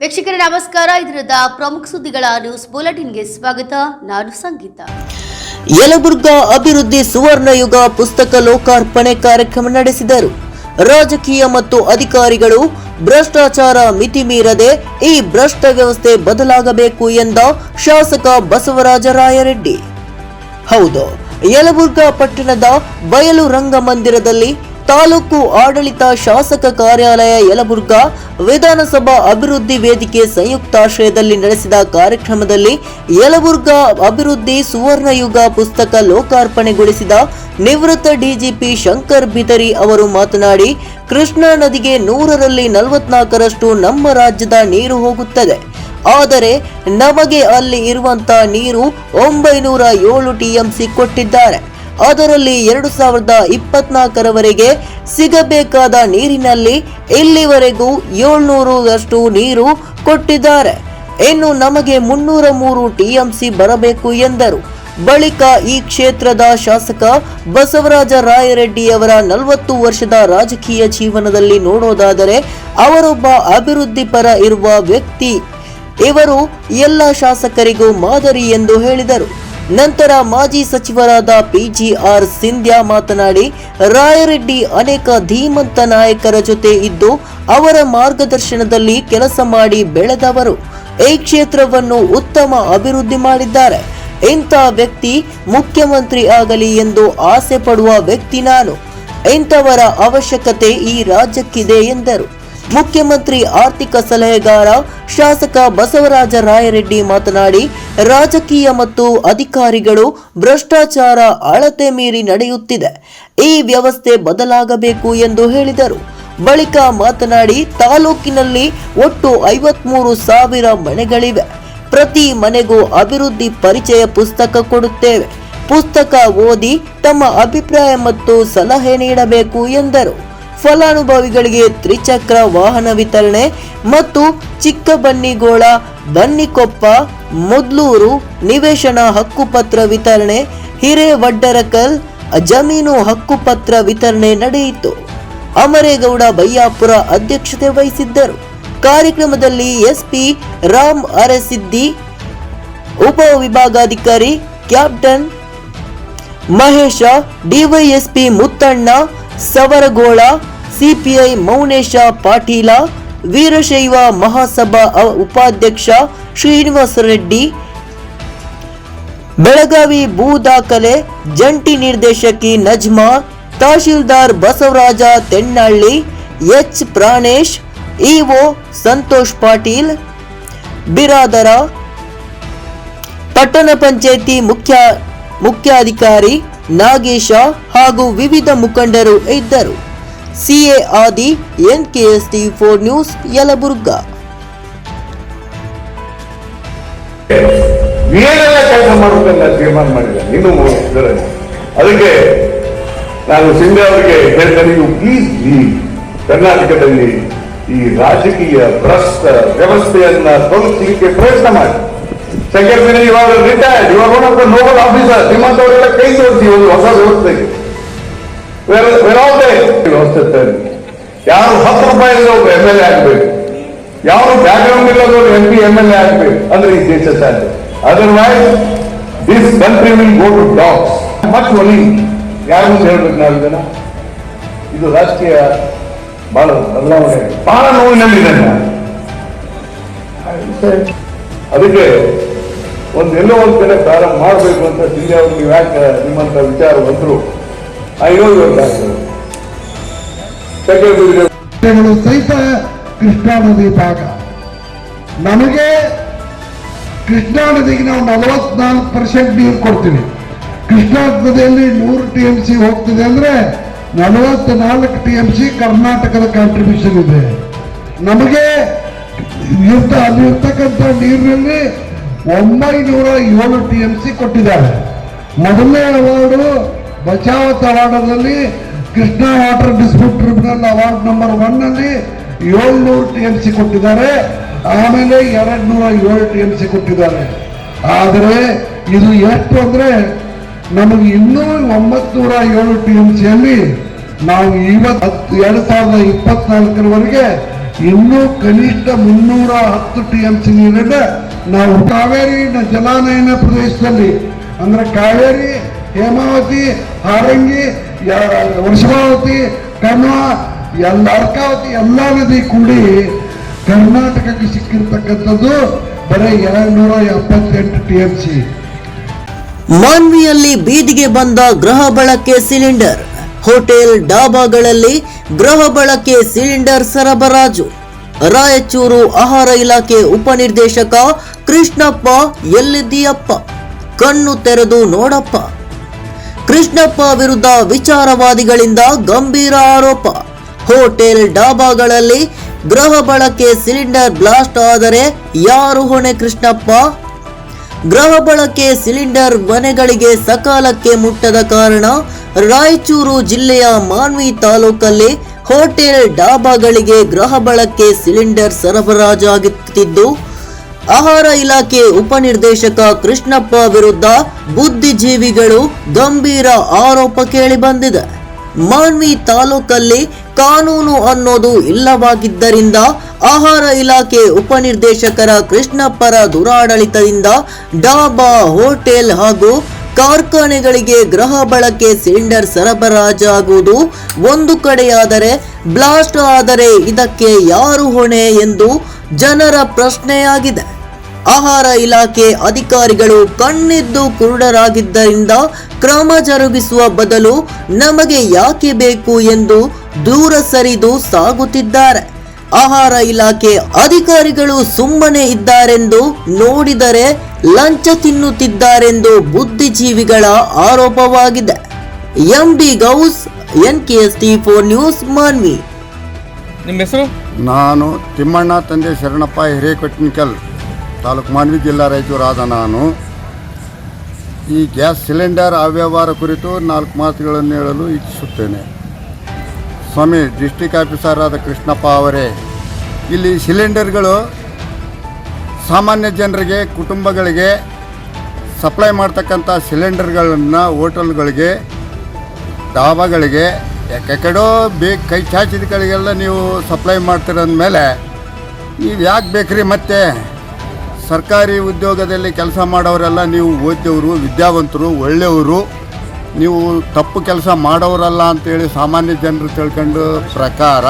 ವೀಕ್ಷಕರೇ ನಮಸ್ಕಾರ. ಇದರದ ಪ್ರಮುಖ ಸುದ್ದಿಗಳ ನ್ಯೂಸ್ ಬುಲೆಟಿನ್ಗೆ ಸ್ವಾಗತ. ನಾನು ಸಂಗೀತ. ಯಲಬುರ್ಗಾ ಅಭಿವೃದ್ಧಿ ಸುವರ್ಣಯುಗ ಪುಸ್ತಕ ಲೋಕಾರ್ಪಣೆ ಕಾರ್ಯಕ್ರಮ ನಡೆಸಿದರು. ರಾಜಕೀಯ ಮತ್ತು ಅಧಿಕಾರಿಗಳು ಭ್ರಷ್ಟಾಚಾರ ಮಿತಿ ಮೀರದೆ ಈ ಭ್ರಷ್ಟ ವ್ಯವಸ್ಥೆ ಬದಲಾಗಬೇಕು ಎಂದ ಶಾಸಕ ಬಸವರಾಜ ರಾಯರೆಡ್ಡಿ. ಹೌದು, ಯಲಬುರ್ಗಾ ಪಟ್ಟಣದ ಬಯಲು ರಂಗಮಂದಿರದಲ್ಲಿ ತಾಲೂಕು ಆಡಳಿತ ಶಾಸಕ ಕಾರ್ಯಾಲಯ ಯಲಬುರ್ಗಾ ವಿಧಾನಸಭಾ ಅಭಿವೃದ್ಧಿ ವೇದಿಕೆ ಸಂಯುಕ್ತಾಶ್ರಯದಲ್ಲಿ ನಡೆಸಿದ ಕಾರ್ಯಕ್ರಮದಲ್ಲಿ ಯಲಬುರ್ಗಾ ಅಭಿವೃದ್ಧಿ ಸುವರ್ಣಯುಗ ಪುಸ್ತಕ ಲೋಕಾರ್ಪಣೆಗೊಳಿಸಿದ ನಿವೃತ್ತ ಡಿಜಿಪಿ ಶಂಕರ್ ಬಿದರಿ ಅವರು ಮಾತನಾಡಿ, ಕೃಷ್ಣಾ ನದಿಗೆ 100ರಲ್ಲಿ 44ರಷ್ಟು ನಮ್ಮ ರಾಜ್ಯದ ನೀರು ಹೋಗುತ್ತದೆ. ಆದರೆ ನಮಗೆ ಅಲ್ಲಿ ಇರುವಂತ ನೀರು 907 ಟಿಎಂಸಿ ಕೊಟ್ಟಿದ್ದಾರೆ. ಅದರಲ್ಲಿ 2024ರವರೆಗೆ ಸಿಗಬೇಕಾದ ನೀರಿನಲ್ಲಿ ಇಲ್ಲಿವರೆಗೂ 700ರಷ್ಟು ನೀರು ಕೊಟ್ಟಿದ್ದಾರೆ. ಇನ್ನು ನಮಗೆ 303 ಟಿಎಂಸಿ ಬರಬೇಕು ಎಂದರು. ಬಳಿಕ ಈ ಕ್ಷೇತ್ರದ ಶಾಸಕ ಬಸವರಾಜ ರಾಯರೆಡ್ಡಿಯವರ 40 ವರ್ಷದ ರಾಜಕೀಯ ಜೀವನದಲ್ಲಿ ನೋಡೋದಾದರೆ ಅವರೊಬ್ಬ ಅಭಿವೃದ್ಧಿ ಪರ ಇರುವ ವ್ಯಕ್ತಿ. ಇವರು ಎಲ್ಲ ಶಾಸಕರಿಗೂ ಮಾದರಿ ಎಂದು ಹೇಳಿದರು. ನಂತರ ಮಾಜಿ ಸಚಿವರಾದ ಪಿಜಿಆರ್ ಸಿಂಧ್ಯಾ ಮಾತನಾಡಿ, ರಾಯರೆಡ್ಡಿ ಅನೇಕ ಧೀಮಂತ ನಾಯಕರ ಜೊತೆ ಇದ್ದು ಅವರ ಮಾರ್ಗದರ್ಶನದಲ್ಲಿ ಕೆಲಸ ಮಾಡಿ ಬೆಳೆದವರು. ಈ ಕ್ಷೇತ್ರವನ್ನು ಉತ್ತಮ ಅಭಿವೃದ್ಧಿ ಮಾಡಿದ್ದಾರೆ. ಇಂಥ ವ್ಯಕ್ತಿ ಮುಖ್ಯಮಂತ್ರಿ ಆಗಲಿ ಎಂದು ಆಸೆ ಪಡುವ ವ್ಯಕ್ತಿ ನಾನು. ಇಂಥವರ ಅವಶ್ಯಕತೆ ಈ ರಾಜ್ಯಕ್ಕಿದೆ ಎಂದರು. ಮುಖ್ಯಮಂತ್ರಿ ಆರ್ಥಿಕ ಸಲಹೆಗಾರ ಶಾಸಕ ಬಸವರಾಜ ರಾಯರೆಡ್ಡಿ ಮಾತನಾಡಿ, ರಾಜಕೀಯ ಮತ್ತು ಅಧಿಕಾರಿಗಳು ಭ್ರಷ್ಟಾಚಾರ ಅಳತೆ ಮೀರಿ ನಡೆಯುತ್ತಿದೆ. ಈ ವ್ಯವಸ್ಥೆ ಬದಲಾಗಬೇಕು ಎಂದು ಹೇಳಿದರು. ಬಳಿಕ ಮಾತನಾಡಿ, ತಾಲೂಕಿನಲ್ಲಿ ಒಟ್ಟು 53,000 ಮನೆಗಳಿವೆ. ಪ್ರತಿ ಮನೆಗೂ ಅಭಿವೃದ್ಧಿ ಪರಿಚಯ ಪುಸ್ತಕ ಕೊಡುತ್ತೇವೆ. ಪುಸ್ತಕ ಓದಿ ತಮ್ಮ ಅಭಿಪ್ರಾಯ ಮತ್ತು ಸಲಹೆ ನೀಡಬೇಕು ಎಂದರು. ಫಲಾನುಭವಿಗಳಿಗೆ ತ್ರಿಚಕ್ರ ವಾಹನ ವಿತರಣೆ ಮತ್ತು ಚಿಕ್ಕಬನ್ನಿಗೋಳ, ಬನ್ನಿಕೊಪ್ಪ, ಮುದ್ಲೂರು ನಿವೇಶನ ಹಕ್ಕುಪತ್ರ ವಿತರಣೆ, ಹಿರೇವಡ್ಡರಕಲ್ ಜಮೀನು ಹಕ್ಕುಪತ್ರ ವಿತರಣೆ ನಡೆಯಿತು. ಅಮರೇಗೌಡ ಬಯ್ಯಾಪುರ ಅಧ್ಯಕ್ಷತೆ ವಹಿಸಿದ್ದರು. ಕಾರ್ಯಕ್ರಮದಲ್ಲಿ ಎಸ್ಪಿ ರಾಮ್ ಅರಸಿದ್ದಿ, ಉಪವಿಭಾಗಾಧಿಕಾರಿ captain Mahesha, DySP Muttanna Savaragola, CPI Maunesha Patil, Veerashaiva Mahasabha ಉಪಾಧ್ಯಕ್ಷ ಶ್ರೀನಿವಾಸ ರೆಡ್ಡಿ, ಬೆಳಗಾವಿ ಭೂ ದಾಖಲೆ ಜಂಟಿ ನಿರ್ದೇಶಕಿ ನಜ್ಮಾ, ತಹಶೀಲ್ದಾರ್ ಬಸವರಾಜ ತೆನ್ನಳ್ಳಿ, ಎಚ್ ಪ್ರಾಣೇಶ್, ಇಒ ಸಂತೋಷ್ ಪಾಟೀಲ್, ಬಿರಾದರ, ಪಟ್ಟಣ ಪಂಚಾಯಿತಿ ಮುಖ್ಯಾಧಿಕಾರಿ ನಾಗೇಶ ಹಾಗೂ ವಿವಿಧ ಮುಖಂಡರು ಇದ್ದರು. ಸಿಎ ಆದಿ, NKST4 ನ್ಯೂಸ್, ಯಲಬುರ್ಗಾ. ಏನೆಲ್ಲ ಕೆಲಸ ಮಾಡುವುದನ್ನ ತೀರ್ಮಾನ ಮಾಡಿಲ್ಲ ಇನ್ನು ಅದಕ್ಕೆ ನಾನು ಸಿಂಧೆ ಅವರಿಗೆ ಹೇಳ್ತೇನೆ, ನೀವು ಪ್ಲೀಸ್ ಈ ಕರ್ನಾಟಕದಲ್ಲಿ ಈ ರಾಜಕೀಯ ಭ್ರಷ್ಟ ವ್ಯವಸ್ಥೆಯನ್ನ ತೊಲಗಿಸಲಿಕ್ಕೆ ಪ್ರಯತ್ನ ಮಾಡಿ. ಶಂಕರ್ ಬಿದರಿ ಇವಾಗ ರಿಟೈರ್ಡ್, ಇವಾಗ one of the noble officer. ನಿಮ್ಮಂತವರೆಲ್ಲ ಕೈ ತೋರಿಸಿ ಒಂದು ಹೊಸ ವ್ಯವಸ್ಥೆಗೆ ವ್ಯವಸ್ಥೆ. ಯಾರು 10 ರೂಪಾಯಿ ಇರೋರು MLA ಆಗ್ಬೇಕು, ಯಾರು ಬ್ಯಾಕ್ಗ್ರೌಂಡ್ ಇಲ್ಲದವರು MP MLA ಆಗ್ಬೇಕು ಅಂದ್ರೆ ಈ ದೇಶ ಸಾಧ್ಯ. Otherwise this country will go to dogs. Much ಒಲಿ ಯಾರು ಅಂತ ಹೇಳ್ಬೇಕು ನಾವು ಇದನ್ನ. ಇದು ರಾಜಕೀಯ ಬಹಳ ಬದಲಾವಣೆ, ಬಹಳ ನೋವಿನಲ್ಲಿದೆ. ಅದಕ್ಕೆ ಎಲ್ಲೋ ಒಂದು ಕಡೆ ಪ್ರಾರಂಭ ಮಾಡಬೇಕು ಅಂತ ಸಿಂಧೆ ಅವರು ನೀವು ಯಾಕೆ ನಿಮ್ಮಂತ ವಿಚಾರ ಬಂದ್ರು ಸಹಿತ ಕೃಷ್ಣಾ ನದಿ ಭಾಗ. ನಮಗೆ ಕೃಷ್ಣಾ ನದಿಗೆ ನಾವು 44% ನೀರು ಕೊಡ್ತೀವಿ. ಕೃಷ್ಣಾ ನದಿಯಲ್ಲಿ 100 TMC ಹೋಗ್ತಿದೆ ಅಂದ್ರೆ 44 TMC ಕರ್ನಾಟಕದ ಕಾಂಟ್ರಿಬ್ಯೂಷನ್ ಇದೆ. ನಮಗೆ ಅಲ್ಲಿರ್ತಕ್ಕಂಥ ನೀರಿನಲ್ಲಿ 907 TMC ಕೊಟ್ಟಿದ್ದಾರೆ. ಮೊದಲನೇ ಅವಾರ್ಡು ಬಚಾವತ್ ಅವಾರ್ಡಲ್ಲಿ Krishna water dispute tribunal award number 1 ನಲ್ಲಿ 700 TMC ಕೊಟ್ಟಿದ್ದಾರೆ. ಆಮೇಲೆ 207 TMC ಕೊಟ್ಟಿದ್ದಾರೆ. ಆದರೆ ಇದು ಎಷ್ಟು ಅಂದ್ರೆ ನಮಗೆ ಇನ್ನೂ 907 TMCಯಲ್ಲಿ ನಾವು 2024ರವರೆಗೆ ಇನ್ನೂ ಕನಿಷ್ಠ 310 TMC ನೀರನ್ನ ನಾವು ಕಾವೇರಿ ಜಲಾನಯನ ಪ್ರದೇಶದಲ್ಲಿ ಅಂದ್ರೆ ಕಾವೇರಿ, ಹೇಮಾವತಿ, ಹಾರಂಗಿ, ವೃಷಭಾವತಿ, ಕಣ್ವ, ಅರ್ಕಾವತಿ ಎಲ್ಲ ನದಿ ಕೂಡಿ ಕರ್ನಾಟಕಕ್ಕೆ ಸಿಕ್ಕಿರ್ತಕ್ಕಂಥದ್ದು ಬರೀ 278 TMC. ಮಾನ್ವಿಯಲ್ಲಿ ಬೀದಿಗೆ ಬಂದ ಗೃಹ ಬಳಕೆ ಸಿಲಿಂಡರ್. ಹೋಟೆಲ್ ಡಾಬಾಗಳಲ್ಲಿ ಗೃಹ ಬಳಕೆ ಸಿಲಿಂಡರ್ ಸರಬರಾಜು. ರಾಯಚೂರು ಆಹಾರ ಇಲಾಖೆ ಉಪನಿರ್ದೇಶಕ ಕೃಷ್ಣಪ್ಪ, ಎಲ್ಲಿದ್ದೀಯಪ್ಪ, ಕಣ್ಣು ತೆರೆದು ನೋಡಪ್ಪ. ಕೃಷ್ಣಪ್ಪ ವಿರುದ್ಧ ವಿಚಾರವಾದಿಗಳಿಂದ ಗಂಭೀರ ಆರೋಪ. ಹೋಟೆಲ್ ಡಾಬಾಗಳಲ್ಲಿ ಗೃಹ ಬಳಕೆ ಸಿಲಿಂಡರ್ ಬ್ಲಾಸ್ಟ್ ಆದರೆ ಯಾರು ಹೊಣೆ? ಕೃಷ್ಣಪ್ಪ, ಗೃಹ ಬಳಕೆ ಸಿಲಿಂಡರ್ ಮನೆಗಳಿಗೆ ಸಕಾಲಕ್ಕೆ ಮುಟ್ಟದ ಕಾರಣ ರಾಯಚೂರು ಜಿಲ್ಲೆಯ ಮಾನ್ವಿ ತಾಲೂಕಲ್ಲಿ ಹೋಟೆಲ್ ಡಾಬಾಗಳಿಗೆ ಗೃಹ ಬಳಕೆ ಸಿಲಿಂಡರ್ ಸರಬರಾಜಾಗುತ್ತಿದ್ದು, ಆಹಾರ ಇಲಾಖೆ ಉಪನಿರ್ದೇಶಕ ಕೃಷ್ಣಪ್ಪ ವಿರುದ್ಧ ಬುದ್ಧಿಜೀವಿಗಳು ಗಂಭೀರ ಆರೋಪ ಕೇಳಿಬಂದಿದೆ. ಮಾನ್ವಿ ತಾಲೂಕಲ್ಲಿ ಕಾನೂನು ಅನ್ನೋದು ಇಲ್ಲವಾಗಿದ್ದರಿಂದ ಆಹಾರ ಇಲಾಖೆ ಉಪನಿರ್ದೇಶಕರ ಕೃಷ್ಣಪ್ಪರ ದುರಾಡಳಿತದಿಂದ ಡಾಬಾ, ಹೋಟೆಲ್ ಹಾಗೂ ಕಾರ್ಖಾನೆಗಳಿಗೆ ಗೃಹ ಬಳಕೆ ಸಿಲಿಂಡರ್ ಸರಬರಾಜಾಗುವುದು ಒಂದು ಕಡೆಯಾದರೆ, ಬ್ಲಾಸ್ಟ್ ಆದರೆ ಇದಕ್ಕೆ ಯಾರು ಹೊಣೆ ಎಂದು ಜನರ ಪ್ರಶ್ನೆಯಾಗಿದೆ. ಆಹಾರ ಇಲಾಖೆ ಅಧಿಕಾರಿಗಳು ಕಣ್ಣಿದ್ದು ಕುರುಡರಾಗಿದ್ದರಿಂದ ಕ್ರಮ ಜರುಗಿಸುವ ಬದಲು ನಮಗೆ ಯಾಕೆ ಬೇಕು ಎಂದು ದೂರ ಸರಿದು ಸಾಗುತ್ತಿದ್ದಾರೆ. ಆಹಾರ ಇಲಾಖೆ ಅಧಿಕಾರಿಗಳು ಸುಮ್ಮನೆ ಇದ್ದಾರೆಂದು ನೋಡಿದರೆ ಲಂಚ ತಿನ್ನುತ್ತಿದ್ದಾರೆಂದು ಬುದ್ಧಿಜೀವಿಗಳ ಆರೋಪವಾಗಿದೆ. MD Ghouse, NKST4 news, Manvi. ನಿಮ್ಮ ಹೆಸರು? ನಾನು ತಿಮ್ಮಣ್ಣ ತಂದೆ ಶರಣಪ್ಪ ಹಿರೇಕೊಟ್ಟಿನಕಲ್, ತಾಲೂಕು ಮಾನ್ವಿ, ಜಿಲ್ಲಾ ರಾಯಚೂರು ಆದ ನಾನು ಈ ಗ್ಯಾಸ್ ಸಿಲಿಂಡರ್ ಅವ್ಯವಹಾರ ಕುರಿತು 4 ಮಾತುಗಳನ್ನು ಹೇಳಲು ಇಚ್ಛಿಸುತ್ತೇನೆ. ಸ್ವಾಮಿ ಡಿಸ್ಟಿಕ್ ಆಫೀಸರ್ ಆದ ಕೃಷ್ಣಪ್ಪ ಅವರೇ, ಇಲ್ಲಿ ಸಿಲಿಂಡರ್ಗಳು ಸಾಮಾನ್ಯ ಜನರಿಗೆ, ಕುಟುಂಬಗಳಿಗೆ ಸಪ್ಲೈ ಮಾಡ್ತಕ್ಕಂಥ ಸಿಲಿಂಡರ್ಗಳನ್ನು ಹೋಟೆಲ್ಗಳಿಗೆ, ಡಾಬಾಗಳಿಗೆ, ಯಾಕೆಕಡೋ ಕೈ ಚಾಚಿದಗಳಿಗೆಲ್ಲ ನೀವು ಸಪ್ಲೈ ಮಾಡ್ತಿರೋದ್ಮೇಲೆ ನೀವು ಯಾಕೆ ಬೇಕ್ರಿ? ಮತ್ತೆ ಸರ್ಕಾರಿ ಉದ್ಯೋಗದಲ್ಲಿ ಕೆಲಸ ಮಾಡೋರೆಲ್ಲ ನೀವು ಓದಿದವರು, ವಿದ್ಯಾವಂತರು, ಒಳ್ಳೆಯವರು, ನೀವು ತಪ್ಪು ಕೆಲಸ ಮಾಡೋರಲ್ಲ ಅಂತೇಳಿ ಸಾಮಾನ್ಯ ಜನರು ತಿಳ್ಕೊಂಡು ಪ್ರಕಾರ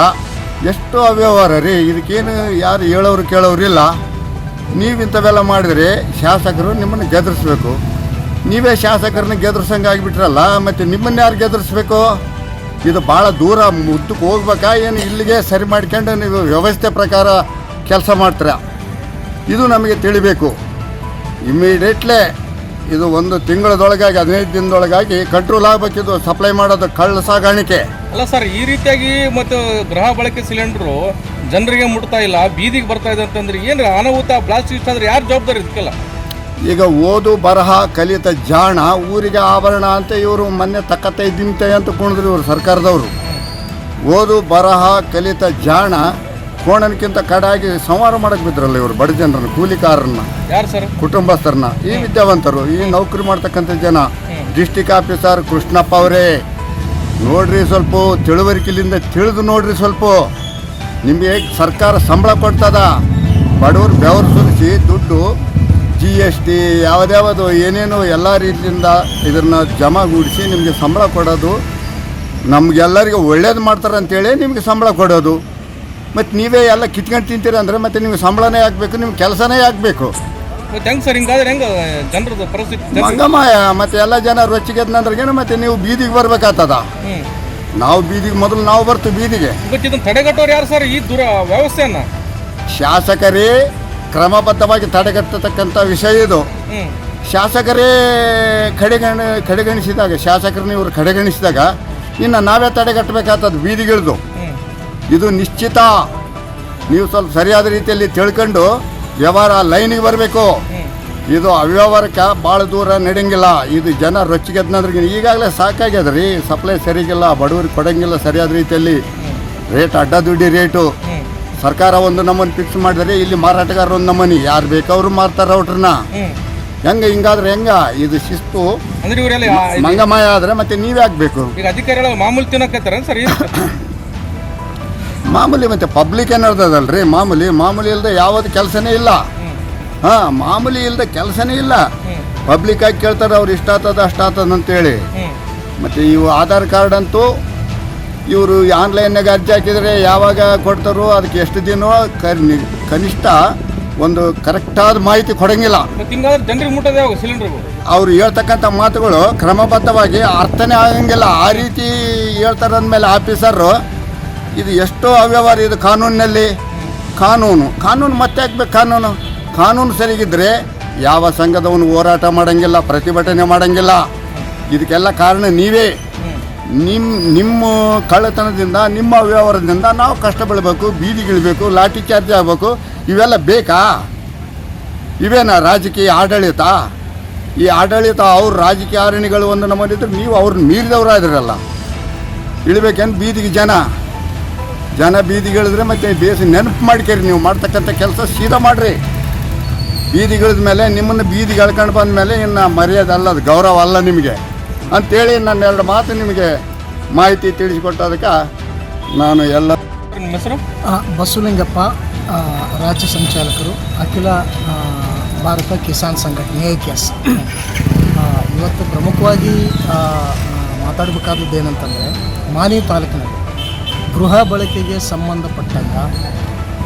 ಎಷ್ಟು ಅವ್ಯವಹಾರ ರೀ. ಇದಕ್ಕೇನು ಯಾರು ಹೇಳೋರು ಕೇಳೋರಿಲ್ಲ. ನೀವು ಇಂಥವೆಲ್ಲ ಮಾಡಿದರೆ ಶಾಸಕರು ನಿಮ್ಮನ್ನು ಗೆದರಿಸ್ಬೇಕು. ನೀವೇ ಶಾಸಕರನ್ನ ಗೆದರ್ಸಂಗೆ ಆಗಿಬಿಟ್ರಲ್ಲ, ಮತ್ತು ನಿಮ್ಮನ್ನು ಯಾರು ಗೆದರಿಸ್ಬೇಕು? ಇದು ಭಾಳ ದೂರ ಮುದ್ದಕ್ಕೆ ಹೋಗ್ಬೇಕಾ ಏನು? ಇಲ್ಲಿಗೆ ಸರಿ ಮಾಡ್ಕೊಂಡು ನೀವು ವ್ಯವಸ್ಥೆ ಪ್ರಕಾರ ಕೆಲಸ ಮಾಡ್ತೀರಾ? ಇದು ನಮಗೆ ತಿಳಿಬೇಕು. ಇಮ್ಮಿಡಿಯೇಟ್ಲೇ ಇದು 1 ತಿಂಗಳದೊಳಗಾಗಿ 15 ದಿನದೊಳಗಾಗಿ ಕಂಟ್ರೋಲ್ ಆಗಬೇಕಿದು ಸಪ್ಲೈ ಮಾಡೋದು ಕಳ್ಳ ಸಾಗಾಣಿಕೆ. ಅಲ್ಲ ಸರ್, ಈ ರೀತಿಯಾಗಿ ಮತ್ತು ಗೃಹ ಬಳಕೆ ಸಿಲಿಂಡರು ಜನರಿಗೆ ಮುಟ್ತಾ ಇಲ್ಲ, ಬೀದಿಗೆ ಬರ್ತಾ ಇದೆ ಅಂತಂದ್ರೆ ಏನು ಅನಾಹುತ, ಬ್ಲಾಸ್ಟ್ ಇಷ್ಟ ಆದರೆ ಯಾರು ಜವಾಬ್ದಾರಿ ಇದಕ್ಕೆಲ್ಲ? ಈಗ ಓದು ಬರಹ ಕಲಿತ ಜಾಣ ಊರಿಗೆ ಆಭರಣ ಅಂತ ಇವರು ಮೊನ್ನೆ ತಕ್ಕತ್ತೆ ದಿಂತೆ ಅಂತ ಕುಣಿದ್ರು ಇವರು ಸರ್ಕಾರದವರು. ಓದು ಬರಹ ಕಲಿತ ಜಾಣ ಕೋಣನಕ್ಕಿಂತ ಕಡಾಗಿ ಸಂಹಾರ ಮಾಡಕ್ಕೆ ಬಿದ್ರಲ್ಲ ಇವರು ಬಡ ಜನರನ್ನ, ಕೂಲಿಕಾರರನ್ನ, ಯಾರು ಸರ್? ಕುಟುಂಬಸ್ಥರನ್ನ. ಈ ವಿದ್ಯಾವಂತರು, ಈ ನೌಕರಿ ಮಾಡ್ತಕ್ಕಂಥ ಜನ. ಡಿಸ್ಟಿಕ್ ಆಫೀಸರ್ ಕೃಷ್ಣಪ್ಪ ಅವರೇ, ನೋಡ್ರಿ, ಸ್ವಲ್ಪ ತಿಳುವರಿಕೆಯಿಂದ ತಿಳಿದು ನೋಡ್ರಿ. ಸ್ವಲ್ಪ ನಿಮಗೆ ಸರ್ಕಾರ ಸಂಬಳ ಕೊಡ್ತದ, ಬಡವರು ಬೆವರು ಸುರಿಸಿ ದುಡ್ಡು GST ಯಾವುದ್ಯಾವುದು ಏನೇನು ಎಲ್ಲ ರೀತಿಯಿಂದ ಇದನ್ನು ಜಮಾಗೂಡಿಸಿ ನಿಮಗೆ ಸಂಬಳ ಕೊಡೋದು, ನಮಗೆಲ್ಲರಿಗೂ ಒಳ್ಳೇದು ಮಾಡ್ತಾರೆ ಅಂತೇಳಿ ನಿಮಗೆ ಸಂಬಳ ಕೊಡೋದು. ಮತ್ತು ನೀವೇ ಎಲ್ಲ ಕಿತ್ಕೊಂಡು ತಿಂತೀರ ಅಂದರೆ ಮತ್ತೆ ನಿಮ್ಗೆ ಸಂಬಳನೇ ಆಗಬೇಕು, ನಿಮ್ಮ ಕೆಲಸನೇ ಆಗಬೇಕು. ಮತ್ತೆ ಹೆಂಗೆ ಸರ್? ಹಿಂಗಾದ್ರೆ ಹೆಂಗೆ ಜನರದ ಪರಿಸ್ಥಿತಿ? ಮಂಗಮಾಯ. ಮತ್ತು ಎಲ್ಲ ಜನ ರೊಚ್ಚಿಗೆದ್ನಂದ್ರೇನು ಮತ್ತೆ ನೀವು ಬೀದಿಗೆ ಬರ್ಬೇಕಾಗ್ತದ. ನಾವು ಬೀದಿಗೆ ಮೊದಲು ನಾವು ಬರ್ತೀವಿ ಬೀದಿಗೆ. ಇವತ್ತು ಇದನ್ನು ತಡೆಗಟ್ಟೋರು ಯಾರು ಸರ್, ಈ ವ್ಯವಸ್ಥೆಯನ್ನು? ಶಾಸಕರೇ ಕ್ರಮಬದ್ಧವಾಗಿ ತಡೆಗಟ್ಟತಕ್ಕಂಥ ವಿಷಯ ಇದು. ಶಾಸಕರೇ ಕಡೆಗಣಿಸಿದಾಗ, ಶಾಸಕರನ್ನ ಇವರು ಕಡೆಗಣಿಸಿದಾಗ ಇನ್ನು ನಾವೇ ತಡೆಗಟ್ಟಬೇಕಾಗ್ತದೆ ಬೀದಿಗಿಳಿದು. ಇದು ನಿಶ್ಚಿತ. ನೀವು ಸ್ವಲ್ಪ ಸರಿಯಾದ ರೀತಿಯಲ್ಲಿ ತಿಳ್ಕೊಂಡು ವ್ಯವಹಾರ ಲೈನಿಗೆ ಬರಬೇಕು. ಇದು ಅವ್ಯವಹಾರಕ್ಕೆ ಭಾಳ ದೂರ ನಡೆಯಂಗಿಲ್ಲ. ಇದು ಜನ ರೊಚ್ಚಿಗೆದ್ನಂದ್ರೆ ಈಗಾಗಲೇ ಸಾಕಾಗ್ಯದ ರೀ. ಸಪ್ಲೈ ಸರಿಗಿಲ್ಲ, ಬಡವರಿಗೆ ಕೊಡೋಂಗಿಲ್ಲ ಸರಿಯಾದ ರೀತಿಯಲ್ಲಿ. ರೇಟ್ ಅಡ್ಡದುಡ್ಡಿ ರೇಟು. ಸರ್ಕಾರ ಒಂದು ನಮ್ಮನ್ನು ಫಿಕ್ಸ್ ಮಾಡಿದರೆ ಇಲ್ಲಿ ಮಾರಾಟಗಾರರು ಒಂದು ನಮ್ಮನಿ, ಯಾರು ಬೇಕವ್ರು ಮಾರ್ತಾರೆ ಔಟ್ರನ್ನ. ಹೆಂಗೆ ಹಿಂಗಾದ್ರೆ ಹೆಂಗ? ಇದು ಶಿಸ್ತು ಅಂದ್ರೆ ಇವರೆಲ್ಲ ಮಂಗಮಾಯ ಆದರೆ ಮತ್ತೆ ನೀವೇ ಆಗಬೇಕು. ಈಗ ಅಧಿಕಾರಿಗಳು ಮಾಮೂಲಿ ತಿನ್ನಕತ್ತಾರ ಸರ್? ಮಾಮೂಲಿ ಮತ್ತೆ ಪಬ್ಲಿಕ್ ಏನಿರ್ತದಲ್ರಿ, ಮಾಮೂಲಿ ಇಲ್ಲದೆ ಯಾವುದು ಕೆಲಸನೇ ಇಲ್ಲ. ಮಾಮೂಲಿ ಇಲ್ಲದೆ ಕೆಲಸನೇ ಇಲ್ಲ. ಪಬ್ಲಿಕ್ ಆಗಿ ಕೇಳ್ತಾರೆ ಅವ್ರು ಇಷ್ಟ ಆಗ್ತದ ಅಷ್ಟ ಆಗ್ತದ ಅಂತೇಳಿ. ಮತ್ತು ಇವು ಆಧಾರ್ ಕಾರ್ಡ್ ಅಂತೂ ಇವರು ಆನ್ಲೈನ್ನಾಗ ಅರ್ಜಿ ಹಾಕಿದರೆ ಯಾವಾಗ ಕೊಡ್ತಾರೋ ಅದಕ್ಕೆ ಎಷ್ಟು ದಿನ ಕನಿಷ್ಠ ಒಂದು ಕರೆಕ್ಟಾದ ಮಾಹಿತಿ ಕೊಡೋಂಗಿಲ್ಲ. ಜನರಿಗೆ ಮುಟ್ಟೋದು ಯಾವಾಗ ಸಿಲಿಂಡರ್ಗಳು? ಅವ್ರು ಹೇಳ್ತಕ್ಕಂಥ ಮಾತುಗಳು ಕ್ರಮಬದ್ಧವಾಗಿ ಅರ್ಥನೇ ಆಗಂಗಿಲ್ಲ. ಆ ರೀತಿ ಹೇಳ್ತಾರೆ ಅಂದಮೇಲೆ ಆಫೀಸರು ಇದು ಎಷ್ಟೋ ಅವ್ಯವಹಾರ ಇದು ಕಾನೂನಿನಲ್ಲಿ. ಕಾನೂನು ಮತ್ತೆ ಹಾಕ್ಬೇಕು. ಕಾನೂನು ಸರಿಗಿದ್ರೆ ಯಾವ ಸಂಘದವನು ಹೋರಾಟ ಮಾಡೋಂಗಿಲ್ಲ, ಪ್ರತಿಭಟನೆ ಮಾಡೋಂಗಿಲ್ಲ. ಇದಕ್ಕೆಲ್ಲ ಕಾರಣ ನೀವೇ. ನಿಮ್ಮ ಕಳ್ಳತನದಿಂದ, ನಿಮ್ಮ ಅವ್ಯವಹಾರದಿಂದ ನಾವು ಕಷ್ಟ ಬೀಳಬೇಕು, ಬೀದಿಗಿಳಬೇಕು, ಲಾಠಿ ಚಾರ್ಜ್ ಆಗಬೇಕು. ಇವೆಲ್ಲ ಬೇಕಾ? ಇವೇನಾ ರಾಜಕೀಯ ಆಡಳಿತ? ಈ ಆಡಳಿತ ಅವ್ರು ರಾಜಕೀಯ ಆರಣಿಗಳು ಒಂದು ನಮ್ಮಲ್ಲಿದ್ದರೆ ನೀವು ಅವ್ರನ್ನ ಮೀರಿದವರಾದ್ರಲ್ಲ. ಇಳಿಬೇಕೇನು ಬೀದಿಗೆ? ಜನ ಬೀದಿಗಿಳಿದ್ರೆ ಮತ್ತೆ ಬೇಸಿ ನೆನಪು ಮಾಡ್ಕೇರಿ. ನೀವು ಮಾಡ್ತಕ್ಕಂಥ ಕೆಲಸ ಸೀದಾ ಮಾಡಿರಿ. ಬೀದಿಗಿಳಿದ ಮೇಲೆ ನಿಮ್ಮನ್ನು ಬೀದಿಗೆ ಎಳ್ಕೊಂಡು ಬಂದ ಮೇಲೆ ಇನ್ನು ಮರ್ಯಾದೆ ಅಲ್ಲ, ಅದು ಗೌರವ ಅಲ್ಲ ನಿಮಗೆ ಅಂಥೇಳಿ ನಾನು 2 ಮಾತು ನಿಮಗೆ ಮಾಹಿತಿ ತಿಳಿಸಿಕೊಟ್ಟೋದಕ್ಕೆ ನಾನು ಎಲ್ಲ. ನಿಮ್ಮ ಹೆಸರು? ಬಸವಲಿಂಗಪ್ಪ, ರಾಜ್ಯ ಸಂಚಾಲಕರು, ಅಖಿಲ ಭಾರತ ಕಿಸಾನ್ ಸಂಘಟನೆ AKS. ಇವತ್ತು ಪ್ರಮುಖವಾಗಿ ಮಾತಾಡಬೇಕಾದದ್ದು ಏನಂತಂದರೆ, ಮಾನ್ವಿ ತಾಲೂಕಿನಲ್ಲಿ ಗೃಹ ಬಳಕೆಗೆ ಸಂಬಂಧಪಟ್ಟಂಗ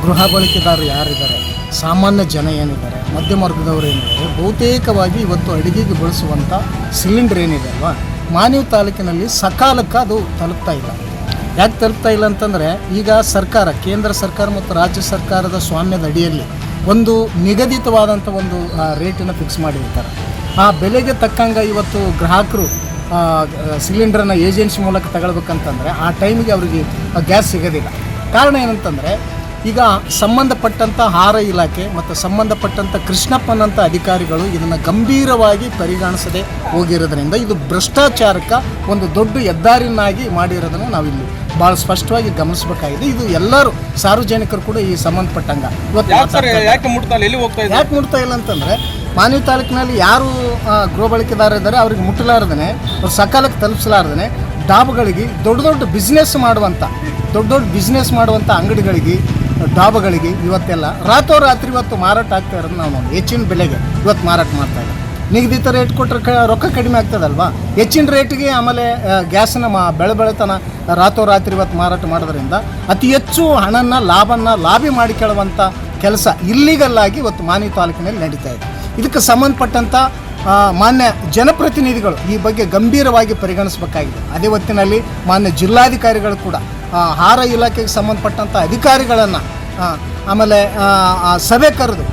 ಗೃಹ ಬಳಕೆದಾರರು ಯಾರಿದ್ದಾರೆ, ಸಾಮಾನ್ಯ ಜನ ಏನಿದ್ದಾರೆ, ಮಧ್ಯಮ ವರ್ಗದವರು ಏನಿದ್ದಾರೆ, ಬಹುತೇಕವಾಗಿ ಇವತ್ತು ಅಡುಗೆಗೆ ಬಳಸುವಂಥ ಸಿಲಿಂಡರ್ ಏನಿದೆ ಅಲ್ವಾ, ಮಾನ್ವಿ ತಾಲೂಕಿನಲ್ಲಿ ಸಕಾಲಕ್ಕೆ ಅದು ತಲುಪ್ತಾ ಇಲ್ಲ. ಯಾಕೆ ತಲುಪ್ತಾ ಇಲ್ಲ ಅಂತಂದರೆ, ಈಗ ಸರ್ಕಾರ, ಕೇಂದ್ರ ಸರ್ಕಾರ ಮತ್ತು ರಾಜ್ಯ ಸರ್ಕಾರದ ಸ್ವಾಮ್ಯದ ಅಡಿಯಲ್ಲಿ ಒಂದು ನಿಗದಿತವಾದಂಥ ಒಂದು ರೇಟನ್ನು ಫಿಕ್ಸ್ ಮಾಡಿರ್ತಾರೆ. ಆ ಬೆಲೆಗೆ ತಕ್ಕಂಗೆ ಇವತ್ತು ಗ್ರಾಹಕರು ಸಿಲಿಂಡರನ್ನ ಏಜೆನ್ಸಿ ಮೂಲಕ ತಗೊಳ್ಬೇಕಂತಂದರೆ ಆ ಟೈಮಿಗೆ ಅವರಿಗೆ ಗ್ಯಾಸ್ ಸಿಗೋದಿಲ್ಲ. ಕಾರಣ ಏನಂತಂದರೆ, ಈಗ ಸಂಬಂಧಪಟ್ಟಂಥ ಆಹಾರ ಇಲಾಖೆ ಮತ್ತು ಸಂಬಂಧಪಟ್ಟಂಥ ಕೃಷ್ಣಪ್ಪನಂಥ ಅಧಿಕಾರಿಗಳು ಇದನ್ನು ಗಂಭೀರವಾಗಿ ಪರಿಗಣಿಸದೆ ಹೋಗಿರೋದ್ರಿಂದ ಇದು ಭ್ರಷ್ಟಾಚಾರಕ್ಕೆ ಒಂದು ದೊಡ್ಡ ಹೆದ್ದಾರಿನಾಗಿ ಮಾಡಿರೋದನ್ನು ನಾವಿಲ್ಲಿ ಭಾಳ ಸ್ಪಷ್ಟವಾಗಿ ಗಮನಿಸಬೇಕಾಗಿದೆ. ಇದು ಎಲ್ಲರೂ ಸಾರ್ವಜನಿಕರು ಕೂಡ ಈ ಸಂಬಂಧಪಟ್ಟಂಗೆ ಯಾಕೆ ಮುಟ್ತಾ ಇಲ್ಲ ಅಂತಂದರೆ, ಮಾನ್ವಿ ತಾಲೂಕಿನಲ್ಲಿ ಯಾರು ಗೃಹ ಬಳಕೆದಾರ ಇದ್ದಾರೆ ಅವ್ರಿಗೆ ಮುಟ್ಟಲಾರ್ದೇ, ಅವ್ರು ಸಕಾಲಕ್ಕೆ ತಲುಪಿಸಲಾರ್ದೇ ಡಾಬುಗಳಿಗೆ, ದೊಡ್ಡ ಬಿಸ್ನೆಸ್ ಮಾಡುವಂಥ ಅಂಗಡಿಗಳಿಗೆ, ಡಾಬುಗಳಿಗೆ ಇವತ್ತೆಲ್ಲ ರಾತ್ರೋರಾತ್ರಿ ಇವತ್ತು ಮಾರಾಟ ಆಗ್ತಾ ಇರೋದು ನಾವು ನೋಡಿ. ಹೆಚ್ಚಿನ ಬೆಲೆಗೆ ಇವತ್ತು ಮಾರಾಟ ಮಾಡ್ತಾ ಇದ್ದಾರೆ. ನಿಗದಿತ ರೇಟ್ ಕೊಟ್ಟರೆ ರೊಕ್ಕ ಕಡಿಮೆ ಆಗ್ತದಲ್ವಾ, ಹೆಚ್ಚಿನ ರೇಟಿಗೆ ಆಮೇಲೆ ಗ್ಯಾಸನ್ನ ಬೆಳೆತನ ರಾತ್ರೋರಾತ್ರಿ ಇವತ್ತು ಮಾರಾಟ ಮಾಡೋದ್ರಿಂದ ಅತಿ ಹೆಚ್ಚು ಹಣನ ಲಾಭಿ ಮಾಡಿಕೊಳ್ಳುವಂಥ ಕೆಲಸ ಇಲ್ಲಿಗಲ್ ಆಗಿ ಇವತ್ತು ಮಾನ್ವಿ ತಾಲೂಕಿನಲ್ಲಿ ನಡೀತಾ ಇದೆ. ಇದಕ್ಕೆ ಸಂಬಂಧಪಟ್ಟಂಥ ಮಾನ್ಯ ಜನಪ್ರತಿನಿಧಿಗಳು ಈ ಬಗ್ಗೆ ಗಂಭೀರವಾಗಿ ಪರಿಗಣಿಸಬೇಕಾಗಿದೆ. ಅದೇ ಹೊತ್ತಿನಲ್ಲಿ ಮಾನ್ಯ ಜಿಲ್ಲಾಧಿಕಾರಿಗಳು ಕೂಡ ಆಹಾರ ಇಲಾಖೆಗೆ ಸಂಬಂಧಪಟ್ಟಂಥ ಅಧಿಕಾರಿಗಳನ್ನು ಆಮೇಲೆ ಸಭೆ ಕರೆದು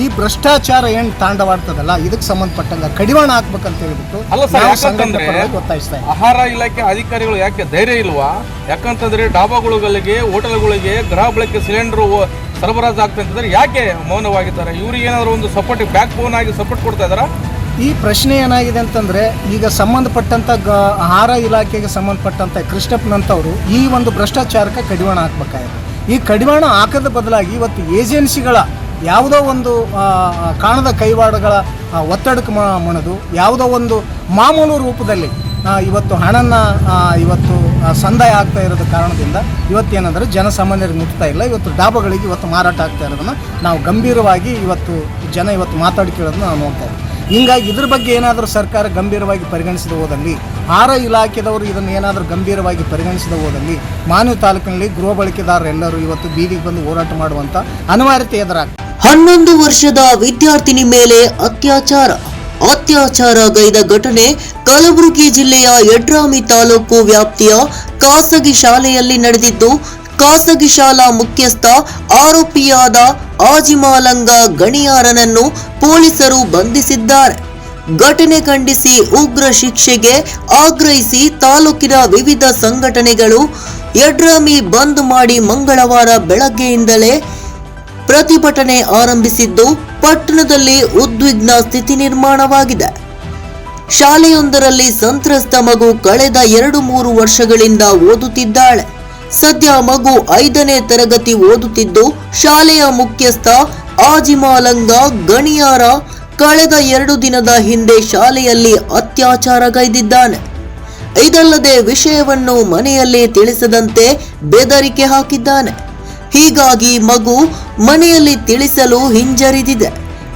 ಈ ಭ್ರಷ್ಟಾಚಾರ ಏನು ತಾಂಡವಾಡ್ತದಲ್ಲ ಇದಕ್ಕೆ ಸಂಬಂಧಪಟ್ಟಂಗೆ ಕಡಿವಾಣ ಹಾಕ್ಬೇಕಂತ ಹೇಳ್ಬಿಟ್ಟು ಒತ್ತಾಯಿಸ್ತಾ ಇದ್ದೀವಿ. ಆಹಾರ ಇಲಾಖೆ ಅಧಿಕಾರಿಗಳು ಯಾಕೆ ಧೈರ್ಯ ಇಲ್ವಾ? ಯಾಕಂತಂದ್ರೆ ಡಾಬಾಗಳಿಗೆ, ಹೋಟೆಲ್ಗಳಿಗೆ ಗೃಹ ಬಳಕೆ ಸಿಲಿಂಡರ್ ಸರಬರಾಜು ಆಗ್ತಂತಂದ್ರೆ ಯಾಕೆ ಮೌನವಾಗಿದ್ದಾರೆ? ಇವ್ರಿಗೆ ಏನಾದರೂ ಒಂದು ಸಪೋರ್ಟ್, ಬ್ಯಾಕ್ ಬೋನ್ ಆಗಿ ಸಪೋರ್ಟ್ ಕೊಡ್ತಾ ಇದ್ದಾರಾ? ಈ ಪ್ರಶ್ನೆ ಏನಾಗಿದೆ ಅಂತಂದರೆ, ಈಗ ಸಂಬಂಧಪಟ್ಟಂಥ ಆಹಾರ ಇಲಾಖೆಗೆ ಸಂಬಂಧಪಟ್ಟಂಥ ಕೃಷ್ಣಪ್ಪನಂಥವರು ಈ ಒಂದು ಭ್ರಷ್ಟಾಚಾರಕ್ಕೆ ಕಡಿವಾಣ ಹಾಕಬೇಕಾಗಿದೆ. ಈ ಕಡಿವಾಣ ಹಾಕದ ಬದಲಾಗಿ ಇವತ್ತು ಏಜೆನ್ಸಿಗಳ ಯಾವುದೋ ಒಂದು ಕಾಣದ ಕೈವಾಡಗಳ ಒತ್ತಡಕ್ಕೆ ಮಣದು ಯಾವುದೋ ಒಂದು ಮಾಮೂಲು ರೂಪದಲ್ಲಿ ಇವತ್ತು ಹಣನ ಇವತ್ತು ಸಂದಾಯ ಆಗ್ತಾ ಇರೋದ ಕಾರಣದಿಂದ ಇವತ್ತೇನಂದರೆ ಜನಸಾಮಾನ್ಯರಿಗೆ ಮುಟ್ತಾ ಇಲ್ಲ. ಇವತ್ತು ಡಾಬಾಗಳಿಗೆ ಇವತ್ತು ಮಾರಾಟ ಆಗ್ತಾ ಇರೋದನ್ನು ನಾವು ಗಂಭೀರವಾಗಿ ಇವತ್ತು ಮಾತಾಡಿಕೊಳ್ಳೋದನ್ನ ನಾವು ನೋಡ್ತಾ ಇದ್ದೀವಿ. ಹೀಗಾಗಿ ಇದ್ರ ಬಗ್ಗೆ ಏನಾದರೂ ಸರ್ಕಾರ ಗಂಭೀರವಾಗಿ ಪರಿಗಣಿಸಿದ ಹೋದಲ್ಲಿ, ಆಹಾರ ಇಲಾಖೆದವರು ಇದನ್ನು ಏನಾದರೂ ಗಂಭೀರವಾಗಿ ಪರಿಗಣಿಸಿದ ಹೋದಲ್ಲಿ ಮಾನ್ವಿ ತಾಲೂಕಿನಲ್ಲಿ ಗೃಹ ಬಳಕೆದಾರರೆಲ್ಲರೂ ಇವತ್ತು ಬೀದಿಗೆ ಬಂದು ಹೋರಾಟ ಮಾಡುವಂಥ ಅನಿವಾರ್ಯತೆ ಎದುರಾಗ್ತದೆ. 11 ವರ್ಷದ ವಿದ್ಯಾರ್ಥಿನಿ ಮೇಲೆ ಅತ್ಯಾಚಾರಗೈದ ಘಟನೆ ಕಲಬುರಗಿ ಜಿಲ್ಲೆಯ ಯಡ್ರಾಮಿ ತಾಲೂಕು ವ್ಯಾಪ್ತಿಯ ಖಾಸಗಿ ಶಾಲೆಯಲ್ಲಿ ನಡೆದಿದ್ದು, ಖಾಸಗಿ ಶಾಲಾ ಮುಖ್ಯಸ್ಥ ಆರೋಪಿಯಾದ ಆಜಿಮಾಲಂಗ ಗಣಿಯಾರನನ್ನು ಪೊಲೀಸರು ಬಂಧಿಸಿದ್ದಾರೆ. ಘಟನೆ ಖಂಡಿಸಿ ಉಗ್ರ ಶಿಕ್ಷೆಗೆ ಆಗ್ರಹಿಸಿ ತಾಲೂಕಿನ ವಿವಿಧ ಸಂಘಟನೆಗಳು ಯಡ್ರಾಮಿ ಬಂದ್ ಮಾಡಿ ಮಂಗಳವಾರ ಬೆಳಗ್ಗೆಯಿಂದಲೇ ಪ್ರತಿಭಟನೆ ಆರಂಭಿಸಿದ್ದು, ಪಟ್ಟಣದಲ್ಲಿ ಉದ್ವಿಗ್ನ ಸ್ಥಿತಿ ನಿರ್ಮಾಣವಾಗಿದೆ. ಶಾಲೆಯೊಂದರಲ್ಲಿ ಸಂತ್ರಸ್ತ ಮಗು ಕಳೆದ 2-3 ವರ್ಷಗಳಿಂದ ಓದುತ್ತಿದ್ದಾಳೆ. ಸದ್ಯ ಮಗು 5ನೇ ತರಗತಿ ಓದುತ್ತಿದ್ದು, ಶಾಲೆಯ ಮುಖ್ಯಸ್ಥ ಆಜಿಮಾಲಂಗ ಗಣಿಯಾರ ಕಳೆದ 2 ದಿನದ ಹಿಂದೆ ಶಾಲೆಯಲ್ಲಿ ಅತ್ಯಾಚಾರಗೈದಿದ್ದಾನೆ. ಇದಲ್ಲದೆ ವಿಷಯವನ್ನು ಮನೆಯಲ್ಲಿ ತಿಳಿಸದಂತೆ ಬೆದರಿಕೆ ಹಾಕಿದ್ದಾನೆ. ಹೀಗಾಗಿ ಮಗು ಮನೆಯಲ್ಲಿ ತಿಳಿಸಲು ಹಿಂಜರಿದಿದೆ.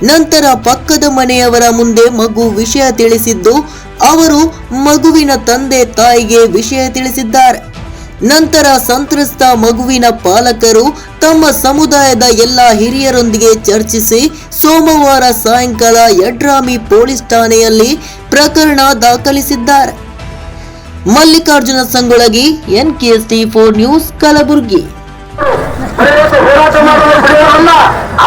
ನಂತರ ಪಕ್ಕದ ಮನೆಯವರ ಮುಂದೆ ಮಗು ವಿಷಯ ತಿಳಿಸಿದ್ದು ಅವರು ಮಗುವಿನ ತಂದೆ ತಾಯಿಗೆ ವಿಷಯ ತಿಳಿಸಿದ್ದಾರೆ. ನಂತರ ಸಂತ್ರಸ್ತ ಮಗುವಿನ ಪಾಲಕರು ತಮ್ಮ ಸಮುದಾಯದ ಎಲ್ಲ ಹಿರಿಯರೊಂದಿಗೆ ಚರ್ಚಿಸಿ ಸೋಮವಾರ ಸಾಯಂಕಾಲ ಯಡ್ರಾಮಿ ಪೊಲೀಸ್ ಠಾಣೆಯಲ್ಲಿ ಪ್ರಕರಣ ದಾಖಲಿಸಿದ್ದಾರೆ. Mallikarjuna Sangolagi, NKST4 news, Kalaburagi. ಹೋರಾಟ ಮಾಡುವ ಬಿಡುವಲ್ಲ,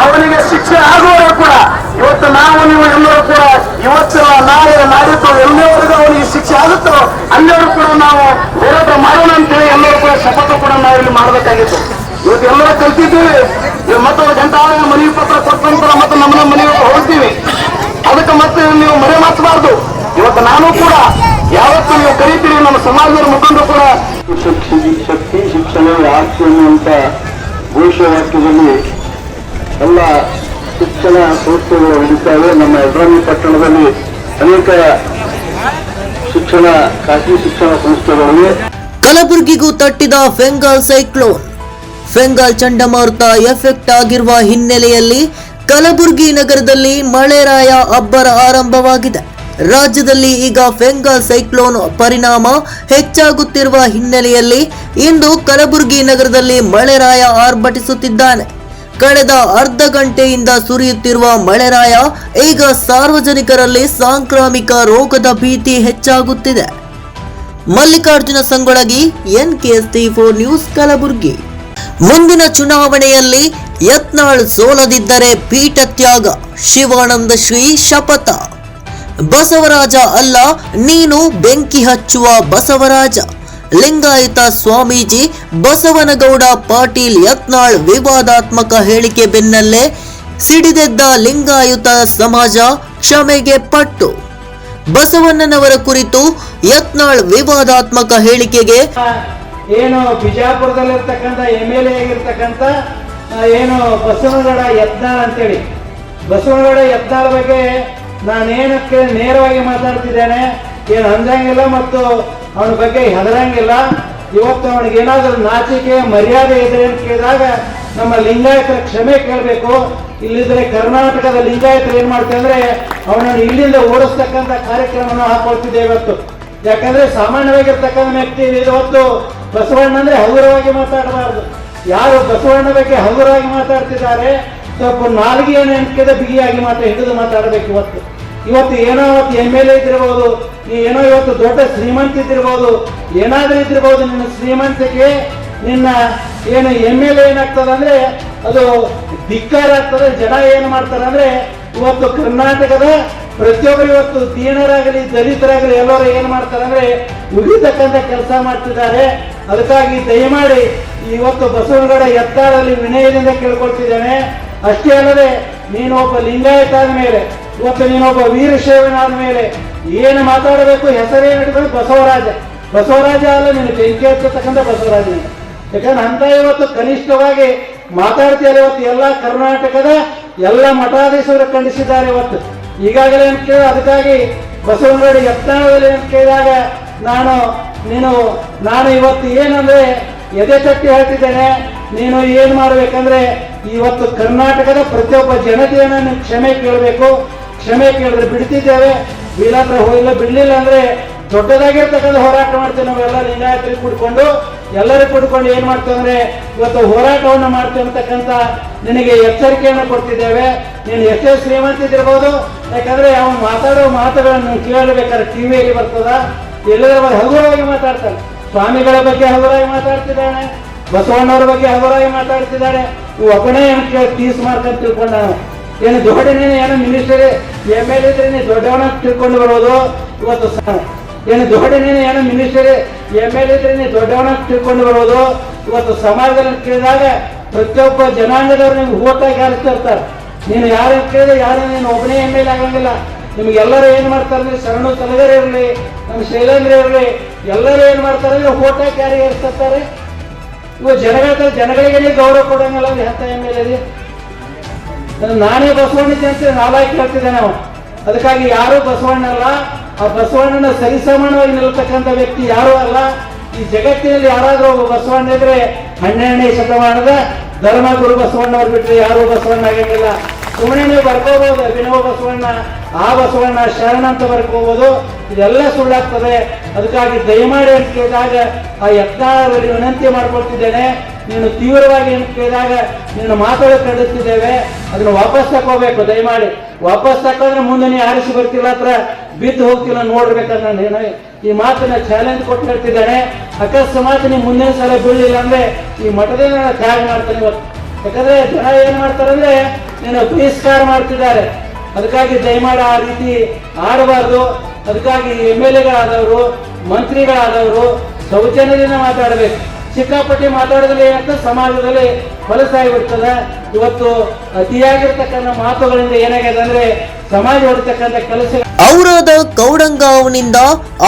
ಅವನಿಗೆ ಶಿಕ್ಷೆ ಆಗುವವರು ಕೂಡ ಇವತ್ತು ನಾವು ನೀವು ಎಲ್ಲರೂ ಕೂಡ ಇವತ್ತು ನಾಳೆ ನಾಡಿದ್ದು ಎಲ್ಲಿವರೆಗೂ ಅವನಿಗೆ ಶಿಕ್ಷೆ ಆಗುತ್ತೋ ಅಲ್ಲಿಯವರು ಕೂಡ ನಾವು ಹೋರಾಟ ಮಾಡೋಣ ಅಂತೇಳಿ ಎಲ್ಲರೂ ಕೂಡ ಶಪಥ ಕೂಡ ನಾವು ಇಲ್ಲಿ ಮಾಡಬೇಕಾಗಿತ್ತು. ಇವತ್ತು ಎಲ್ಲರೂ ಕಲ್ತಿದ್ದೀವಿ. ಮತ್ತೊಂದು ಗಂಟೆ ಮನವಿ ಪತ್ರ ಕೊಟ್ಟ ನಂತರ ಮತ್ತೆ ನಮ್ಮ ಮನೆಗೆ ಹೋಗ್ತೀವಿ. ಅದಕ್ಕೆ ಮತ್ತೆ ನೀವು ಮರೆಮಾಚಬಾರ್ದು. ಇವತ್ತು ನಾನು ಕೂಡ ಯಾವತ್ತು ನೀವು ಕರೀತೀರಿ ನಮ್ಮ ಸಮಾಜದ ಮುಖಂಡರು ಕೂಡ ಶಕ್ತಿ ಶಿಕ್ಷಣವೇ ಆಸ್ತಿ ಅನ್ನುವಂತ ಘೋಷವಾಕ್ಯದಲ್ಲಿ ಎಲ್ಲ ಶಿಕ್ಷಣ ಸಂಸ್ಥೆಗಳು ನಡೀತಾವೆ. ನಮ್ಮ ಯಡ್ರಾಮಿ ಪಟ್ಟಣದಲ್ಲಿ ಅನೇಕ ಖಾಸಗಿ ಶಿಕ್ಷಣ ಸಂಸ್ಥೆಗಳಿವೆ. ಕಲಬುರಗಿಗೂ ತಟ್ಟಿದ ಫೆಂಗಾಲ್ ಸೈಕ್ಲೋನ್. ಫೆಂಗಾಲ್ ಚಂಡಮಾರುತ ಎಫೆಕ್ಟ್ ಆಗಿರುವ ಹಿನ್ನೆಲೆಯಲ್ಲಿ ಕಲಬುರಗಿ ನಗರದಲ್ಲಿ ಮಳೆರಾಯ ಅಬ್ಬರ ಆರಂಭವಾಗಿದೆ. ರಾಜ್ಯದಲ್ಲಿ ಈಗ ಫೆಂಗಾಲ್ ಸೈಕ್ಲೋನ್ ಪರಿಣಾಮ ಹೆಚ್ಚಾಗುತ್ತಿರುವ ಹಿನ್ನೆಲೆಯಲ್ಲಿ ಇಂದು ಕಲಬುರಗಿ ನಗರದಲ್ಲಿ ಮಳೆರಾಯ ಆರ್ಭಟಿಸುತ್ತಿದ್ದಾನೆ. ಕಳೆದ ಅರ್ಧ ಗಂಟೆಯಿಂದ ಸುರಿಯುತ್ತಿರುವ ಮಳೆರಾಯ ಈಗ ಸಾರ್ವಜನಿಕರಲ್ಲಿ ಸಾಂಕ್ರಾಮಿಕ ರೋಗದ ಭೀತಿ ಹೆಚ್ಚಾಗುತ್ತಿದೆ. Mallikarjuna Sangolagi, NKST4 news, Kalaburagi. ಮುಂದಿನ ಚುನಾವಣೆಯಲ್ಲಿ ಯತ್ನಾಳ್ ಸೋಲದಿದ್ದರೆ ಪೀಠ ತ್ಯಾಗ, ಶಿವಾನಂದ ಶ್ರೀ ಶಪಥ. ಬಸವರಾಜ ಅಲ್ಲ, ನೀನು ಬೆಂಕಿ ಹಚ್ಚುವ ಬಸವರಾಜ. ಲಿಂಗಾಯತ ಸ್ವಾಮೀಜಿ ಬಸವನಗೌಡ ಪಾಟೀಲ್ ಯತ್ನಾಳ್ ವಿವಾದಾತ್ಮಕ ಹೇಳಿಕೆ ಬೆನ್ನಲ್ಲೇ ಸಿಡಿದೆದ್ದ ಲಿಂಗಾಯತ ಸಮಾಜ ಕ್ಷಮೆಗೆ ಪಟ್ಟು. ಬಸವಣ್ಣನವರ ಕುರಿತು ಯತ್ನಾಳ್ ವಿವಾದಾತ್ಮಕ ಹೇಳಿಕೆಗೆ ಏನು ಬಿಜಾಪುರದಲ್ಲಿರ್ತಕ್ಕಂಥ MLA ಆಗಿರ್ತಕ್ಕಂಥ ಏನು ಬಸವನಗೌಡ ಯತ್ನಾಳ್ ಅಂತೇಳಿ, ಬಸವನಗೌಡ ಯತ್ನಾಳ್ ಬಗ್ಗೆ ನಾನೇನಕ್ಕೆ ನೇರವಾಗಿ ಮಾತಾಡ್ತಿದ್ದೇನೆ, ಏನು ಅಂದಂಗಿಲ್ಲ ಮತ್ತು ಅವನ ಬಗ್ಗೆ ಹೆದರಂಗಿಲ್ಲ. ಇವತ್ತು ಅವನಿಗೆ ಏನಾದರೂ ನಾಚಿಕೆ ಮರ್ಯಾದೆ ಇದೆ ಅಂತ ಕೇಳಿದಾಗ ನಮ್ಮ ಲಿಂಗಾಯತರ ಕ್ಷಮೆ ಕೇಳಬೇಕು. ಇಲ್ಲಿದ್ರೆ ಕರ್ನಾಟಕದ ಲಿಂಗಾಯತರು ಏನ್ ಮಾಡ್ತಾರೆ ಅಂದ್ರೆ ಅವನನ್ನು ಇಲ್ಲಿಂದ ಓಡಿಸ್ತಕ್ಕಂಥ ಕಾರ್ಯಕ್ರಮವನ್ನು ಹಾಕೊಳ್ತಿದ್ದೇವೆ ಇವತ್ತು. ಯಾಕಂದ್ರೆ ಸಾಮಾನ್ಯವಾಗಿರ್ತಕ್ಕಂಥ ವ್ಯಕ್ತಿ ಇವತ್ತು ಬಸವಣ್ಣ ಅಂದ್ರೆ ಹಗುರವಾಗಿ ಮಾತಾಡಬಾರ್ದು. ಯಾರು ಬಸವಣ್ಣ ಬಗ್ಗೆ ಹಗುರವಾಗಿ ಮಾತಾಡ್ತಿದ್ದಾರೆ ಸ್ವಲ್ಪ ನಾಲ್ಗೆಯನ್ನು ಎನ್ಕದ ಬಿಗಿಯಾಗಿ ಹಿಡಿದು ಮಾತಾಡಬೇಕು. ಇವತ್ತು ಏನೋ ಅವತ್ತು MLA ಇದ್ದಿರ್ಬೋದು, ಏನೋ ಇವತ್ತು ದೊಡ್ಡ ಶ್ರೀಮಂತ ಇದ್ದಿರ್ಬೋದು, ಏನಾದ್ರೂ ಇದ್ದಿರ್ಬೋದು. ನಿನ್ನ ಶ್ರೀಮಂತಿಗೆ ನಿನ್ನ ಏನು MLA ಏನಾಗ್ತದೆ ಅಂದ್ರೆ ಅದು ಧಿಕ್ಕಾರ ಆಗ್ತದೆ. ಜನ ಏನ್ ಮಾಡ್ತಾರೆ ಅಂದ್ರೆ ಇವತ್ತು ಕರ್ನಾಟಕದ ಪ್ರತಿಯೊಬ್ಬರು ಇವತ್ತು ದೀನರಾಗಲಿ ದಲಿತರಾಗಲಿ ಎಲ್ಲರೂ ಏನ್ ಮಾಡ್ತಾರೆ ಅಂದ್ರೆ ಉಳಿತಕ್ಕಂಥ ಕೆಲಸ ಮಾಡ್ತಿದ್ದಾರೆ. ಅದಕ್ಕಾಗಿ ದಯಮಾಡಿ ಇವತ್ತು ಬಸವನಗೌಡ ಯತ್ನಾಳಲ್ಲಿ ವಿನಯದಿಂದ ಕೇಳ್ಕೊಳ್ತಿದ್ದೇನೆ. ಅಷ್ಟೇ ಅಲ್ಲದೆ ನೀನು ಒಬ್ಬ ಲಿಂಗಾಯತ ಆದ ಮೇಲೆ, ಇವತ್ತು ನೀನೊಬ್ಬ ವೀರಶೈವನಾದ ಮೇಲೆ ಏನು ಮಾತಾಡಬೇಕು, ಹೆಸರೇನಿಡಬೇಕು ಬಸವರಾಜ. ಬಸವರಾಜ ಅಲ್ಲ, ನೀನು ಬೆಂಕಿ ಹಚ್ಚತಕ್ಕಂಥ ಬಸವರಾಜ. ಯಾಕಂದ್ರೆ ಅಂತ ಇವತ್ತು ಕನಿಷ್ಠವಾಗಿ ಮಾತಾಡ್ತೀರ. ಇವತ್ತು ಎಲ್ಲ ಕರ್ನಾಟಕದ ಎಲ್ಲ ಮಠಾಧೀಶರು ಖಂಡಿಸಿದ್ದಾರೆ. ಇವತ್ತು ಈಗಾಗಲೇ ಅಂತ ಕೇಳಿ ಅದಕ್ಕಾಗಿ ಬಸವನಗೌಡ ಯತ್ನಾಳದಲ್ಲಿ ಅಂತ ಕೇಳಿದಾಗ ನಾನು ಇವತ್ತು ಏನಂದ್ರೆ ಎದೆ ತಟ್ಟಿ ಹೇಳ್ತಿದ್ದೇನೆ. ನೀನು ಏನ್ ಮಾಡ್ಬೇಕಂದ್ರೆ ಇವತ್ತು ಕರ್ನಾಟಕದ ಪ್ರತಿಯೊಬ್ಬ ಜನತೆಯನ್ನ ನೀನು ಕ್ಷಮೆ ಕೇಳಬೇಕು. ಕ್ಷಮೆ ಕೇಳಿದ್ರೆ ಬಿಡ್ತಿದ್ದೇವೆ, ಇಲ್ಲಾಂದ್ರೆ ಹೋಗಿಲ್ಲ, ಬಿಡ್ಲಿಲ್ಲ ಅಂದ್ರೆ ದೊಡ್ಡದಾಗಿರ್ತಕ್ಕಂಥ ಹೋರಾಟ ಮಾಡ್ತೇವೆ. ನಾವೆಲ್ಲ ಲಿಂಗಾಯತರಿಗೆ ಕೂಡ್ಕೊಂಡು ಎಲ್ಲರಿಗೂ ಕೂಡ್ಕೊಂಡು ಏನ್ ಮಾಡ್ತೇವೆ ಅಂದ್ರೆ ಇವತ್ತು ಹೋರಾಟವನ್ನು ಮಾಡ್ತೇವೆ ಅಂತಕ್ಕಂಥ ನಿನಗೆ ಎಚ್ಚರಿಕೆಯನ್ನು ಕೊಡ್ತಿದ್ದೇವೆ. ನೀನು ಎಷ್ಟೇ ಶ್ರೀಮಂತಿದ್ದಿರ್ಬೋದು, ಯಾಕಂದ್ರೆ ಅವನು ಮಾತಾಡೋ ಮಾತುಗಳನ್ನು ಕೇಳಬೇಕಾದ್ರೆ ಟಿವಿಯಲ್ಲಿ ಬರ್ತದ, ಎಲ್ಲರ ಹಗುರವಾಗಿ ಮಾತಾಡ್ತಾನೆ. ಸ್ವಾಮಿಗಳ ಬಗ್ಗೆ ಹಗುರವಾಗಿ ಮಾತಾಡ್ತಿದ್ದಾನೆ, ಬಸವಣ್ಣವ್ರ ಬಗ್ಗೆ ಹಗುರವಾಗಿ ಮಾತಾಡ್ತಿದ್ದಾನೆ. ಇವು ಒಬ್ಬನೇ ತೀಸ್ ಮಾಡ್ಕೊಂಡು ತಿಳ್ಕೊಂಡ ಏನು ದೊಡ್ಡನೇನು ಏನೋ ಮಿನಿಸ್ಟರ್ MLA ಇದ್ರೆ ನೀನು ದೊಡ್ಡವನ ತಿಳ್ಕೊಂಡು ಬರೋದು. ಇವತ್ತು ಏನು ದೊಡ್ಡನೇನು ಏನೋ ಮಿನಿಸ್ಟರ್ MLA ಇದ್ರೆ ನೀನು ದೊಡ್ಡವನ ತಿಳ್ಕೊಂಡು ಬರೋದು. ಇವತ್ತು ಸಮಾಜದಲ್ಲಿ ಕೇಳಿದಾಗ ಪ್ರತಿಯೊಬ್ಬ ಜನಾಂಗದವ್ರು ನಿಮ್ಗೆ ಓಟಾಗಿ ಆರಿಸ್ತಿರ್ತಾರೆ. ನೀನು ಯಾರನ್ನು ಕೇಳಿದ್ರೆ ಯಾರು ನೀನು ಒಬ್ಬನೇ MLA ಆಗಂಗಿಲ್ಲ. ನಿಮ್ಗೆಲ್ಲರೂ ಏನ್ ಮಾಡ್ತಾರೆ ಅಂದ್ರೆ ಶರಣು ಸಲಗರ್ ಇರಲಿ, ನಮ್ಮ ಶೈಲೇಂದ್ರ ಇರಲಿ, ಎಲ್ಲರೂ ಏನ್ ಮಾಡ್ತಾರೆ ಅಂದ್ರೆ ಓಟಾಗಿ ಯಾರಿಗೆ ಏರಿಸ್ತಾರೆ. ಇವು ಜನಗಳಿಗೆ ಗೌರವ ಕೊಡಂಗಿಲ್ಲ. ಅಂದ್ರೆ ಹತ್ತ MLA ನಾನೇ ಬಸವಣ್ಣ ಅಂತ ನಾಲಾಗಿ ಕೇಳ್ತಿದ್ದೆ ನಾವು. ಅದಕ್ಕಾಗಿ ಯಾರು ಬಸವಣ್ಣ ಅಲ್ಲ, ಆ ಬಸವಣ್ಣನ ಸರಿಸಮಾನವಾಗಿ ನಿಲ್ತಕ್ಕಂಥ ವ್ಯಕ್ತಿ ಯಾರೂ ಅಲ್ಲ. ಈ ಜಗತ್ತಿನಲ್ಲಿ ಯಾರಾದ್ರೂ ಒಬ್ಬ ಬಸವಣ್ಣ ಇದ್ರೆ 12ನೇ ಶತಮಾನದ ಧರ್ಮಗುರು ಬಸವಣ್ಣವ್ರು ಬಿಟ್ಟರೆ ಯಾರೂ ಬಸವಣ್ಣ ಆಗಂಗಿಲ್ಲ. ಸುಮ್ಮನೆ ನೀವು ಬರ್ಕೋಬಹುದು ಅಭಿನವ ಬಸವಣ್ಣ, ಆ ಬಸವಣ್ಣ ಶರಣ ಅಂತ ಬರ್ಕೋಬಹುದು, ಇದೆಲ್ಲ ಸುಳ್ಳಾಗ್ತದೆ. ಅದಕ್ಕಾಗಿ ದಯಮಾಡಿ ಅಂತ ಕೇಳಿದಾಗ ಆ ಯತ್ನಾಳರಲ್ಲಿ ವಿನಂತಿ ಮಾಡ್ಕೊಳ್ತಿದ್ದೇನೆ, ನೀನು ತೀವ್ರವಾಗಿ ಅಂತ ಕೇಳಿದಾಗ ನಿನ್ನ ಮಾತುಗಳು ಕಳಿಸ್ತಿದ್ದೇವೆ, ಅದನ್ನು ವಾಪಸ್ ತಕೋಬೇಕು. ದಯಮಾಡಿ ವಾಪಸ್ ತಕೊಂಡ್ರೆ ಮುಂದೆ ನೀ ಆರಿಸಿ ಬರ್ತಿಲ್ಲ, ಹತ್ರ ಬಿದ್ದು ಹೋಗ್ತಿಲ್ಲ ನೋಡ್ಬೇಕಂತ ನಾನು ಈ ಮಾತನ್ನ ಚಾಲೆಂಜ್ ಕೊಟ್ಟು ಹೇಳ್ತಿದ್ದೇನೆ. ಅಕಸ್ಮಾತ್ ನೀವು ಮುಂದಿನ ಸಲ ಬೀಳಲಿಲ್ಲ ಅಂದ್ರೆ ಈ ಮಠದಿಂದ ನಾನು ತ್ಯಾಗ ಮಾಡ್ತೇನೆ ಇವತ್ತು. ಯಾಕಂದ್ರೆ ಜನ ಏನ್ ಮಾಡ್ತಾರಂದ್ರೆ ನೀನು ಬಹಿಷ್ಕಾರ ಮಾಡ್ತಿದ್ದಾರೆ. ಅದಕ್ಕಾಗಿ ದಯಮಾಡಿ ಆ ರೀತಿ ಆಡಬಾರ್ದು. ಅದಕ್ಕಾಗಿ MLA-ಗಳಾದವರು, ಮಂತ್ರಿಗಳಾದವರು ಸೌಜನ್ಯದಿಂದ ಮಾತಾಡಬೇಕು. ಸಿಕ್ಕಾಪಟ್ಟಿ ಮಾತಾಡಿದ್ರೆ ಏನಂತ ಸಮಾಜದಲ್ಲಿ ಹೊಲಸಾಗಿಬಿಡ್ತದೆ. ಇವತ್ತು ಅತಿಯಾಗಿರ್ತಕ್ಕಂಥ ಮಾತುಗಳಿಂದ ಏನಾಗಿದೆ ಅಂದ್ರೆ ಸಮಾಜ ಹೊಡ್ತಕ್ಕಂಥ ಕೆಲಸ. ಔರಾದ ಕೌಡಂಗಾವ್ನಿಂದ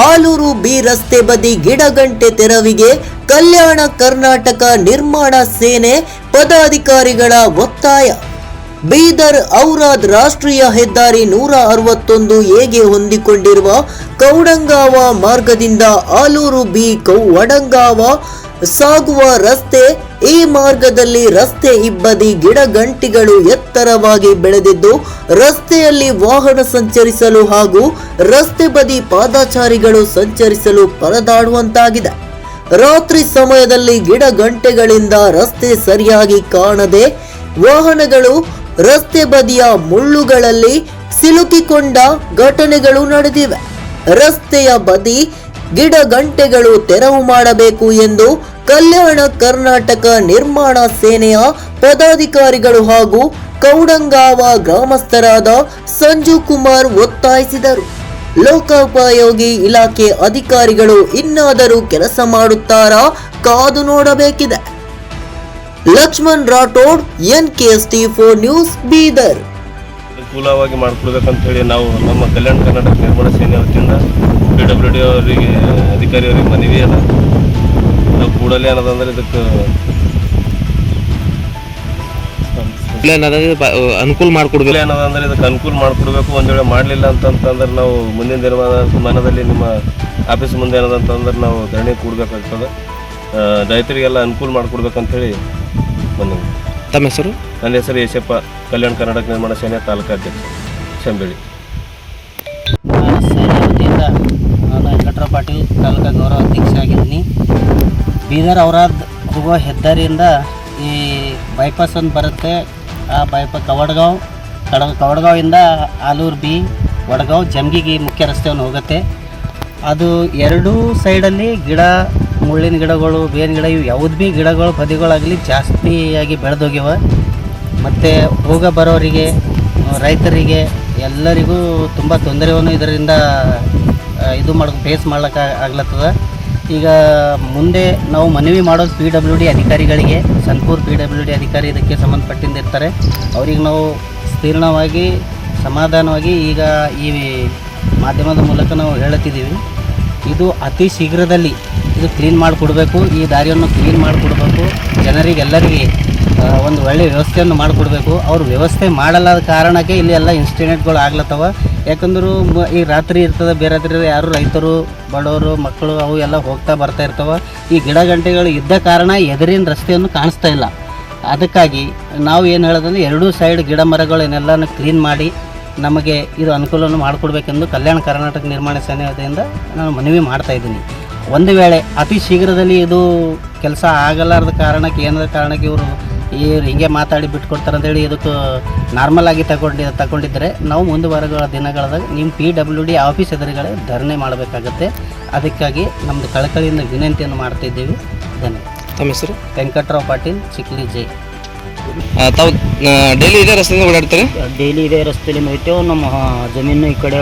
ಆಲೂರು ಬಿ ರಸ್ತೆ ಬದಿ ಗಿಡಗಂಟೆ ತೆರವಿಗೆ ಕಲ್ಯಾಣ ಕರ್ನಾಟಕ ನಿರ್ಮಾಣ ಸೇನೆ ಪದಾಧಿಕಾರಿಗಳ ಒತ್ತಾಯ. ಬೀದರ್ ಔರಾದ್ ರಾಷ್ಟ್ರೀಯ ಹೆದ್ದಾರಿ 161A ಹೊಂದಿಕೊಂಡಿರುವ ಕೌಡಂಗಾವ ಮಾರ್ಗದಿಂದ ಆಲೂರು ಬಿ ವಡಂಗಾವ ಸಾಗುವ ರಸ್ತೆ. ಈ ಮಾರ್ಗದಲ್ಲಿ ರಸ್ತೆ ಇಬ್ಬದಿ ಗಿಡಗಂಟಿಗಳು ಎತ್ತರವಾಗಿ ಬೆಳೆದಿದ್ದು ರಸ್ತೆಯಲ್ಲಿ ವಾಹನ ಸಂಚರಿಸಲು ಹಾಗೂ ರಸ್ತೆ ಬದಿ ಪಾದಚಾರಿಗಳು ಸಂಚರಿಸಲು ಪರದಾಡುವಂತಾಗಿದೆ. ರಾತ್ರಿ ಸಮಯದಲ್ಲಿ ಗಿಡಗಂಟೆಗಳಿಂದ ರಸ್ತೆ ಸರಿಯಾಗಿ ಕಾಣದೆ ವಾಹನಗಳು ರಸ್ತೆ ಬದಿಯ ಮುಳ್ಳುಗಳಲ್ಲಿ ಸಿಲುಕಿಕೊಂಡ ಘಟನೆಗಳು ನಡೆದಿವೆ. ರಸ್ತೆಯ ಬದಿ ಗಿಡಗಂಟೆಗಳು ತೆರವು ಮಾಡಬೇಕು ಎಂದು ಕಲ್ಯಾಣ ಕರ್ನಾಟಕ ನಿರ್ಮಾಣ ಸೇನೆಯ ಪದಾಧಿಕಾರಿಗಳು ಹಾಗೂ ಕೌಡಂಗಾವ ಗ್ರಾಮಸ್ಥರಾದ ಸಂಜು ಕುಮಾರ್ ಒತ್ತಾಯಿಸಿದರು. ಲೋಕೋಪಯೋಗಿ ಇಲಾಖೆ ಅಧಿಕಾರಿಗಳು ಇನ್ನಾದರೂ ಕೆಲಸ ಮಾಡುತ್ತಾರಾ ಕಾದು ನೋಡಬೇಕಿದೆ. Lakshman Rathod, NKST4 news, Bidar. ಅನುಕೂಲವಾಗಿ ಮಾಡಿಕೊಡ್ಬೇಕಂತ ಹೇಳಿ ನಾವು ನಮ್ಮ ಕಲ್ಯಾಣ ಕರ್ನಾಟಕ ನಿರ್ಮಾಣ ಸೇನೆ ವತಿಯಿಂದ PWD ಅವರಿಗೆ ಅಧಿಕಾರಿಯವರಿಗೆ ಮನವಿ ಅದ. ನಾವು ಕೂಡಲೇ ಅನ್ನೋದಂದ್ರೆ ಇದಕ್ಕೆ ಅನುಕೂಲ ಮಾಡಿಕೊಡ್ಬೇಕು ಅನ್ನೋದಂದ್ರೆ ಇದಕ್ಕೆ ಅನುಕೂಲ ಮಾಡಿಕೊಡ್ಬೇಕು. ಒಂದು ವೇಳೆ ಮಾಡಲಿಲ್ಲ ಅಂತಂದ್ರೆ ನಾವು ಮುಂದಿನ ದಿನಮಾನದಲ್ಲಿ ನಿಮ್ಮ ಆಫೀಸ್ ಮುಂದೆ ಏನದಂತಂದ್ರೆ ನಾವು ಧರಣಿ ಕೂಡಬೇಕಾಗ್ತದೆ. ರೈತರಿಗೆಲ್ಲ ಅನುಕೂಲ ಮಾಡಿಕೊಡ್ಬೇಕಂತ ಹೇಳಿ ಮನವಿ. ತಮ್ಮ ಹೆಸರು? ನನ್ನ ಹೆಸರು ಯಶಪ್ಪ, ಕಲ್ಯಾಣ ಕರ್ನಾಟಕ ನಿರ್ಮಾಣ ಸೇನೆ ತಾಲೂಕಾ ಅಧ್ಯಕ್ಷ, ಶಂಬೇಳಿ. ಸೇನೆ ವತಿಯಿಂದ ನಾನು ವೆಂಕಟರಾವ್ ಪಾಟೀಲ್ ತಾಲೂಕಾ ಗೌರವ ಅಧ್ಯಕ್ಷ ಆಗಿದ್ದೀನಿ. ಬೀದರ್ ಔರಾದ್ ಹೋಗುವ ಹೆದ್ದಾರಿಯಿಂದ ಈ ಬೈಪಾಸ್ ಒಂದು ಬರುತ್ತೆ. ಆ ಬೈಪಾಸ್ ಕವಡಗಾವಿಂದ ಆಲೂರು ಬಿ ವಡಗಾವ್ ಜಮ್ಗಿಗೆ ಮುಖ್ಯ ರಸ್ತೆಯನ್ನು ಹೋಗುತ್ತೆ. ಅದು ಎರಡೂ ಸೈಡಲ್ಲಿ ಗಿಡ, ಮುಳ್ಳಿನ ಗಿಡಗಳು, ಬೇವಿನ ಗಿಡ, ಇವು ಯಾವ್ದು ಭೀ ಗಿಡಗಳು ಬದಿಗಳಾಗಲಿ ಜಾಸ್ತಿಯಾಗಿ ಬೆಳೆದೋಗ್ಯವ. ಮತ್ತು ಹೋಗ ಬರೋರಿಗೆ, ರೈತರಿಗೆ ಎಲ್ಲರಿಗೂ ತುಂಬ ತೊಂದರೆಯನ್ನು ಇದರಿಂದ ಫೇಸ್ ಮಾಡ್ಲಿಕ್ಕೆ ಆಗ್ಲತ್ತದ. ಈಗ ಮುಂದೆ ನಾವು ಮನವಿ ಮಾಡೋದು PWD ಅಧಿಕಾರಿಗಳಿಗೆ, ಸನ್ಪುರ್ PWD ಅಧಿಕಾರಿ ಇದಕ್ಕೆ ಸಂಬಂಧಪಟ್ಟಿಂದ ಇರ್ತಾರೆ. ಅವ್ರಿಗೆ ನಾವು ಸ್ತೀರ್ಣವಾಗಿ ಸಮಾಧಾನವಾಗಿ ಈಗ ಈ ಮಾಧ್ಯಮದ ಮೂಲಕ ನಾವು ಹೇಳುತ್ತಿದ್ದೀವಿ. ಇದು ಅತಿ ಶೀಘ್ರದಲ್ಲಿ ಇದು ಕ್ಲೀನ್ ಮಾಡಿಕೊಡ್ಬೇಕು. ಈ ದಾರಿಯನ್ನು ಕ್ಲೀನ್ ಮಾಡಿಕೊಡ್ಬೇಕು. ಜನರಿಗೆಲ್ಲರಿಗೆ ಒಂದು ಒಳ್ಳೆಯ ವ್ಯವಸ್ಥೆಯನ್ನು ಮಾಡಿಕೊಡ್ಬೇಕು. ಅವ್ರು ವ್ಯವಸ್ಥೆ ಮಾಡಲಾದ ಕಾರಣಕ್ಕೆ ಇಲ್ಲಿ ಎಲ್ಲ ಇನ್ಸಿಡೆಂಟ್ಗಳು ಆಗ್ಲತ್ತವ. ಯಾಕಂದ್ರೆ ಈ ರಾತ್ರಿ ಇರ್ತದೆ, ಬೇರೆ ಯಾರು ರೈತರು, ಬಡವರು, ಮಕ್ಕಳು ಅವು ಎಲ್ಲ ಹೋಗ್ತಾ ಬರ್ತಾ ಇರ್ತವೆ. ಈ ಗಿಡ ಗಂಟೆಗಳು ಇದ್ದ ಕಾರಣ ಎದುರಿನ ರಸ್ತೆಯನ್ನು ಕಾಣಿಸ್ತಾ ಇಲ್ಲ. ಅದಕ್ಕಾಗಿ ನಾವು ಏನು ಹೇಳೋದಂದ್ರೆ ಎರಡೂ ಸೈಡ್ ಗಿಡ ಮರಗಳನ್ನೆಲ್ಲನೂ ಕ್ಲೀನ್ ಮಾಡಿ ನಮಗೆ ಇದು ಅನುಕೂಲವನ್ನು ಮಾಡಿಕೊಡ್ಬೇಕೆಂದು ಕಲ್ಯಾಣ ಕರ್ನಾಟಕ ನಿರ್ಮಾಣ ಸೇನೆ ವತಿಯಿಂದ ನಾನು ಮನವಿ ಮಾಡ್ತಾಯಿದ್ದೀನಿ. ಒಂದು ವೇಳೆ ಅತಿ ಶೀಘ್ರದಲ್ಲಿ ಇದು ಕೆಲಸ ಆಗಲಾರದ ಕಾರಣಕ್ಕೆ ಇವರು ಹಿಂಗೆ ಮಾತಾಡಿ ಬಿಟ್ಕೊಡ್ತಾರೆ ಅಂತೇಳಿ ಇದಕ್ಕೆ ನಾರ್ಮಲ್ ಆಗಿ ತಗೊಂಡಿದ್ದರೆ ನಾವು ಮುಂದುವರೆದ ದಿನಗಳಾದಾಗ ನಿಮ್ಮ PWD ಆಫೀಸ್ ಎದುರುಗಳೇ ಧರಣಿ ಮಾಡಬೇಕಾಗತ್ತೆ. ಅದಕ್ಕಾಗಿ ನಮ್ಮದು ಕಳಕಳಿಯಿಂದ ವಿನಂತಿಯನ್ನು ಮಾಡ್ತಾಯಿದ್ದೀವಿ. ಧನ್ಯವಾದ. ತಮ್ಮ ಹೆಸರು? ವೆಂಕಟರಾವ್ ಪಾಟೀಲ್, ಚಿಕ್ಲಿ ಜೈ. ತಾವು ಡೈಲಿ ಇದೇ ರಸ್ತೆಯಿಂದ ಓಡಾಡ್ತಾರೆ? ಡೈಲಿ ಇದೇ ರಸ್ತೆಯಲ್ಲಿ ಹೋಯ್ತೇವೆ. ನಮ್ಮ ಜಮೀನು ಈ ಕಡೆ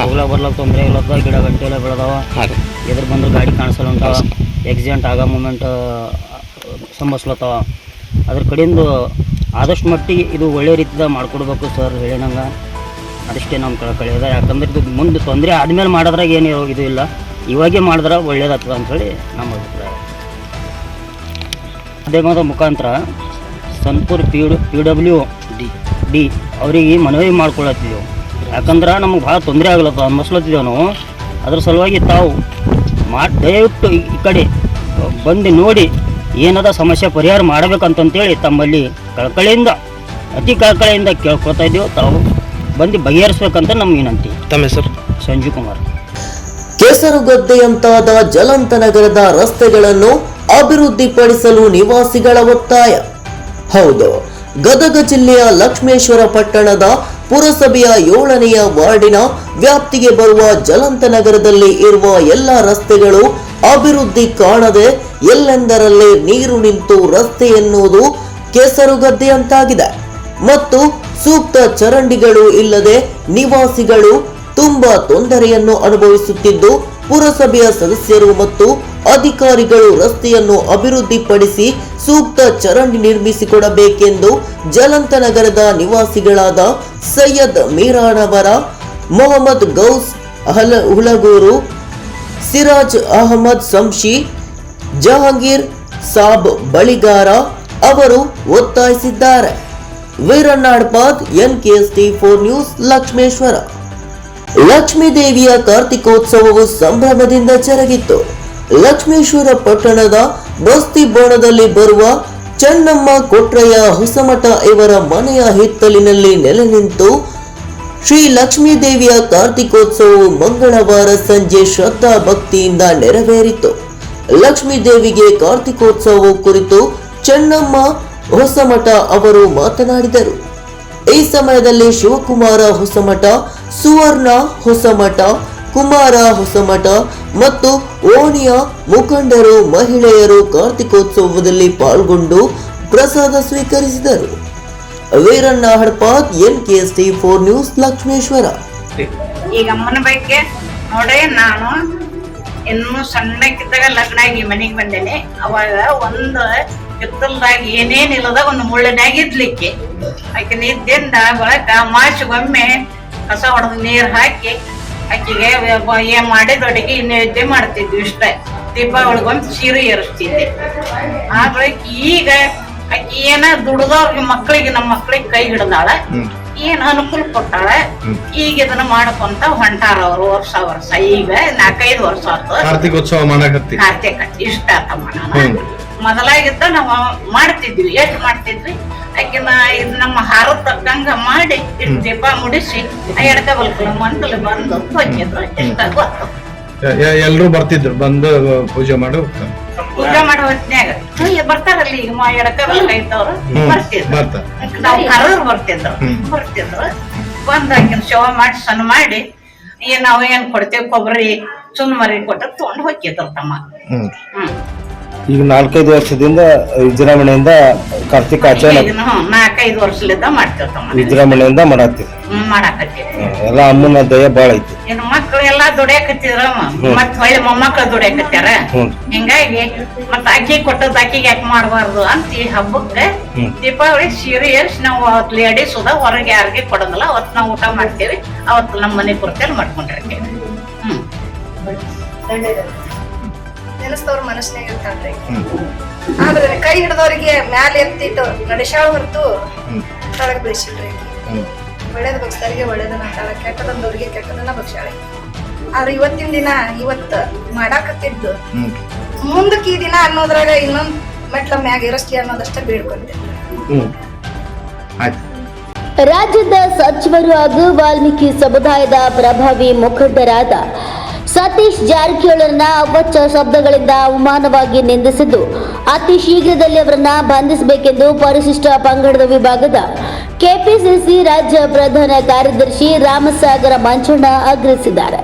ಹೋಗ್ಲಾ ಬರ್ಲಾಕ ತೊಂದರೆ ಇಲ್ಲದ, ಗಿಡ ಗಂಟೆ ಎಲ್ಲ ಬೆಳೆದಾವ. ಎದುರು ಬಂದ್ರೆ ಗಾಡಿ ಕಾಣಿಸಲ್ಲ ಉಂಟಾವ, ಆಕ್ಸಿಡೆಂಟ್ ಆಗೋ ಮೂಮೆಂಟ್ ಸಂಭವಿಸ್ಲತ್ತವ. ಅದ್ರ ಕಡೆಯಿಂದ ಆದಷ್ಟು ಮಟ್ಟಿಗೆ ಇದು ಒಳ್ಳೆ ರೀತಿಯಿಂದ ಮಾಡಿಕೊಡ್ಬೇಕು ಸರ್ ಹೇಳಿನಂಗೆ. ಅದಷ್ಟೇ ನಮ್ಮ ಕಳಕಳಿ ಅದ. ಯಾಕಂದ್ರೆ ಇದು ಮುಂದೆ ತೊಂದರೆ ಆದಮೇಲೆ ಮಾಡೋದ್ರಾಗ ಏನು ಇದು ಇಲ್ಲ, ಇವಾಗೇ ಮಾಡಿದ್ರೆ ಒಳ್ಳೇದಾಗ್ತದೆ ಅಂಥೇಳಿ ನಮ್ಮ ಅಭಿಪ್ರಾಯ. ಮಾಧ್ಯಮದ ಮುಖಾಂತರ ಸನ್ಪುರ್ PWD ಅವರಿಗೆ ಮನವಿ ಮಾಡ್ಕೊಳತ್ತಿದ್ದೆವು. ಯಾಕಂದ್ರೆ ನಮಗೆ ಭಾಳ ತೊಂದರೆ ಆಗ್ಲತ್ತ ಅನ್ಬಸ್ಲತ್ತಿದ್ದೇವೆ ನಾವು. ಅದ್ರ ಸಲುವಾಗಿ ತಾವು ದಯವಿಟ್ಟು ಈ ಕಡೆ ಬಂದು ನೋಡಿ ಏನದ ಸಮಸ್ಯೆ ಪರಿಹಾರ ಮಾಡಬೇಕಂತಂತೇಳಿ ತಮ್ಮಲ್ಲಿ ಅತಿ ಕಳಕಳಿಯಿಂದ ಕೇಳ್ಕೊತಾ ಇದ್ದೀವಿ. ತಾವು ಬಂದು ಬಗೆಹರಿಸ್ಬೇಕಂತ ನಮ್ಮ ವಿನಂತಿ. ತಮ್ಮ ಹೆಸರು? ಸಂಜೀವ್ ಕುಮಾರ್. ಕೆಸರುಗದ್ದೆಯಂತಾದ ಜಲಂತ ನಗರದ ರಸ್ತೆಗಳನ್ನು ಅಭಿವೃದ್ಧಿಪಡಿಸಲು ನಿವಾಸಿಗಳ ಒತ್ತಾಯ. ಹೌದು, ಗದಗ ಜಿಲ್ಲೆಯ ಲಕ್ಷ್ಮೇಶ್ವರ ಪಟ್ಟಣದ ಪುರಸಭೆಯ 7ನೆಯ ವಾರ್ಡಿನ ವ್ಯಾಪ್ತಿಗೆ ಬರುವ ಜಲಂತ ನಗರದಲ್ಲಿ ಇರುವ ಎಲ್ಲ ರಸ್ತೆಗಳು ಅಭಿವೃದ್ಧಿ ಕಾಣದೆ ಎಲ್ಲೆಂದರಲ್ಲೇ ನೀರು ನಿಂತು ರಸ್ತೆ ಎನ್ನುವುದು ಕೆಸರುಗದ್ದೆಯಂತಾಗಿದೆ ಮತ್ತು ಸೂಕ್ತ ಚರಂಡಿಗಳು ಇಲ್ಲದೆ ನಿವಾಸಿಗಳು ತುಂಬಾ ತೊಂದರೆಯನ್ನು ಅನುಭವಿಸುತ್ತಿದ್ದು, ಪುರಸಭೆಯ ಸದಸ್ಯರು ಮತ್ತು ಅಧಿಕಾರಿಗಳು ರಸ್ತೆಯನ್ನು ಅಭಿವೃದ್ಧಿಪಡಿಸಿ ಸೂಕ್ತ ಚರಂಡಿ ನಿರ್ಮಿಸಿಕೊಡಬೇಕೆಂದು ಜಲಂತ ನಗರದ ನಿವಾಸಿಗಳಾದ ಸೈಯದ್ ಮೀರಾನವರ, ಮೊಹಮ್ಮದ್ ಗೌಸ್ ಹುಲಗೂರು, ಸಿರಾಜ್ ಅಹಮದ್ ಸಂಶಿ, ಜಹಾಂಗೀರ್ ಸಾಬ್ ಬಳಿಗಾರ ಅವರು ಒತ್ತಾಯಿಸಿದ್ದಾರೆ. ವೀರಣ್ಣಾಡ್ಪಾದ್, NKST4 ನ್ಯೂಸ್, ಲಕ್ಷ್ಮೇಶ್ವರ. ಲಕ್ಷ್ಮೀ ದೇವಿಯ ಕಾರ್ತಿಕೋತ್ಸವವು ಸಂಭ್ರಮದಿಂದ ಜರುಗಿತು. ಲಕ್ಷ್ಮೇಶ್ವರ ಪಟ್ಟಣದ ಬಸ್ತಿ ಬೋಣದಲ್ಲಿ ಬರುವ ಚೆನ್ನಮ್ಮ ಕೊಟ್ರಯ್ಯ ಹೊಸಮಠ ಇವರ ಮನೆಯ ಹಿತ್ತಲಿನಲ್ಲಿ ನೆಲೆ ನಿಂತು ಶ್ರೀ ಲಕ್ಷ್ಮೀ ದೇವಿಯ ಕಾರ್ತಿಕೋತ್ಸವವು ಮಂಗಳವಾರ ಸಂಜೆ ಶ್ರದ್ಧಾ ಭಕ್ತಿಯಿಂದ ನೆರವೇರಿತು. ಲಕ್ಷ್ಮೀ ದೇವಿಗೆ ಕಾರ್ತಿಕೋತ್ಸವ ಕುರಿತು ಚೆನ್ನಮ್ಮ ಹೊಸಮಠ ಅವರು ಮಾತನಾಡಿದರು. ಈ ಸಮಯದಲ್ಲಿ ಶಿವಕುಮಾರ ಹೊಸಮಠ, ಸುವರ್ಣ ಹೊಸಮಠ, ಕುಮಾರ ಹೊಸಮಠ ಮತ್ತು ಓಣಿಯ ಮುಖಂಡರು, ಮಹಿಳೆಯರು ಕಾರ್ತಿಕೋತ್ಸವದಲ್ಲಿ ಪಾಲ್ಗೊಂಡು ಪ್ರಸಾದ ಸ್ವೀಕರಿಸಿದರು. Veeranna Hadpad, NKST4 news, Lakshmeshwar. ಈಗ ಅಮ್ಮನ ಬಗ್ಗೆ ನೋಡ್ರಿ, ನಾನು ಇನ್ನು ಸಣ್ಣಕ್ಕಿದ್ದಾಗ ಲಗ್ನ ಆಗಿ ಮನೆಗೆ ಬಂದೇನೆ. ಅವಾಗ ಒಂದು ಹಿತ್ತಲ್ದಾಗ ಏನೇನಿಲ್ಲದ ಒಂದು ಮುಳ್ಳಿನಾಗ ಇದ್ಲಿಕ್ಕೆ ಆಕೆ ನಿದ್ದಿಂದ ಬಳಕ ಮಾಸಿಗೊಮ್ಮೆ ಕಸ ಹೊಡೆದು ನೀರು ಹಾಕಿ ಆಕಿಗೆ ಏನ್ ಮಾಡಿದ ಅಡಿಗೆ ನೈವೇದ್ಯ ಮಾಡ್ತಿದ್ವಿ. ಇಷ್ಟ ದೀಪಾವಳಿಗೊಂದು ಸೀರೆ ಏರಿಸ್ತಿದ್ದೆ. ಆದ್ರೆ ಈಗ ಆಕಿ ಏನ ದುಡ್ದವ್ರಿಗೆ ಮಕ್ಕಳಿಗೆ, ನಮ್ಮ ಮಕ್ಕಳಿಗೆ ಕೈ ಹಿಡ್ದಾಳ, ಏನ್ ಅನುಕೂಲ ಕೊಟ್ಟಾಳ. ಈಗ ಇದನ್ನ ಮಾಡ್ಕೊಂತ ಹೊಂಟಾರ ಅವರು ವರ್ಷ. ಈಗ 4-5 ವರ್ಷ ಆಯ್ತು ಕಾರ್ತಿಕೋತ್ಸವ ಮಾಡಕತ್ತಿ. ಕಾರ್ತಿಕ ಇಷ್ಟ ಆತಮ್ಮ. ನಾನು ಮೊದಲಾಗಿದ್ದ ನಾವು ಮಾಡ್ತಿದ್ವಿ. ಎಷ್ಟು ಮಾಡ್ತಿದ್ವಿ, ಆಕಿನ ಇದು ನಮ್ಮ ಹಾರದ ತಕ್ಕಂಗ ಮಾಡಿ ಇಷ್ಟು ದೀಪ ಮುಡಿಸಿ ಎಡಕ ಬಲ್ಕಲ ಮಂಟಲು ಬಂದು ಹೋಗಿದ್ರು. ಇಷ್ಟ ಗೊತ್ತು. ಎಲ್ರು ಬರ್ತಿದ್ರು, ಬಂದು ಪೂಜೆ ಮಾಡಿ ಪೂಜೆ ಮಾಡೋ ಹೊತ್ನ್ಯಾಗ ಬರ್ತಾರಲ್ಲ, ಈಗ ಎಡಕ ಬಲ್ಕ ಇದ್ದವ್ರು ಬರ್ತಿದ್ರು. ನಾವು ಕರದ್ರು ಬರ್ತಿದ್ರು. ಬಂದ್ ಆಕಿನ ಶವ ಮಾಡಿ ಸಣ್ಣ ಮಾಡಿ ನಾವ್ ಏನ್ ಕೊಡ್ತೇವೆ, ಕೊಬ್ಬರಿ ಸುಣ್ಣ ಮರಿ ಕೊಟ್ಟ ತಗೊಂಡು ಹೋಗಿದ್ರು ತಮ್ಮ. ಈಗ 4-5 ವರ್ಷದಿಂದ ವಿಜೃಂಭಣೆಯಿಂದ ಕಾರ್ತಿಕ ಆಚರಣೆ 4-5 ವರ್ಷಲಿಂದ ಮಾಡ್ತೇವ್ ತಮ್ಮ. ವಿಜೃಂಭಣೆಯಿಂದ ಮಾಡತ್ತೀವಿ. ಮಾಡಾಕತ್ತೀವಿ. ಎಲ್ಲ ಅಮ್ಮನ ದಯ ಬಾಳ ಐತಿ. ಇನ್ನು ಮಕ್ಳು ಎಲ್ಲಾ ದುಡಿಯಾಕತ್ತಿದ್ರ, ಮತ್ ಹೊಳ್ಳಿ ಮೊಮ್ಮಕ್ಳು ದುಡಿಯಾಕತ್ಯಾರ. ಹಿಂಗಾಗಿ ಮತ್ ಅಕ್ಕಿ ಕೊಟ್ಟದ್ ಅಕ್ಕಿಗೆ ಯಾಕೆ ಮಾಡ್ಬಾರ್ದು ಅಂತ ಈ ಹಬ್ಬಕ್ಕೆ ದೀಪಾವಳಿ ಸೀರೆ ಏರ್ಸಿ ನಾವು ಅವತ್ ಲೇಡೀಸ್ ಹೊರಗೆ ಯಾರಿಗೆ ಕೊಡೋದಿಲ್ಲ. ಅವತ್ ನಾವು ಊಟ ಮಾಡ್ತೇವಿ. ಅವತ್ ನಮ್ಮ ಮನೆ ಪೂರ್ತಿಯಲ್ಲಿ ಮಾಡ್ಕೊಂಡಿರ್ತೀವಿ. ನೆನೆಸ್ತವ್ರ ಮನಸ್ಸಿನಾಗ ಇರ್ತಾಳ್ರಿ. ಆದ್ರೆ ಕೈ ಹಿಡ್ದವ್ರಿಗೆ ಮ್ಯಾಲೆ ಎತ್ತಿಟ್ಟು ನಡೆಸಾಳ ಹೊರತು ತಳಗ ಬೆಳೆಸಿಲ್ರಿ. ಒಳ್ಳೇದ್ ಬಗ್ಸ್ತಾರಿಗೆ ಒಳ್ಳೇದನ್ನ ಅಂತಾಳ, ಕೆಟ್ಟದಂದವ್ರಿಗೆ ಕೆಟ್ಟದನ್ನ ಬಗ್ಸಾಳೆ. ಆದ್ರೆ ಇವತ್ತಿನ ದಿನ ಇವತ್ತು ಮಾಡಾಕತ್ತಿದ್ದು ಮುಂದಕ್ಕೆ ಈ ದಿನ ಅನ್ನೋದ್ರಾಗ ಇನ್ನೊಂದ್ ಮೆಟ್ಲ ಮ್ಯಾಗ ಇರಸ್ಲಿ ಅನ್ನೋದಷ್ಟೇ ಬೇಡ್ಕೊಂತೇನೆ. ರಾಜ್ಯದ ಸಚಿವರು ಹಾಗೂ ವಾಲ್ಮೀಕಿ ಸಮುದಾಯದ ಪ್ರಭಾವಿ ಮುಖಂಡರಾದ ಸತೀಶ್ ಜಾರಕಿಹೊಳಿಯನ್ನ ಅವಚ್ಚ ಶಬ್ದಗಳಿಂದ ಅವಮಾನವಾಗಿ ನಿಂದಿಸಿದ್ದು ಅತಿ ಶೀಘ್ರದಲ್ಲಿ ಅವರನ್ನ ಬಂಧಿಸಬೇಕೆಂದು ಪರಿಶಿಷ್ಟ ಪಂಗಡದ ವಿಭಾಗದ ಕೆಪಿಸಿಸಿ ರಾಜ್ಯ ಪ್ರಧಾನ ಕಾರ್ಯದರ್ಶಿ ರಾಮಸಾಗರ ಮಂಜಣ್ಣ ಆಗ್ರಹಿಸಿದ್ದಾರೆ.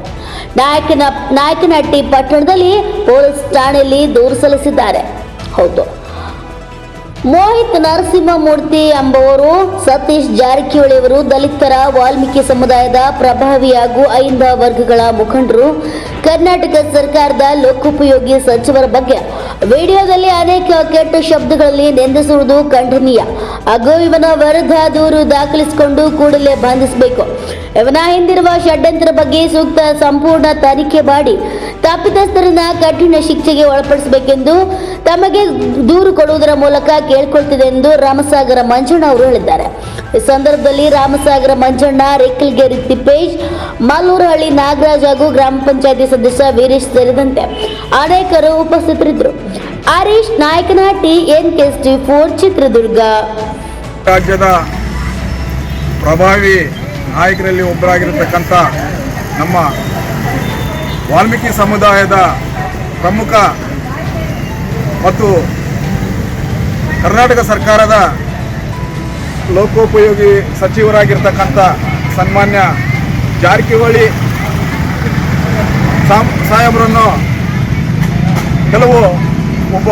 ನಾಯಕನಹಟ್ಟಿ ಪಟ್ಟಣದಲ್ಲಿ ಪೊಲೀಸ್ ಠಾಣೆಯಲ್ಲಿ ದೂರು ಸಲ್ಲಿಸಿದ್ದಾರೆ. ಹೌದು, ಮೋಹಿತ್ ನರಸಿಂಹಮೂರ್ತಿ ಎಂಬುವರು ಸತೀಶ್ ಜಾರಕಿಹೊಳಿ ಅವರು ದಲಿತರ, ವಾಲ್ಮೀಕಿ ಸಮುದಾಯದ ಪ್ರಭಾವಿ ಹಾಗೂ ಅಹಿಂದ ವರ್ಗಗಳ ಮುಖಂಡರು ಕರ್ನಾಟಕ ಸರ್ಕಾರದ ಲೋಕೋಪಯೋಗಿ ಸಚಿವರ ಬಗ್ಗೆ ವಿಡಿಯೋದಲ್ಲಿ ಅನೇಕ ಕೆಟ್ಟ ಶಬ್ದಗಳಲ್ಲಿ ನಿಂದಿಸುವುದು ಖಂಡನೀಯ ಹಾಗೂ ಇವನ ವಿರುದ್ಧ ದೂರು ದಾಖಲಿಸಿಕೊಂಡು ಕೂಡಲೇ ಬಂಧಿಸಬೇಕು. ಇವನ ಹಿಂದಿರುವ ಷಡ್ಯಂತ್ರ ಬಗ್ಗೆ ಸೂಕ್ತ ಸಂಪೂರ್ಣ ತನಿಖೆ ಮಾಡಿ ತಪ್ಪಿತಸ್ಥರನ್ನ ಕಠಿಣ ಶಿಕ್ಷೆಗೆ ಒಳಪಡಿಸಬೇಕೆಂದು ತಮಗೆ ದೂರು ಕೊಡುವುದರ ಮೂಲಕ ಕೇಳಿಕೊಳ್ತಿದೆ ಎಂದು ರಾಮಸಾಗರ ಮಂಜಣ್ಣ ಅವರು ಹೇಳಿದ್ದಾರೆ. ಈ ಸಂದರ್ಭದಲ್ಲಿ ರಾಮಸಾಗರ ಮಂಜಣ್ಣ, ರೇಕಲ್ಗೇರಿ ತಿಪ್ಪೇಶ್, ಮಲ್ಲೂರಹಳ್ಳಿ ನಾಗರಾಜ್ ಹಾಗೂ ಗ್ರಾಮ ಪಂಚಾಯತಿ ಸದಸ್ಯ ವೀರೇಶ್ ಸೇರಿದಂತೆ ಅನೇಕರು ಉಪಸ್ಥಿತರಿದ್ದರು. ಹರೀಶ್, ನಾಯಕನಹಟ್ಟಿ, NKST4 ಚಿತ್ರದುರ್ಗ. ರಾಜ್ಯದ ಪ್ರಭಾವಿ ನಾಯಕರಲ್ಲಿ ಒಬ್ಬರಾಗಿರತಕ್ಕಂಥ ನಮ್ಮ ವಾಲ್ಮೀಕಿ ಸಮುದಾಯದ ಪ್ರಮುಖ ಮತ್ತು ಕರ್ನಾಟಕ ಸರ್ಕಾರದ ಲೋಕೋಪಯೋಗಿ ಸಚಿವರಾಗಿರ್ತಕ್ಕಂಥ ಸನ್ಮಾನ್ಯ ಜಾರಕಿಹೊಳಿ ಸಾಹೇಬರನ್ನು ಕೆಲವು ಒಬ್ಬ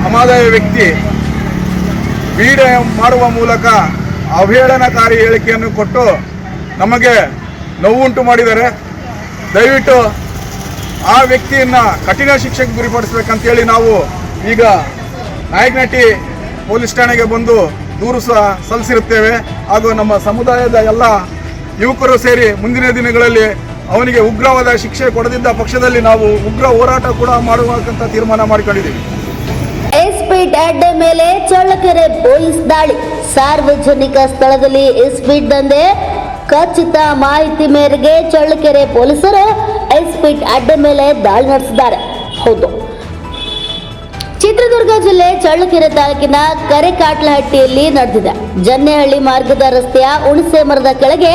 ಅಮಾದಾಯ ವ್ಯಕ್ತಿ ವಿಡಿಯೋ ಮಾಡುವ ಮೂಲಕ ಅವಹೇಳನಕಾರಿ ಹೇಳಿಕೆಯನ್ನು ಕೊಟ್ಟು ನಮಗೆ ನೋವುಂಟು ಮಾಡಿದ್ದಾರೆ. ದಯವಿಟ್ಟು ಆ ವ್ಯಕ್ತಿಯನ್ನು ಕಠಿಣ ಶಿಕ್ಷೆಗೆ ಗುರಿಪಡಿಸಬೇಕಂತೇಳಿ ನಾವು ಈಗ ನಾಯಕನಹಟ್ಟಿ ಪೊಲೀಸ್ ಠಾಣೆಗೆ ಬಂದು ದೂರು ಸಲ್ಲಿಸಿರುತ್ತೇವೆ. ಹಾಗೂ ನಮ್ಮ ಸಮುದಾಯದ ಎಲ್ಲ ಯುವಕರು ಸೇರಿ ಮುಂದಿನ ದಿನಗಳಲ್ಲಿ ಅವನಿಗೆ ಉಗ್ರವಾದ ಶಿಕ್ಷೆ ಕೊಡದಿದ್ದ ಪಕ್ಷದಲ್ಲಿ ನಾವು ಉಗ್ರ ಹೋರಾಟ ಕೂಡ ಮಾಡುವಂತ ತೀರ್ಮಾನ ಮಾಡಿಕೊಂಡಿದ್ದೀವಿ. ಇಸ್ಪೀಟ್ ಅಡ್ಡೆ ಮೇಲೆ ಚಳ್ಳಕೆರೆ ಪೊಲೀಸ್ ದಾಳಿ. ಸಾರ್ವಜನಿಕ ಸ್ಥಳದಲ್ಲಿ ಇಸ್ಪೀಟ್ ದಂಧೆ ಖಚಿತ ಮಾಹಿತಿ ಮೇರೆಗೆ ಚಳ್ಳಕೆರೆ ಪೊಲೀಸರು ಇಸ್ಪೀಟ್ ಅಡ್ಡೆ ಮೇಲೆ ದಾಳಿ ನಡೆಸಿದ್ದಾರೆ. ಹೌದು, ಚಿತ್ರದುರ್ಗ ಜಿಲ್ಲೆ ಚಳ್ಳಕೆರೆ ತಾಲೂಕಿನ ಕರೆಕಾಟ್ಲಹಟ್ಟಿಯಲ್ಲಿ ನಡೆದಿದೆ. ಜನ್ನೆಹಳ್ಳಿ ಮಾರ್ಗದ ರಸ್ತೆಯ ಹುಣಸೆ ಮರದ ಕೆಳಗೆ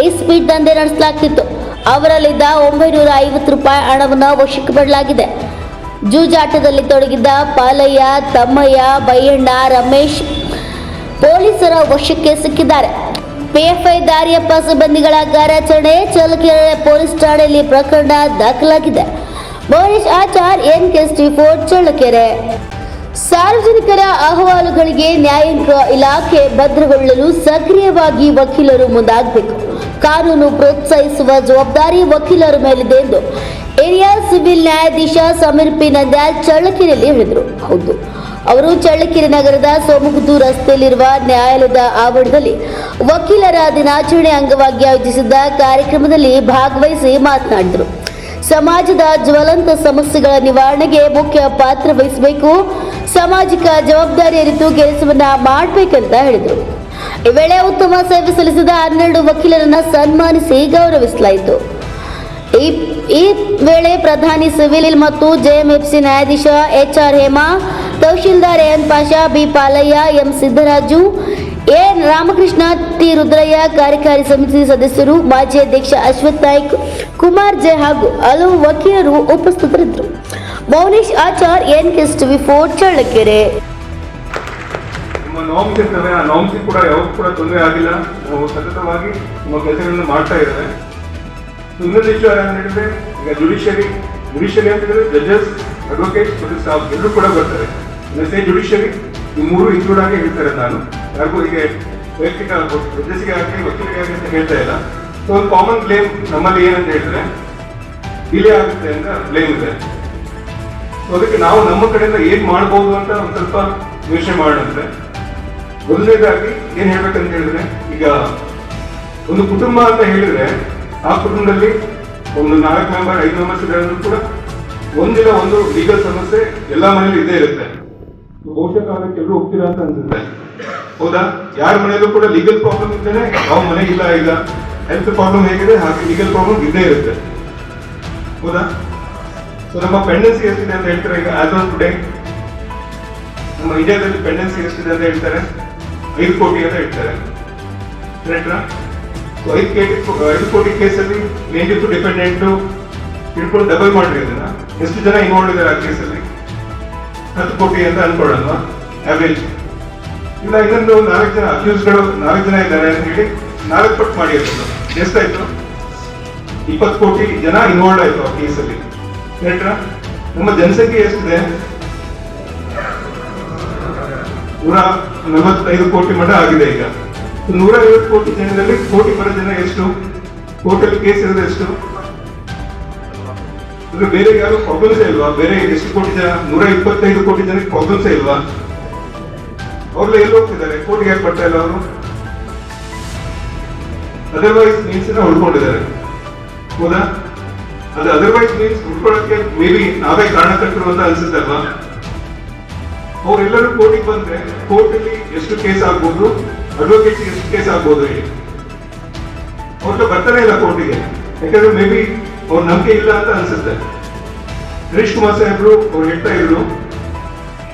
ಇಸ್ಪೀಟ್ ದಂಧೆ ನಡೆಸಲಾಗ್ತಿತ್ತು. ಅವರಲ್ಲಿದ್ದ 950 ರೂಪಾಯಿ ಹಣವನ್ನು ವಶಕ್ಕೆ ಪಡೆಯಲಾಗಿದೆ. ಜೂಜಾಟದಲ್ಲಿ ತೊಡಗಿದ್ದ ಪಾಲಯ್ಯ, ತಮ್ಮಯ್ಯ, ಬೈಯಣ್ಣ, ರಮೇಶ್ ಪೊಲೀಸರ ವಶಕ್ಕೆ ಸಿಕ್ಕಿದ್ದಾರೆ. ಪಿಎಫ್ಐ ದಾರಿಯಪ್ಪ ಸಿಬ್ಬಂದಿಗಳ ಕಾರ್ಯಾಚರಣೆ. ಚಳ್ಳಕೆರೆ ಪೊಲೀಸ್ ಠಾಣೆಯಲ್ಲಿ ಪ್ರಕರಣ ದಾಖಲಾಗಿದೆ. ಮೌನೇಶ್ ಆಚಾರ್, NKST4 ಚಳ್ಳಕೆರೆ. ಸಾರ್ವಜನಿಕರ ಅಹವಾಲುಗಳಿಗೆ ನ್ಯಾಯಾಂಗ ಇಲಾಖೆ ಭದ್ರಗೊಳ್ಳಲು ಸಕ್ರಿಯವಾಗಿ ವಕೀಲರು ಮುಂದಾಗಬೇಕು. ಕಾನೂನು ಪ್ರೋತ್ಸಾಹಿಸುವ ಜವಾಬ್ದಾರಿ ವಕೀಲರ ಮೇಲಿದೆ ಎಂದು ಹಿರಿಯ ಸಿವಿಲ್ ನ್ಯಾಯಾಧೀಶ ಸಮೀರ್ ಪಿ ನಂದ್ಯಾಲ್ ಚಳ್ಳಕೆರೆಯಲ್ಲಿ ಹೇಳಿದರು. ಹೌದು, ಅವರು ಚಳ್ಳಕೆರೆ ನಗರದ ಸೋಮಗುದ್ದು ರಸ್ತೆಯಲ್ಲಿರುವ ನ್ಯಾಯಾಲಯದ ಆವರಣದಲ್ಲಿ ವಕೀಲರ ದಿನಾಚರಣೆ ಅಂಗವಾಗಿ ಆಯೋಜಿಸಿದ್ದ ಕಾರ್ಯಕ್ರಮದಲ್ಲಿ ಭಾಗವಹಿಸಿ ಮಾತನಾಡಿದರು. ಸಮಾಜದ ಜ್ವಲಂತ ಸಮಸ್ಯೆಗಳ ನಿವಾರಣೆಗೆ ಮುಖ್ಯ ಪಾತ್ರ ವಹಿಸಬೇಕು, ಸಾಮಾಜಿಕ ಜವಾಬ್ದಾರಿ ಅರಿತು ಕೆಲಸವನ್ನ ಮಾಡಬೇಕಂತ ಹೇಳಿದರು. ಈ ವೇಳೆ ಉತ್ತಮ ಸೇವೆ ಸಲ್ಲಿಸಿದ 12 ವಕೀಲರನ್ನ ಸನ್ಮಾನಿಸಿ ಗೌರವಿಸಲಾಯಿತು. ಈ ವೇಳೆ ಪ್ರಧಾನಿ ಸಿವಿಲ್ ಮತ್ತು JMFC ನ್ಯಾಯಾಧೀಶ HR Hema, tahsildar AN Pasha, B Palayya, M Siddaraju, A Ramakrishna, T Rudrayya, ಕಾರ್ಯಕಾರಿ ಸಮಿತಿ ಸದಸ್ಯರು, ಮಾಜಿ ಅಧ್ಯಕ್ಷ ಅಶ್ವಥ್ ನಾಯ್ಕ್, ಕುಮಾರ್ ಜೆ ಹಾಗೂ ಹಲವು ವಕೀಲರು ಉಪಸ್ಥಿತರಿದ್ದರು. ಮೌನೇಶ್ ಆಚಾರ್, NKST4 ಚಳ್ಳಕೆರೆ. ನಮ್ಮ ನಾಮ್ಸ್ ಇರ್ತವೆ, ಆ ನಾಮ್ಸ್ ಕೂಡ ಯಾವತ್ತೂ ಕೂಡ ತೊಂದರೆ ಆಗಿಲ್ಲ. ನಾವು ಸತತವಾಗಿ ನಮ್ಮ ಕೆಲಸಗಳನ್ನು ಮಾಡ್ತಾ ಇದ್ದೇವೆ. ಇನ್ನೊಂದು ವಿಚಾರ ಅಂತ ಹೇಳಿದ್ರೆ, ಈಗ ಜುಡಿಷಿಯರಿ ಅಂತ ಹೇಳಿದ್ರೆ ಜಡ್ಜಸ್, ಅಡ್ವೊಕೇಟ್ಸ್ ಮತ್ತು ಸ್ಟಾಫ್ ಎಲ್ಲರೂ ಕೂಡ ಬರ್ತಾರೆ. ಜುಡಿಷಿಯರಿ ಈ 3 ಇನ್ಕ್ಲೂಡ್ ಆಗಿ ಹೇಳ್ತಾರೆ. ನಾನು ಯಾರಿಗೂ ಹೀಗೆ ವೈಯಕ್ತಿಕ ಜಡ್ಜಸ್ಗೆ ಆಗಲಿ ವಕೀಲರಿಗೆ ಆಗಲಿ ಅಂತ ಹೇಳ್ತಾ ಇಲ್ಲ. ಸೊ ಒಂದು ಕಾಮನ್ ಬ್ಲೇಮ್ ನಮ್ಮಲ್ಲಿ ಏನಂತ ಹೇಳಿದ್ರೆ ಡಿಲೇ ಆಗುತ್ತೆ ಅಂತ ಬ್ಲೇಮ್ ಇದೆ. ಸೊ ಅದಕ್ಕೆ ನಾವು ನಮ್ಮ ಕಡೆಯಿಂದ ಏನ್ ಮಾಡ್ಬೋದು ಅಂತ ಒಂದು ಸ್ವಲ್ಪ ಯೋಚನೆ ಮಾಡೋಣ. ಮೊದಲನೇದಾಗಿ ಏನ್ ಹೇಳ್ಬೇಕಂತ ಹೇಳಿದ್ರೆ, ಈಗ ಒಂದು ಕುಟುಂಬ ಅಂತ ಹೇಳಿದ್ರೆ ಆ ಕುಟುಂಬದಲ್ಲಿ ಒಂದು 4 ಮೆಂಬರ್ 5 ಮೆಂಬರ್ಸ್ ಇದ್ರೂ ಕೂಡ ಒಂದಿಲ್ಲ ಒಂದು ಲೀಗಲ್ ಸಮಸ್ಯೆ ಎಲ್ಲ ಮನೇಲಿ ಇದ್ದೇ ಇರುತ್ತೆ. ಬಹುಶಃ ಕಾಲಕ್ಕೆ ಎಲ್ಲರೂ ಹೋಗ್ತೀರಾ ಅಂತ ಅನ್ಸುತ್ತೆ, ಹೌದಾ? ಯಾರ ಮನೆಯಲ್ಲೂ ಕೂಡ ಲೀಗಲ್ ಪ್ರಾಬ್ಲಮ್ ಇದ್ದೇನೆ, ಯಾವ ಮನೆಗೆ ಇಲ್ಲ. ಈಗ ಹೆಲ್ತ್ ಪ್ರಾಬ್ಲಮ್ ಹೇಗಿದೆ ಹಾಗೆ ಲೀಗಲ್ ಪ್ರಾಬ್ಲಮ್ ಇದ್ದೇ ಇರುತ್ತೆ, ಹೌದಾ? ಸೊ ನಮ್ಮ ಪೆಂಡೆನ್ಸಿ ಎಷ್ಟಿದೆ ಅಂತ ಹೇಳ್ತಾರೆ. ಈಗ ಆಸ್ ಆನ್ ಟುಡೇ ನಮ್ಮ ಇಂಡಿಯಾದಲ್ಲಿ ಪೆಂಡೆನ್ಸಿ ಎಷ್ಟಿದೆ ಅಂತ ಹೇಳ್ತಾರೆ, 5 ಕೋಟಿ ಅಂತ ಹೇಳ್ತಾರೆ. ಕರೆಕ್ಟಾ? 5 ಕೋಟಿ ಕೇಸಲ್ಲಿ ಪ್ಲೇಂಟಿಫ್ ಡಿಪೆಂಡೆಂಟ್ ಇಟ್ಕೊಂಡು ಡಬಲ್ ಮಾಡ್ರಿ. ಅದನ್ನ ಎಷ್ಟು ಜನ ಇನ್ವಾಲ್ವ್ ಇದ್ದಾರೆ ಆ ಕೇಸಲ್ಲಿ? 10 ಕೋಟಿ ಅಂತ ಅನ್ಕೊಳ್ಳೋಣ ಆವ್ರೇಜ್. ಇಲ್ಲ ಇನ್ನೊಂದು 4 ಜನ ಅಕ್ಯೂಸ್ಗಳು 4 ಜನ ಇದ್ದಾರೆ ಅಂತ ಹೇಳಿ 4 ಪಟ್ಟು ಮಾಡಿ ಅದನ್ನು ಎಷ್ಟಾಯ್ತು? 20 ಕೋಟಿ ಜನ ಇನ್ವಾಲ್ವ್ ಆಯ್ತು ಆ ಕೇಸಲ್ಲಿ. ಕರೆಕ್ಟಾ? ನಮ್ಮ ಜನಸಂಖ್ಯೆ ಎಷ್ಟಿದೆ? 145 ಕೋಟಿ ಮಟ್ಟ ಆಗಿದೆ. ಈಗ 150 ಕೋಟಿ ಜನರಲ್ಲಿ ಕೋಟಿ ಬರೋ ಜನ ಎಷ್ಟು? ಕೋರ್ಟಲ್ಲಿ ಕೇಸ್ ಇರೋದು ಎಷ್ಟು? ಅಂದ್ರೆ ಬೇರೆ ಯಾರು ಪ್ರಾಬ್ಲಮ್ಸೇ ಇಲ್ವಾ? ಬೇರೆ ಎಷ್ಟು ಕೋಟಿ ಜನ? 125 ಕೋಟಿ ಜನಕ್ಕೆ ಪ್ರಾಬ್ಲಮ್ಸೇ ಇಲ್ವಾ? ಅವ್ರೆಲ್ಲ ಎಲ್ಲಿ ಹೋಗ್ತಿದ್ದಾರೆ? ಕೋರ್ಟ್ಗೆ ಯಾಕೆ ಬರ್ತಾ ಇಲ್ಲ ಅವರು? ಅದರ್ವೈಸ್ ಮೀನ್ಸ್ ಉಳ್ಕೊಂಡಿದ್ದಾರೆ, ಹೌದಾ? ಅದು ಅದರ್ವೈಸ್ ಮೀನ್ಸ್ ಉಳ್ಕೊಳ್ಳೋಕೆ ಮೇ ಬಿ ನಾವೇ ಕಾರಣಕರ್ತರು ಅಂತ ಅನ್ಸುತ್ತಲ್ವಾ? ಅವರೆಲ್ಲರೂ ಕೋರ್ಟಿಗೆ ಬಂದ್ರೆ ಕೋರ್ಟಲ್ಲಿ ಎಷ್ಟು ಕೇಸ್ ಆಗ್ಬೋದು, ಅಡ್ವೊಕೇಟ್ ಕೇಸ್ ಆಗ್ಬೋದು ಹೇಳಿ. ಅವ್ರಿಗೆ ಬರ್ತಾನೆ ಇಲ್ಲ ಕೋರ್ಟಿಗೆ, ಯಾಕಂದ್ರೆ ಮೇ ಬಿ ಅವ್ರ ನಂಬಿಕೆ ಇಲ್ಲ ಅಂತ ಅನ್ಸುತ್ತೆ. ಹರೀಶ್ ಕುಮಾರ್ ಸಾಹೇಬ್ರು ಅವ್ರು ಹೇಳ್ತಾ ಇದ್ರು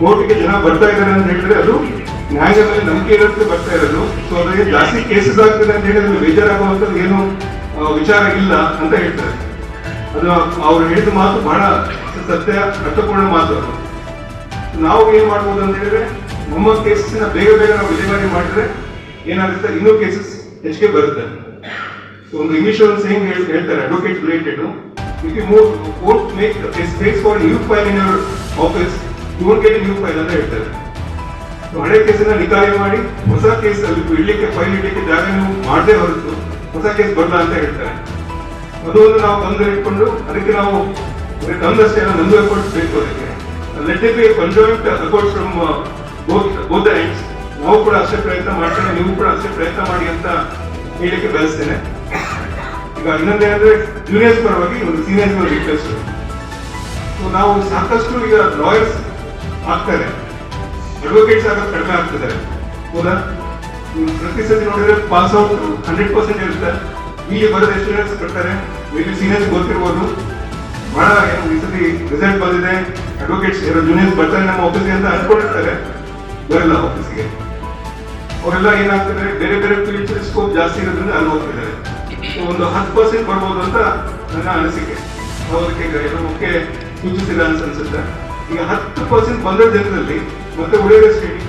ಕೋರ್ಟಿಗೆ ಜನ ಬರ್ತಾ ಇದ್ದಾರೆ ಅಂತ ಹೇಳಿದ್ರೆ ಅದು ನ್ಯಾಯದ ಮೇಲೆ ನಂಬಿಕೆ ಇರೋದಕ್ಕೆ ಬರ್ತಾ ಇರೋದು. ಸೊ ಅದಕ್ಕೆ ಜಾಸ್ತಿ ಕೇಸಸ್ ಆಗ್ತದೆ ಅಂತ ಹೇಳಿದ್ರೆ ಬೇಜಾರಾಗುವಂಥದ್ದು ಏನು ವಿಚಾರ ಇಲ್ಲ ಅಂತ ಹೇಳ್ತಾರೆ. ಅದು ಅವ್ರು ಹೇಳಿದ ಮಾತು ಬಹಳ ಸತ್ಯ, ಅರ್ಥಪೂರ್ಣ ಮಾತು. ಅದು ನಾವು ಏನ್ ಮಾಡ್ಬೋದು ಅಂತ ಹೇಳಿದ್ರೆ ನಮ್ಮ ಕೇಸಸ್ನ ಬೇಗ ಬೇಗ ನಾವು ವಿಲೇವಾರಿ ಮಾಡಿದ್ರೆ ಏನಾಗುತ್ತೆ, ಇನ್ನೂ ಕೇಸಸ್ ಹೆಚ್ಚಿಗೆ ಬರುತ್ತೆ. ಸೊ ಒಂದು ಇಂಗ್ಲಿಷ್ ಒಂದು ಸೇಮ್ ಹೇಳ್ತಾರೆ, advocate related, if you won't make a space for a new file in your office, you won't get a new file ಅಂತ ಹೇಳ್ತಾರೆ. ಹಳೆ ಕೇಸನ್ನ ನಿಕಾಯ ಮಾಡಿ ಹೊಸ ಕೇಸ್ ಅಲ್ಲಿ ಇಡ್ಲಿಕ್ಕೆ ಫೈಲ್ ಇಡ್ಲಿಕ್ಕೆ ಜಾಗ ನೀವು ಮಾಡದೆ ಹೊರತು ಹೊಸ ಕೇಸ್ ಬರಲ್ಲ ಅಂತ ಹೇಳ್ತಾರೆ. ಅದೊಂದು ನಾವು ತೊಂದರೆ ಇಟ್ಕೊಂಡು ಅದಕ್ಕೆ ನಾವು ನಮ್ದಷ್ಟೇ ನಮ್ದು ಎಫರ್ಟ್ಸ್ ಬೇಕು. ಅದಕ್ಕೆ let it be conjoint efforts from both the ends. ನಾವು ಕೂಡ ಅಷ್ಟೇ ಪ್ರಯತ್ನ ಮಾಡ್ತೇನೆ, ನೀವು ಕೂಡ ಅಷ್ಟೇ ಪ್ರಯತ್ನ ಮಾಡಿ ಅಂತ ಹೇಳಲಿಕ್ಕೆ ಬಯಸ್ತೇನೆ. ಈಗ ಇನ್ನೊಂದೇನಂದ್ರೆ ಜೂನಿಯರ್ಸ್ ಪರವಾಗಿ ಒಂದು ಸೀನಿಯರ್ಸ್ ರಿಕ್ವೆಸ್ಟ್. ಸೊ ನಾವು ಸಾಕಷ್ಟು ಈಗ ಲಾಯರ್ಸ್ ಆಗ್ತಾರೆ, ಅಡ್ವೊಕೇಟ್ಸ್ ಆಗೋದು ಕಡಿಮೆ ಆಗ್ತಿದ್ದಾರೆ, ಹೌದಾ? ಪ್ರತಿ ಸತಿ ನೋಡಿದ್ರೆ ಪಾಸ್ ಔಟ್ 100% ಇರುತ್ತೆ. ಈಗ ಬರೋದು ಎಷ್ಟು ಜನಸ್ ಬರ್ತಾರೆ, ಮೇಬಿ ಸೀನಿಯರ್ಸ್ ಗೊತ್ತಿರ್ಬೋದು. ಬಹಳ ಏನು ಈ ಸತಿ ರಿಸಲ್ಟ್ ಬಂದಿದೆ, ಅಡ್ವೊಕೇಟ್ಸ್ ಯಾರೋ ಜೂನಿಯರ್ಸ್ ಬರ್ತಾರೆ ನಮ್ಮ ಆಫೀಸ್ಗೆ ಅಂತ ಅನ್ಕೊಂಡಿರ್ತಾರೆ, ಬರಲ್ಲ ಆಫೀಸ್ಗೆ. ಅವರೆಲ್ಲ ಏನಾಗ್ತದೆ, ಬೇರೆ ಬೇರೆ ಫೀಲ್ಡ್ಸ್ ಸ್ಕೋಪ್ ಜಾಸ್ತಿ ಇರೋದ್ರಿಂದ ಅಲ್ಲಿ ಹೋಗ್ತಿದ್ದಾರೆ. ಒಂದು 10% ಬರ್ಬೋದು ಅಂತ ನನ್ನ ಅನಿಸಿಕೆ. ಅದಕ್ಕೆ ಏನೋ ಮುಖ್ಯ ಸೂಚಿಸಿಲ್ಲ ಅಂತ ಅನ್ಸುತ್ತೆ. ಈಗ 10% ಬಂದ ಜನರಲ್ಲಿ ಮತ್ತೆ ಉಳಿಯೋದಷ್ಟು ಹೇಳಿ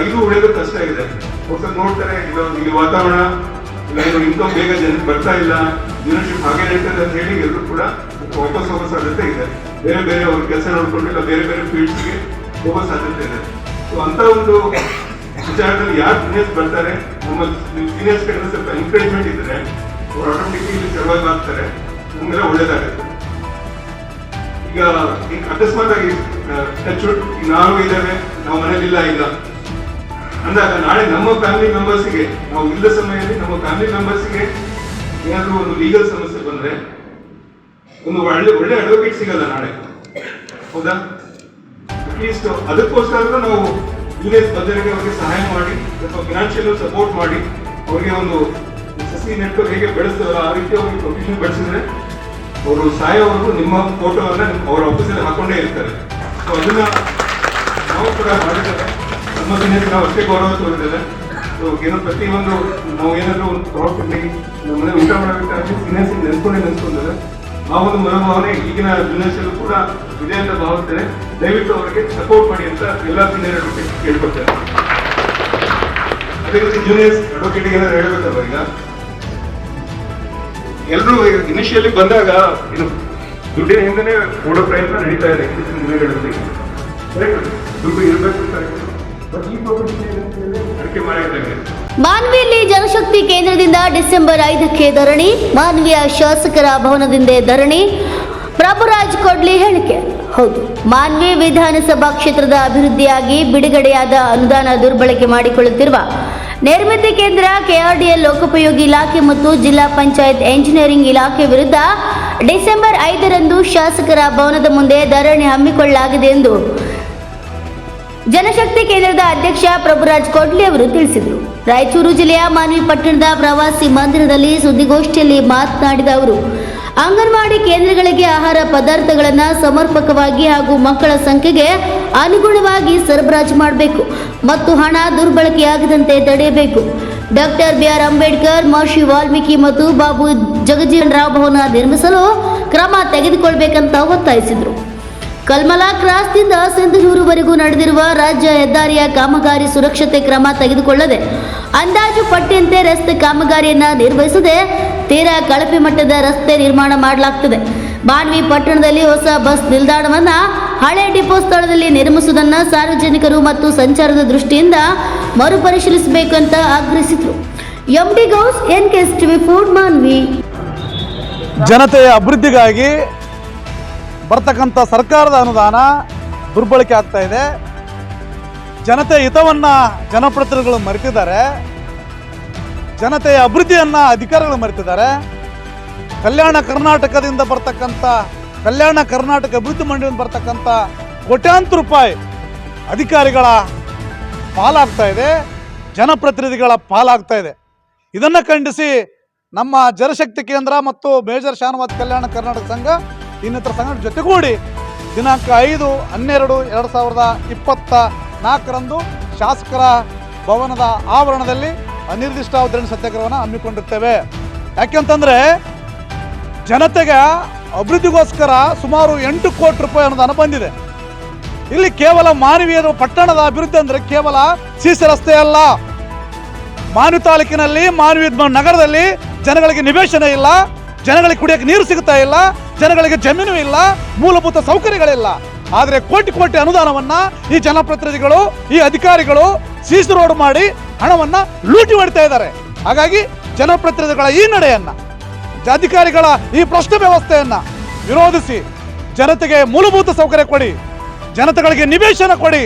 5 ಉಳಿಯೋದು ಕಷ್ಟ ಇದೆ. ಹೊಸ ನೋಡ್ತಾರೆ, ಇಲ್ಲಿ ವಾತಾವರಣ ಇನ್ಕಮ್ ಬೇಗ ಜನಕ್ಕೆ ಬರ್ತಾ ಇಲ್ಲ, ಜೀವನಶಿಪ್ ಹಾಗೆ ನಡೀತದೆ ಅಂತ ಹೇಳಿ ಎಲ್ಲರೂ ಕೂಡ ವಾಪಸ್ ಹೋಗೋ ಸಾಧ್ಯತೆ ಇದೆ. ಬೇರೆ ಬೇರೆ ಅವ್ರ ಕೆಲಸ ನೋಡ್ಕೊಂಡಿಲ್ಲ, ಬೇರೆ ಬೇರೆ ಫೀಲ್ಡ್ಸ್ಗೆ ಹೋಗೋ ಸಾಧ್ಯತೆ ಇದೆ. ಸೊ ಅಂತ ಒಂದು ವಿಚಾರದಲ್ಲಿ ಯಾರು ಸೀನಿಯರ್ಸ್ ಬರ್ತಾರೆ, ನಮ್ಮ ಸೀನಿಯರ್ಸ್ ಕಡೆ ಸ್ವಲ್ಪ ಎನ್ಕರೇಜ್ಮೆಂಟ್ ಇದ್ರೆ ಅವ್ರು ಆಟೋಮೆಟಿಕ್ಲಿ ಇಲ್ಲಿ ಸರ್ವೈವ್ ಆಗ್ತಾರೆ, ನಮಗೆಲ್ಲ ಒಳ್ಳೇದಾಗುತ್ತೆ. ಈಗ ಅಕಸ್ಮಾತ್ ಆಗಿ ನಾವು ಇದ್ದೇವೆ, ನಾವು ಮನೇಲಿಲ್ಲ ಈಗ ಅಂದಾಗ ನಾಳೆ ನಮ್ಮ ಫ್ಯಾಮಿಲಿ ಮೆಂಬರ್ಸ್ಗೆ, ನಾವು ಇಲ್ಲದ ಸಮಯದಲ್ಲಿ ನಮ್ಮ ಫ್ಯಾಮಿಲಿ ಮೆಂಬರ್ಸ್ಗೆ ಏನಾದರೂ ಒಂದು ಲೀಗಲ್ ಸಮಸ್ಯೆ ಬಂದ್ರೆ ಒಂದು ಒಳ್ಳೆ ಅಡ್ವೊಕೇಟ್ ಸಿಗಲ್ಲ ನಾಳೆ, ಹೌದಾ? ಅಟ್ಲೀಸ್ಟ್ ಅದಕ್ಕೋಸ್ಕರ ನಾವು ಜೂನಿಯರ್ಸ್ ಬಂದವರಿಗೆ ಅವ್ರಿಗೆ ಸಹಾಯ ಮಾಡಿ ಅಥವಾ ಫಿನಾನ್ಷಿಯಲ್ ಸಪೋರ್ಟ್ ಮಾಡಿ ಅವ್ರಿಗೆ ಒಂದು ಸಸಿ ನೆಟ್ಟು ಹೇಗೆ ಬೆಳೆಸ್ತವಲ್ಲ ಆ ರೀತಿ ಅವ್ರಿಗೆ ಪ್ರೊಫೆಷನ್ ಬೆಳೆಸಿದ್ರೆ ಅವರು ಸಾಯೋವರೆಗೂ ನಿಮ್ಮ ಫೋಟೋವನ್ನ ಅವ್ರ ಆಫೀಸಲ್ಲಿ ಹಾಕೊಂಡೇ ಇರ್ತಾರೆ. ಸೊ ಅದನ್ನ ನಾವು ಕೂಡ ಮಾಡಿದ್ದೇವೆ, ನಮ್ಮ ಸೀನಿಯರ್ಸ್ ನಾವು ಅಷ್ಟೇ ಗೌರವ ತೋರಿದ್ದೇವೆ. ಸೊ ಏನೋ ಪ್ರತಿಯೊಂದು ನಾವು ಏನಾದರೂ ಒಂದು ಪ್ರಾಫಿಟ್ಲಿ ನಮ್ಮ ಮನೆ ಊಟ ಮಾಡಬೇಕಾದ್ರೆ ಸೀನಿಯರ್ಸ್ ನೆನ್ಸ್ಕೊಂಡಿದ್ದೇವೆ. ಆ ಒಂದು ಮನೋಭಾವನೆ ಈಗಿನ ಜೂನಿಯರ್ಸ್ ಕೂಡ ಇದೆ ಅಂತ ಭಾವಿಸ್ತೇನೆ. ದಯವಿಟ್ಟು ಅವರಿಗೆ ಸಪೋರ್ಟ್ ಮಾಡಿ ಅಂತ ಎಲ್ಲ ಸೀನಿಯರ್ ಅಡ್ವೊಕೇಟ್ ಕೇಳ್ಕೊಳ್ತೇನೆ. ಅದೇ ರೀತಿ ಜೂನಿಯರ್ಸ್ ಅಡ್ವೊಕೇಟ್ಗೆ ಏನಾದ್ರು ಹೇಳ್ಬೇಕಲ್ವ, ಈಗ ಎಲ್ಲರೂ ಇನಿಷಿಯಲಿ ಬಂದಾಗ ಇದು ದುಡ್ಡಿನ ಹಿಂದೆನೇ ಓಡೋ ಪ್ರಯತ್ನ ನಡೀತಾ ಇದೆ ಇತ್ತೀಚಿನ ದಿನಗಳಲ್ಲಿ. ದುಡ್ಡು ಇರಬೇಕು ಬಟ್ ಈ ಅಡಿಕೆ ಮಾಡಿದ್ದಾರೆ. ಮಾನ್ವಿಯಲ್ಲಿ ಜನಶಕ್ತಿ ಕೇಂದ್ರದಿಂದ ಡಿಸೆಂಬರ್ 5ಕ್ಕೆ ಧರಣಿ, ಮಾನ್ವಿಯ ಶಾಸಕರ ಭವನದಿಂದ ಧರಣಿ. ಪ್ರಭುರಾಜ್ ಕೊಡ್ಲಿ ಹೇಳಿಕೆ. ಹೌದು, ಮಾನ್ವಿ ವಿಧಾನಸಭಾ ಕ್ಷೇತ್ರದ ಅಭಿವೃದ್ಧಿಯಾಗಿ ಬಿಡುಗಡೆಯಾದ ಅನುದಾನ ದುರ್ಬಳಕೆ ಮಾಡಿಕೊಳ್ಳುತ್ತಿರುವ ನಿರ್ಮಿತಿ ಕೇಂದ್ರ, ಕೆಆರ್ಡಿಎಲ್ ಲೋಕೋಪಯೋಗಿ ಇಲಾಖೆ ಮತ್ತು ಜಿಲ್ಲಾ ಪಂಚಾಯತ್ ಎಂಜಿನಿಯರಿಂಗ್ ಇಲಾಖೆ ವಿರುದ್ಧ ಡಿಸೆಂಬರ್ 5ರಂದು ಶಾಸಕರ ಭವನದ ಮುಂದೆ ಧರಣಿ ಹಮ್ಮಿಕೊಳ್ಳಲಾಗಿದೆ ಎಂದು ಜನಶಕ್ತಿ ಕೇಂದ್ರದ ಅಧ್ಯಕ್ಷ ಪ್ರಭುರಾಜ್ ಕೊಡ್ಲಿ ಅವರು ತಿಳಿಸಿದರು. ರಾಯಚೂರು ಜಿಲ್ಲೆಯ ಮಾನ್ವಿ ಪಟ್ಟಣದ ಪ್ರವಾಸಿ ಮಂದಿರದಲ್ಲಿ ಸುದ್ದಿಗೋಷ್ಠಿಯಲ್ಲಿ ಮಾತನಾಡಿದ ಅವರು, ಅಂಗನವಾಡಿ ಕೇಂದ್ರಗಳಿಗೆ ಆಹಾರ ಪದಾರ್ಥಗಳನ್ನು ಸಮರ್ಪಕವಾಗಿ ಹಾಗೂ ಮಕ್ಕಳ ಸಂಖ್ಯೆಗೆ ಅನುಗುಣವಾಗಿ ಸರಬರಾಜು ಮಾಡಬೇಕು ಮತ್ತು ಹಣ ದುರ್ಬಳಕೆಯಾಗದಂತೆ ತಡೆಯಬೇಕು. ಡಾಕ್ಟರ್ BR ಅಂಬೇಡ್ಕರ್, ಮಹರ್ಷಿ ವಾಲ್ಮೀಕಿ ಮತ್ತು ಬಾಬು ಜಗಜೀವನ್ ರಾವ್ ಭವನ ನಿರ್ಮಿಸಲು ಕ್ರಮ ತೆಗೆದುಕೊಳ್ಳಬೇಕಂತ ಒತ್ತಾಯಿಸಿದರು. ಕಲ್ಮಲಾ ಕ್ರಾಸ್ನಿಂದ ಸಿಂಧನೂರುವರೆಗೂ ನಡೆದಿರುವ ರಾಜ್ಯ ಹೆದ್ದಾರಿಯ ಕಾಮಗಾರಿ ಸುರಕ್ಷತೆ ಕ್ರಮ ತೆಗೆದುಕೊಳ್ಳದೆ ಅಂದಾಜು ಪಟ್ಟಿಯಂತೆ ರಸ್ತೆ ಕಾಮಗಾರಿಯನ್ನು ನಿರ್ವಹಿಸದೆ ತೀರಾ ಕಳಪೆ ಮಟ್ಟದ ರಸ್ತೆ ನಿರ್ಮಾಣ ಮಾಡಲಾಗ್ತದೆ. ಮಾನ್ವಿ ಪಟ್ಟಣದಲ್ಲಿ ಹೊಸ ಬಸ್ ನಿಲ್ದಾಣವನ್ನು ಹಳೆ ಡಿಪೋ ಸ್ಥಳದಲ್ಲಿ ನಿರ್ಮಿಸುವುದನ್ನು ಸಾರ್ವಜನಿಕರು ಮತ್ತು ಸಂಚಾರದ ದೃಷ್ಟಿಯಿಂದ ಮರುಪರಿಶೀಲಿಸಬೇಕು ಅಂತ ಆಗ್ರಹಿಸಿದರು. MD Ghouse, NKS TV 4 Manvi. ಜನತೆಯ ಅಭಿವೃದ್ಧಿಗಾಗಿ ಬರ್ತಕ್ಕಂಥ ಸರ್ಕಾರದ ಅನುದಾನ ದುರ್ಬಳಕೆ ಆಗ್ತಾ ಇದೆ. ಜನತೆಯ ಹಿತವನ್ನು ಜನಪ್ರತಿನಿಧಿಗಳು ಮರೆತಿದ್ದಾರೆ, ಜನತೆಯ ಅಭಿವೃದ್ಧಿಯನ್ನು ಅಧಿಕಾರಿಗಳು ಮರೆತಿದ್ದಾರೆ. ಕಲ್ಯಾಣ ಕರ್ನಾಟಕದಿಂದ ಬರ್ತಕ್ಕಂಥ ಕಲ್ಯಾಣ ಕರ್ನಾಟಕ ಅಭಿವೃದ್ಧಿ ಮಂಡಳಿಯಿಂದ ಬರ್ತಕ್ಕಂಥ ಕೋಟ್ಯಾಂತರ ರೂಪಾಯಿ ಅಧಿಕಾರಿಗಳ ಪಾಲಾಗ್ತಾ ಇದೆ. ಜನಪ್ರತಿನಿಧಿಗಳ ಪಾಲಾಗ್ತಾ ಇದೆ. ಇದನ್ನು ಖಂಡಿಸಿ ನಮ್ಮ ಜನಶಕ್ತಿ ಕೇಂದ್ರ ಮತ್ತು ಮೇಜರ್ ಶಾನವಾದ್ ಕಲ್ಯಾಣ ಕರ್ನಾಟಕ ಸಂಘ ಇನ್ನಿತರ ಸಂಘ ಜೊತೆಗೂಡಿ ದಿನಾಂಕ 5/12/2024 ಶಾಸಕರ ಭವನದ ಆವರಣದಲ್ಲಿ ಅನಿರ್ದಿಷ್ಟಾವಧಿ ಸತ್ಯಾಗ್ರಹವನ್ನು ಹಮ್ಮಿಕೊಂಡಿರ್ತೇವೆ. ಯಾಕೆಂತಂದರೆ ಜನತೆಗೆ ಅಭಿವೃದ್ಧಿಗೋಸ್ಕರ ಸುಮಾರು 8 ಕೋಟಿ ರೂಪಾಯಿ ಅನುದಾನ ಬಂದಿದೆ. ಇಲ್ಲಿ ಕೇವಲ ಮಾನವೀಯರು ಪಟ್ಟಣದ ಅಭಿವೃದ್ಧಿ ಅಂದರೆ ಕೇವಲ ಸಿಸಿ ರಸ್ತೆ ಅಲ್ಲ. ಮಾನ್ವಿ ತಾಲೂಕಿನಲ್ಲಿ ಮಾನ್ವಿ ನಗರದಲ್ಲಿ ಜನಗಳಿಗೆ ನಿವೇಶನ ಇಲ್ಲ, ಜನಗಳಿಗೆ ಕುಡಿಯೋಕ್ಕೆ ನೀರು ಸಿಗ್ತಾ ಇಲ್ಲ, ಜನಗಳಿಗೆ ಜಮೀನು ಇಲ್ಲ, ಮೂಲಭೂತ ಸೌಕರ್ಯಗಳಿಲ್ಲ. ಆದರೆ ಕೋಟಿ ಕೋಟಿ ಅನುದಾನವನ್ನು ಈ ಜನಪ್ರತಿನಿಧಿಗಳು, ಈ ಅಧಿಕಾರಿಗಳು ಸಿಸಿ ರೋಡ್ ಮಾಡಿ ಹಣವನ್ನು ಲೂಟಿ ಮಾಡ್ತಾ ಇದ್ದಾರೆ. ಹಾಗಾಗಿ ಜನಪ್ರತಿನಿಧಿಗಳ ಈ ನಡೆಯನ್ನು, ಅಧಿಕಾರಿಗಳ ಈ ಭ್ರಷ್ಟ ವ್ಯವಸ್ಥೆಯನ್ನು ವಿರೋಧಿಸಿ ಜನತೆಗೆ ಮೂಲಭೂತ ಸೌಕರ್ಯ ಕೊಡಿ, ಜನತೆಗಳಿಗೆ ನಿವೇಶನ ಕೊಡಿ,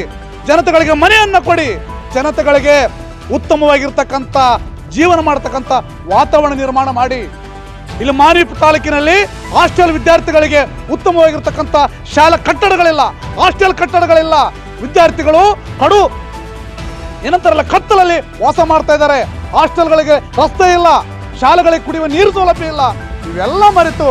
ಜನತೆಗಳಿಗೆ ಮನೆಯನ್ನು ಕೊಡಿ, ಜನತೆಗಳಿಗೆ ಉತ್ತಮವಾಗಿರ್ತಕ್ಕಂಥ ಜೀವನ ಮಾಡತಕ್ಕಂಥ ವಾತಾವರಣ ನಿರ್ಮಾಣ ಮಾಡಿ. ಇಲ್ಲಿ ಮಾನ್ವಿ ತಾಲೂಕಿನಲ್ಲಿ ಹಾಸ್ಟೆಲ್ ವಿದ್ಯಾರ್ಥಿಗಳಿಗೆ ಉತ್ತಮವಾಗಿರ್ತಕ್ಕಂಥ ಶಾಲಾ ಕಟ್ಟಡಗಳಿಲ್ಲ, ಹಾಸ್ಟೆಲ್ ಕಟ್ಟಡಗಳಿಲ್ಲ. ವಿದ್ಯಾರ್ಥಿಗಳು ಏನಂತಾರಲ್ಲ ಕತ್ತಲಲ್ಲಿ ವಾಸ ಮಾಡ್ತಾ ಇದ್ದಾರೆ. ಹಾಸ್ಟೆಲ್ಗಳಿಗೆ ರಸ್ತೆ ಇಲ್ಲ, ಶಾಲೆಗಳಿಗೆ ಕುಡಿಯುವ ನೀರು ಸೌಲಭ್ಯ ಇಲ್ಲ. ಇವೆಲ್ಲ ಮರೆತು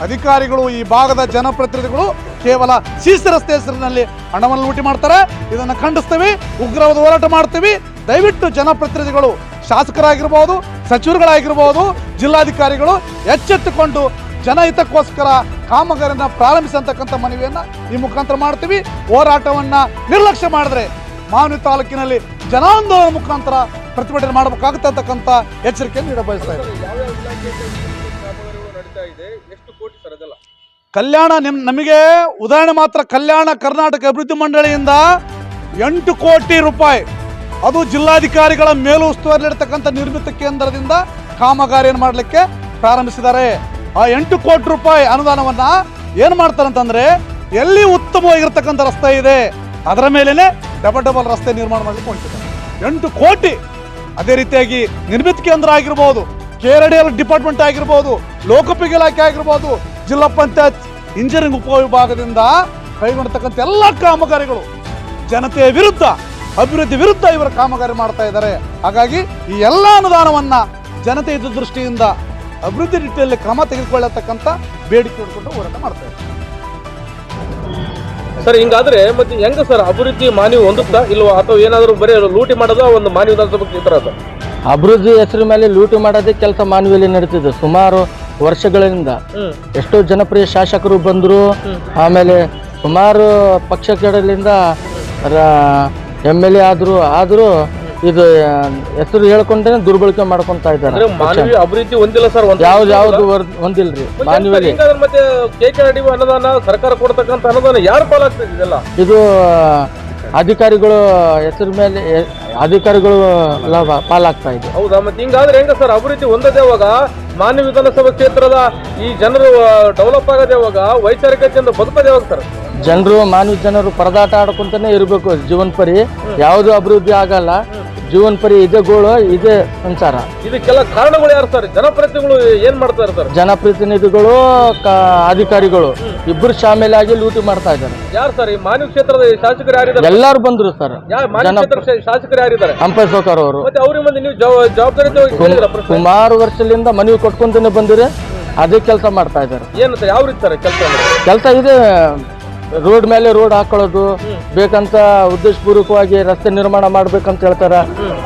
ಅಧಿಕಾರಿಗಳು, ಈ ಭಾಗದ ಜನಪ್ರತಿನಿಧಿಗಳು ಕೇವಲ ಸಿಸಿ ರಸ್ತೆ ಹೆಸರಿನಲ್ಲಿ ಹಣವನ್ನು ಲೂಟಿ ಮಾಡ್ತಾರೆ. ಇದನ್ನು ಖಂಡಿಸ್ತೀವಿ, ಉಗ್ರವಾದ ಹೋರಾಟ ಮಾಡ್ತೀವಿ. ದಯವಿಟ್ಟು ಜನಪ್ರತಿನಿಧಿಗಳು, ಶಾಸಕರಾಗಿರ್ಬೋದು, ಸಚಿವರುಗಳಾಗಿರ್ಬೋದು, ಜಿಲ್ಲಾಧಿಕಾರಿಗಳು ಎಚ್ಚೆತ್ತುಕೊಂಡು ಜನಹಿತಕ್ಕೋಸ್ಕರ ಕಾಮಗಾರಿಯನ್ನು ಪ್ರಾರಂಭಿಸತಕ್ಕಂಥ ಮನವಿಯನ್ನು ಈ ಮುಖಾಂತರ ಮಾಡ್ತೀವಿ. ಹೋರಾಟವನ್ನು ನಿರ್ಲಕ್ಷ್ಯ ಮಾಡಿದ್ರೆ ಮಾನ್ವಿ ತಾಲೂಕಿನಲ್ಲಿ ಜನಾಂದೋಲನ ಮುಖಾಂತರ ಪ್ರತಿಭಟನೆ ಮಾಡಬೇಕಾಗುತ್ತೆ ಅಂತಕ್ಕಂಥ ಎಚ್ಚರಿಕೆಯನ್ನು ನೀಡ ಬಯಸ್ತಾ ಇದ್ದಾರೆ. ಕಲ್ಯಾಣ ನಮಗೆ ಉದಾಹರಣೆ ಮಾತ್ರ ಕಲ್ಯಾಣ ಕರ್ನಾಟಕ ಅಭಿವೃದ್ಧಿ ಮಂಡಳಿಯಿಂದ 8 ಕೋಟಿ ರೂಪಾಯಿ, ಅದು ಜಿಲ್ಲಾಧಿಕಾರಿಗಳ ಮೇಲು ಉಸ್ತುವಾರಿರ್ತಕ್ಕಂಥ ನಿರ್ಮಿತ ಕೇಂದ್ರದಿಂದ ಕಾಮಗಾರಿಯನ್ನು ಮಾಡಲಿಕ್ಕೆ ಪ್ರಾರಂಭಿಸಿದ್ದಾರೆ. ಆ 8 ಕೋಟಿ ರೂಪಾಯಿ ಅನುದಾನವನ್ನು ಏನು ಮಾಡ್ತಾರೆ ಅಂತಂದರೆ, ಎಲ್ಲಿ ಉತ್ತಮವಾಗಿರ್ತಕ್ಕಂಥ ರಸ್ತೆ ಇದೆ ಅದರ ಮೇಲೇ ಡಬಲ್ ರಸ್ತೆ ನಿರ್ಮಾಣ ಮಾಡಲಿಕ್ಕೆ ಹೊಂಟಿದ್ದಾರೆ. 8 ಕೋಟಿ. ಅದೇ ರೀತಿಯಾಗಿ ನಿರ್ಮಿತ ಕೇಂದ್ರ ಆಗಿರ್ಬೋದು, KRDL ಡಿಪಾರ್ಟ್ಮೆಂಟ್ ಆಗಿರ್ಬೋದು, ಲೋಕೋಪಯೋಗಿ ಇಲಾಖೆ ಆಗಿರ್ಬೋದು, ಜಿಲ್ಲಾ ಪಂಚಾಯತ್ ಇಂಜಿನಿಯರಿಂಗ್ ಉಪವಿಭಾಗದಿಂದ ಕೈಗೊಂಡತಕ್ಕಂಥ ಎಲ್ಲ ಕಾಮಗಾರಿಗಳು ಜನತೆಯ ವಿರುದ್ಧ, ಅಭಿವೃದ್ಧಿ ವಿರುದ್ಧ ಇವರ ಕಾಮಗಾರಿ ಮಾಡ್ತಾ ಇದ್ದಾರೆ. ಹಾಗಾಗಿ ಈ ಎಲ್ಲ ಅನುದಾನವನ್ನು ಜನತೆ ಇದ್ದ ದೃಷ್ಟಿಯಿಂದ ಅಭಿವೃದ್ಧಿ ನಿಟ್ಟಿನಲ್ಲಿ ಕ್ರಮ ತೆಗೆದುಕೊಳ್ಳತಕ್ಕಂಥ ಬೇಡಿಕೆ ಇಟ್ಕೊಂಡು ಹೋರಾಟ ಮಾಡ್ತಾ ಇದ್ದಾರೆ. ಸರ್, ಹಿಂಗಾದ್ರೆ ಮತ್ತೆ ಹೆಂಗ ಸರ್ ಅಭಿವೃದ್ಧಿ ಮಾನವಿ ಹೊಂದುತ್ತಾ ಇಲ್ವಾ, ಅಥವಾ ಏನಾದರೂ ಬರೀ ಲೂಟಿ ಮಾಡೋದು ಒಂದು ಮಾನವಿ ವಿಧಾನಸಭೆ ತರ ಸರ್? ಅಭಿವೃದ್ಧಿ ಹೆಸರು ಮೇಲೆ ಲೂಟಿ ಮಾಡೋದೇ ಕೆಲಸ ಮಾನವಿಯಲ್ಲಿ ನಡೀತಿದೆ. ಸುಮಾರು ವರ್ಷಗಳಿಂದ ಎಷ್ಟೋ ಜನಪ್ರಿಯ ಶಾಸಕರು ಬಂದರು, ಆಮೇಲೆ ಸುಮಾರು ಪಕ್ಷಗಳಿಂದ MLA ಆದರೂ ಇದು ಹೆಸರು ಹೇಳ್ಕೊಂಡೇ ದುರ್ಬಳಕೆ ಮಾಡ್ಕೊಂತ ಇದ್ದಾರೆ. ಅಭಿವೃದ್ಧಿ ಹೊಂದಿಲ್ಲ ಸರ್, ಯಾವ್ದು ಹೊಂದಿಲ್ರಿ ಮಾನವಿಯಲ್ಲಿ. ಮತ್ತೆ KKRD ಅನುದಾನ ಸರ್ಕಾರ ಕೊಡ್ತಕ್ಕಂಥ ಅನುದಾನ ಯಾರು ಪಾಲಾಗ್ತಿದೆಯಲ್ಲ, ಇದು ಅಧಿಕಾರಿಗಳು ಹೆಸರು ಮೇಲೆ ಅಧಿಕಾರಿಗಳು ಪಾಲಾಗ್ತಾ ಇದೆ. ಹೌದಾ? ಮತ್ತೆ ಹಿಂಗಾದ್ರೆ ಹೆಂಗ ಸರ್ ಅಭಿವೃದ್ಧಿ ಹೊಂದದೆ? ಅವಾಗ ಮಾನ್ಯ ವಿಧಾನಸಭಾ ಕ್ಷೇತ್ರದ ಈ ಜನರು ಡೆವಲಪ್ ಆಗದೆ, ಅವಾಗ ವೈಚಾರಿಕತೆಯಿಂದ ಬದುಕದೆ ಯಾವಾಗ ಸರ್? ಮಾನವ ಜನರು ಪರದಾಟ ಆಡ್ಕೊಂತಾನೆ ಇರಬೇಕು. ಜೀವನ ಪರಿ ಯಾವುದು ಅಭಿವೃದ್ಧಿ ಆಗಲ್ಲ. ಜೀವನ ಪರಿ ಇದೇ ಗೋಳು, ಇದೇ ಸಂಚಾರ. ಇದಕ್ಕೆಲ್ಲ ಕಾರಣಗಳು ಯಾರು ಸರ್? ಜನಪ್ರತಿನಿಧಿಗಳು ಏನ್ ಮಾಡ್ತಾರೆ ಸರ್? ಜನಪ್ರತಿನಿಧಿಗಳು, ಅಧಿಕಾರಿಗಳು ಇಬ್ಬರು ಶಾಮೀಲಾಗಿ ಲೂಟಿ ಮಾಡ್ತಾ ಇದ್ದಾರೆ. ಯಾರು ಸರ್ ಈ ಮಾನ್ಯ ಕ್ಷೇತ್ರದ ಶಾಸಕರು ಯಾರಿದ್ದಾರೆ? ಎಲ್ಲರೂ ಬಂದ್ರು ಸರ್. ಶಾಸಕರು ಯಾರಿದ್ದಾರೆ? ಹಂಪೈ ಸೌಕರ್ ಅವರು. ಮತ್ತೆ ಅವ್ರಿಗೆ ಮುಂದೆ ನೀವು ಜವಾಬ್ದಾರಿ ಸುಮಾರು ವರ್ಷದಿಂದ ಮನವಿ ಕೊಟ್ಕೊಂತಾನೆ ಬಂದಿರಿ, ಅದೇ ಕೆಲಸ ಮಾಡ್ತಾ ಇದ್ದಾರೆ. ಏನಂತ ಯಾವ ರೀತಿ ಸರ್ ಕೆಲಸ ಇದೆ? ರೋಡ್ ಮೇಲೆ ರೋಡ್ ಹಾಕೊಳ್ಳೋದು, ಬೇಕಂತ ಉದ್ದೇಶಪೂರ್ವಕವಾಗಿ ರಸ್ತೆ ನಿರ್ಮಾಣ ಮಾಡ್ಬೇಕಂತ ಹೇಳ್ತಾರೆ.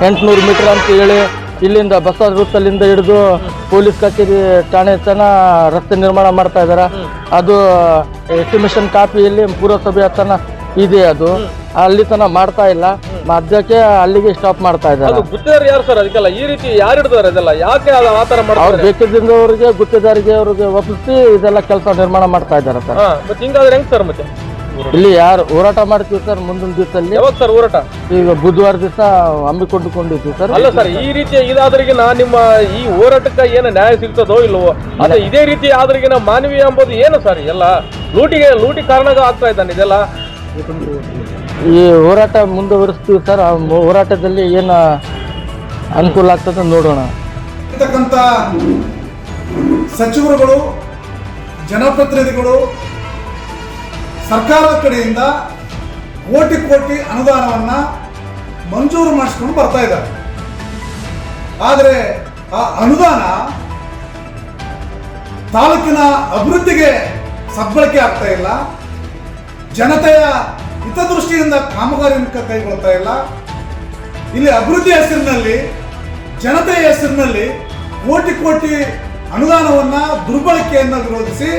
800 ಮೀಟರ್ ಅಂತ ಹೇಳಿ ಇಲ್ಲಿಂದ ಬಸ್ ವೃತ್ತಲ್ಲಿಂದ ಹಿಡಿದು ಪೊಲೀಸ್ ಕಚೇರಿ ಠಾಣೆ ತನ ರಸ್ತೆ ನಿರ್ಮಾಣ ಮಾಡ್ತಾ ಇದ್ದಾರೆ. ಅದು ಎಸ್ಟಿಮೇಷನ್ ಕಾಪಿಯಲ್ಲಿ ಪುರಸಭೆ ತನ ಇದೆ, ಅದು ಅಲ್ಲಿ ತನ ಮಾಡ್ತಾ ಇಲ್ಲ. ಮಧ್ಯಕ್ಕೆ ಅಲ್ಲಿಗೆ ಸ್ಟಾಪ್ ಮಾಡ್ತಾ ಇದ್ದಾರೆ. ಯಾರು ಸರ್ ಅದಕ್ಕೆಲ್ಲ ಈ ರೀತಿ ಯಾರು ಹಿಡಿದಾರೆ? ಇದೆಲ್ಲ ಯಾಕೆ ಆತರ ಮಾಡ್ತಾರೆ? ಅವ್ರು ಬೇಕಿದ್ದವರಿಗೆ ಗುತ್ತಿದಾರಿಗೆ ಅವ್ರಿಗೆ ಒಪ್ಪಿಸಿ ಇದೆಲ್ಲ ಕೆಲಸ ನಿರ್ಮಾಣ ಮಾಡ್ತಾ ಇದ್ದಾರೆ ಸರ್. ಮತ್ತೆ ಹಿಂಗಾದ್ರೆ ಹೆಂಗ್ ಸರ್? ಮತ್ತೆ ಇಲ್ಲಿ ಯಾರು ಹೋರಾಟ ಮಾಡ್ತೀವಿ ಸರ್ ಮುಂದಿನ ದಿವಸದಲ್ಲಿ? ಯಾವಾಗ ಸರ್ ಹೋರಾಟ? ಈಗ ಬುಧವಾರ ದಿವಸ ಹಮ್ಮಿಕೊಂಡುಕೊಂಡಿದ್ದೀವಿ ಸರ್. ಅಲ್ಲ ಸರ್, ಈ ರೀತಿ ಇದಾದ್ರಿಗಿನ ನಿಮ್ಮ ಈ ಹೋರಾಟಕ್ಕೆ ಏನು ನ್ಯಾಯ ಸಿಗ್ತದೋ ಇಲ್ವೋ? ಅದೇ ಇದೇ ರೀತಿ ಆದ್ರಿಗಿನ ಮಾನವೀಯ ಎಂಬುದು ಏನು ಸರ್? ಎಲ್ಲ ಲೂಟಿ ಕಾರಣ ಆಗ್ತಾ ಇದ್ದಾನೆ ಇದೆಲ್ಲ. ಈ ಹೋರಾಟ ಮುಂದುವರಿಸ್ತೀವಿ ಸರ್. ಆ ಹೋರಾಟದಲ್ಲಿ ಏನು ಅನುಕೂಲ ಆಗ್ತದೆ ನೋಡೋಣ. ಇರ್ತಕ್ಕಂಥ ಸಚಿವರುಗಳು, ಜನಪ್ರತಿನಿಧಿಗಳು ಸರ್ಕಾರದ ಕಡೆಯಿಂದ ಕೋಟಿ ಕೋಟಿ ಅನುದಾನವನ್ನು ಮಂಜೂರು ಮಾಡಿಸ್ಕೊಂಡು ಬರ್ತಾ ಇದ್ದಾರೆ. ಆದರೆ ಆ ಅನುದಾನ ತಾಲೂಕಿನ ಅಭಿವೃದ್ಧಿಗೆ ಸದ್ಬಳಕೆ ಆಗ್ತಾ ಇಲ್ಲ. ಜನತೆಯ ಹಿತದೃಷ್ಟಿಯಿಂದ ಕಾಮಗಾರಿಯನ್ನು ಕೈಗೊಳ್ತಾ ಇಲ್ಲ. ಇಲ್ಲಿ ಅಭಿವೃದ್ಧಿ ಹೆಸರಿನಲ್ಲಿ, ಜನತೆಯ ಹೆಸರಿನಲ್ಲಿ ಕೋಟಿ ಕೋಟಿ ಅನುದಾನವನ್ನು ದುರ್ಬಳಕೆಯನ್ನು ವಿರೋಧಿಸಿ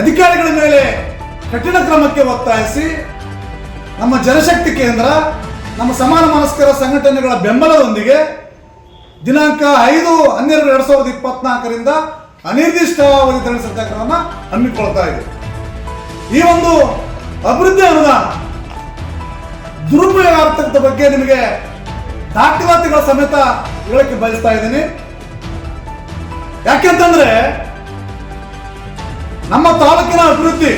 ಅಧಿಕಾರಿಗಳ ಮೇಲೆ ಕಠಿಣ ಕ್ರಮಕ್ಕೆ ಒತ್ತಾಯಿಸಿ ನಮ್ಮ ಜನಶಕ್ತಿ ಕೇಂದ್ರ, ನಮ್ಮ ಸಮಾನ ಮನಸ್ಕರ ಸಂಘಟನೆಗಳ ಬೆಂಬಲದೊಂದಿಗೆ ದಿನಾಂಕ 5/12/2024ರಿಂದ ಅನಿರ್ದಿಷ್ಟಾವಧಿ ಧರಣಿ ಸತ್ಯಾಗ್ರಹವನ್ನು ಹಮ್ಮಿಕೊಳ್ತಾ ಇದೆ. ಈ ಒಂದು ಅಭಿವೃದ್ಧಿ ಅನುದಾನ ದುರುಪಯೋಗಾರ್ಥದ ಬಗ್ಗೆ ನಿಮಗೆ ದಾಖಲಾತಿಗಳ ಸಮೇತ ಹೇಳಕ್ಕೆ ಬಯಸ್ತಾ ಇದ್ದೀನಿ. ಯಾಕೆಂತಂದ್ರೆ ನಮ್ಮ ತಾಲೂಕಿನ ಅಭಿವೃದ್ಧಿ,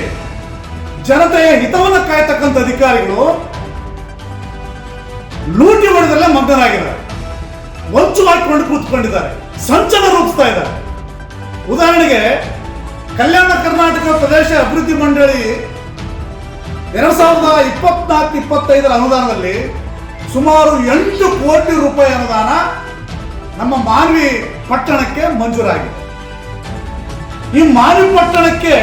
ಜನತೆಯ ಹಿತವನ್ನು ಕಾಯ್ತಕ್ಕಂಥ ಅಧಿಕಾರಿಗಳು ಲೂಟಿ ಹೊಡೆದಲ್ಲೇ ಮಗ್ನರಾಗಿದ್ದಾರೆ, ಹೊಂಚು ಹಾಕಿಕೊಂಡು ಕೂತ್ಕೊಂಡಿದ್ದಾರೆ, ಸಂಚಲನ ರೂಪಿಸ್ತಾ ಇದ್ದಾರೆ. ಉದಾಹರಣೆಗೆ ಕಲ್ಯಾಣ ಕರ್ನಾಟಕ ಪ್ರದೇಶ ಅಭಿವೃದ್ಧಿ ಮಂಡಳಿ 2024-25 ಅನುದಾನದಲ್ಲಿ ಸುಮಾರು 8 ಕೋಟಿ ರೂಪಾಯಿ ಅನುದಾನ ನಮ್ಮ ಮಾನ್ವಿ ಪಟ್ಟಣಕ್ಕೆ ಮಂಜೂರಾಗಿದೆ. ಈ ಮಾನ್ವಿ ಪಟ್ಟಣಕ್ಕೆ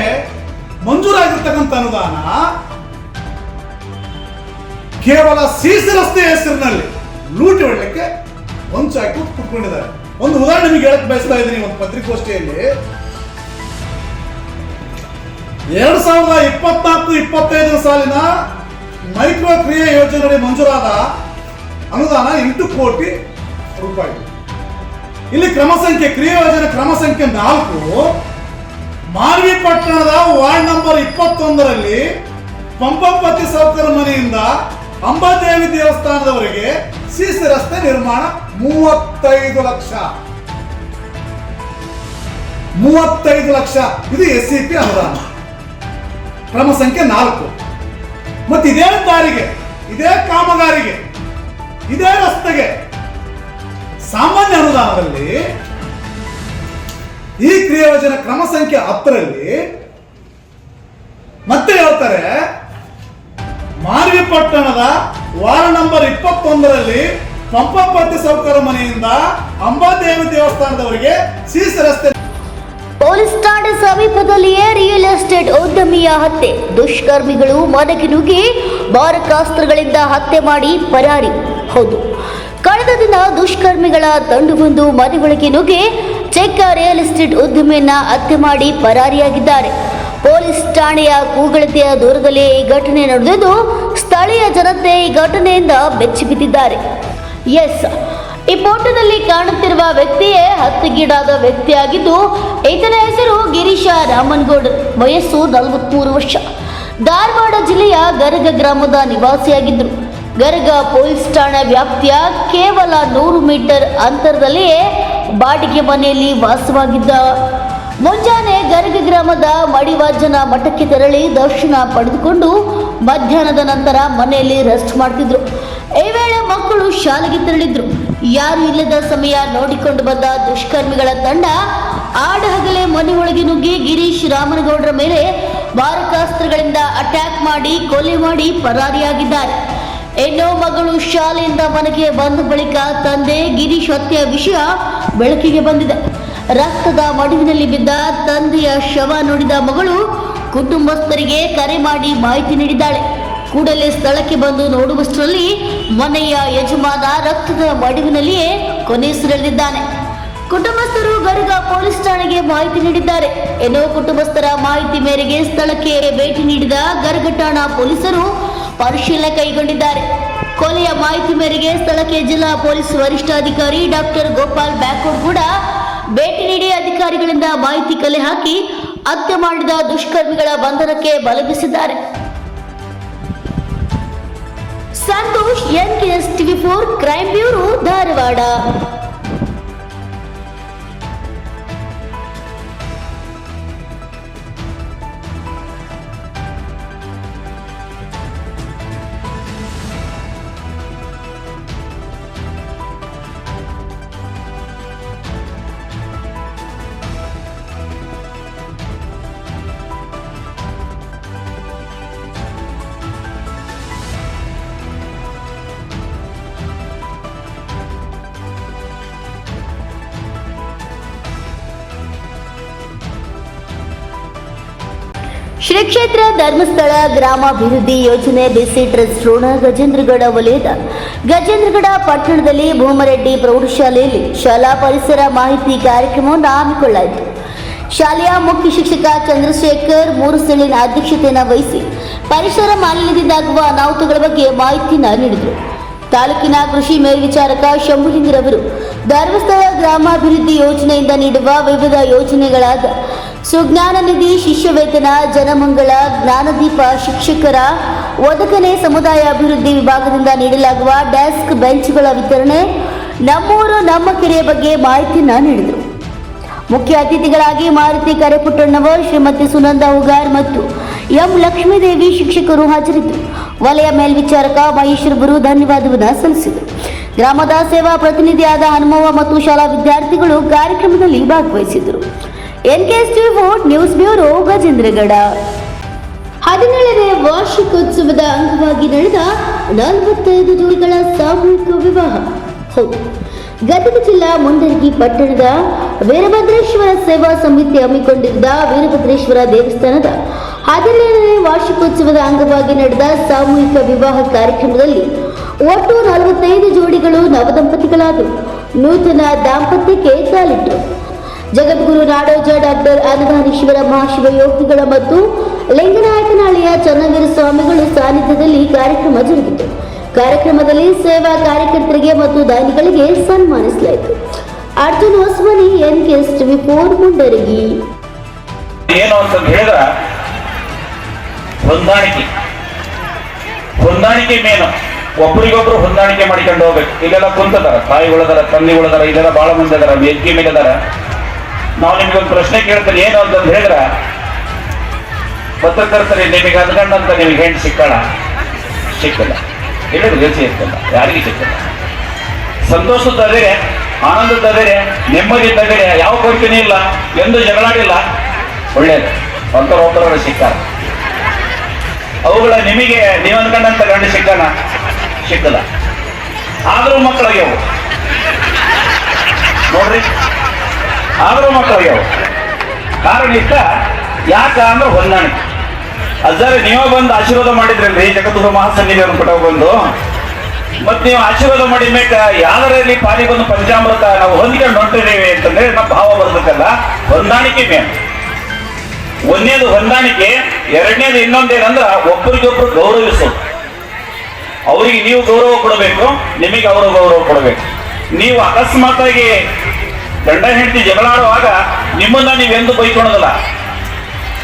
ಮಂಜೂರಾಗಿರ್ತಕ್ಕಂಥ ಅನುದಾನ ಕೇವಲ ಸಿಸಿ ರಸ್ತೆ ಹೆಸರಿನಲ್ಲಿ ಲೂಟಿ ಹೊಡಲಿಕ್ಕೆ ಹೊಂಚಾಕಿ ಕೂತ್ಕೊಂಡಿದ್ದಾರೆ. ಒಂದು ಉದಾಹರಣೆ ನಿಮಗೆ ಹೇಳಕ್ ಬಯಸ್ತಾ ಇದ್ದೀನಿ. ಒಂದು ಪತ್ರಿಕಾಗೋಷ್ಠಿಯಲ್ಲಿ 2024-25 ಸಾಲಿನ ಮೈಕ್ರೋ ಕ್ರಿಯಾ ಯೋಜನೆ ಮಂಜೂರಾದ ಅನುದಾನ 8 ಕೋಟಿ ರೂಪಾಯಿ. ಇಲ್ಲಿ ಕ್ರಮ ಸಂಖ್ಯೆ, ಕ್ರಿಯಾ ಯೋಜನೆ ಕ್ರಮ ಸಂಖ್ಯೆ 4 ಮಾನ್ವಿ ಪಟ್ಟಣದ ವಾರ್ಡ್ ನಂಬರ್ 21ರಲ್ಲಿ ಪಂಪಪತಿ ಸೌಕರ್ಯ ಮನೆಯಿಂದ ಅಂಬಾದೇವಿ ದೇವಸ್ಥಾನದವರೆಗೆ ಸಿಸಿ ರಸ್ತೆ ನಿರ್ಮಾಣ 35 ಲಕ್ಷ. ಇದು SCP ಅನುದಾನ ಕ್ರಮ ಸಂಖ್ಯೆ 4. ಮತ್ತೆ ಇದೇ ದಾರಿಗೆ, ಇದೇ ಕಾಮಗಾರಿಗೆ, ಇದೇ ರಸ್ತೆಗೆ ಸಾಮಾನ್ಯ ಅನುದಾನದಲ್ಲಿ ಈ ಕ್ರಿಯಾ ಯೋಜನೆ ಕ್ರಮ ಸಂಖ್ಯೆ 10ರಲ್ಲಿ ಮತ್ತೆ ಹೇಳ್ತಾರೆ, ಮಾನ್ವಿ ಪಟ್ಟಣದ ವಾರ್ಡ್ ನಂಬರ್ 21ರಲ್ಲಿ ಪಂಪಪತಿ ಸೌಕರ್ಯ ಮನೆಯಿಂದ ಅಂಬಾದೇವಿ ದೇವಸ್ಥಾನದವರೆಗೆ ಸಿಸಿ ರಸ್ತೆ. ಪೊಲೀಸ್ ಠಾಣೆ ಸಮೀಪದಲ್ಲಿಯೇ ರಿಯಲ್ ಎಸ್ಟೇಟ್ ಉದ್ಯಮಿಯ ಹತ್ಯೆ. ದುಷ್ಕರ್ಮಿಗಳು ಮನೆಗೆ ನುಗ್ಗಿ ಮಾರಕಾಸ್ತ್ರಗಳಿಂದ ಹತ್ಯೆ ಮಾಡಿ ಪರಾರಿ. ಹೌದು, ಕಳೆದ ದಿನ ದುಷ್ಕರ್ಮಿಗಳ ತಂಡವೊಂದು ಮನೆಯೊಳಗೆ ನುಗ್ಗಿ ಚೆಕ್ಕ ರಿಯಲ್ ಎಸ್ಟೇಟ್ ಉದ್ಯಮಿಯನ್ನ ಹತ್ಯೆ ಮಾಡಿ ಪರಾರಿಯಾಗಿದ್ದಾರೆ. ಪೊಲೀಸ್ ಠಾಣೆಯ ಕೂಗಳತೆಯ ದೂರದಲ್ಲಿ ಈ ಘಟನೆ ನಡೆದಿದ್ದು ಸ್ಥಳೀಯ ಜನತೆ ಈ ಘಟನೆಯಿಂದ ಬೆಚ್ಚಿ ಬಿದ್ದಿದ್ದಾರೆ. ಎಸ್, ಈ ಫೋಟೋದಲ್ಲಿ ಕಾಣುತ್ತಿರುವ ವ್ಯಕ್ತಿಯೇ ಹತ್ಯೆಗೀಡಾದ ವ್ಯಕ್ತಿಯಾಗಿದ್ದು ಈತನ ಹೆಸರು ಗಿರೀಶ ರಾಮನಗೌಡ, ವಯಸ್ಸು 43 ವರ್ಷ. ಧಾರವಾಡ ಜಿಲ್ಲೆಯ ಗರಗ ಗ್ರಾಮದ ನಿವಾಸಿಯಾಗಿದ್ದರು. ಗರಗ ಪೊಲೀಸ್ ಠಾಣಾ ವ್ಯಾಪ್ತಿಯ ಕೇವಲ 100 ಮೀಟರ್ ಅಂತರದಲ್ಲಿಯೇ ಬಾಡಿಗೆ ಮನೆಯಲ್ಲಿ ವಾಸವಾಗಿದ್ದ. ಮುಂಜಾನೆ ಗರಗ ಗ್ರಾಮದ ಮಡಿವಾಜನ ಮಠಕ್ಕೆ ತೆರಳಿ ದರ್ಶನ ಪಡೆದುಕೊಂಡು ಮಧ್ಯಾಹ್ನದ ನಂತರ ಮನೆಯಲ್ಲಿ ರೆಸ್ಟ್ ಮಾಡ್ತಿದ್ರು. ಈ ವೇಳೆ ಮಕ್ಕಳು ಶಾಲೆಗೆ ತೆರಳಿದ್ರು. ಯಾರು ಇಲ್ಲದ ಸಮಯ ನೋಡಿಕೊಂಡು ಬಂದ ದುಷ್ಕರ್ಮಿಗಳ ತಂಡ ಆಡಹಗಲೇ ಮನೆಯೊಳಗೆ ನುಗ್ಗಿ ಗಿರೀಶ್ ರಾಮನಗೌಡರ ಮೇಲೆ ಮಾರಕಾಸ್ತ್ರಗಳಿಂದ ಅಟ್ಯಾಕ್ ಮಾಡಿ ಕೊಲೆ ಮಾಡಿ ಪರಾರಿಯಾಗಿದ್ದಾರೆ. ಇನ್ನು ಮಗಳು ಶಾಲೆಯಿಂದ ಮನೆಗೆ ಬಂದ ಬಳಿಕ ತಂದೆ ಗಿರೀಶ್ ಹತ್ಯೆಯ ವಿಷಯ ಬೆಳಕಿಗೆ ಬಂದಿದೆ. ರಕ್ತದ ಮಡುವಿನಲ್ಲಿ ಬಿದ್ದ ತಂದೆಯ ಶವ ನೋಡಿದ ಮಗಳು ಕುಟುಂಬಸ್ಥರಿಗೆ ಕರೆ ಮಾಡಿ ಮಾಹಿತಿ ನೀಡಿದ್ದಾಳೆ. ಕೂಡಲೇ ಸ್ಥಳಕ್ಕೆ ಬಂದು ನೋಡುವಷ್ಟರಲ್ಲಿ ಮನೆಯ ಯಜಮಾನ ರಕ್ತದ ಮಡುವಿನಲ್ಲಿಯೇ ಕೊನೆಯುಸಿರೆಳೆದಿದ್ದಾನೆ. ಕುಟುಂಬಸ್ಥರು ಗರಗ ಪೊಲೀಸ್ ಠಾಣೆಗೆ ಮಾಹಿತಿ ನೀಡಿದ್ದಾರೆ. ಇನ್ನು ಕುಟುಂಬಸ್ಥರ ಮಾಹಿತಿ ಮೇರೆಗೆ ಸ್ಥಳಕ್ಕೆ ಭೇಟಿ ನೀಡಿದ ಗರಗ ಠಾಣಾ ಪೊಲೀಸರು ಪರಿಶೀಲನೆ ಕೈಗೊಂಡಿದ್ದಾರೆ. ಕೊಲೆಯ ಮಾಹಿತಿ ಮೇರೆಗೆ ಸ್ಥಳಕ್ಕೆ ಜಿಲ್ಲಾ ಪೊಲೀಸ್ ವರಿಷ್ಠಾಧಿಕಾರಿ ಡಾಕ್ಟರ್ ಗೋಪಾಲ್ ಬ್ಯಾಕೋಡ್ ಕೂಡ ಭೇಟಿ ನೀಡಿ ಅಧಿಕಾರಿಗಳಿಂದ ಮಾಹಿತಿ ಕಲೆ ಹಾಕಿ ಹತ್ಯೆ ಮಾಡಿದ ದುಷ್ಕರ್ಮಿಗಳ ಬಂಧನಕ್ಕೆ ಬಲೆ ಬೀಸಿದ್ದಾರೆ. Santosh, NKS TV4 crime bureau, Dharwad. Shri ಕ್ಷೇತ್ರ ಧರ್ಮಸ್ಥಳ ಗ್ರಾಮಾಭಿವೃದ್ಧಿ ಯೋಜನೆ ಬಿಸಿ ಟ್ರಸ್ಟ್ ಋಣ ಗಜೇಂದ್ರಗಡ ವಲಯದ ಗಜೇಂದ್ರಗಡ ಪಟ್ಟಣದಲ್ಲಿ ಭೂಮರೆಡ್ಡಿ ಪ್ರೌಢಶಾಲೆಯಲ್ಲಿ ಶಾಲಾ ಪರಿಸರ ಮಾಹಿತಿ ಕಾರ್ಯಕ್ರಮವನ್ನು ಹಮ್ಮಿಕೊಳ್ಳಲಾಯಿತು. ಶಾಲೆಯ ಮುಖ್ಯ ಶಿಕ್ಷಕ ಚಂದ್ರಶೇಖರ್ ಮೂರುಸೆಳಿನ ಅಧ್ಯಕ್ಷತೆಯನ್ನು ವಹಿಸಿ ಪರಿಸರ ಮಾಲಿನ್ಯದಿಂದಾಗುವ ಅನಾಹುತಗಳ ಬಗ್ಗೆ ಮಾಹಿತಿಯನ್ನು ನೀಡಿದರು. ತಾಲೂಕಿನ ಕೃಷಿ ಮೇಲ್ವಿಚಾರಕ ಶಂಭುಲಿಂಗರವರು ಧರ್ಮಸ್ಥಳ ಗ್ರಾಮಾಭಿವೃದ್ಧಿ ಯೋಜನೆಯಿಂದ ನೀಡುವ ವಿವಿಧ ಯೋಜನೆಗಳಾದ ಸುಜ್ಞಾನ ನಿಧಿ, ಶಿಷ್ಯ ವೇತನ, ಜನಮಂಗಳ, ಜ್ಞಾನದೀಪ, ಶಿಕ್ಷಕರ ಒದಗನೆ, ಸಮುದಾಯ ಅಭಿವೃದ್ಧಿ ವಿಭಾಗದಿಂದ ನೀಡಲಾಗುವ ಡೆಸ್ಕ್ ಬೆಂಚ್ಗಳ ವಿತರಣೆ, ನಮ್ಮೂರು ನಮ್ಮ ಕೆರೆಯ ಬಗ್ಗೆ ಮಾಹಿತಿಯನ್ನು ನೀಡಿದರು. ಮುಖ್ಯ ಅತಿಥಿಗಳಾಗಿ ಮಾರುತಿ ಕರೆಪುಟ್ಟಣ್ಣವರ್, ಶ್ರೀಮತಿ ಸುನಂದ ಹುಗಾರ್ ಮತ್ತು ಎಂ ಲಕ್ಷ್ಮೀದೇವಿ ಶಿಕ್ಷಕರು ಹಾಜರಿದ್ದರು. ವಲಯ ಮೇಲ್ವಿಚಾರಕ ಮಹೇಶ್ವರರು ಧನ್ಯವಾದವನ್ನು ಸಲ್ಲಿಸಿದರು. ಗ್ರಾಮದ ಸೇವಾ ಪ್ರತಿನಿಧಿಯಾದ ಹನುಮವ್ವ ಮತ್ತು ಶಾಲಾ ವಿದ್ಯಾರ್ಥಿಗಳು ಕಾರ್ಯಕ್ರಮದಲ್ಲಿ ಭಾಗವಹಿಸಿದರು. NK news bureau Gajendragad. 17ನೇ ವಾರ್ಷಿಕೋತ್ಸವದ ಅಂಗವಾಗಿ ನಡೆದ 45 ಜೋಡಿಗಳ ಸಾಮೂಹಿಕ ವಿವಾಹ. ಹೌದು, ಗದಗ ಜಿಲ್ಲಾ ಮುಂಡರಗಿ ಪಟ್ಟಣದ ವೀರಭದ್ರೇಶ್ವರ ಸೇವಾ ಸಮಿತಿ ಹಮ್ಮಿಕೊಂಡಿದ್ದ ವೀರಭದ್ರೇಶ್ವರ ದೇವಸ್ಥಾನದ 17ನೇ ವಾರ್ಷಿಕೋತ್ಸವದ ಅಂಗವಾಗಿ ನಡೆದ ಸಾಮೂಹಿಕ ವಿವಾಹ ಕಾರ್ಯಕ್ರಮದಲ್ಲಿ ಒಟ್ಟು 45 ಜೋಡಿಗಳು ನವದಂಪತಿಗಳಾದವು. ನೂತನ ದಾಂಪತ್ಯಕ್ಕೆ ಕಾಲಿಟ್ಟರು. ಜಗದ್ಗುರು ನಾಡೋಜ ಡಾಕ್ಟರ್ ಅನ್ನದಾನೀಶ್ವರ ಮಹಾಶಿವಯೋಗಿಗಳ ಮತ್ತು ಲಿಂಗನಾಯಕನಹಳ್ಳಿಯ ಚನ್ನವೀರ ಸ್ವಾಮಿಗಳು ಸಾನ್ನಿಧ್ಯದಲ್ಲಿ ಕಾರ್ಯಕ್ರಮ ಜರುಗಿತು. ಕಾರ್ಯಕ್ರಮದಲ್ಲಿ ಸೇವಾ ಕಾರ್ಯಕರ್ತರಿಗೆ ಮತ್ತು ದಾನಿಗಳಿಗೆ ಸನ್ಮಾನಿಸಲಾಯಿತು. ಅರ್ಜುನ್ ಹೊಸಮನಿ, NK4 ಮುಂಡರಗಿ. ಏನು ಅಂತ ಹೇಳಿದ್ರೆ ಹೊಂದಾಣಿಕೆ ಮೇನು. ಒಬ್ಬರಿಗೊಬ್ರು ಹೊಂದಾಣಿಕೆ ಮಾಡಿಕೊಂಡು ಹೋಗ್ಬೇಕು. ಇಲ್ಲೆಲ್ಲ ಕುಂತದಾರ, ತಾಯಿಗಳದಾರ, ತಂದೆಗಳದಾರ, ಇದೆಲ್ಲ ಬಹಳ ಮಂದಿ ಅದಾರ, ವೇದಿಕೆ ಮೇಲೆ ಅದಾರ. ನಾವು ನಿಮ್ಗೊಂದು ಪ್ರಶ್ನೆ ಕೇಳ್ತೇನೆ, ಏನು ಅಂತಂದು ಹೇಳಿದ್ರೆ, ಪತ್ರಕರ್ತರಿ ನಿಮಗೆ ಅದ್ಗಂಡಂತ ನಿಮಗೆ ಹೆಣ್ಣು ಸಿಕ್ಕಲ್ಲ, ಹೇಳಿದ್ರು ಗೆಲ್ಸಿ ಇರ್ತಲ್ಲ, ಯಾರಿಗೆ ಸಿಕ್ಕಲ್ಲ. ಸಂತೋಷದಲ್ಲಿರೆ, ಆನಂದದಲ್ಲಿರೆ, ನೆಮ್ಮದಿದ್ದಲ್ಲಿರೆ, ಯಾವ ಕೊರತೆನೂ ಇಲ್ಲ, ಎಂದು ಜಗಳಾಡಿಲ್ಲ, ಒಳ್ಳೇದು. ಒಬ್ಬರ ಸಿಕ್ಕಾರ. ಅವುಗಳ ನಿಮಗೆ ನೀವು ಅಂದ್ಕೊಂಡಂತ ಗಂಡು ಸಿಕ್ಕಲ್ಲ. ಆದರೂ ಮಕ್ಕಳಾಗ್ಯವು ನೋಡ್ರಿ, ಆದರೂ ಮಕ್ಕಳಾಗ್ಯವು. ಕಾರಣ ಇಷ್ಟ ಯಾಕ ಅಂದ್ರೆ ಹೊಂದಾಣಿಕೆ. ಅಜ್ಜಾರೆ ನೀವೇ ಬಂದು ಆಶೀರ್ವಾದ ಮಾಡಿದ್ರಲ್ರಿ, ಜಗದ್ಗುರು ಮಹಾಸನ್ನಿಧಿ ಕೊಟ್ಟ ಬಂದು, ಮತ್ತೆ ನೀವು ಆಶೀರ್ವಾದ ಮಾಡಿದ ಮೇಕ ಯಾವ್ದರಲ್ಲಿ ಪಾಲಿಗೊಂದು ಪಂಚಾಮೃತ ನಾವು ಹೊಂದ್ಕೊಂಡು ಹೊಂಟಿದ್ದೇವೆ ಅಂತಂದ್ರೆ ನಮ್ಮ ಭಾವ ಬರ್ಬೇಕಲ್ಲ. ಹೊಂದಾಣಿಕೆ ಮೇನ್. ಒಂದನೇದು ಹೊಂದಾಣಿಕೆ, ಎರಡನೇದು ಇನ್ನೊಂದೇನಂದ್ರ ಒಬ್ಬರಿಗೊಬ್ರು ಗೌರವಿಸೋದು. ಅವರಿಗೆ ನೀವು ಗೌರವ ಕೊಡಬೇಕು, ನಿಮಗೆ ಅವರು ಗೌರವ ಕೊಡಬೇಕು. ನೀವು ಅಕಸ್ಮಾತಾಗಿ ಗಂಡ ಹೆಂಡತಿ ಜಗಳಾಡುವಾಗ ನಿಮ್ಮನ್ನ ನೀವೆಂದು ಬೈಕೊಳೋದಿಲ್ಲ.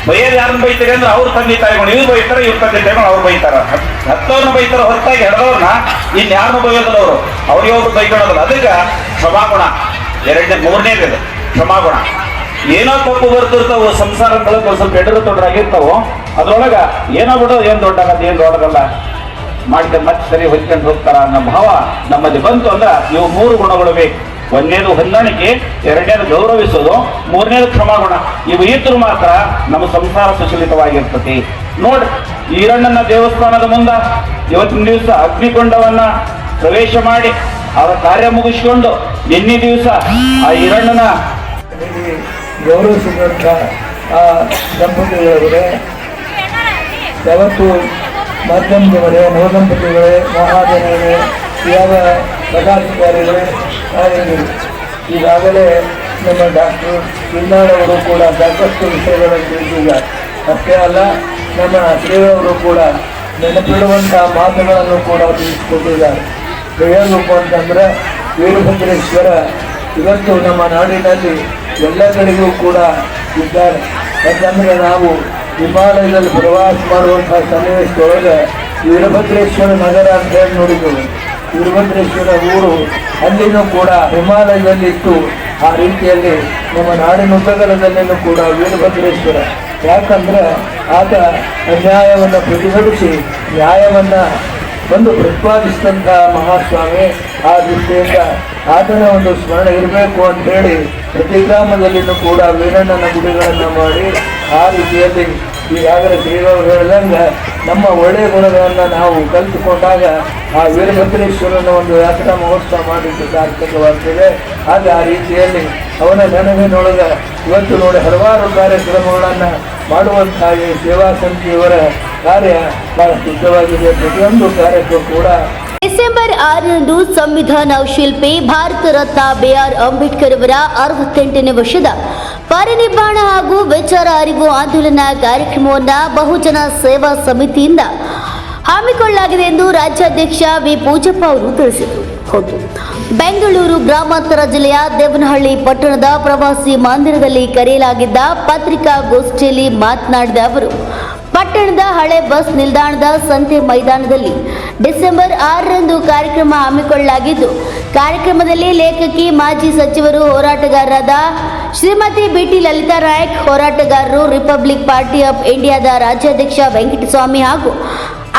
ಬೈಯೋದು ಯಾರನ್ನ ಬೈತಾರೆ ಅಂದ್ರೆ ಅವ್ರ ತಂದೆ ತಾಯಿಗಳು ಇವ್ರು ಬೈತಾರೆ, ಇವ್ರ ತಂದೆ ತಾಯಿಗಳು ಅವ್ರು ಬೈತಾರ. ಹತ್ತವ್ರನ್ನ ಬೈತಾರ ಹೊರತಾಗಿ ಎಡದವ್ರನ್ನ ಇನ್ಯಾರನ್ನೂ ಬೈಯೋದಿಲ್ಲ. ಅವ್ರಿಗೆ ಒಬ್ರು ಬೈಕೊಳೋದಿಲ್ಲ. ಅದಕ್ಕೆ ಕ್ಷಮಾಗುಣ. ಮೂರನೇದು ಕ್ಷಮಾಗುಣ. ಏನೋ ತಪ್ಪು ಬರ್ತಿರ್ತಾವ, ಸಂಸಾರಗಳು ಸ್ವಲ್ಪ ಎಡರು ತೊಡರಾಗಿರ್ತಾವ. ಅದ್ರೊಳಗ ಏನೋ ಬಿಡೋದು, ಏನ್ ದೊಡ್ಡಾಗತ್ತೆ, ಏನ್ ದೊಡ್ಡದಲ್ಲ, ಮಾಡ್ಕೊಂಡು ಮತ್ತೆ ಸರಿ ಹೊತ್ಕೊಂಡು ಹೋಗ್ತಾರ ಅನ್ನೋ ಭಾವ ನಮ್ಮಲ್ಲಿ ಬಂತು ಅಂದ್ರೆ ಇವು 3 ಗುಣಗಳು ಬೇಕು. ಒಂದನೇದು ಹೊಂದಾಣಿಕೆ, ಎರಡನೇದು ಗೌರವಿಸೋದು, ಮೂರನೇದು ಕ್ಷಮಾಗುಣ. ಇವು ಇದ್ರು ಮಾತ್ರ ನಮ್ಮ ಸಂಸಾರ ಸುಶೀಲಿತವಾಗಿರ್ತತಿ. ನೋಡ್ರಿ, ಈರಣ್ಣನ ದೇವಸ್ಥಾನದ ಮುಂದ ಇವತ್ತಿನ ದಿವಸ ಅಗ್ನಿಕೊಂಡವನ್ನ ಪ್ರವೇಶ ಮಾಡಿ ಅವರ ಕಾರ್ಯ ಮುಗಿಸ್ಕೊಂಡು ನಿನ್ನೆ ದಿವಸ ಆ ಈರಣ್ಣನ ಗೌರವಿಸಿದಂಥ ಆ ದಂಪತಿಗಳವರೇ, ಯಾವತ್ತು ಮಾಧ್ಯಮದವರೇ, ನವದಂಪತಿಗಳೇ, ಮಹಾಜನರೇ, ಯಾವ ಪದಾಧಿಕಾರಿಗಳೇ ಆಗಿರಲಿ. ಈಗಾಗಲೇ ನಮ್ಮ ಡಾಕ್ಟರ್ ಚಿನ್ನಾಳವರು ಕೂಡ ಸಾಕಷ್ಟು ವಿಷಯಗಳನ್ನು ತಿಳಿಸಿದ್ದಾರೆ. ಅಷ್ಟೇ ಅಲ್ಲ, ನಮ್ಮ ಶ್ರೀಯವರು ಕೂಡ ನೆನಪಿಡುವಂಥ ಮಾತುಗಳನ್ನು ಕೂಡ ತಿಳಿಸಿಕೊಟ್ಟಿದ್ದಾರೆ. ಹೇಳಬೇಕು ಅಂತಂದ್ರೆ, ವೀರಭದ್ರೇಶ್ವರ ಇವತ್ತು ನಮ್ಮ ನಾಡಿನಲ್ಲಿ ಎಲ್ಲ ಕಡೆಗೂ ಕೂಡ ಇದ್ದಾರೆ. ಯಾಕಂದರೆ ನಾವು ಹಿಮಾಲಯದಲ್ಲಿ ಪ್ರವಾಸ ಮಾಡುವಂಥ ಸನ್ನಿವೇಶದೊಳಗೆ ವೀರಭದ್ರೇಶ್ವರ ನಗರ ಅಂತ ಹೇಳಿ ನೋಡಿದ್ದೇವೆ. ವೀರಭದ್ರೇಶ್ವರ ಊರು ಅಲ್ಲಿನೂ ಕೂಡ ಹಿಮಾಲಯದಲ್ಲಿತ್ತು. ಆ ರೀತಿಯಲ್ಲಿ ನಮ್ಮ ನಾಡಿನ ಉಪಗರದಲ್ಲಿನೂ ಕೂಡ ವೀರಭದ್ರೇಶ್ವರ. ಯಾಕಂದ್ರೆ ಆತ ಅನ್ಯಾಯವನ್ನು ಪ್ರತಿಭಟಿಸಿ ನ್ಯಾಯವನ್ನು ಒಂದು ಪ್ರತಿಪಾದಿಸಿದಂಥ ಮಹಾಸ್ವಾಮಿ. ಆ ದೃಷ್ಟಿಯಿಂದ ಆತನ ಒಂದು ಸ್ಮರಣೆ ಇರಬೇಕು ಅಂತ ಹೇಳಿ ಪ್ರತಿ ಗ್ರಾಮದಲ್ಲಿನೂ ಕೂಡ ವೀರಣ್ಣನ ಗುಡಿಗಳನ್ನು ಮಾಡಿ ಆ ರೀತಿಯಲ್ಲಿ ಈಗಾಗಲೇ ಶ್ರೀಗಳು ಹೇಳಿದಂಗೆ ನಮ್ಮ ಒಳ್ಳೆಯ ಗುಣಗಳನ್ನು ನಾವು ಕಲಿತುಕೊಂಡಾಗ ಆ ವೀರಭದ್ರೇಶ್ವರನ ಒಂದು ಯಾತ್ರಾ ಮಹೋತ್ಸವ ಮಾಡಲಿಕ್ಕೆ ಸಾರ್ಥಕವಾಗ್ತದೆ. ಆಗ ಆ ರೀತಿಯಲ್ಲಿ ಅವನ ನೆನಪಿನೊಳಗೆ ಇವತ್ತು ನೋಡಿ ಹಲವಾರು ಕಾರ್ಯಕ್ರಮಗಳನ್ನು ಮಾಡುವಂತಾಗಿ ಸೇವಾ ಸಮಿತಿಯವರ ಕಾರ್ಯ ಬಹಳ ಶುದ್ಧವಾಗಿದೆ. ಪ್ರತಿಯೊಂದು ಕಾರ್ಯಕ್ಕೂ ಕೂಡ ಡಿಸೆಂಬರ್ 6ರಂದು ಸಂವಿಧಾನ ಶಿಲ್ಪಿ ಭಾರತ ರತ್ನ BR ಅಂಬೇಡ್ಕರ್ ಅವರ 68ನೇ ವರ್ಷದ ಪರಿನಿಬ್ಬಾಣ ಹಾಗೂ ವಿಚಾರ ಅರಿವು ಆಂದೋಲನ ಕಾರ್ಯಕ್ರಮವನ್ನು ಬಹುಜನ ಸೇವಾ ಸಮಿತಿಯಿಂದ ಹಮ್ಮಿಕೊಳ್ಳಲಾಗಿದೆ ಎಂದು ರಾಜ್ಯಾಧ್ಯಕ್ಷ ವಿ ಪೂಜಪ್ಪ ಅವರು ತಿಳಿಸಿದರು. ಹೌದು, ಬೆಂಗಳೂರು ಗ್ರಾಮಾಂತರ ಜಿಲ್ಲೆಯ ದೇವನಹಳ್ಳಿ ಪಟ್ಟಣದ ಪ್ರವಾಸಿ ಮಂದಿರದಲ್ಲಿ ಕರೆಯಲಾಗಿದ್ದ ಪತ್ರಿಕಾಗೋಷ್ಠಿಯಲ್ಲಿ ಮಾತನಾಡಿದ ಅವರು, ಪಟ್ಟಣದ ಹಳೆ ಬಸ್ ನಿಲ್ದಾಣದ ಸಂತೆ ಮೈದಾನದಲ್ಲಿ ಡಿಸೆಂಬರ್ 6ರಂದು ಕಾರ್ಯಕ್ರಮ ಹಮ್ಮಿಕೊಳ್ಳಲಾಗಿದ್ದು, ಕಾರ್ಯಕ್ರಮದಲ್ಲಿ ಲೇಖಕಿ, ಮಾಜಿ ಸಚಿವರು, ಹೋರಾಟಗಾರರಾದ ಶ್ರೀಮತಿ BT ಲಲಿತಾ ನಾಯಕ್, ಹೋರಾಟಗಾರರು, ರಿಪಬ್ಲಿಕ್ ಪಾರ್ಟಿ ಆಫ್ ಇಂಡಿಯಾದ ರಾಜ್ಯಾಧ್ಯಕ್ಷ ವೆಂಕಟಸ್ವಾಮಿ ಹಾಗೂ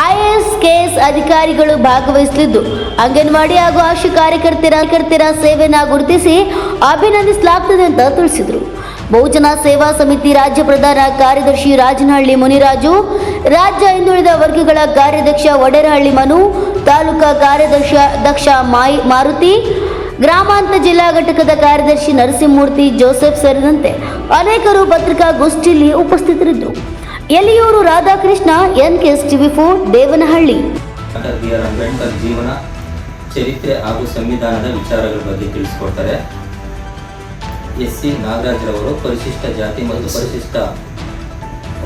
IAS KS ಅಧಿಕಾರಿಗಳು ಭಾಗವಹಿಸಲಿದ್ದು, ಅಂಗನವಾಡಿ ಹಾಗೂ ಆಶಾ ಕಾರ್ಯಕರ್ತರ ಸೇವೆಯನ್ನು ಗುರುತಿಸಿ ಅಭಿನಂದಿಸಲಾಗುತ್ತದೆ ಅಂತ ತಿಳಿಸಿದರು. ಬಹುಜನ ಸೇವಾ ಸಮಿತಿ ರಾಜ್ಯ ಪ್ರಧಾನ ಕಾರ್ಯದರ್ಶಿ ರಾಜನಹಳ್ಳಿ ಮುನಿರಾಜು, ರಾಜ್ಯ ಹಿಂದುಳಿದ ವರ್ಗಗಳ ಕಾರ್ಯಾಧ್ಯಕ್ಷ ವಡೇರಹಳ್ಳಿ ಮನು, ತಾಲೂಕಾ ಕಾರ್ಯಾಧ್ಯಕ್ಷ ಮಾರುತಿ, ಗ್ರಾಮಾಂತರ ಜಿಲ್ಲಾ ಘಟಕದ ಕಾರ್ಯದರ್ಶಿ ನರಸಿಂಹಮೂರ್ತಿ, ಜೋಸೆಫ್ ಸೇರಿದಂತೆ ಅನೇಕರು ಪತ್ರಿಕಾಗೋಷ್ಠಿಯಲ್ಲಿ ಉಪಸ್ಥಿತರಿದ್ದರು. Eliyur Radhakrishna, NKS TV4, Devanahalli. BR Ambedkar ಜೀವನ ಚರಿತ್ರೆ ಹಾಗೂ ಸಂವಿಧಾನದ ವಿಚಾರಗಳ ಬಗ್ಗೆ ತಿಳಿಸಿಕೊಡ್ತಾರೆ. SC ನಾಗರಾಜ್ರವರು ಪರಿಶಿಷ್ಟ ಜಾತಿ ಮತ್ತು ಪರಿಶಿಷ್ಟ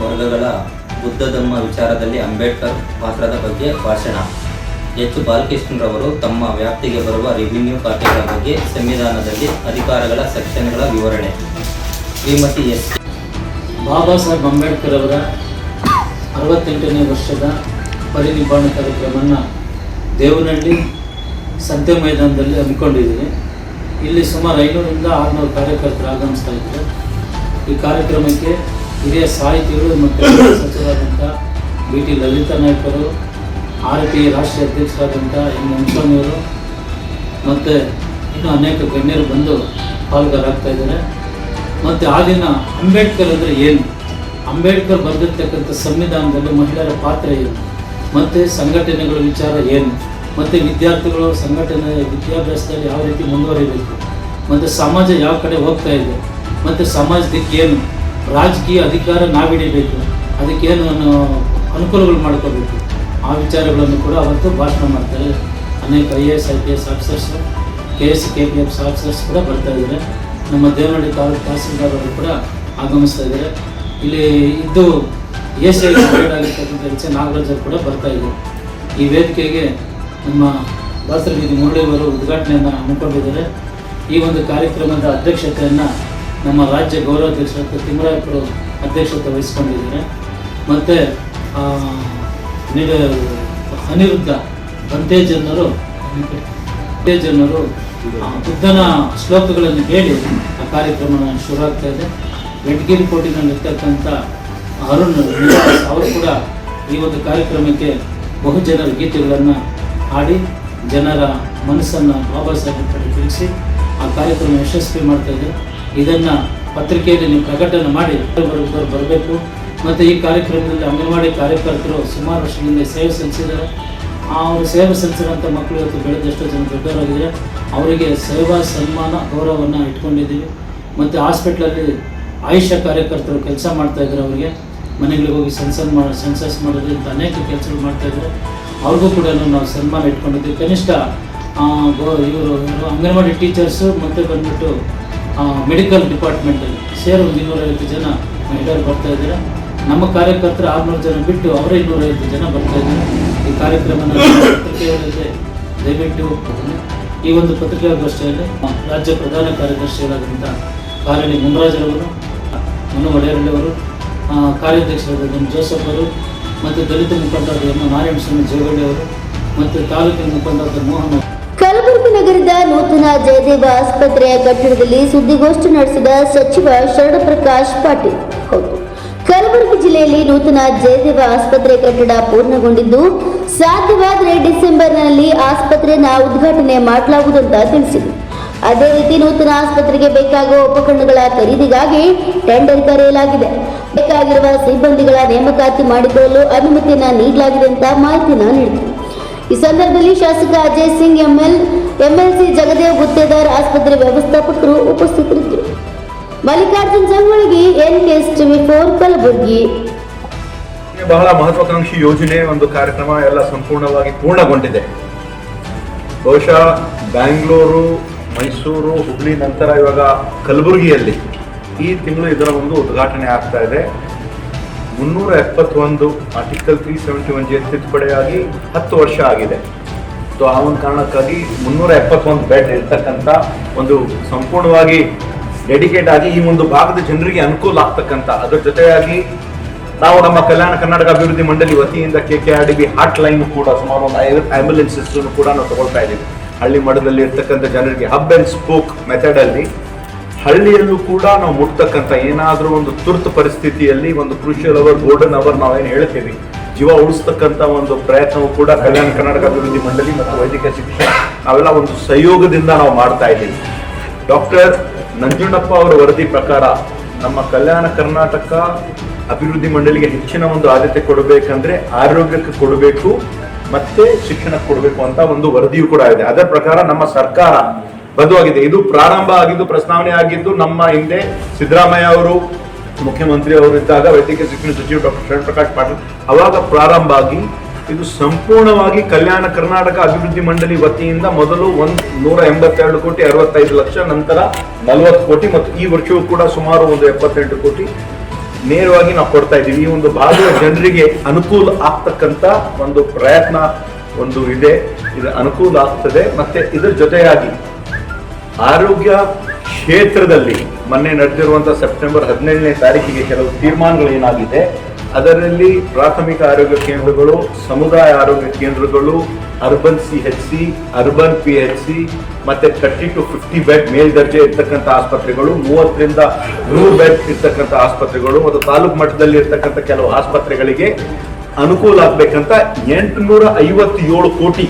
ವರ್ಗಗಳ ಬುದ್ಧ ಧಮ್ಮ ವಿಚಾರದಲ್ಲಿ ಅಂಬೇಡ್ಕರ್ ಪಾತ್ರದ ಬಗ್ಗೆ ಭಾಷಣ. H ಬಾಲಕೃಷ್ಣರವರು ತಮ್ಮ ವ್ಯಾಪ್ತಿಗೆ ಬರುವ ರೆವಿನ್ಯೂ ಖಾತೆಗಳ ಬಗ್ಗೆ ಸಂವಿಧಾನದಲ್ಲಿ ಅಧಿಕಾರಗಳ ಸೆಕ್ಷನ್ಗಳ ವಿವರಣೆ. ಶ್ರೀಮತಿ S ಬಾಬಾ ಸಾಹೇಬ್ ಅಂಬೇಡ್ಕರ್ ಅವರ 68ನೇ ವರ್ಷದ ಪರಿನಿಬ್ಬಾಣ ಕಾರ್ಯಕ್ರಮವನ್ನು ದೇವನಹಳ್ಳಿ ಸಂತೆ ಮೈದಾನದಲ್ಲಿ ಹಮ್ಮಿಕೊಂಡಿದ್ದೀವಿ. ಇಲ್ಲಿ ಸುಮಾರು 500ರಿಂದ 600 ಕಾರ್ಯಕರ್ತರು ಆಗಮಿಸ್ತಾ ಇದ್ದಾರೆ. ಈ ಕಾರ್ಯಕ್ರಮಕ್ಕೆ ಹಿರಿಯ ಸಾಹಿತಿಗಳು ಮತ್ತು ಸಚಿವರಾದಂಥ BT ಲಲಿತಾ ನಾಯ್ಕರು, RP ರಾಷ್ಟ್ರೀಯ ಅಧ್ಯಕ್ಷರಾದಂಥ M ಮುನ್ಸ್ವಾಮಿಯವರು ಮತ್ತು ಇನ್ನೂ ಅನೇಕ ಗಣ್ಯರು ಬಂದು ಪಾಲ್ಗಾರಾಗ್ತಾ ಇದ್ದಾರೆ. ಮತ್ತು ಆ ದಿನ ಅಂಬೇಡ್ಕರ್ ಅಂದರೆ ಏನು, ಅಂಬೇಡ್ಕರ್ ಬರೆದಿರ್ತಕ್ಕಂಥ ಸಂವಿಧಾನದಲ್ಲಿ ಮಹಿಳೆಯರ ಪಾತ್ರ ಏನು, ಮತ್ತು ಸಂಘಟನೆಗಳ ವಿಚಾರ ಏನು, ಮತ್ತು ವಿದ್ಯಾರ್ಥಿಗಳು ವಿದ್ಯಾಭ್ಯಾಸದಲ್ಲಿ ಯಾವ ರೀತಿ ಮುಂದುವರಿಬೇಕು, ಮತ್ತು ಸಮಾಜ ಯಾವ ಕಡೆ ಹೋಗ್ತಾ ಇದೆ, ಮತ್ತು ಸಮಾಜಕ್ಕೆ ಏನು ರಾಜಕೀಯ ಅಧಿಕಾರ ನಾವಿಡಬೇಕು, ಅದಕ್ಕೇನು ಅನುಕೂಲಗಳು ಮಾಡ್ಕೋಬೇಕು, ಆ ವಿಚಾರಗಳನ್ನು ಕೂಡ ಅವತ್ತು ಭಾಷಣ ಮಾಡ್ತಾರೆ. ಅನೇಕ IAS IPS officers, KS KPFs officers ಕೂಡ ಬರ್ತಾ ಇದ್ದಾರೆ. ನಮ್ಮ ದೇವನಹಳ್ಳಿ ತಾಲೂಕು ತಹಸೀಲ್ದಾರ್ ಅವರು ಕೂಡ ಆಗಮಿಸ್ತಾ ಇದ್ದಾರೆ. ಇಲ್ಲಿ ಇದ್ದು ACI ಆಗಿರ್ತಕ್ಕಂಥ HC ನಾಗರಾಜ್ ಅವರು ಕೂಡ ಬರ್ತಾ ಇದ್ದಾರೆ. ಈ ವೇದಿಕೆಗೆ ನಮ್ಮ ದಾಸರಬೀದಿ ಮುರಳಿಯವರು ಉದ್ಘಾಟನೆಯನ್ನು ಹಮ್ಮಿಕೊಂಡಿದ್ದಾರೆ. ಈ ಒಂದು ಕಾರ್ಯಕ್ರಮದ ಅಧ್ಯಕ್ಷತೆಯನ್ನು ನಮ್ಮ ರಾಜ್ಯ ಗೌರವಾಧ್ಯಕ್ಷರಾದ ತಿಮ್ಮರಾಯಪುರ ಅಧ್ಯಕ್ಷತೆ ವಹಿಸ್ಕೊಂಡಿದ್ದಾರೆ. ಮತ್ತು ಅನಿರುದ್ಧ ಬಂತೇಜನ್ನರು ಬುದ್ಧನ ಶ್ಲೋಕಗಳನ್ನು ಹೇಳಿ ಆ ಕಾರ್ಯಕ್ರಮ ಶುರು ಆಗ್ತಾ ಇದೆ. ವೆಟ್ಗಿರಿ ಕೋಟಿನಲ್ಲಿರ್ತಕ್ಕಂಥ ಅರುಣ್ ಅವರು ಕೂಡ ಈ ಒಂದು ಕಾರ್ಯಕ್ರಮಕ್ಕೆ ಬಹುಜನರ ಗೀತೆಗಳನ್ನು ಹಾಡಿ ಜನರ ಮನಸ್ಸನ್ನು ಬಾಬಾ ಸಾಹೇಬ್ ಕಡೆ ತಿಳಿಸಿ ಆ ಕಾರ್ಯಕ್ರಮ ಯಶಸ್ವಿ ಮಾಡ್ತಾ ಇದೆ. ಇದನ್ನು ಪತ್ರಿಕೆಯಲ್ಲಿ ನೀವು ಪ್ರಕಟಣೆ ಮಾಡಿ ಬರಬೇಕು. ಮತ್ತು ಈ ಕಾರ್ಯಕ್ರಮದಲ್ಲಿ ಅಂಗನವಾಡಿ ಕಾರ್ಯಕರ್ತರು ಸುಮಾರು ವರ್ಷಗಳಿಂದ ಸೇವೆ ಸಲ್ಲಿಸಿದ್ದಾರೆ. ಅವರು ಸೇವೆ ಸಲ್ಲಿಸಿದಂಥ ಮಕ್ಕಳು ಇವತ್ತು ಬೆಳೆದೆಷ್ಟೋ ಜನ ದೊಡ್ಡವರಾಗಿದ್ದಾರೆ. ಅವರಿಗೆ ಸೇವಾ ಸನ್ಮಾನ ಗೌರವವನ್ನು ಇಟ್ಕೊಂಡಿದ್ದೀವಿ. ಮತ್ತು ಹಾಸ್ಪಿಟ್ಲಲ್ಲಿ ಆಯುಷ ಕಾರ್ಯಕರ್ತರು ಕೆಲಸ ಮಾಡ್ತಾಯಿದ್ದಾರೆ. ಅವರಿಗೆ ಮನೆಗಳಿಗೆ ಹೋಗಿ ಸೆನ್ಸಸ್ ಮಾಡೋದ್ರಿಂದ ಅನೇಕ ಕೆಲಸಗಳು ಮಾಡ್ತಾಯಿದ್ದಾರೆ. ಅವ್ರಿಗೂ ಕೂಡ ನಾವು ಸನ್ಮಾನ ಇಟ್ಕೊಂಡಿದ್ದೀವಿ. ಕನಿಷ್ಠ ಇವರು ಅಂಗನವಾಡಿ ಟೀಚರ್ಸು ಮತ್ತು ಬಂದ್ಬಿಟ್ಟು ಮೆಡಿಕಲ್ ಡಿಪಾರ್ಟ್ಮೆಂಟಲ್ಲಿ ಸೇರಿ 250 ಜನ ಮಹಿಳೆಯರು ಬರ್ತಾಯಿದ್ದಾರೆ. ನಮ್ಮ ಕಾರ್ಯಕರ್ತರು 600 ಜನ ಬಿಟ್ಟು ಅವರೇ 250 ಜನ ಬರ್ತಾಯಿದ್ದಾರೆ. ಈ ಕಾರ್ಯಕ್ರಮನ ಪತ್ರಿಕೆಗಳಲ್ಲಿ ದಯವಿಟ್ಟು ಈ ಒಂದು ಪತ್ರಿಕಾಗೋಷ್ಠಿಯಲ್ಲಿ ರಾಜ್ಯ ಪ್ರಧಾನ ಕಾರ್ಯದರ್ಶಿಗಳಾದಂಥ ಕಾರಣಿ ಮುನ್ರಾಜರವರು, ಮನು ವಡೇರಳ್ಳಿಯವರು, ಕಾರ್ಯಾಧ್ಯಕ್ಷರಾದ ಜೋಸೆಫ್ ಅವರು, ಮತ್ತು ದಲಿತ ಮುಖಂಡರಾದ ನಾರಾಯಣಸ್ವಾಮಿ ಜೇವಳ್ಳಿ ಅವರು, ಮತ್ತು ತಾಲೂಕಿನ ಮುಖಂಡರಾದ ಮೋಹನ್. ಕಲಬುರಗಿ ನಗರದ ನೂತನ ಜಯದೇವ ಆಸ್ಪತ್ರೆಯ ಕಟ್ಟಡದಲ್ಲಿ ಸುದ್ದಿಗೋಷ್ಠಿ ನಡೆಸಿದ ಸಚಿವ ಶರಣಪ್ರಕಾಶ್ ಪಾಟೀಲ್. ಹೌದು, ಕಲಬುರಗಿ ಜಿಲ್ಲೆಯಲ್ಲಿ ನೂತನ ಜಯದೇವ ಆಸ್ಪತ್ರೆ ಕಟ್ಟಡ ಪೂರ್ಣಗೊಂಡಿದ್ದು, ಸಾಧ್ಯವಾದರೆ ಡಿಸೆಂಬರ್ನಲ್ಲಿ ಆಸ್ಪತ್ರೆಯನ್ನು ಉದ್ಘಾಟನೆ ಮಾಡಲಾಗುವುದು ಅಂತ ತಿಳಿಸಿದರು. ಅದೇ ರೀತಿ ನೂತನ ಆಸ್ಪತ್ರೆಗೆ ಬೇಕಾಗುವ ಉಪಕರಣಗಳ ಖರೀದಿಗಾಗಿ ಟೆಂಡರ್ ಕರೆಯಲಾಗಿದೆ. ಬೇಕಾಗಿರುವ ಸಿಬ್ಬಂದಿಗಳ ನೇಮಕಾತಿ ಮಾಡಿಕೊಳ್ಳಲು ಅನುಮತಿಯನ್ನು ನೀಡಲಾಗಿದೆ ಅಂತ ಮಾಹಿತಿಯನ್ನು ನೀಡಿದರು. ಈ ಸಂದರ್ಭದಲ್ಲಿ ಶಾಸಕ ಅಜಯ್ ಸಿಂಗ್ MLC ಜಗದೇವ್ ಗುತ್ತೇದಾರ್, ಆಸ್ಪತ್ರೆ ವ್ಯವಸ್ಥಾಪಕರು ಉಪಸ್ಥಿತರಿದ್ದರು. ಮಲ್ಲಿಕಾರ್ಜುನ್ ಸಂಗೊಳ್ಗಿ, NKS-TV4 ಕಲಬುರಗಿ. ಬಹಳ ಮಹತ್ವಾಕಾಂಕ್ಷಿ ಯೋಜನೆ, ಒಂದು ಕಾರ್ಯಕ್ರಮ ಎಲ್ಲ ಸಂಪೂರ್ಣವಾಗಿ ಪೂರ್ಣಗೊಂಡಿದೆ. ಬಹುಶಃ ಬ್ಯಾಂಗ್ಳೂರು, ಮೈಸೂರು, ಹುಬ್ಳಿ ನಂತರ ಇವಾಗ ಕಲಬುರಗಿಯಲ್ಲಿ ಈ ತಿಂಗಳು ಇದರ ಒಂದು ಉದ್ಘಾಟನೆ ಆಗ್ತಾ ಇದೆ. 371 ಆರ್ಟಿಕಲ್ 371 ತಿದ್ದುಪಡಿಯಾಗಿ 10 ವರ್ಷ ಆಗಿದೆ. ಸೊ ಆ ಒಂದು ಕಾರಣಕ್ಕಾಗಿ 371 ಬೆಡ್ ಇರ್ತಕ್ಕಂಥ ಒಂದು ಸಂಪೂರ್ಣವಾಗಿ ಡೆಡಿಕೇಟ್ ಆಗಿ ಈ ಒಂದು ಭಾಗದ ಜನರಿಗೆ ಅನುಕೂಲ ಆಗ್ತಕ್ಕಂಥ, ಅದರ ಜೊತೆಯಾಗಿ ನಾವು ನಮ್ಮ ಕಲ್ಯಾಣ ಕರ್ನಾಟಕ ಅಭಿವೃದ್ಧಿ ಮಂಡಳಿ ವತಿಯಿಂದ KKRDB ಹಾಟ್ ಲೈನ್ ಕೂಡ ಸುಮಾರು ಒಂದು 50 ಆಂಬ್ಯುಲೆನ್ಸಸ್ ಕೂಡ ನಾವು ತಗೊಳ್ತಾ ಇದ್ದೀವಿ. ಹಳ್ಳಿ ಮಟ್ಟದಲ್ಲಿ ಇರ್ತಕ್ಕಂಥ ಜನರಿಗೆ ಹಬ್ ಅಂಡ್ ಸ್ಪೋಕ್ ಮೆಥಡ್ ಅಲ್ಲಿ ಹಳ್ಳಿಯಲ್ಲೂ ಕೂಡ ನಾವು ಮುಟ್ತಕ್ಕಂಥ ಏನಾದರೂ ಒಂದು ತುರ್ತು ಪರಿಸ್ಥಿತಿಯಲ್ಲಿ ಒಂದು ಕ್ರೂಷಿಯಲ್ ಅವರ್, ಗೋಲ್ಡನ್ ಅವರ್ ನಾವೇನು ಹೇಳ್ತೀವಿ, ಜೀವ ಉಳಿಸ್ತಕ್ಕಂಥ ಒಂದು ಪ್ರಯತ್ನವೂ ಕೂಡ ಕಲ್ಯಾಣ ಕರ್ನಾಟಕ ಅಭಿವೃದ್ಧಿ ಮಂಡಳಿ ಮತ್ತು ವೈದ್ಯಕೀಯ ಶಿಕ್ಷಣ ನಾವೆಲ್ಲ ಒಂದು ಸಹಯೋಗದಿಂದ ನಾವು ಮಾಡ್ತಾ ಇದ್ದೀವಿ. ಡಾಕ್ಟರ್ ನಂಜುಂಡಪ್ಪ ಅವರ ವರದಿ ಪ್ರಕಾರ ನಮ್ಮ ಕಲ್ಯಾಣ ಕರ್ನಾಟಕ ಅಭಿವೃದ್ಧಿ ಮಂಡಳಿಗೆ ಹೆಚ್ಚಿನ ಒಂದು ಆದ್ಯತೆ ಕೊಡಬೇಕಂದ್ರೆ ಆರೋಗ್ಯಕ್ಕೆ ಕೊಡಬೇಕು ಮತ್ತೆ ಶಿಕ್ಷಣಕ್ಕೆ ಕೊಡಬೇಕು ಅಂತ ಒಂದು ವರದಿಯೂ ಕೂಡ ಇದೆ. ಅದರ ಪ್ರಕಾರ ನಮ್ಮ ಸರ್ಕಾರ ಬದ್ಧವಾಗಿದೆ. ಇದು ಪ್ರಾರಂಭ ಆಗಿದ್ದು, ಪ್ರಸ್ತಾವನೆ ಆಗಿದ್ದು ನಮ್ಮ ಹಿಂದೆ ಸಿದ್ದರಾಮಯ್ಯ ಅವರು ಮುಖ್ಯಮಂತ್ರಿ ಅವರು ಇದ್ದಾಗ ವೈದ್ಯಕೀಯ ಶಿಕ್ಷಣ ಸಚಿವ ಡಾಕ್ಟರ್ ಶರಣ್ ಪ್ರಕಾಶ್ ಪಾಟೀಲ್ ಅವಾಗ ಪ್ರಾರಂಭ ಆಗಿ ಇದು ಸಂಪೂರ್ಣವಾಗಿ ಕಲ್ಯಾಣ ಕರ್ನಾಟಕ ಅಭಿವೃದ್ಧಿ ಮಂಡಳಿ ವತಿಯಿಂದ ಮೊದಲು 182 ಕೋಟಿ 65 ಲಕ್ಷ, ನಂತರ 40 ಕೋಟಿ ಮತ್ತು ಈ ವರ್ಷವೂ ಕೂಡ ಸುಮಾರು ಒಂದು 78 ಕೋಟಿ ನೇರವಾಗಿ ನಾವು ಕೊಡ್ತಾ ಇದ್ದೀವಿ. ಈ ಒಂದು ಭಾಗದ ಜನರಿಗೆ ಅನುಕೂಲ ಆಗ್ತಕ್ಕಂಥ ಒಂದು ಪ್ರಯತ್ನ ಒಂದು ಇದೆ, ಇದು ಅನುಕೂಲ ಆಗ್ತದೆ. ಮತ್ತೆ ಇದರ ಜೊತೆಯಾಗಿ ಆರೋಗ್ಯ ಕ್ಷೇತ್ರದಲ್ಲಿ ಮೊನ್ನೆ ನಡೆದಿರುವಂತಹ ಸೆಪ್ಟೆಂಬರ್ 17ನೇ ತಾರೀಕಿಗೆ ಕೆಲವು ತೀರ್ಮಾನಗಳು ಏನಾಗಿದೆ, ಅದರಲ್ಲಿ ಪ್ರಾಥಮಿಕ ಆರೋಗ್ಯ ಕೇಂದ್ರಗಳು, ಸಮುದಾಯ ಆರೋಗ್ಯ ಕೇಂದ್ರಗಳು, ಅರ್ಬನ್ CHC, ಅರ್ಬನ್ PHC ಮತ್ತೆ 30 to 50 ಬೆಡ್ ಮೇಲ್ದರ್ಜೆ ಇರ್ತಕ್ಕಂಥ ಆಸ್ಪತ್ರೆಗಳು, 30 ರಿಂದ 100 ಬೆಡ್ ಇರ್ತಕ್ಕಂಥ ಆಸ್ಪತ್ರೆಗಳು ಮತ್ತು ತಾಲೂಕು ಮಟ್ಟದಲ್ಲಿ ಇರ್ತಕ್ಕಂಥ ಕೆಲವು ಆಸ್ಪತ್ರೆಗಳಿಗೆ ಅನುಕೂಲ ಆಗ್ಬೇಕಂತ 857 ಕೋಟಿ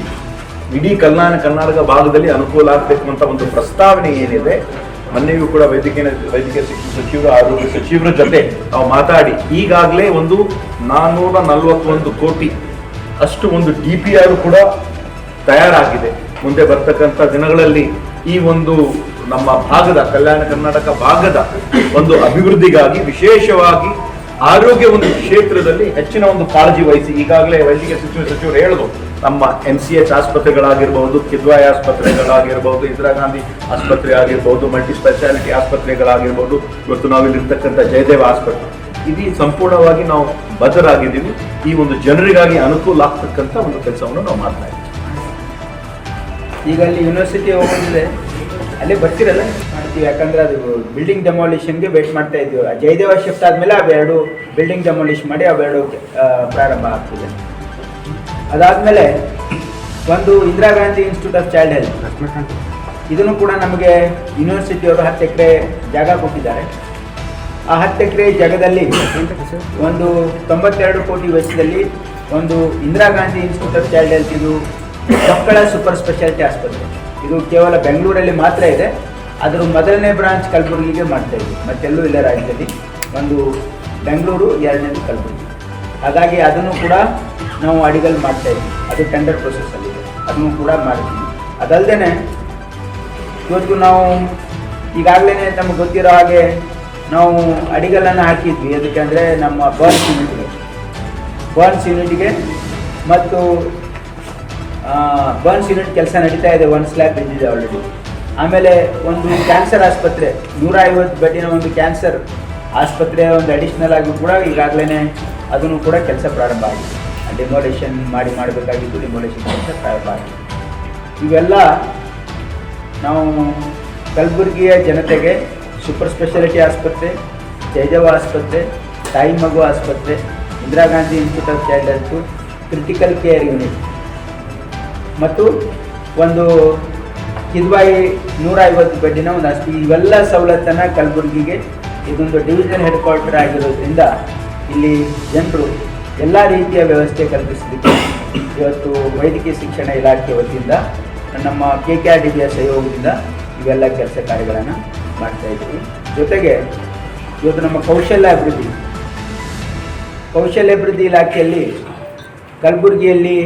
ಇಡೀ ಕಲ್ಯಾಣ ಕರ್ನಾಟಕ ಭಾಗದಲ್ಲಿ ಅನುಕೂಲ ಆಗ್ಬೇಕು ಅಂತ ಒಂದು ಪ್ರಸ್ತಾವನೆ ಏನಿದೆ, ಮೊನ್ನೆಯೂ ಕೂಡ ವೈದ್ಯಕೀಯ ಶಿಕ್ಷಣ ಸಚಿವರು, ಆರೋಗ್ಯ ಸಚಿವರ ಜೊತೆ ನಾವು ಮಾತಾಡಿ ಈಗಾಗಲೇ ಒಂದು 441 ಕೋಟಿ ಅಷ್ಟು ಒಂದು DPR ಕೂಡ ತಯಾರಾಗಿದೆ. ಮುಂದೆ ಬರ್ತಕ್ಕಂಥ ದಿನಗಳಲ್ಲಿ ಈ ಒಂದು ನಮ್ಮ ಭಾಗದ ಕಲ್ಯಾಣ ಕರ್ನಾಟಕ ಭಾಗದ ಒಂದು ಅಭಿವೃದ್ಧಿಗಾಗಿ ವಿಶೇಷವಾಗಿ ಆರೋಗ್ಯ ಒಂದು ಕ್ಷೇತ್ರದಲ್ಲಿ ಹೆಚ್ಚಿನ ಒಂದು ಕಾಳಜಿ ವಹಿಸಿ ಈಗಾಗಲೇ ವೈದ್ಯಕೀಯ ಶಿಕ್ಷಣ ಸಚಿವರು ಹೇಳಿದ್ರು, ನಮ್ಮ MCH ಆಸ್ಪತ್ರೆಗಳಾಗಿರ್ಬಹುದು, ಕಿದ್ವಾಯಿ ಆಸ್ಪತ್ರೆಗಳಾಗಿರ್ಬಹುದು, ಇಂದಿರಾ ಗಾಂಧಿ ಆಸ್ಪತ್ರೆ ಆಗಿರ್ಬಹುದು, ಮಲ್ಟಿ ಸ್ಪೆಷಾಲಿಟಿ ಆಸ್ಪತ್ರೆಗಳಾಗಿರ್ಬಹುದು, ಇವತ್ತು ನಾವಿಲ್ಲಿರ್ತಕ್ಕಂಥ ಜಯದೇವ ಆಸ್ಪತ್ರೆ, ಇದು ಸಂಪೂರ್ಣವಾಗಿ ನಾವು ಬದ್ಧರಾಗಿದ್ದೀವಿ. ಈ ಒಂದು ಜನರಿಗಾಗಿ ಅನುಕೂಲ ಆಗ್ತಕ್ಕಂಥ ಒಂದು ಕೆಲಸವನ್ನು ನಾವು ಮಾಡ್ತಾ ಇದ್ದೀವಿ. ಈಗ ಅಲ್ಲಿ ಯೂನಿವರ್ಸಿಟಿ ಹೋಗೋದಿದೆ, ಅಲ್ಲೇ ಬರ್ತಿರಲ್ಲ ಮಾಡ್ತೀವಿ, ಯಾಕಂದ್ರೆ ಅದು ಬಿಲ್ಡಿಂಗ್ ಡೆಮಾಲಿಷನ್ಗೆ ವೇಟ್ ಮಾಡ್ತಾ ಇದ್ದೀವಿ. ಜಯದೇವ ಶಿಫ್ಟ್ ಆದಮೇಲೆ ಅವೆರಡು ಬಿಲ್ಡಿಂಗ್ ಡೆಮಾಲಿಷ್ ಮಾಡಿ ಅವೆರಡು ಪ್ರಾರಂಭ ಆಗ್ತಿದೆ. ಅದಾದಮೇಲೆ ಒಂದು Indira Gandhi institute of child health, ಇದನ್ನು ಕೂಡ ನಮಗೆ ಯೂನಿವರ್ಸಿಟಿಯವರು 10 ಎಕರೆ ಜಾಗ ಕೊಟ್ಟಿದ್ದಾರೆ. ಆ 10 ಎಕರೆ ಜಾಗದಲ್ಲಿ ಒಂದು 92 ಕೋಟಿ ವೆಚ್ಚದಲ್ಲಿ ಒಂದು Indira Gandhi institute of child health, ಇದು ಮಕ್ಕಳ ಸೂಪರ್ ಸ್ಪೆಷಾಲಿಟಿ ಆಸ್ಪತ್ರೆ, ಇದು ಕೇವಲ ಬೆಂಗಳೂರಲ್ಲಿ ಮಾತ್ರ ಇದೆ. ಅದರ ಮೊದಲನೇ ಬ್ರಾಂಚ್ ಕಲಬುರಗಿಗೆ ಮಾಡ್ತಾ ಇದ್ವಿ, ಮತ್ತೆಲ್ಲೂ ಇಲ್ಲ ರಾಜ್ಯದಲ್ಲಿ. ಒಂದು ಬೆಂಗಳೂರು, ಎರಡನೇದು ಕಲಬುರಗಿ. ಹಾಗಾಗಿ ಅದನ್ನು ಕೂಡ ನಾವು ಅಡಿಗಲ್ ಮಾಡ್ತಾ ಇದ್ವಿ, ಅದು ಟೆಂಡರ್ ಪ್ರೊಸೆಸ್ಸಲ್ಲಿದೆ, ಅದನ್ನು ಕೂಡ ಮಾಡ್ತೀವಿ. ಅದಲ್ಲದೆ ಇವತ್ತು ನಾವು ಈಗಾಗಲೇ ನಮಗೆ ಗೊತ್ತಿರೋ ಹಾಗೆ ನಾವು ಅಡಿಗಲನ್ನು ಹಾಕಿದ್ವಿ. ಅದಕ್ಕೆಂದರೆ ನಮ್ಮ ಬರ್ನ್ಸ್ ಯೂನಿಟ್ಗೆ ಮತ್ತು ಬರ್ನ್ಸ್ ಯೂನಿಟ್ ಕೆಲಸ ನಡೀತಾ ಇದೆ, 1 ಸ್ಲ್ಯಾಬ್ ಬಿದ್ದಿದೆ ಆಲ್ರೆಡಿ. ಆಮೇಲೆ ಒಂದು ಕ್ಯಾನ್ಸರ್ ಆಸ್ಪತ್ರೆ, 150 ಬೆಡ್ಡಿನ ಒಂದು ಕ್ಯಾನ್ಸರ್ ಆಸ್ಪತ್ರೆ ಒಂದು ಅಡಿಷ್ನಲ್ ಆಗಿ ಕೂಡ ಈಗಾಗಲೇ ಅದನ್ನು ಕೂಡ ಕೆಲಸ ಪ್ರಾರಂಭ ಆಗಿದೆ. ಡಿಮೋಲೇಷನ್ ಮಾಡಬೇಕಾಗಿದ್ದು ಡಿಮೋಲೇಷನ್ ಕೆಲಸ ಪ್ರಾರಂಭ ಆಗಿದೆ. ಇವೆಲ್ಲ ನಾವು ಕಲಬುರಗಿಯ ಜನತೆಗೆ ಸೂಪರ್ ಸ್ಪೆಷಾಲಿಟಿ ಆಸ್ಪತ್ರೆ, ಜಯದೇವ ಆಸ್ಪತ್ರೆ, ತಾಯಿ ಮಗು ಆಸ್ಪತ್ರೆ, Indira Gandhi institute of child health, critical care unit ಮತ್ತು ಒಂದು ಕಿದ್ವಾಯಿ 150 ಬೆಡ್ಡಿನ ಒಂದು ಆಸ್ಪತ್ರೆ, ಇವೆಲ್ಲ ಸವಲತ್ತನ್ನು ಕಲಬುರಗಿಗೆ ಇದೊಂದು ಡಿವಿಷನ್ ಹೆಡ್ ಕ್ವಾರ್ಟರ್ ಆಗಿರೋದ್ರಿಂದ ಇಲ್ಲಿ ಜನರು ಎಲ್ಲ ರೀತಿಯ ವ್ಯವಸ್ಥೆ ಕಲ್ಪಿಸಲಿಕ್ಕೆ ಇವತ್ತು ವೈದ್ಯಕೀಯ ಶಿಕ್ಷಣ ಇಲಾಖೆ ವತಿಯಿಂದ ನಮ್ಮ KKRDBಯ ಸಹಯೋಗದಿಂದ ಇವೆಲ್ಲ ಕೆಲಸ ಕಾರ್ಯಗಳನ್ನು ಮಾಡ್ತಾ ಇದ್ದೀವಿ. ಜೊತೆಗೆ ಇವತ್ತು ನಮ್ಮ ಕೌಶಲ್ಯ ಅಭಿವೃದ್ಧಿ ಇಲಾಖೆಯಲ್ಲಿ ಕಲಬುರಗಿಯಲ್ಲಿ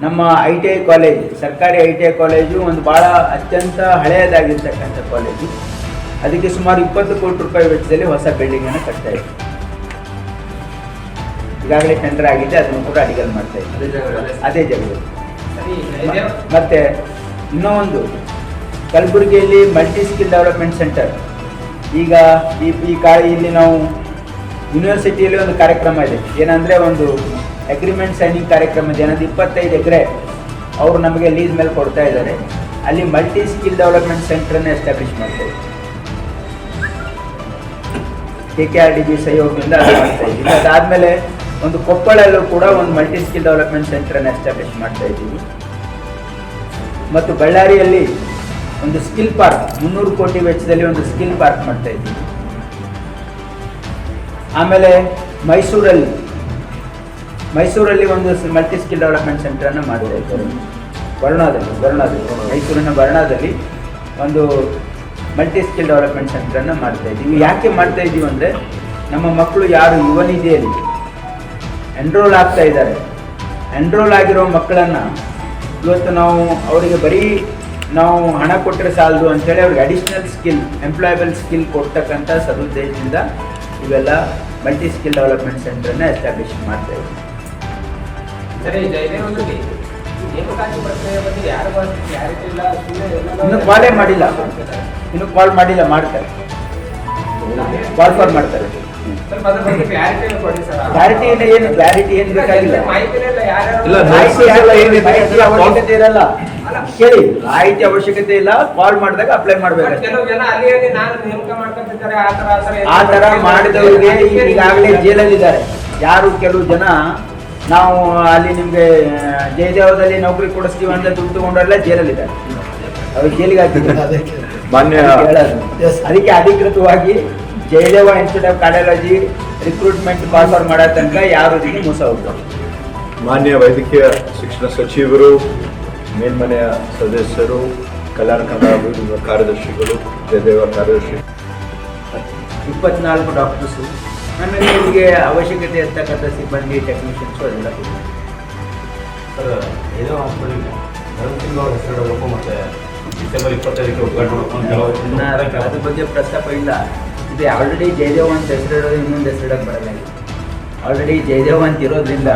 ನಮ್ಮ ITI ಕಾಲೇಜ್, ಸರ್ಕಾರಿ ITI ಕಾಲೇಜು ಒಂದು ಭಾಳ ಅತ್ಯಂತ ಹಳೆಯದಾಗಿರ್ತಕ್ಕಂಥ ಕಾಲೇಜು. ಅದಕ್ಕೆ ಸುಮಾರು 20 ಕೋಟಿ ರೂಪಾಯಿ ವೆಚ್ಚದಲ್ಲಿ ಹೊಸ ಬಿಲ್ಡಿಂಗನ್ನು ಕಟ್ತಾ ಇದ್ದೀವಿ. ಈಗಾಗಲೇ ಟೆಂಡರ್ ಆಗಿದೆ, ಅದನ್ನು ಕೂಡ ಅಡಿಗಲ್ ಮಾಡ್ತಾ ಇದ್ದೀವಿ ಅದೇ ಜಾಗದಲ್ಲಿ. ಮತ್ತೆ ಇನ್ನೂ ಒಂದು ಕಲಬುರಗಿಯಲ್ಲಿ ಮಲ್ಟಿ ಸ್ಕಿಲ್ ಡೆವಲಪ್ಮೆಂಟ್ ಸೆಂಟರ್. ಈಗ ಇಲ್ಲಿ ನಾವು ಯೂನಿವರ್ಸಿಟಿಯಲ್ಲಿ ಒಂದು ಕಾರ್ಯಕ್ರಮ ಇದೆ, ಏನಂದರೆ ಒಂದು ಅಗ್ರಿಮೆಂಟ್ ಸೈನಿಂಗ್ ಕಾರ್ಯಕ್ರಮ ಇದೆ. ಏನಂದ್ರೆ 25 ಎಕರೆ ಅವರು ನಮಗೆ ಲೀಸ್ ಮೇಲೆ ಕೊಡ್ತಾ ಇದ್ದಾರೆ. ಅಲ್ಲಿ ಮಲ್ಟಿ ಸ್ಕಿಲ್ ಡೆವಲಪ್ಮೆಂಟ್ ಸೆಂಟರನ್ನು ಎಸ್ಟಾಬ್ಲಿಷ್ ಮಾಡ್ತಾ ಇದ್ದೀವಿ. KKRDB ಸಹಯೋಗದಿಂದ ಅದು ಮಾಡ್ತಾ ಇದ್ದೀವಿ. ಅದಾದಮೇಲೆ ಒಂದು ಕೊಪ್ಪಳಲ್ಲೂ ಕೂಡ ಒಂದು ಮಲ್ಟಿ ಸ್ಕಿಲ್ ಡೆವಲಪ್ಮೆಂಟ್ ಸೆಂಟರನ್ನು ಎಸ್ಟಾಬ್ಲಿಷ್ ಮಾಡ್ತಾ ಇದ್ದೀವಿ. ಮತ್ತು ಬಳ್ಳಾರಿಯಲ್ಲಿ ಒಂದು ಸ್ಕಿಲ್ ಪಾರ್ಕ್ 300 ಕೋಟಿ ವೆಚ್ಚದಲ್ಲಿ ಒಂದು ಸ್ಕಿಲ್ ಪಾರ್ಕ್ ಮಾಡ್ತಾ ಇದ್ದೀವಿ. ಆಮೇಲೆ ಮೈಸೂರಲ್ಲಿ ಒಂದು ಮಲ್ಟಿ ಸ್ಕಿಲ್ ಡೆವಲಪ್ಮೆಂಟ್ ಸೆಂಟರನ್ನು ಮಾಡ್ತಾ ಇದ್ದಾರೆ. ವರ್ಣಾದಲ್ಲಿ ಮೈಸೂರಿನ ವರ್ಣಾದಲ್ಲಿ ಒಂದು ಮಲ್ಟಿ ಸ್ಕಿಲ್ ಡೆವಲಪ್ಮೆಂಟ್ ಸೆಂಟರನ್ನು ಮಾಡ್ತಾ ಇದ್ದೀವಿ. ಯಾಕೆ ಮಾಡ್ತಾ ಇದ್ದೀವಿ ಅಂದರೆ, ನಮ್ಮ ಮಕ್ಕಳು ಯಾರು ಯುವ ನಿಧಿಯಲ್ಲಿ ಎನ್ರೋಲ್ ಆಗ್ತಾ ಇದ್ದಾರೆ, ಎನ್ರೋಲ್ ಆಗಿರೋ ಮಕ್ಕಳನ್ನು ಇವತ್ತು ನಾವು ಅವರಿಗೆ ಬರೀ ನಾವು ಹಣ ಕೊಟ್ಟರೆ ಸಾಲದು ಅಂತೇಳಿ ಅವ್ರಿಗೆ ಅಡಿಷ್ನಲ್ ಸ್ಕಿಲ್, ಎಂಪ್ಲಾಯಬಲ್ ಸ್ಕಿಲ್ ಕೊಡ್ತಕ್ಕಂಥ ಸದುದ್ದೇಶದಿಂದ ಇವೆಲ್ಲ ಮಲ್ಟಿ ಸ್ಕಿಲ್ ಡೆವಲಪ್ಮೆಂಟ್ ಸೆಂಟರನ್ನು ಎಸ್ಟಾಬ್ಲಿಷ್ ಮಾಡ್ತಾ ಇದ್ದೀವಿ. ಇನ್ನು ಕಾಲೇ ಮಾಡಿಲ್ಲ, ಮಾಡ್ತಾರೆ, ಕಾಲ್ ಫಾರ್ ಮಾಡ್ತಾರೆ. ಕ್ಲಾರಿಟಿ ಏನು ಬೇಕಾಗಿಲ್ಲ, ಅವಶ್ಯಕತೆ ಇರಲ್ಲ. ಕೇಳಿ, ಮಾಹಿತಿ ಅವಶ್ಯಕತೆ ಇಲ್ಲ, ಕಾಲ್ ಮಾಡಿದಾಗ ಅಪ್ಲೈ ಮಾಡ್ಬೇಕು. ಆ ಥರ ಮಾಡಿದವರಿಗೆ ಈಗಾಗಲೇ ಜೈಲಲ್ಲಿದ್ದಾರೆ. ಕೆಲವು ಜನ ನಾವು ಅಲ್ಲಿ ನಿಮಗೆ ಜಯದೇವದಲ್ಲಿ ನೌಕರಿ ಕೊಡಿಸ್ತೀವಿ ಅಂತ ದುಡ್ಡು ತಗೊಂಡ್ರೆಲ್ಲ ಜೈಲಲ್ಲಿದ್ದಾರೆ, ಅವ್ರು ಜೈಲಿಗೆ ಹಾಕಿದ್ದಾರೆ. ಅದಕ್ಕೆ ಅಧಿಕೃತವಾಗಿ Jayadeva institute of cardiology recruitment call for ಮಾಡೋ ತನಕ ಯಾರು ಇದಕ್ಕೆ ಮೋಸ ಹೋಗ್ತಾರೆ. ಮಾನ್ಯ ವೈದ್ಯಕೀಯ ಶಿಕ್ಷಣ ಸಚಿವರು, ಮೇಲ್ಮನೆಯ ಸದಸ್ಯರು, ಕಲ್ಯಾಣ ಕನ್ನಡ ಅಭಿವೃದ್ಧಿ ಕಾರ್ಯದರ್ಶಿಗಳು, ಜಯದೇವ ಕಾರ್ಯದರ್ಶಿ, 24 ಡಾಕ್ಟರ್ಸು, ಆಮೇಲೆ ನಿಮಗೆ ಅವಶ್ಯಕತೆ ಇರ್ತಕ್ಕಂಥ ಸಿಬ್ಬಂದಿ, ಟೆಕ್ನಿಷಿಯನ್ಸು ಅದೆಲ್ಲ ಸರ್. ಏನೋ ಹಾಸ್ಪಿಟಲ್ಗೆ ಮತ್ತೆ ಡಿಸೆಂಬರ್ 25ಕ್ಕೆ ಉದ್ಘಾಟನೆ ಅದ್ರ ಬಗ್ಗೆ ಪ್ರಸ್ತಾಪ ಇಲ್ಲ. ಇದು ಆಲ್ರೆಡಿ ಜಯದೇವ ಅಂತ ಹೆಸರಿಡೋದು, ಇನ್ನೊಂದು ಹೆಸರಿಡೋಕೆ ಬರಲ್ಲ. ಆಲ್ರೆಡಿ ಜಯದೇವ ಅಂತ ಇರೋದ್ರಿಂದ,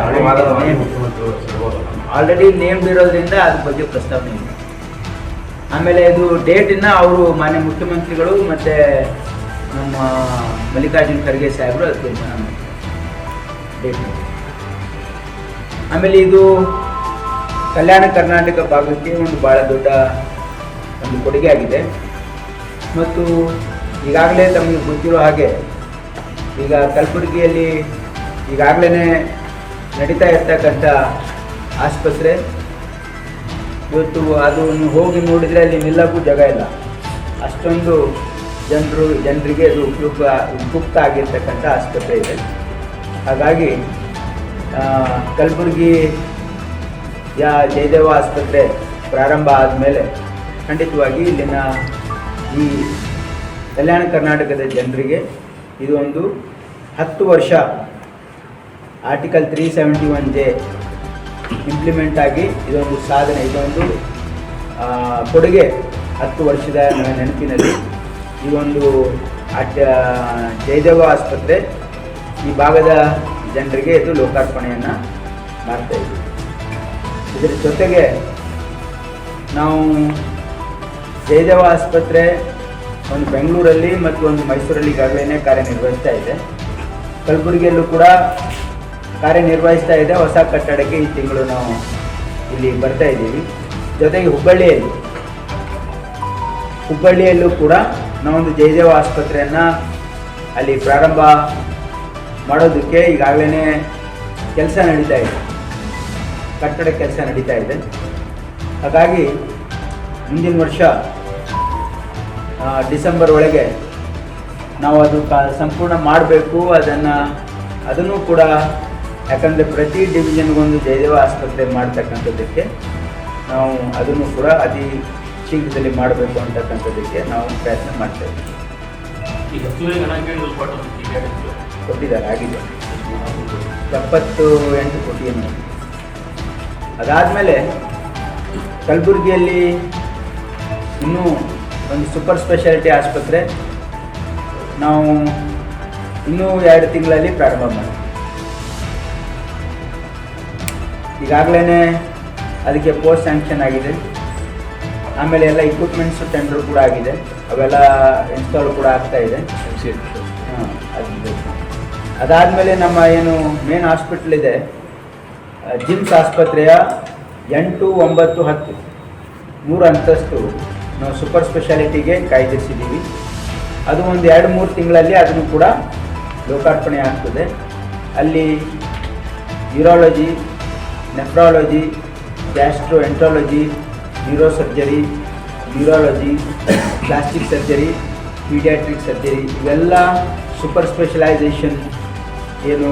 ಆಲ್ರೆಡಿ ನೇಮ್ಡ್ ಇರೋದ್ರಿಂದ ಅದ್ರ ಬಗ್ಗೆ ಪ್ರಸ್ತಾವನೆ ಇಲ್ಲ. ಆಮೇಲೆ ಇದು ಡೇಟನ್ನು ಅವರು ಮಾನ್ಯ ಮುಖ್ಯಮಂತ್ರಿಗಳು ಮತ್ತು ನಮ್ಮ ಮಲ್ಲಿಕಾರ್ಜುನ್ ಖರ್ಗೆ ಸಾಹೇಬರು ಅದು ತೀರ್ಮಾನ ಡೇಟ್. ಆಮೇಲೆ ಇದು ಕಲ್ಯಾಣ ಕರ್ನಾಟಕ ಭಾಗಕ್ಕೆ ಒಂದು ಭಾಳ ದೊಡ್ಡ ಒಂದು ಕೊಡುಗೆ ಆಗಿದೆ. ಮತ್ತು ಈಗಾಗಲೇ ತಮಗೆ ಗೊತ್ತಿರೋ ಹಾಗೆ ಈಗ ಕಲಬುರಗಿಯಲ್ಲಿ ಈಗಾಗಲೇ ನಡೀತಾ ಇರ್ತಕ್ಕಂಥ ಆಸ್ಪತ್ರೆ ಇವತ್ತು ಅದನ್ನು ಹೋಗಿ ನೋಡಿದರೆ ಅಲ್ಲಿ ನಿಲ್ಲಕ್ಕೂ ಜಾಗ ಇಲ್ಲ, ಅಷ್ಟೊಂದು ಜನರಿಗೆ ಅದು ಉಪಯುಕ್ತ ಆಗಿರ್ತಕ್ಕಂಥ ಆಸ್ಪತ್ರೆ ಇದೆ. ಹಾಗಾಗಿ ಕಲಬುರಗಿ ಜಯದೇವ ಆಸ್ಪತ್ರೆ ಪ್ರಾರಂಭ ಆದಮೇಲೆ ಖಂಡಿತವಾಗಿ ಇಲ್ಲಿನ ಈ ಕಲ್ಯಾಣ ಕರ್ನಾಟಕದ ಜನರಿಗೆ ಇದು ಒಂದು 10 ವರ್ಷ ಆರ್ಟಿಕಲ್ 371J ಇಂಪ್ಲಿಮೆಂಟ್ ಆಗಿ ಇದೊಂದು ಸಾಧನೆ, ಇದೊಂದು ಕೊಡುಗೆ 10 ವರ್ಷದ ನೆನಪಿನಲ್ಲಿ ಈ ಒಂದು ಜಯದೇವ ಆಸ್ಪತ್ರೆ ಈ ಭಾಗದ ಜನರಿಗೆ ಇದು ಲೋಕಾರ್ಪಣೆಯನ್ನು ಮಾಡ್ತಾ ಇದ್ದೀವಿ. ಇದರ ಜೊತೆಗೆ ನಾವು ಜಯದೇವ ಆಸ್ಪತ್ರೆ ಒಂದು ಬೆಂಗಳೂರಲ್ಲಿ ಮತ್ತು ಒಂದು ಮೈಸೂರಲ್ಲಿ ಈಗಾಗಲೇ ಕಾರ್ಯನಿರ್ವಹಿಸ್ತಾ ಇದೆ. ಕಲಬುರಗಿಯಲ್ಲೂ ಕೂಡ ಕಾರ್ಯನಿರ್ವಹಿಸ್ತಾ ಇದೆ. ಹೊಸ ಕಟ್ಟಡಕ್ಕೆ ಈ ತಿಂಗಳು ನಾವು ಇಲ್ಲಿ ಬರ್ತಾ ಇದ್ದೀವಿ. ಜೊತೆಗೆ ಹುಬ್ಬಳ್ಳಿಯಲ್ಲೂ ಕೂಡ ನಾವೊಂದು ಜಯದೇವ ಆಸ್ಪತ್ರೆಯನ್ನು ಅಲ್ಲಿ ಪ್ರಾರಂಭ ಮಾಡೋದಕ್ಕೆ ಈಗಾಗಲೇ ಕೆಲಸ ನಡೀತಾ ಇದೆ, ಕಟ್ಟಡ ಕೆಲಸ ನಡೀತಾ ಇದೆ. ಹಾಗಾಗಿ ಮುಂದಿನ ವರ್ಷ ಡಿಸೆಂಬರ್ ಒಳಗೆ ನಾವು ಅದು ಸಂಪೂರ್ಣ ಮಾಡಬೇಕು. ಅದನ್ನು ಕೂಡ ಯಾಕಂದರೆ ಪ್ರತಿ ಡಿವಿಷನ್ಗೊಂದು ಜಯದೇವ ಆಸ್ಪತ್ರೆ ಮಾಡ್ತಕ್ಕಂಥದ್ದಕ್ಕೆ ನಾವು ಅದನ್ನು ಕೂಡ ಅತಿ ಶೀಘ್ರದಲ್ಲಿ ಮಾಡಬೇಕು ಅಂತಕ್ಕಂಥದ್ದಕ್ಕೆ ನಾವು ಪ್ರಯತ್ನ ಮಾಡ್ತೇವೆ. ಕೊಟ್ಟಿದ್ದಾರೆ, ಆಗಿದೆ 78 ಕೋಟಿಯನ್ನು. ಅದಾದಮೇಲೆ ಕಲಬುರಗಿಯಲ್ಲಿ ಇನ್ನೂ ಒಂದು ಸೂಪರ್ ಸ್ಪೆಷಾಲಿಟಿ ಆಸ್ಪತ್ರೆ ನಾವು ಇನ್ನೂ 2 ತಿಂಗಳಲ್ಲಿ ಪ್ರಾರಂಭ ಮಾಡ್ತೀವಿ. ಈಗಾಗಲೇ ಅದಕ್ಕೆ ಪೋಸ್ಟ್ ಸ್ಯಾಂಕ್ಷನ್ ಆಗಿದೆ. ಆಮೇಲೆ ಎಲ್ಲ ಇಕ್ವಿಪ್ಮೆಂಟ್ಸು ಟೆಂಡರ್ ಕೂಡ ಆಗಿದೆ, ಅವೆಲ್ಲ ಇನ್ಸ್ಟಾಲ್ ಕೂಡ ಆಗ್ತಾ ಇದೆ. ಅದಾದಮೇಲೆ ನಮ್ಮ ಏನು ಮೇನ್ ಹಾಸ್ಪಿಟ್ಲ್ ಇದೆ, ಜಿಮ್ಸ್ ಆಸ್ಪತ್ರೆಯ 8, 9, 10 3 ಅಂತಸ್ತು ನಾವು ಸೂಪರ್ ಸ್ಪೆಷಾಲಿಟಿಗೆ ಕಾಯ್ದಿರಿಸಿದ್ದೀವಿ. ಅದು ಒಂದು 2-3 ತಿಂಗಳಲ್ಲಿ ಅದನ್ನು ಕೂಡ ಲೋಕಾರ್ಪಣೆ ಆಗ್ತದೆ. ಅಲ್ಲಿ urology, nephrology, gastro enterology, neuro surgery, neurology, plastic surgery, paediatric surgery ಇವೆಲ್ಲ ಸೂಪರ್ ಸ್ಪೆಷಲೈಸೇಷನ್ ಏನು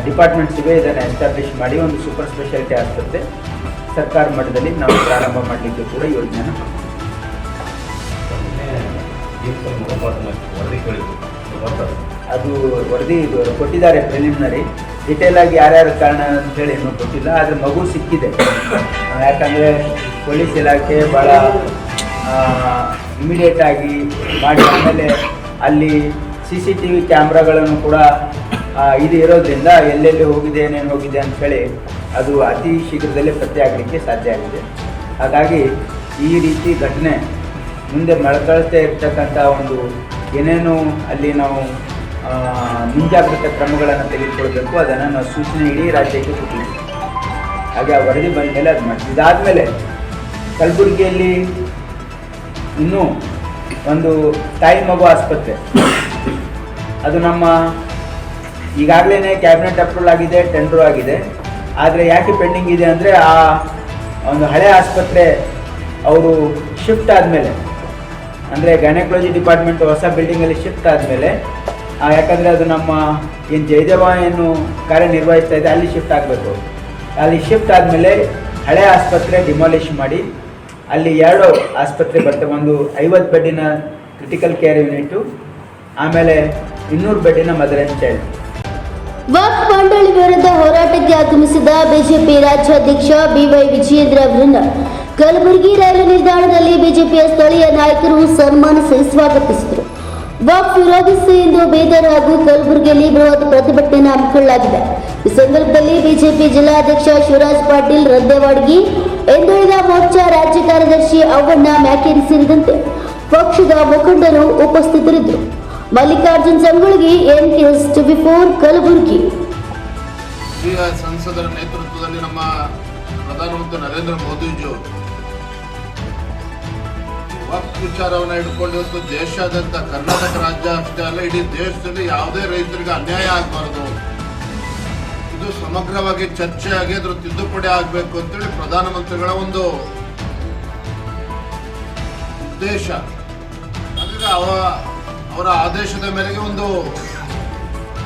ಡಿಪಾರ್ಟ್ಮೆಂಟ್ಸ್ ಇವೆ, ಇದನ್ನು ಎಸ್ಟಾಬ್ಲಿಷ್ ಮಾಡಿ ಒಂದು ಸೂಪರ್ ಸ್ಪೆಷಾಲಿಟಿ ಆಸ್ಪತ್ರೆ ಸರ್ಕಾರ ಮಟ್ಟದಲ್ಲಿ ನಾವು ಪ್ರಾರಂಭ ಮಾಡಲಿಕ್ಕೆ ಕೂಡ ಯೋಜನೆ ಅದು ವರದಿ ಕೊಟ್ಟಿದ್ದಾರೆ. ಪ್ರಿಲಿಮಿನರಿ ಡಿಟೇಲ್ ಆಗಿ ಯಾರ್ಯಾರ ಕಾರಣ ಅಂತೇಳಿ ಇನ್ನೂ ಕೊಟ್ಟಿಲ್ಲ, ಆದರೆ ಮಗು ಸಿಕ್ಕಿದೆ. ಯಾಕಂದರೆ ಪೊಲೀಸ್ ಇಲಾಖೆ ಭಾಳ ಇಮಿಡಿಯೇಟ್ ಆಗಿ ಮಾಡಿ, ಆಮೇಲೆ ಅಲ್ಲಿ CCTV ಕ್ಯಾಮ್ರಾಗಳನ್ನು ಕೂಡ ಇದು ಇರೋದ್ರಿಂದ ಎಲ್ಲೆಲ್ಲಿ ಹೋಗಿದೆ ಏನೇನು ಹೋಗಿದೆ ಅಂಥೇಳಿ ಅದು ಅತಿ ಶೀಘ್ರದಲ್ಲೇ ಪತ್ತೆ ಆಗಲಿಕ್ಕೆ ಸಾಧ್ಯ ಆಗಿದೆ. ಹಾಗಾಗಿ ಈ ರೀತಿ ಘಟನೆ ಮುಂದೆ ಮಳಕಳ್ತಾ ಇರ್ತಕ್ಕಂಥ ಒಂದು ಏನೇನು ಅಲ್ಲಿ ನಾವು ಮುಂಜಾಗ್ರತಾ ಕ್ರಮಗಳನ್ನು ತೆಗೆದುಕೊಳ್ಬೇಕು ಅದನ್ನು ನಾವು ಸೂಚನೆ ಇಡೀ ರಾಜ್ಯಕ್ಕೆ ಕೊಟ್ಟಿದ್ದೀವಿ. ಹಾಗೆ ಆ ವರದಿ ಬಂದ ಮೇಲೆ ಅದು ಮಾಡ್ತೀವಿ. ಇದಾದಮೇಲೆ ಕಲಬುರಗಿಯಲ್ಲಿ ಇನ್ನೂ ಒಂದು ತಾಯಿ ಮಗು ಆಸ್ಪತ್ರೆ, ಅದು ನಮ್ಮ ಈಗಾಗಲೇ ಕ್ಯಾಬಿನೆಟ್ ಅಪ್ರೂವಲ್ ಆಗಿದೆ, ಟೆಂಡರ್ ಆಗಿದೆ. ಆದರೆ ಯಾಕೆ ಪೆಂಡಿಂಗ್ ಇದೆ ಅಂದರೆ ಆ ಒಂದು ಹಳೆ ಆಸ್ಪತ್ರೆ ಅವರು ಶಿಫ್ಟ್ ಆದಮೇಲೆ, ಅಂದರೆ ಗೈನಕಾಲಜಿ ಡಿಪಾರ್ಟ್ಮೆಂಟ್ ಹೊಸ ಬಿಲ್ಡಿಂಗಲ್ಲಿ ಶಿಫ್ಟ್ ಆದಮೇಲೆ, ಯಾಕಂದರೆ ಅದು ನಮ್ಮ ಏನು ಜಯದೇವ ಏನು ಕಾರ್ಯನಿರ್ವಹಿಸ್ತಾ ಇದೆ ಅಲ್ಲಿ ಶಿಫ್ಟ್ ಆಗಬೇಕು. ಅಲ್ಲಿ ಶಿಫ್ಟ್ ಆದಮೇಲೆ ಹಳೆ ಆಸ್ಪತ್ರೆ ಡಿಮಾಲಿಷ್ ಮಾಡಿ ಅಲ್ಲಿ 2 ಆಸ್ಪತ್ರೆ ಬರ್ತವೆ. ಒಂದು 50 ಬೆಡ್ಡಿನ ಕ್ರಿಟಿಕಲ್ ಕೇರ್ ಯೂನಿಟು, ಆಮೇಲೆ 200 ಬೆಡ್ಡಿನ ಮದರ್ ಆ್ಯಂಡ್ ಚೈಲ್ಡ್. ವಕ್ಫ್ ಮಂಡಳಿ ವಿರುದ್ಧ ಹೋರಾಟಕ್ಕೆ ಆಗಮಿಸಿದ ಬಿಜೆಪಿ ರಾಜ್ಯಾಧ್ಯಕ್ಷ BY ವಿಜಯೇಂದ್ರ ಅವರನ್ನು ಕಲಬುರಗಿ ರೈಲು ನಿಲ್ದಾಣದಲ್ಲಿ ಬಿಜೆಪಿಯ ಸ್ಥಳೀಯ ನಾಯಕರು ಸನ್ಮಾನಿಸಿ ಸ್ವಾಗತಿಸಿದರು. ವಕ್ಫ್ ವಿರೋಧಿಸಿ ಇಂದು ಬೀದರ್ ಹಾಗೂ ಕಲಬುರಗಿಯಲ್ಲಿ ಬೃಹತ್ ಪ್ರತಿಭಟನೆ ಹಮ್ಮಿಕೊಳ್ಳಲಾಗಿದೆ. ಈ ಸಂದರ್ಭದಲ್ಲಿ ಬಿಜೆಪಿ ಜಿಲ್ಲಾಧ್ಯಕ್ಷ ಶಿವರಾಜ್ ಪಾಟೀಲ್ ರದ್ದೇವಾಡ್ಗಿ, ಹಿಂದುಳಿದ ಮೋರ್ಚಾ ರಾಜ್ಯ ಕಾರ್ಯದರ್ಶಿ ಅವ್ವಣ್ಣ ಮ್ಯಾಕೇರಿ ಸೇರಿದಂತೆ ಪಕ್ಷದ ಮುಖಂಡರು ಉಪಸ್ಥಿತರಿದ್ದರು. Mallikarjun Sangolgi, NKS TV4 Kalaburagi. ಸಂಸದರ ನೇತೃತ್ವದಲ್ಲಿ ನಮ್ಮ ಪ್ರಧಾನಮಂತ್ರಿ ನರೇಂದ್ರ ಮೋದಿಜಿಯವರು ವಕ್ಫ್ ವಿಚಾರವನ್ನು ಇಟ್ಕೊಂಡು ಇವತ್ತು ದೇಶಾದ್ಯಂತ, ಕರ್ನಾಟಕ ರಾಜ್ಯ ಅಷ್ಟೇ ಅಲ್ಲ ಇಡೀ ದೇಶದಲ್ಲಿ ಯಾವುದೇ ರೈತರಿಗೆ ಅನ್ಯಾಯ ಆಗಬಾರ್ದು, ಇದು ಸಮಗ್ರವಾಗಿ ಚರ್ಚೆ ಆಗಿ ಅದ್ರ ತಿದ್ದುಪಡಿ ಆಗಬೇಕು ಅಂತೇಳಿ ಪ್ರಧಾನಮಂತ್ರಿಗಳ ಒಂದು ಉದ್ದೇಶ. ಹಾಗಾಗಿ ಅವರ ಆದೇಶದ ಮೇರೆಗೆ ಒಂದು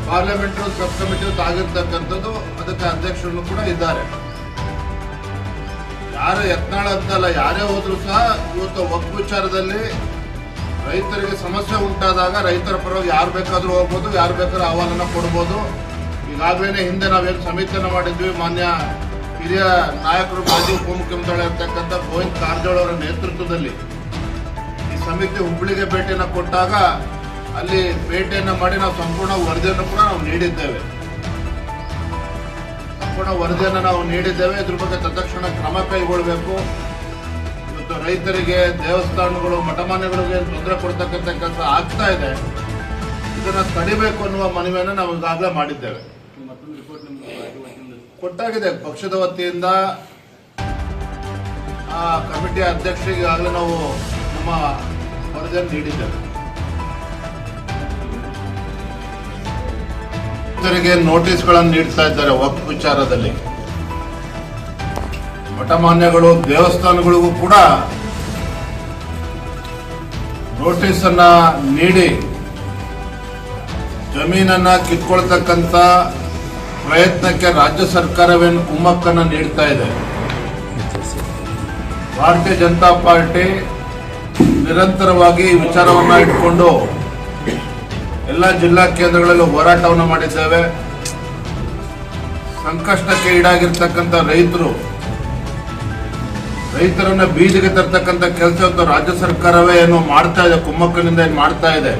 ಪಾರ್ಲಿಮೆಂಟರಿ ಸಬ್ ಕಮಿಟಿ ಆಗಿರ್ತಕ್ಕಂಥದ್ದು, ಅದಕ್ಕೆ ಅಧ್ಯಕ್ಷರು ಕೂಡ ಇದ್ದಾರೆ. ಯಾರು ಯತ್ನಾಳ ಅಂತಲ್ಲ, ಯಾರೇ ಹೋದ್ರೂ ಸಹ ಇವತ್ತು ವಕ್ಫ್ ವಿಚಾರದಲ್ಲಿ ರೈತರಿಗೆ ಸಮಸ್ಯೆ ಉಂಟಾದಾಗ ರೈತರ ಪರವಾಗಿ ಯಾರು ಬೇಕಾದರೂ ಹೋಗ್ಬೋದು, ಯಾರು ಬೇಕಾದ್ರೂ ಆಹ್ವಾನ ಕೊಡ್ಬೋದು. ಈಗಾಗಲೇ ಹಿಂದೆ ನಾವೇನು ಸಮಿತಿಯನ್ನು ಮಾಡಿದ್ವಿ, ಮಾನ್ಯ ಹಿರಿಯ ನಾಯಕರು, ಮಾಜಿ ಉಪಮುಖ್ಯಮಂತ್ರಿಗಳು ಇರ್ತಕ್ಕಂಥ ಗೋವಿಂದ ಕಾರಜೋಳ ಅವರ ನೇತೃತ್ವದಲ್ಲಿ ಈ ಸಮಿತಿ ಹುಬ್ಬಳ್ಳಿಗೆ ಭೇಟಿಯನ್ನು ಕೊಟ್ಟಾಗ ಅಲ್ಲಿ ಭೇಟಿಯನ್ನು ಮಾಡಿ ನಾವು ಸಂಪೂರ್ಣ ವರದಿಯನ್ನು ಕೂಡ ನಾವು ನೀಡಿದ್ದೇವೆ. ಇದ್ರ ಬಗ್ಗೆ ತತ್ಕ್ಷಣ ಕ್ರಮ ಕೈಗೊಳ್ಳಬೇಕು. ಇವತ್ತು ರೈತರಿಗೆ, ದೇವಸ್ಥಾನಗಳು, ಮಠಮಾನ್ಯಗಳಿಗೆ ತೊಂದರೆ ಕೊಡ್ತಕ್ಕಂಥ ಕೆಲಸ ಆಗ್ತಾ ಇದೆ, ಇದನ್ನು ತಡಿಬೇಕು ಅನ್ನುವ ಮನವಿಯನ್ನು ನಾವು ಈಗಾಗಲೇ ಮಾಡಿದ್ದೇವೆ. ಕೊಟ್ಟಾಗಿದೆ ಪಕ್ಷದ ವತಿಯಿಂದ ಆ ಕಮಿಟಿಯ ಅಧ್ಯಕ್ಷರಿಗೆ ಈಗಾಗಲೇ ನಾವು ನಮ್ಮ ವರದಿಯನ್ನು ನೀಡಿದ್ದೇವೆ. ರೈತರಿಗೆ ನೋಟಿಸ್ಗಳನ್ನು ನೀಡ್ತಾ ಇದ್ದಾರೆ ವಕ್ಫ್ ವಿಚಾರದಲ್ಲಿ. ಮಠಮಾನ್ಯಗಳು, ದೇವಸ್ಥಾನಗಳಿಗೂ ಕೂಡ ನೋಟಿಸ್ ಅನ್ನ ನೀಡಿ ಜಮೀನನ್ನ ಕಿತ್ಕೊಳ್ತಕ್ಕಂಥ ಪ್ರಯತ್ನಕ್ಕೆ ರಾಜ್ಯ ಸರ್ಕಾರವೇನು ಕುಮ್ಮಕ್ಕನ್ನು ನೀಡ್ತಾ ಇದೆ. ಭಾರತೀಯ ಜನತಾ ಪಾರ್ಟಿ ನಿರಂತರವಾಗಿ ಈ ವಿಚಾರವನ್ನ ಇಟ್ಕೊಂಡು ಎಲ್ಲ ಜಿಲ್ಲಾ ಕೇಂದ್ರಗಳಲ್ಲಿ ಹೋರಾಟವನ್ನು ಮಾಡಿದ್ದೇವೆ. ಸಂಕಷ್ಟಕ್ಕೆ ಈಡಾಗಿರ್ತಕ್ಕಂಥ ರೈತರನ್ನ ಬೀದಿಗೆ ತರ್ತಕ್ಕಂಥ ಕೆಲಸ ರಾಜ್ಯ ಸರ್ಕಾರವೇ ಏನು ಮಾಡ್ತಾ ಇದೆ, ಕುಮ್ಮಕ್ಕನಿಂದ ಏನು ಮಾಡ್ತಾ ಇದೆ.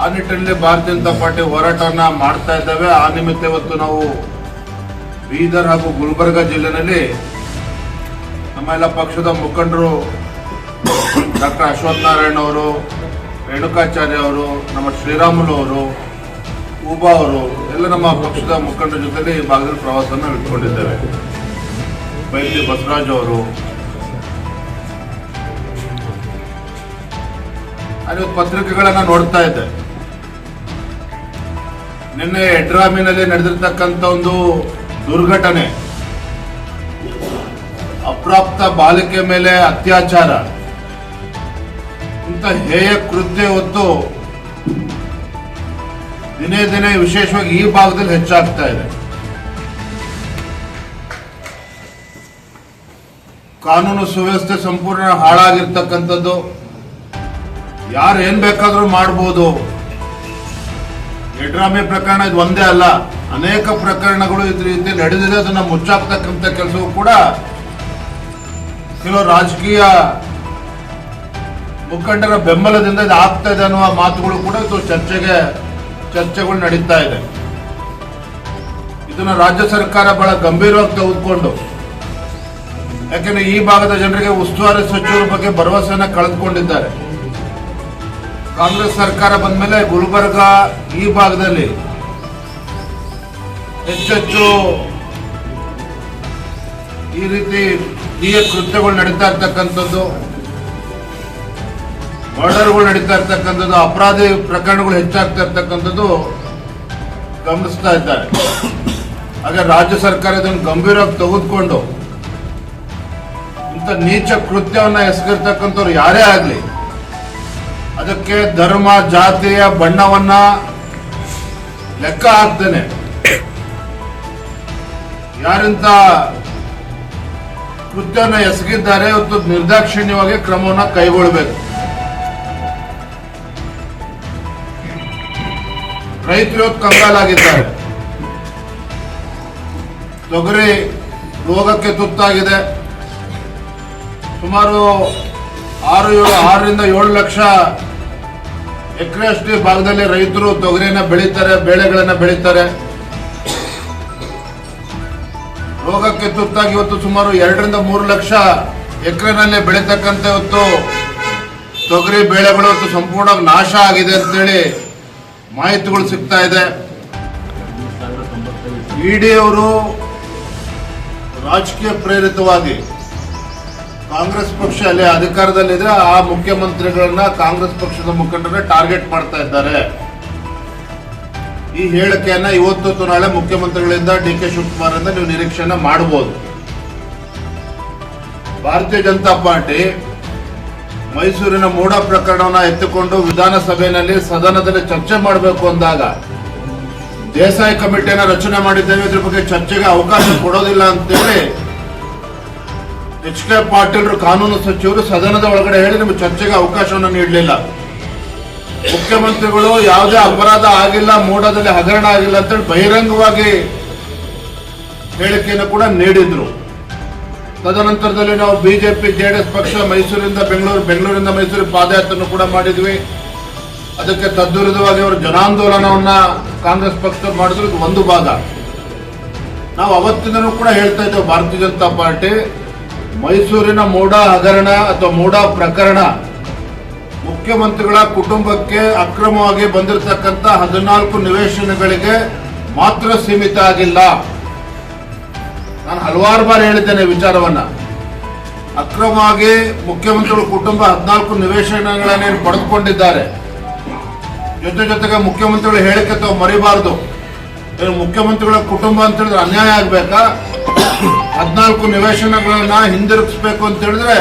ಆ ನಿಟ್ಟಿನಲ್ಲಿ ಭಾರತೀಯ ಜನತಾ ಪಾರ್ಟಿ ಹೋರಾಟವನ್ನ ಮಾಡ್ತಾ ಇದ್ದೇವೆ. ಆ ನಿಮಿತ್ತ ಇವತ್ತು ನಾವು ಬೀದರ್ ಹಾಗೂ ಗುಲ್ಬರ್ಗ ಜಿಲ್ಲೆಯಲ್ಲಿ ನಮ್ಮ ಎಲ್ಲ ಪಕ್ಷದ ಮುಖಂಡರು ಡಾಕ್ಟರ್ ಅಶ್ವಥ್ ನಾರಾಯಣ ಅವರು, ರೇಣುಕಾಚಾರ್ಯ ಅವರು, ನಮ್ಮ ಶ್ರೀರಾಮುಲು ಅವರು, ಉಬಾ ಅವರು ಎಲ್ಲ ನಮ್ಮ ಪಕ್ಷದ ಮುಖಂಡರ ಜೊತೆಲಿ ಈ ಭಾಗದಲ್ಲಿ ಪ್ರವಾಸವನ್ನು ಇಟ್ಕೊಂಡಿದ್ದೇವೆ. ಬೈಲಿ ಬಸವರಾಜ್ ಅವರು, ನಾನು ಪತ್ರಿಕೆಗಳನ್ನ ನೋಡ್ತಾ ಇದ್ದೆ. ನಿನ್ನೆ ಎಡ್ರಾಮಿನಲ್ಲಿ ನಡೆದಿರ್ತಕ್ಕಂಥ ಒಂದು ದುರ್ಘಟನೆ, ಅಪ್ರಾಪ್ತ ಬಾಲಿಕೆ ಮೇಲೆ ಅತ್ಯಾಚಾರ, ಇಂಥ ಹೇಯ ಕೃತ್ಯ ಹೊತ್ತು ದಿನೇ ದಿನೇ ವಿಶೇಷವಾಗಿ ಈ ಭಾಗದಲ್ಲಿ ಹೆಚ್ಚಾಗ್ತಾ ಇದೆ. ಕಾನೂನು ಸುವ್ಯವಸ್ಥೆ ಸಂಪೂರ್ಣ ಹಾಳಾಗಿರ್ತಕ್ಕಂಥದ್ದು. ಯಾರು ಏನ್ ಬೇಕಾದ್ರೂ ಮಾಡ್ಬೋದು. ಎಡ್ರಾಮಿ ಪ್ರಕರಣ ಇದು ಒಂದೇ ಅಲ್ಲ, ಅನೇಕ ಪ್ರಕರಣಗಳು ಇದ್ರ ರೀತಿ ನಡೆದಿದೆ. ಅದನ್ನ ಮುಚ್ಚಾಕ್ತಕ್ಕಂಥ ಕೆಲಸವೂ ಕೂಡ ಕೆಲವು ರಾಜಕೀಯ ಮುಖಂಡರ ಬೆಂಬಲದಿಂದ ಇದು ಆಗ್ತಾ ಇದೆ ಅನ್ನುವ ಮಾತುಗಳು ಕೂಡ ಇದು ಚರ್ಚೆಗಳು ನಡೀತಾ ಇದೆ. ಇದನ್ನ ರಾಜ್ಯ ಸರ್ಕಾರ ಬಹಳ ಗಂಭೀರವಾಗಿ ತೆಗೆದುಕೊಂಡು, ಯಾಕೆಂದ್ರೆ ಈ ಭಾಗದ ಜನರಿಗೆ ಉಸ್ತುವಾರಿ ಸಚಿವರ ಬಗ್ಗೆ ಭರವಸೆಯನ್ನ ಕಳೆದುಕೊಂಡಿದ್ದಾರೆ. ಕಾಂಗ್ರೆಸ್ ಸರ್ಕಾರ ಬಂದ ಮೇಲೆ ಗುಲ್ಬರ್ಗ ಈ ಭಾಗದಲ್ಲಿ ಹೆಚ್ಚೆಚ್ಚು ಈ ರೀತಿ ಈ ಕೃತ್ಯಗಳು ನಡೀತಾ ಇರ್ತಕ್ಕಂಥದ್ದು, ಮರ್ಡರ್ಗಳು ನಡೀತಾ ಇರ್ತಕ್ಕಂಥದ್ದು, ಅಪರಾಧಿ ಪ್ರಕರಣಗಳು ಹೆಚ್ಚಾಗ್ತಾ ಇರ್ತಕ್ಕಂಥದ್ದು ಗಮನಿಸ್ತಾ ಇದ್ದಾರೆ. ಹಾಗೆ ರಾಜ್ಯ ಸರ್ಕಾರ ಇದನ್ನು ಗಂಭೀರವಾಗಿ ತೆಗೆದುಕೊಂಡು ಇಂಥ ನೀಚ ಕೃತ್ಯವನ್ನ ಎಸಗಿರ್ತಕ್ಕಂಥವ್ರು ಯಾರೇ ಆಗಲಿ ಅದಕ್ಕೆ ಧರ್ಮ, ಜಾತಿಯ ಬಣ್ಣವನ್ನ ಲೆಕ್ಕ ಹಾಕ್ತೇನೆ ಯಾರಿಂತ ಕೃತ್ಯವನ್ನ ಎಸಗಿದ್ದಾರೆ ಇವತ್ತು ನಿರ್ದಾಕ್ಷಿಣ್ಯವಾಗಿ ಕ್ರಮವನ್ನ ಕೈಗೊಳ್ಳಬೇಕು. ರೈತರು ಕಂಗಾಲಾಗಿದ್ದಾರೆ. ತೊಗರಿ ರೋಗಕ್ಕೆ ತುತ್ತಾಗಿದೆ. ಸುಮಾರು 6ರಿಂದ 7 ಲಕ್ಷ ಎಕರೆ ಅಷ್ಟು ಭಾಗದಲ್ಲಿ ರೈತರು ತೊಗರಿಯನ್ನ ಬೆಳೀತಾರೆ, ಬೆಳೆಗಳನ್ನ ಬೆಳೀತಾರೆ. ರೋಗಕ್ಕೆ ತುತ್ತಾಗಿ ಇವತ್ತು ಸುಮಾರು 2ರಿಂದ 3 ಲಕ್ಷ ಎಕರೆನಲ್ಲಿ ಬೆಳೀತಕ್ಕಂಥ ಇವತ್ತು ತೊಗರಿ ಬೆಳೆಗಳು ಇವತ್ತು ಸಂಪೂರ್ಣವಾಗಿ ನಾಶ ಆಗಿದೆ ಅಂತೇಳಿ ಮಾಹಿತಿಗಳು ಸಿಗ್ತಾ ಇದೆ. ಇಡಿ ಅವರು ರಾಜಕೀಯ ಪ್ರೇರಿತವಾಗಿ ಕಾಂಗ್ರೆಸ್ ಪಕ್ಷ ಅಲ್ಲಿ ಅಧಿಕಾರದಲ್ಲಿದ್ರೆ ಆ ಮುಖ್ಯಮಂತ್ರಿಗಳನ್ನ ಕಾಂಗ್ರೆಸ್ ಪಕ್ಷದ ಮುಖಂಡರನ್ನ ಟಾರ್ಗೆಟ್ ಮಾಡ್ತಾ ಇದ್ದಾರೆ. ಈ ಹೇಳಿಕೆಯನ್ನ ಇವತ್ತು ನಾಳೆ ಮುಖ್ಯಮಂತ್ರಿಗಳಿಂದ ಡಿ.ಕೆ. ಶಿವಕುಮಾರ್ ಇಂದ ನೀವು ನಿರೀಕ್ಷೆಯನ್ನ ಮಾಡಬಹುದು. ಭಾರತೀಯ ಜನತಾ ಪಾರ್ಟಿ ಮೈಸೂರಿನ ಮೂಡ ಪ್ರಕರಣವನ್ನ ಎತ್ತಿಕೊಂಡು ವಿಧಾನಸಭೆಯಲ್ಲಿ ಸದನದಲ್ಲಿ ಚರ್ಚೆ ಮಾಡಬೇಕು ಅಂದಾಗ ದೇಸಾಯಿ ಕಮಿಟಿಯನ್ನ ರಚನೆ ಮಾಡಿದ್ದೇವೆ, ಇದ್ರ ಬಗ್ಗೆ ಚರ್ಚೆಗೆ ಅವಕಾಶ ಕೊಡೋದಿಲ್ಲ ಅಂತೇಳಿ ಎಚ್.ಕೆ. ಪಾಟೀಲ್ ಕಾನೂನು ಸಚಿವರು ಸದನದ ಒಳಗಡೆ ಹೇಳಿ ನಿಮಗೆ ಚರ್ಚೆಗೆ ಅವಕಾಶವನ್ನು ನೀಡಲಿಲ್ಲ. ಮುಖ್ಯಮಂತ್ರಿಗಳು ಯಾವುದೇ ಅಪರಾಧ ಆಗಿಲ್ಲ, ಮೂಡದಲ್ಲಿ ಹಗರಣ ಆಗಿಲ್ಲ ಅಂತೇಳಿ ಬಹಿರಂಗವಾಗಿ ಹೇಳಿಕೆಯನ್ನು ಕೂಡ ನೀಡಿದ್ರು. ತದನಂತರದಲ್ಲಿ ನಾವು ಬಿಜೆಪಿ ಜೆಡಿಎಸ್ ಪಕ್ಷ ಮೈಸೂರಿಂದ ಬೆಂಗಳೂರಿಂದ ಮೈಸೂರಿಗೆ ಪಾದಯಾತ್ರೆಯನ್ನು ಕೂಡ ಮಾಡಿದ್ವಿ. ಅದಕ್ಕೆ ತದ್ವಿರುದ್ಧವಾಗಿ ಅವರು ಜನಾಂದೋಲನವನ್ನ ಕಾಂಗ್ರೆಸ್ ಪಕ್ಷ ಮಾಡಿದ್ರು. ಇದು ಒಂದು ಭಾಗ. ನಾವು ಅವತ್ತಿಂದನೂ ಕೂಡ ಹೇಳ್ತಾ ಇದ್ದೇವೆ, ಭಾರತೀಯ ಜನತಾ ಪಾರ್ಟಿ ಮೈಸೂರಿನ ಮೂಡ ಹಗರಣ ಅಥವಾ ಮೂಡ ಪ್ರಕರಣ ಮುಖ್ಯಮಂತ್ರಿಗಳ ಕುಟುಂಬಕ್ಕೆ ಅಕ್ರಮವಾಗಿ ಬಂದಿರತಕ್ಕಂಥ 14 ನಿವೇಶನಗಳಿಗೆ ಮಾತ್ರ ಸೀಮಿತ ಆಗಿಲ್ಲ. ನಾನು ಹಲವಾರು ಬಾರಿ ಹೇಳಿದ್ದೇನೆ ವಿಚಾರವನ್ನ. ಅಕ್ರಮವಾಗಿ ಮುಖ್ಯಮಂತ್ರಿಗಳ ಕುಟುಂಬ 14 ನಿವೇಶನಗಳನ್ನೇನು ಪಡೆದುಕೊಂಡಿದ್ದಾರೆ. ಜೊತೆಗೆ ಮುಖ್ಯಮಂತ್ರಿಗಳ ಹೇಳಿಕೆ ತಾವು ಮರಿಬಾರದು. ಮುಖ್ಯಮಂತ್ರಿಗಳ ಕುಟುಂಬ ಅಂತ ಹೇಳಿದ್ರೆ ಅನ್ಯಾಯ ಆಗ್ಬೇಕಾ? 14 ನಿವೇಶನಗಳನ್ನ ಹಿಂದಿರುಗಿಸ್ಬೇಕು ಅಂತ ಹೇಳಿದ್ರೆ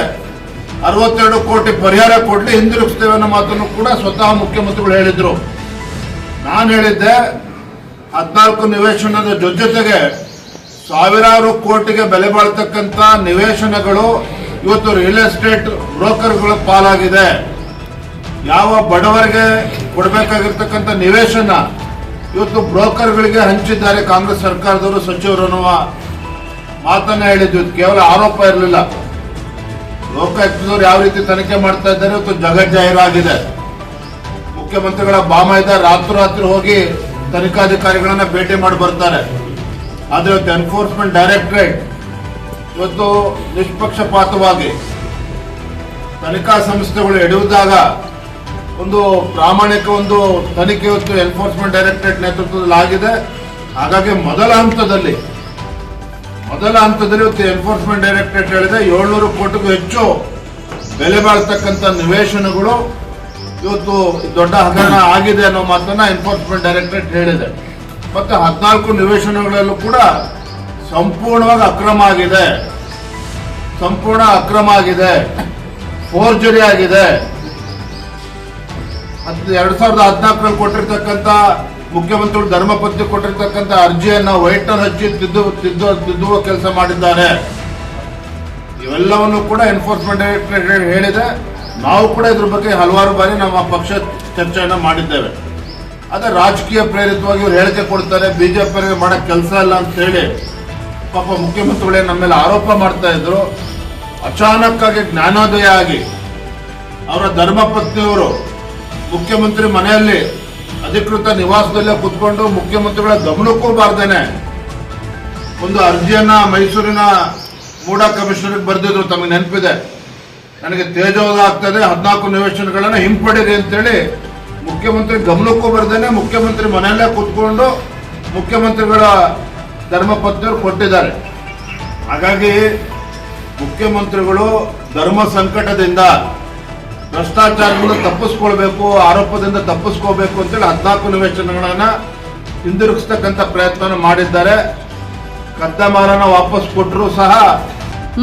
62 ಕೋಟಿ ಪರಿಹಾರ ಕೊಡ್ಲಿ, ಹಿಂದಿರುಗಿಸ್ತೇವೆ ಅನ್ನೋ ಮಾತನ್ನು ಕೂಡ ಸ್ವತಃ ಮುಖ್ಯಮಂತ್ರಿಗಳು ಹೇಳಿದ್ರು. ನಾನು ಹೇಳಿದ್ದೆ 14 ನಿವೇಶನದ ಜೊತೆಗೆ ಸಾವಿರಾರು ಕೋಟಿಗೆ ಬೆಲೆ ಬಾಳ್ತಕ್ಕಂಥ ನಿವೇಶನಗಳು ಇವತ್ತು ರಿಯಲ್ ಎಸ್ಟೇಟ್ ಬ್ರೋಕರ್ಗಳ ಪಾಲಾಗಿದೆ. ಯಾವ ಬಡವರಿಗೆ ಕೊಡಬೇಕಾಗಿರ್ತಕ್ಕಂಥ ನಿವೇಶನ ಇವತ್ತು ಬ್ರೋಕರ್ಗಳಿಗೆ ಹಂಚಿದ್ದಾರೆ ಕಾಂಗ್ರೆಸ್ ಸರ್ಕಾರದವರು, ಸಚಿವರು ಅನ್ನುವ ಮಾತನ್ನ ಹೇಳಿದ್ವಿ. ಕೇವಲ ಆರೋಪ ಇರಲಿಲ್ಲ. ಲೋಕಾಯುಕ್ತದವರು ಯಾವ ರೀತಿ ತನಿಖೆ ಮಾಡ್ತಾ ಇದ್ದಾರೆ ಇವತ್ತು ಜಗಜ್ಜಾಹೀರಾಗಿದೆ. ಮುಖ್ಯಮಂತ್ರಿಗಳ ಬಾಮೈದ ರಾತ್ರಿ ಹೋಗಿ ತನಿಖಾಧಿಕಾರಿಗಳನ್ನ ಭೇಟಿ ಮಾಡಿ ಬರ್ತಾರೆ. ಆದರೆ ಇವತ್ತು ಎನ್ಫೋರ್ಸ್ಮೆಂಟ್ ಡೈರೆಕ್ಟರೇಟ್ ಇವತ್ತು ನಿಷ್ಪಕ್ಷಪಾತವಾಗಿ ತನಿಖಾ ಸಂಸ್ಥೆಗಳು ಎಡುವುದಾಗ ಒಂದು ಪ್ರಾಮಾಣಿಕ ಒಂದು ತನಿಖೆ ಇವತ್ತು ಎನ್ಫೋರ್ಸ್ಮೆಂಟ್ ಡೈರೆಕ್ಟರೇಟ್ ನೇತೃತ್ವದಲ್ಲಿ ಆಗಿದೆ. ಹಾಗಾಗಿ ಮೊದಲ ಹಂತದಲ್ಲಿ ಇವತ್ತು ಎನ್ಫೋರ್ಸ್ಮೆಂಟ್ ಡೈರೆಕ್ಟರೇಟ್ ಹೇಳಿದೆ 700 ಕೋಟಿಗೂ ಹೆಚ್ಚು ಬೆಲೆ ಬಾಳ್ತಕ್ಕಂಥ ನಿವೇಶನಗಳು ಇವತ್ತು ದೊಡ್ಡ ಹಗರಣ ಆಗಿದೆ ಅನ್ನೋ ಮಾತನ್ನ ಎನ್ಫೋರ್ಸ್ಮೆಂಟ್ ಡೈರೆಕ್ಟರೇಟ್ ಹೇಳಿದೆ. ಮತ್ತೆ 14 ನಿವೇಶನಗಳಲ್ಲೂ ಕೂಡ ಸಂಪೂರ್ಣ ಅಕ್ರಮ ಆಗಿದೆ, ಫೋರ್ಜರಿ ಆಗಿದೆ. 2014ರಲ್ಲಿ ಕೊಟ್ಟಿರ್ತಕ್ಕಂಥ ಮುಖ್ಯಮಂತ್ರಿಗಳು ಧರ್ಮಪತ್ನಿ ಕೊಟ್ಟಿರ್ತಕ್ಕಂಥ ಅರ್ಜಿಯನ್ನ ವೈಟ್ನರ್ ಹಚ್ಚಿ ತಿದ್ದುವ ಕೆಲಸ ಮಾಡಿದ್ದಾರೆ. ಇವೆಲ್ಲವನ್ನು ಕೂಡ ಎನ್ಫೋರ್ಸ್ಮೆಂಟ್ ಡೈರೆಕ್ಟರೇಟ್ ಹೇಳಿದೆ. ನಾವು ಕೂಡ ಇದ್ರ ಬಗ್ಗೆ ಹಲವಾರು ಬಾರಿ ನಮ್ಮ ಪಕ್ಷ ಚರ್ಚೆಯನ್ನ ಮಾಡಿದ್ದೇವೆ. ಅದೇ ರಾಜಕೀಯ ಪ್ರೇರಿತವಾಗಿ ಇವ್ರು ಹೇಳಿಕೆ ಕೊಡ್ತಾರೆ, ಬಿಜೆಪಿ ಮಾಡಕ್ ಕೆಲಸ ಇಲ್ಲ ಅಂತ ಹೇಳಿ ಪಾಪ ಮುಖ್ಯಮಂತ್ರಿಗಳೇ ನಮ್ಮ ಮೇಲೆ ಆರೋಪ ಮಾಡ್ತಾ ಇದ್ರು. ಅಚಾನಕ್ ಆಗಿ ಜ್ಞಾನೋದಯ ಆಗಿ ಅವರ ಧರ್ಮಪತ್ನಿಯವರು ಮುಖ್ಯಮಂತ್ರಿ ಮನೆಯಲ್ಲಿ ಅಧಿಕೃತ ನಿವಾಸದಲ್ಲೇ ಕುತ್ಕೊಂಡು ಮುಖ್ಯಮಂತ್ರಿಗಳ ಗಮನಕ್ಕೂ ಬಾರ್ದೇನೆ ಒಂದು ಅರ್ಜಿಯನ್ನ ಮೈಸೂರಿನ ಮೂಡಾ ಕಮಿಷನರ್ಗೆ ಬರೆದಿದ್ರು. ತಮಗೆ ನೆನಪಿದೆ, ನನಗೆ ತೇಜೋವಧ ಆಗ್ತದೆ, 14 ನಿವೇಶನಗಳನ್ನ ಹಿಂಪಡೀರಿ ಅಂತೇಳಿ ಮುಖ್ಯಮಂತ್ರಿ ಗಮನಕ್ಕೂ ಬರ್ದೇನೆ ಮುಖ್ಯಮಂತ್ರಿ ಮನೆಯಲ್ಲೇ ಕುತ್ಕೊಂಡು ಮುಖ್ಯಮಂತ್ರಿಗಳ ಧರ್ಮಪತ್ನಿಯವರು ಕೊಟ್ಟಿದ್ದಾರೆ. ಹಾಗಾಗಿ ಮುಖ್ಯಮಂತ್ರಿಗಳು ಧರ್ಮ ಸಂಕಟದಿಂದ ಭ್ರಷ್ಟಾಚಾರದಿಂದ ತಪ್ಪಿಸ್ಕೊಳ್ಬೇಕು, ಆರೋಪದಿಂದ ತಪ್ಪಿಸ್ಕೋಬೇಕು ಅಂತೇಳಿ 14 ನಿವೇಶನಗಳನ್ನ ಹಿಂದಿರುಗಿಸ್ತಕ್ಕಂಥ ಪ್ರಯತ್ನ ಮಾಡಿದ್ದಾರೆ. ಕದ್ದಮಾರನ ವಾಪಸ್ ಕೊಟ್ಟರು ಸಹ.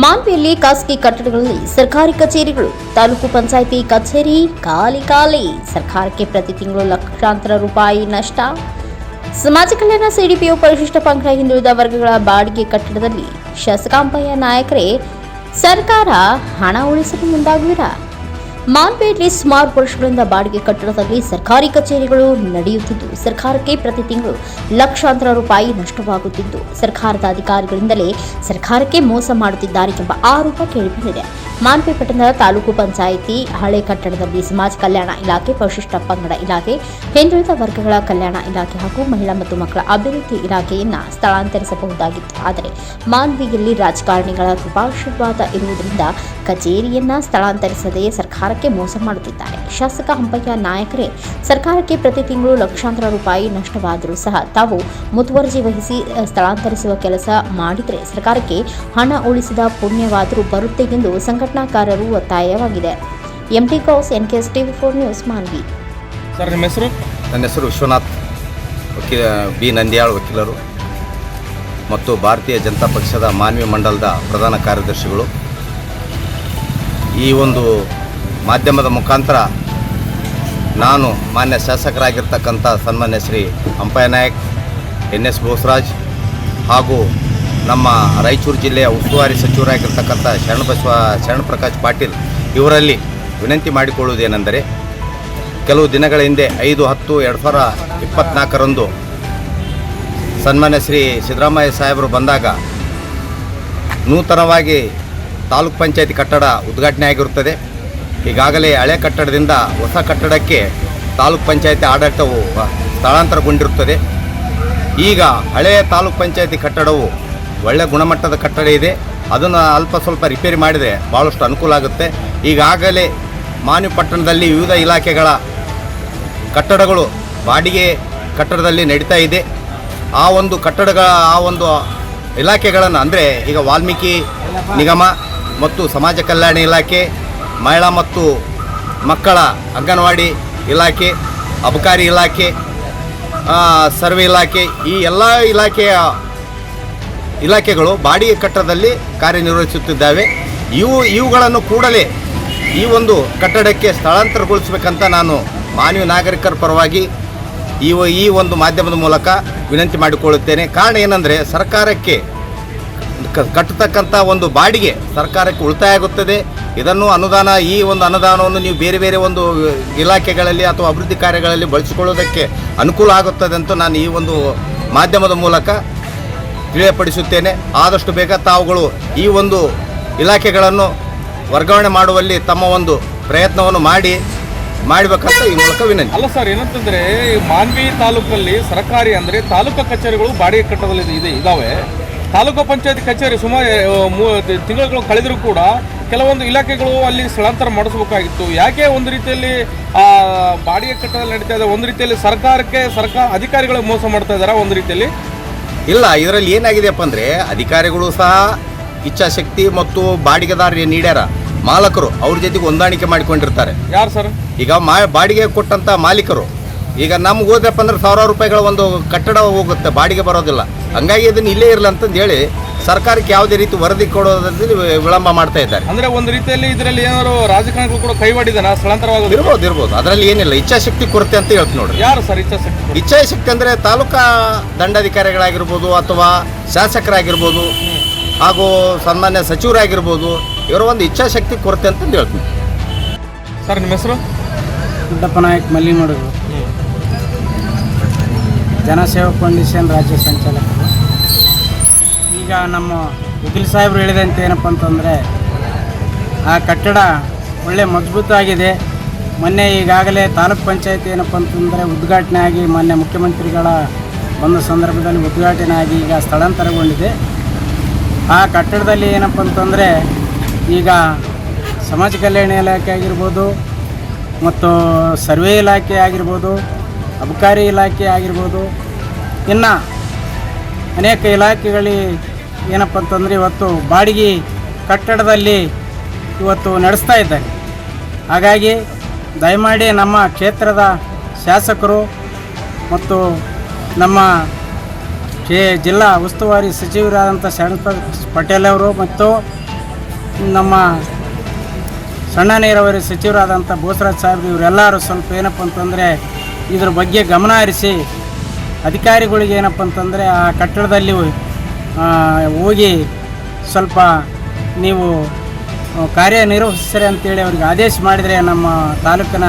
ಮಾನ್ವಿಯಲ್ಲಿ ಖಾಸಗಿ ಕಟ್ಟಡಗಳಲ್ಲಿ ಸರ್ಕಾರಿ ಕಚೇರಿಗಳು, ತಾಲೂಕು ಪಂಚಾಯಿತಿ ಕಚೇರಿ ಖಾಲಿ. ಸರ್ಕಾರಕ್ಕೆ ಪ್ರತಿ ತಿಂಗಳು ಲಕ್ಷಾಂತರ ರೂಪಾಯಿ ನಷ್ಟ. ಸಮಾಜ ಕಲ್ಯಾಣ ಸಿಡಿಪಿಒ ಪರಿಶಿಷ್ಟ ಪಂಗಡ ಹಿಂದುಳಿದ ವರ್ಗಗಳ ಬಾಡಿಗೆ ಕಟ್ಟಡದಲ್ಲಿ ಶಾಸಕಾಂಬಯ್ಯ ನಾಯಕರೇ ಸರ್ಕಾರ ಹಣ ಉಳಿಸಲು ಮುಂದಾಗುವಿರಾ? ಮಾನ್ಪೇಟೆಯಲ್ಲಿ ಸುಮಾರು ವರ್ಷಗಳಿಂದ ಬಾಡಿಗೆ ಕಟ್ಟಡದಲ್ಲಿ ಸರ್ಕಾರಿ ಕಚೇರಿಗಳು ನಡೆಯುತ್ತಿದ್ದು ಸರ್ಕಾರಕ್ಕೆ ಪ್ರತಿ ತಿಂಗಳು ಲಕ್ಷಾಂತರ ರೂಪಾಯಿ ನಷ್ಟವಾಗುತ್ತಿದ್ದು ಸರ್ಕಾರದ ಅಧಿಕಾರಿಗಳಿಂದಲೇ ಸರ್ಕಾರಕ್ಕೆ ಮೋಸ ಮಾಡುತ್ತಿದ್ದಾರೆ ಎಂಬ ಆರೋಪ ಕೇಳಿಬಂದಿದೆ. ಮಾನ್ಪೇಟೆ ಪಟ್ಟಣದ ತಾಲೂಕು ಪಂಚಾಯಿತಿ ಹಳೆ ಕಟ್ಟಡದಲ್ಲಿ ಸಮಾಜ ಕಲ್ಯಾಣ ಇಲಾಖೆ, ಪರಿಶಿಷ್ಟ ಪಂಗಡ ಇಲಾಖೆ, ಹಿಂದುಳಿದ ವರ್ಗಗಳ ಕಲ್ಯಾಣ ಇಲಾಖೆ ಹಾಗೂ ಮಹಿಳಾ ಮತ್ತು ಮಕ್ಕಳ ಅಭಿವೃದ್ಧಿ ಇಲಾಖೆಯನ್ನ ಸ್ಥಳಾಂತರಿಸಬಹುದಾಗಿತ್ತು. ಆದರೆ ಮಾನ್ವಿಯಲ್ಲಿ ರಾಜಕಾರಣಿಗಳ ಕೃಪಾಶೀರ್ವಾದ ಇರುವುದರಿಂದ ಕಚೇರಿಯನ್ನ ಸ್ಥಳಾಂತರಿಸದೆ ಸರ್ಕಾರಕ್ಕೆ ಮೋಸ ಮಾಡುತ್ತಿದ್ದಾರೆ. ಶಾಸಕ ಹಂಪಯ್ಯ ನಾಯಕರೇ ಸರ್ಕಾರಕ್ಕೆ ಪ್ರತಿ ತಿಂಗಳು ಲಕ್ಷಾಂತರ ರೂಪಾಯಿ ನಷ್ಟವಾದರೂ ಸಹ ತಾವು ಮುತುವರ್ಜಿ ವಹಿಸಿ ಸ್ಥಳಾಂತರಿಸುವ ಕೆಲಸ ಮಾಡಿದರೆ ಸರ್ಕಾರಕ್ಕೆ ಹಣ ಉಳಿಸಿದ ಪುಣ್ಯವಾದರೂ ಬರುತ್ತೆ ಎಂದು ಸಂಘಟನಾಕಾರರು ಒತ್ತಾಯವಾಗಿದೆ. ಎಂಟಿ ಗೌಸ್, ಎನ್ಕೆಎಸ್ ಟಿವಿ4 ನ್ಯೂಸ್, ಮಾನ್ವಿ. ಸರ್, ನಿಮ್ಮ ಹೆಸರು? ನನ್ನ ಹೆಸರು ವಿಶ್ವನಾಥ್, ಬಿ ನಂದ್ಯಾಳ್ ವಕೀಲರು ಮತ್ತು ಭಾರತೀಯ ಜನತಾ ಪಕ್ಷದ ಮಾನ್ವಿ ಮಂಡಲದ ಪ್ರಧಾನ ಕಾರ್ಯದರ್ಶಿಗಳು. ಈ ಒಂದು ಮಾಧ್ಯಮದ ಮುಖಾಂತರ ನಾನು ಮಾನ್ಯ ಶಾಸಕರಾಗಿರ್ತಕ್ಕಂಥ ಸನ್ಮಾನ್ಯ ಶ್ರೀ ಹಂಪಯ್ಯ ನಾಯಕ್, NS ಬೋಸರಾಜ್ ಹಾಗೂ ನಮ್ಮ ರಾಯಚೂರು ಜಿಲ್ಲೆಯ ಉಸ್ತುವಾರಿ ಸಚಿವರಾಗಿರ್ತಕ್ಕಂಥ ಶರಣಪ್ರಕಾಶ್ ಪಾಟೀಲ್ ಇವರಲ್ಲಿ ವಿನಂತಿ ಮಾಡಿಕೊಳ್ಳುವುದೇನೆಂದರೆ, ಕೆಲವು ದಿನಗಳ ಹಿಂದೆ 5/10/2024 ಸನ್ಮಾನ್ಯ ಶ್ರೀ ಸಿದ್ದರಾಮಯ್ಯ ಸಾಹೇಬರು ಬಂದಾಗ ನೂತನವಾಗಿ ತಾಲೂಕು ಪಂಚಾಯತಿ ಕಟ್ಟಡ ಉದ್ಘಾಟನೆ ಆಗಿರುತ್ತದೆ. ಈಗಾಗಲೇ ಹಳೆ ಕಟ್ಟಡದಿಂದ ಹೊಸ ಕಟ್ಟಡಕ್ಕೆ ತಾಲೂಕು ಪಂಚಾಯತಿ ಆಡಳಿತವು ಸ್ಥಳಾಂತರಗೊಂಡಿರುತ್ತದೆ. ಈಗ ಹಳೆಯ ತಾಲೂಕು ಪಂಚಾಯತಿ ಕಟ್ಟಡವು ಒಳ್ಳೆಯ ಗುಣಮಟ್ಟದ ಕಟ್ಟಡ ಇದೆ. ಅದನ್ನು ಅಲ್ಪ ಸ್ವಲ್ಪ ರಿಪೇರಿ ಮಾಡಿದರೆ ಭಾಳಷ್ಟು ಅನುಕೂಲ ಆಗುತ್ತೆ. ಈಗಾಗಲೇ ಮಾನ್ವಿ ಪಟ್ಟಣದಲ್ಲಿ ವಿವಿಧ ಇಲಾಖೆಗಳ ಕಟ್ಟಡಗಳು ಬಾಡಿಗೆ ಕಟ್ಟಡದಲ್ಲಿ ನಡೀತಾ ಇದೆ. ಆ ಒಂದು ಇಲಾಖೆಗಳನ್ನು ಅಂದರೆ ಈಗ ವಾಲ್ಮೀಕಿ ನಿಗಮ ಮತ್ತು ಸಮಾಜ ಕಲ್ಯಾಣ ಇಲಾಖೆ, ಮಹಿಳಾ ಮತ್ತು ಮಕ್ಕಳ ಅಂಗನವಾಡಿ ಇಲಾಖೆ, ಅಬಕಾರಿ ಇಲಾಖೆ, ಸರ್ವೆ ಇಲಾಖೆ, ಈ ಎಲ್ಲ ಇಲಾಖೆಗಳು ಬಾಡಿಗೆ ಕಟ್ಟಡದಲ್ಲಿ ಕಾರ್ಯನಿರ್ವಹಿಸುತ್ತಿದ್ದಾವೆ. ಇವುಗಳನ್ನು ಕೂಡಲೇ ಈ ಒಂದು ಕಟ್ಟಡಕ್ಕೆ ಸ್ಥಳಾಂತರಗೊಳಿಸಬೇಕಂತ ನಾನು ಮಾನವ ನಾಗರಿಕರ ಪರವಾಗಿ ಈ ಒಂದು ಮಾಧ್ಯಮದ ಮೂಲಕ ವಿನಂತಿ ಮಾಡಿಕೊಳ್ಳುತ್ತೇನೆ. ಕಾರಣ ಏನಂದರೆ, ಸರ್ಕಾರಕ್ಕೆ ಕಟ್ಟತಕ್ಕಂಥ ಒಂದು ಬಾಡಿಗೆ ಸರ್ಕಾರಕ್ಕೆ ಉಳಿತಾಯ ಆಗುತ್ತದೆ. ಇದನ್ನು ಈ ಒಂದು ಅನುದಾನವನ್ನು ನೀವು ಬೇರೆ ಬೇರೆ ಒಂದು ಇಲಾಖೆಗಳಲ್ಲಿ ಅಥವಾ ಅಭಿವೃದ್ಧಿ ಕಾರ್ಯಗಳಲ್ಲಿ ಬಳಸಿಕೊಳ್ಳೋದಕ್ಕೆ ಅನುಕೂಲ ಆಗುತ್ತದೆ ಅಂತ ನಾನು ಈ ಒಂದು ಮಾಧ್ಯಮದ ಮೂಲಕ ತಿಳಿಯಪಡಿಸುತ್ತೇನೆ. ಆದಷ್ಟು ಬೇಗ ತಾವುಗಳು ಈ ಒಂದು ಇಲಾಖೆಗಳನ್ನು ವರ್ಗಾವಣೆ ಮಾಡುವಲ್ಲಿ ತಮ್ಮ ಒಂದು ಪ್ರಯತ್ನವನ್ನು ಮಾಡಿ ಮಾಡಬೇಕಂತ ಈ ಮೂಲಕ ವಿನಂತಿ. ಅಲ್ಲ ಸರ್, ಏನಂತಂದ್ರೆ ಮಾನ್ವಿ ತಾಲೂಕಲ್ಲಿ ಸರ್ಕಾರಿ ಅಂದ್ರೆ ತಾಲೂಕು ಕಚೇರಿಗಳು ಬಾಡಿಗೆ ಕಟ್ಟಡದಲ್ಲಿ ಇದಾವೆ. ತಾಲೂಕು ಪಂಚಾಯತ್ ಕಚೇರಿ ಸುಮಾರು ತಿಂಗಳು ಕಳೆದರೂ ಕೂಡ ಕೆಲವೊಂದು ಇಲಾಖೆಗಳು ಅಲ್ಲಿ ಸ್ಥಳಾಂತರ ಮಾಡಿಸಬೇಕಾಗಿತ್ತು. ಯಾಕೆ ಒಂದು ರೀತಿಯಲ್ಲಿ ಬಾಡಿಗೆ ಕಟ್ಟಡದಲ್ಲಿ ನಡೀತಾ ಇದೆ, ಒಂದು ರೀತಿಯಲ್ಲಿ ಸರ್ಕಾರ ಅಧಿಕಾರಿಗಳು ಮೋಸ ಮಾಡ್ತಾ ಇದ್ದಾರೆ ಒಂದು ರೀತಿಯಲ್ಲಿ? ಇಲ್ಲ, ಇದರಲ್ಲಿ ಏನಾಗಿದೆಯಪ್ಪ ಅಂದರೆ ಅಧಿಕಾರಿಗಳು ಸಹ ಇಚ್ಛಾಶಕ್ತಿ ಮತ್ತು ಬಾಡಿಗೆದಾರ ನೀಡ್ಯಾರ ಮಾಲಕರು ಅವ್ರ ಜೊತೆಗೆ ಹೊಂದಾಣಿಕೆ ಮಾಡಿಕೊಂಡಿರ್ತಾರೆ. ಯಾರು ಸರ್? ಈಗ ಬಾಡಿಗೆ ಕೊಟ್ಟಂಥ ಮಾಲೀಕರು ಈಗ ನಮ್ಗೆ ಹೋದ್ರಪ್ಪ ಅಂದ್ರೆ ಸಾವಿರಾರು ರೂಪಾಯಿಗಳ ಒಂದು ಕಟ್ಟಡ ಹೋಗುತ್ತೆ, ಬಾಡಿಗೆ ಬರೋದಿಲ್ಲ. ಹಂಗಾಗಿ ಇದನ್ನು ಇಲ್ಲೇ ಇರಲಿ ಅಂತಂದು ಹೇಳಿ ಸರ್ಕಾರಕ್ಕೆ ಯಾವುದೇ ರೀತಿ ವರದಿ ಕೊಡೋದ್ರಲ್ಲಿ ವಿಳಂಬ ಮಾಡ್ತಾ ಇದ್ದಾರೆ. ಅಂದ್ರೆ ಒಂದು ರೀತಿಯಲ್ಲಿ ಇದರಲ್ಲಿ ಏನಾದ್ರು ರಾಜಕಾರಣಿಗಳು ಕೂಡ ಕೈವಾಡಿದಾನ ಸ್ಥಳಾಂತರವಾಗೋದು? ಇರ್ಬೋದು, ಅದರಲ್ಲಿ ಏನಿಲ್ಲ. ಇಚ್ಛಾಶಕ್ತಿ ಕೊರತೆ ಅಂತ ಹೇಳ್ತೀನಿ ನೋಡ್ರಿ. ಯಾರು ಸರ್ ಇಚ್ಛಾಶಕ್ತಿ? ಇಚ್ಛಾಶಕ್ತಿ ಅಂದರೆ ತಾಲೂಕಾ ದಂಡಾಧಿಕಾರಿಗಳಾಗಿರ್ಬೋದು ಅಥವಾ ಶಾಸಕರಾಗಿರ್ಬೋದು ಹಾಗೂ ಸನ್ಮಾನ್ಯ ಸಚಿವರಾಗಿರ್ಬೋದು, ಇವರ ಒಂದು ಇಚ್ಛಾಶಕ್ತಿ ಕೊರತೆ ಅಂತಂದು ಹೇಳ್ತೀನಿ. ಸರ್ ನಿಮ್ಮ ಹೆಸರು? ಗುಡ್ಡಪ್ಪ ನಾಯಕ್ ಮಲ್ಲಿಮಡುಗು, ಜನಸೇವಾ ಫೌಂಡೇಶನ್ ರಾಜ್ಯ ಸಂಚಾಲಕರು. ಈಗ ನಮ್ಮ ವಕೀಲ್ ಸಾಹೇಬರು ಹೇಳಿದಂತೆ ಏನಪ್ಪ ಅಂತಂದರೆ ಆ ಕಟ್ಟಡ ಒಳ್ಳೆ ಮಜಬೂತ ಆಗಿದೆ. ಮೊನ್ನೆ ಈಗಾಗಲೇ ತಾಲೂಕ್ ಪಂಚಾಯತ್ ಏನಪ್ಪ ಅಂತಂದರೆ ಉದ್ಘಾಟನೆ ಆಗಿ ಮೊನ್ನೆ ಮುಖ್ಯಮಂತ್ರಿಗಳ ಒಂದು ಸಂದರ್ಭದಲ್ಲಿ ಉದ್ಘಾಟನೆ ಆಗಿ ಈಗ ಸ್ಥಳಾಂತರಗೊಂಡಿದೆ. ಆ ಕಟ್ಟಡದಲ್ಲಿ ಏನಪ್ಪ ಅಂತಂದರೆ ಈಗ ಸಮಾಜ ಕಲ್ಯಾಣ ಇಲಾಖೆ ಆಗಿರ್ಬೋದು ಮತ್ತು ಸರ್ವೆ ಇಲಾಖೆ ಆಗಿರ್ಬೋದು, ಅಬಕಾರಿ ಇಲಾಖೆ ಆಗಿರ್ಬೋದು, ಇನ್ನು ಅನೇಕ ಇಲಾಖೆಗಳಿಗೆ ಏನಪ್ಪ ಅಂತಂದರೆ ಇವತ್ತು ಬಾಡಿಗೆ ಕಟ್ಟಡದಲ್ಲಿ ಇವತ್ತು ನಡೆಸ್ತಾ ಇದ್ದಾರೆ. ಹಾಗಾಗಿ ದಯಮಾಡಿ ನಮ್ಮ ಕ್ಷೇತ್ರದ ಶಾಸಕರು ಮತ್ತು ನಮ್ಮ ಜಿಲ್ಲಾ ಉಸ್ತುವಾರಿ ಸಚಿವರಾದಂಥ ಶರಣಪ್ಪ ಪಟೇಲ್ ಅವರು ಮತ್ತು ನಮ್ಮ ಸಣ್ಣ ನೀರಾವರಿ ಸಚಿವರಾದಂಥ ಬೋಸರಾಜ್ ಸಾಹೇಬ್ರು ಇವರೆಲ್ಲರೂ ಸ್ವಲ್ಪ ಏನಪ್ಪ ಅಂತಂದರೆ ಇದ್ರ ಬಗ್ಗೆ ಗಮನ ಹರಿಸಿ ಅಧಿಕಾರಿಗಳಿಗೆ ಏನಪ್ಪ ಅಂತಂದರೆ ಆ ಕಟ್ಟಡದಲ್ಲಿ ಹೋಗಿ ಸ್ವಲ್ಪ ನೀವು ಕಾರ್ಯನಿರ್ವಹಿಸ್ತಾರೆ ಅಂತೇಳಿ ಅವ್ರಿಗೆ ಆದೇಶ ಮಾಡಿದರೆ ನಮ್ಮ ತಾಲೂಕಿನ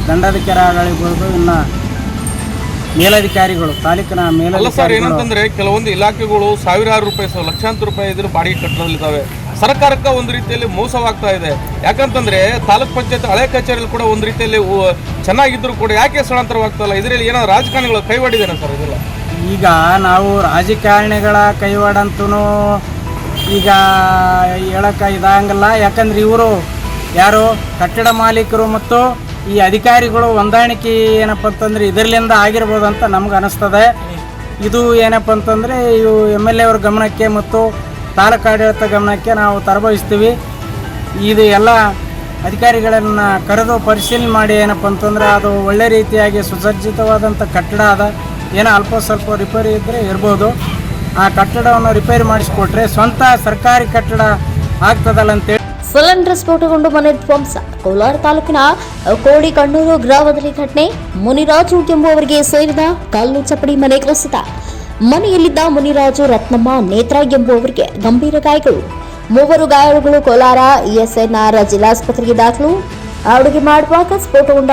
ದಂಡಾಧಿಕಾರಿಗಳಿರ್ಬೋದು, ಇನ್ನು ಮೇಲಧಿಕಾರಿಗಳು ತಾಲೂಕಿನ ಮೇಲಧಿಕಾರಿಗಳು. ಏನಂತಂದ್ರೆ ಕೆಲವೊಂದು ಇಲಾಖೆಗಳು ಸಾವಿರಾರು ರೂಪಾಯಿ ಲಕ್ಷಾಂತರ ರೂಪಾಯಿ ಇದ್ರ ಬಾಡಿಗೆ ಕಟ್ಟಡದಲ್ಲಿದ್ದಾವೆ. ಸರ್ಕಾರಕ್ಕೆ ಒಂದು ರೀತಿಯಲ್ಲಿ ಮೋಸವಾಗ್ತಾ ಇದೆ. ಯಾಕಂತಂದ್ರೆ ತಾಲೂಕ್ ಪಂಚಾಯತ್ ಹಳೆ ಕಚೇರಿಯಲ್ಲಿ ಕೂಡ ಒಂದು ರೀತಿಯಲ್ಲಿ ಚೆನ್ನಾಗಿದ್ರು ಕೂಡ ಯಾಕೆ ಸ್ಥಳಾಂತರವಾಗ್ತಾ ಇಲ್ಲ? ಇದರಲ್ಲಿ ಏನಾದ್ರು ರಾಜಕಾರಣಿಗಳು ಕೈವಾಡಿದ್ದೇನೆ ಸರ್? ಇದೆಲ್ಲ ಈಗ ನಾವು ರಾಜಕಾರಣಿಗಳ ಕೈವಾಡಂತೂ ಈಗ ಹೇಳಕ್ಕೆ ಇದಾಗಲ್ಲ. ಯಾಕಂದ್ರೆ ಇವರು ಯಾರು ಕಟ್ಟಡ ಮಾಲೀಕರು ಮತ್ತು ಈ ಅಧಿಕಾರಿಗಳು ಹೊಂದಾಣಿಕೆ ಏನಪ್ಪ ಅಂತಂದರೆ ಇದರಲ್ಲಿಂದ ಆಗಿರ್ಬೋದು ಅಂತ ನಮ್ಗೆ ಅನ್ನಿಸ್ತದೆ. ಇದು ಏನಪ್ಪ ಅಂತಂದರೆ ಇವು MLA ಅವ್ರ ಗಮನಕ್ಕೆ ಮತ್ತು ತಾಲೂಕು ಆಡಳಿತ ಗಮನಕ್ಕೆ ನಾವು ತರಬಯಸ್ತೀವಿ. ಇದು ಎಲ್ಲ ಅಧಿಕಾರಿಗಳನ್ನು ಕರೆದು ಪರಿಶೀಲನೆ ಮಾಡಿ ಏನಪ್ಪ ಅಂತಂದರೆ ಅದು ಒಳ್ಳೆ ರೀತಿಯಾಗಿ ಸುಸಜ್ಜಿತವಾದಂಥ ಕಟ್ಟಡ ಅದ. ಏನೋ ಅಲ್ಪ ಸ್ವಲ್ಪ ರಿಪೇರಿ ಇದ್ದರೆ ಇರ್ಬೋದು. ಆ ಕಟ್ಟಡವನ್ನು ರಿಪೇರಿ ಮಾಡಿಸಿಕೊಟ್ರೆ ಸ್ವಂತ ಸರ್ಕಾರಿ ಕಟ್ಟಡ ಆಗ್ತದಲ್ಲ ಅಂತೇಳಿ. ಸಿಲಿಂಡರ್ ಸ್ಫೋಟಗೊಂಡು ಮನೆ ಧ್ವಂಸ. ಕೋಲಾರ ತಾಲೂಕಿನ ಕೋಡಿಕಣ್ಣೂರು ಗ್ರಾಮದಲ್ಲಿ ಘಟನೆ. ಮುನಿರಾಜು ಎಂಬುವವರಿಗೆ ಸೇರಿದ ಕಲ್ಲು ಚಪ್ಪಡಿ ಮನೆ ಕುಸಿತ. ಮನೆಯಲ್ಲಿದ್ದ ಮುನಿರಾಜು, ರತ್ನಮ್ಮ, ನೇತ್ರ ಎಂಬುವವರಿಗೆ ಗಂಭೀರ ಗಾಯಗಳು. 3 ಗಾಯಾಳುಗಳು ಕೋಲಾರ ESNR ಜಿಲ್ಲಾಸ್ಪತ್ರೆಗೆ ದಾಖಲು. ಅಡುಗೆ ಮಾಡುವಾಗ ಸ್ಫೋಟಗೊಂಡ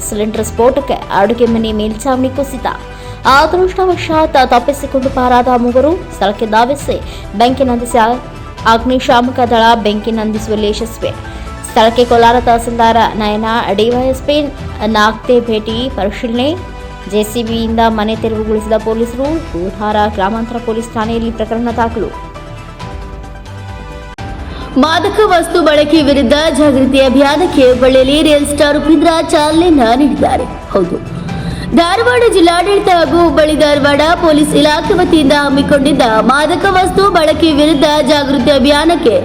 ಸಿಲಿಂಡರ್ ಸ್ಫೋಟಕ್ಕೆ ಅಡುಗೆ ಮನೆ ಮೇಲ್ಛಾವಣಿ ಕುಸಿತ. ಅದೃಷ್ಟವಶಾತ್ ತಪ್ಪಿಸಿಕೊಂಡು ಪಾರಾದ 3 ಸ್ಥಳಕ್ಕೆ ಧಾವಿಸಿ ಬೆಂಕಿ ನಂದಿಸಿ ಅಗ್ನಿಶಾಮಕ ದಳ ಬೆಂಕಿ ನಂದಿಸುವಲ್ಲಿ ಯಶಸ್ವಿ. ಸ್ಥಳಕ್ಕೆ ಕೋಲಾರ ತಹಸೀಲ್ದಾರ್ ನಯನ, DYSP ನಾಗ್ತೆ ಭೇಟಿ ಪರಿಶೀಲನೆ. JCBಯಿಂದ ಮನೆ ತೆರವುಗೊಳಿಸಿದ ಪೊಲೀಸರು. ಕೋಲಾರ ಗ್ರಾಮಾಂತರ ಪೊಲೀಸ್ ಠಾಣೆಯಲ್ಲಿ ಪ್ರಕರಣ ದಾಖಲು. ಮಾದಕ ವಸ್ತು ಬಳಕೆ ವಿರುದ್ಧ ಜಾಗೃತಿ ಅಭಿಯಾನಕ್ಕೆ ಹುಬ್ಬಳ್ಳಿಯಲ್ಲಿ ರಿಯಲ್ ಸ್ಟಾರ್ ಉಪೇಂದ್ರ ಚಾಲನೆ ನೀಡಿದ್ದಾರೆ. ಹೌದು, ಧಾರವಾಡ ಜಿಲ್ಲಾಡಳಿತ ಹಾಗೂ ಹುಬ್ಬಳ್ಳಿ ಧಾರವಾಡ ಪೊಲೀಸ್ ಇಲಾಖೆ ವತಿಯಿಂದ ಹಮ್ಮಿಕೊಂಡಿದ್ದ ಮಾದಕ ವಸ್ತು ಬಳಕೆ ವಿರುದ್ಧ ಜಾಗೃತಿ ಅಭಿಯಾನಕ್ಕೆ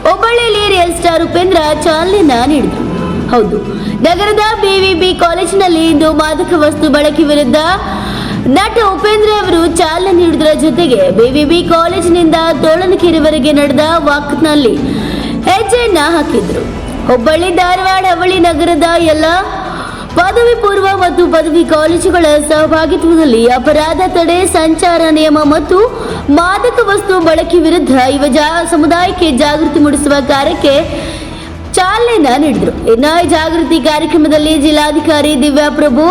ಹುಬ್ಬಳ್ಳಿಯಲ್ಲಿ ರಿಯಲ್ ಸ್ಟಾರ್ ಉಪೇಂದ್ರ ಚಾಲನೆ ನೀಡಿದರು. ಹೌದು, ನಗರದ BVB ಕಾಲೇಜಿನಲ್ಲಿ ಇಂದು ಮಾದಕ ವಸ್ತು ಬಳಕೆ ವಿರುದ್ಧ ನಟ ಉಪೇಂದ್ರ ಅವರು ಚಾಲನೆ ನೀಡುವುದರ ಜೊತೆಗೆ BVB ಕಾಲೇಜಿನಿಂದ ತೋಳನಕೆರೆವರೆಗೆ ನಡೆದ ವಾಕ್ನಲ್ಲಿ ಹೆಜ್ಜೆಯನ್ನ ಹಾಕಿದ್ರು. ಹುಬ್ಬಳ್ಳಿ ಧಾರವಾಡ ಅವಳಿ ನಗರದ ಎಲ್ಲ ಪದವಿ ಪೂರ್ವ ಮತ್ತು ಪದವಿ ಕಾಲೇಜುಗಳ ಸಹಭಾಗಿತ್ವದಲ್ಲಿ ಅಪರಾಧ ತಡೆ, ಸಂಚಾರ ನಿಯಮ ಮತ್ತು ಮಾದಕ ವಸ್ತು ಬಳಕೆ ವಿರುದ್ಧ ಯುವ ಸಮುದಾಯಕ್ಕೆ ಜಾಗೃತಿ ಮೂಡಿಸುವ ಕಾರ್ಯಕ್ಕೆ ಚಾಲನೆ ನೀಡಿದರು. ಇನ್ನು ಜಾಗೃತಿ ಕಾರ್ಯಕ್ರಮದಲ್ಲಿ ಜಿಲ್ಲಾಧಿಕಾರಿ ದಿವ್ಯಾ ಪ್ರಭು,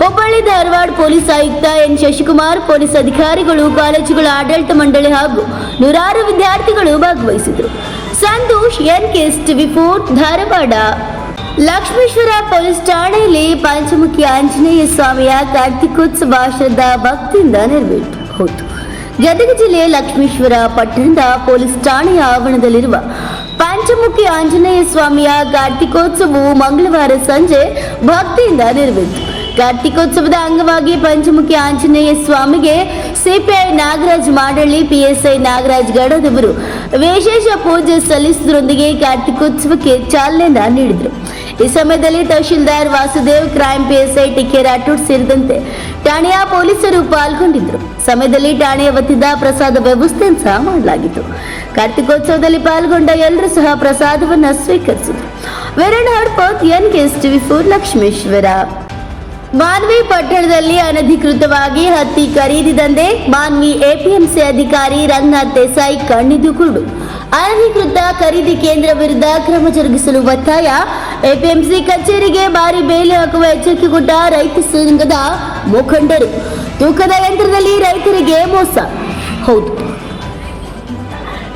ಹುಬ್ಬಳ್ಳಿ ಧಾರವಾಡ ಪೊಲೀಸ್ ಆಯುಕ್ತ N ಶಶಿಕುಮಾರ್, ಪೊಲೀಸ್ ಅಧಿಕಾರಿಗಳು, ಕಾಲೇಜುಗಳ ಆಡಳಿತ ಮಂಡಳಿ ಹಾಗೂ ನೂರಾರು ವಿದ್ಯಾರ್ಥಿಗಳು ಭಾಗವಹಿಸಿದರು. Santosh, NKS TV4 Dharwad. Lakshmeshwar police ಠಾಣೆಯಲ್ಲಿ ಪಂಚಮುಖಿ ಆಂಜನೇಯ ಸ್ವಾಮಿಯ ಕಾರ್ತಿಕೋತ್ಸವ ಶ್ರದ್ಧಾ ಭಕ್ತಿಯಿಂದ ನೆರವೇರಿತು. ಹೌದು, ಗದಗ ಜಿಲ್ಲೆಯ ಲಕ್ಷ್ಮೇಶ್ವರ ಪಟ್ಟಣದ ಪೊಲೀಸ್ ಠಾಣೆಯ ಆವರಣದಲ್ಲಿರುವ ಪಂಚಮುಖಿ ಆಂಜನೇಯ ಸ್ವಾಮಿಯ ಕಾರ್ತಿಕೋತ್ಸವವು ಮಂಗಳವಾರ ಸಂಜೆ ಭಕ್ತಿಯಿಂದ ನೆರವೇರಿತು. ಕಾರ್ತಿಕೋತ್ಸವದ ಅಂಗವಾಗಿ ಪಂಚಮುಖಿ ಆಂಜನೇಯ ಸ್ವಾಮಿಗೆ ಸಿಪಿಐ ನಾಗರಾಜ್ ಮಾಡಳ್ಳಿ, ಪಿಎಸ್ಐ ನಾಗರಾಜ್ ಗಡದವರು ವಿಶೇಷ ಪೂಜೆ ಸಲ್ಲಿಸುವುದರೊಂದಿಗೆ ಕಾರ್ತಿಕೋತ್ಸವಕ್ಕೆ ಚಾಲನೆ ನೀಡಿದರು. ಈ ಸಮಯದಲ್ಲಿ tahsildar Vasudev, crime PSI TK Rathod ಸೇರಿದಂತೆ ಠಾಣೆಯ ಪೊಲೀಸರು ಪಾಲ್ಗೊಂಡಿದ್ದರು. ಸಮಯದಲ್ಲಿ ಠಾಣೆಯ ವತಿಯಿಂದ ಪ್ರಸಾದ ವ್ಯವಸ್ಥೆ ಸಹ ಮಾಡಲಾಗಿತ್ತು. ಕಾರ್ತಿಕೋತ್ಸವದಲ್ಲಿ ಪಾಲ್ಗೊಂಡ ಎಲ್ಲರೂ ಸಹ ಪ್ರಸಾದವನ್ನು ಸ್ವೀಕರಿಸಿದರು. Veeranna Hadpad, NKS TV4 Lakshmeshwar. ಮಾನ್ವಿ ಪಟ್ಟಣದಲ್ಲಿ ಅನಧಿಕೃತವಾಗಿ ಹತ್ತಿ ಖರೀದಿ ದಂಧೆ. ಮಾನ್ವಿ ಎಪಿಎಂಸಿ ಅಧಿಕಾರಿ ರಂಗನಾಥ್ ದೇಸಾಯಿ ಕಣ್ಣಿದ್ದು ಕುರುಡು. ಅನಧಿಕೃತ ಖರೀದಿ ಕೇಂದ್ರ ವಿರುದ್ಧ ಕ್ರಮ ಜರುಗಿಸಲು ಒತ್ತಾಯ. ಎಪಿಎಂಸಿ ಕಚೇರಿಗೆ ಭಾರಿ ಬೇಲಿ ಹಾಕುವ ಎಚ್ಚರಿಕೆ ಕೊಟ್ಟ ರೈತ ಸಂಘದ ಮುಖಂಡರು. ತೂಕದ ಯಂತ್ರದಲ್ಲಿ ರೈತರಿಗೆ ಮೋಸ. ಹೌದು,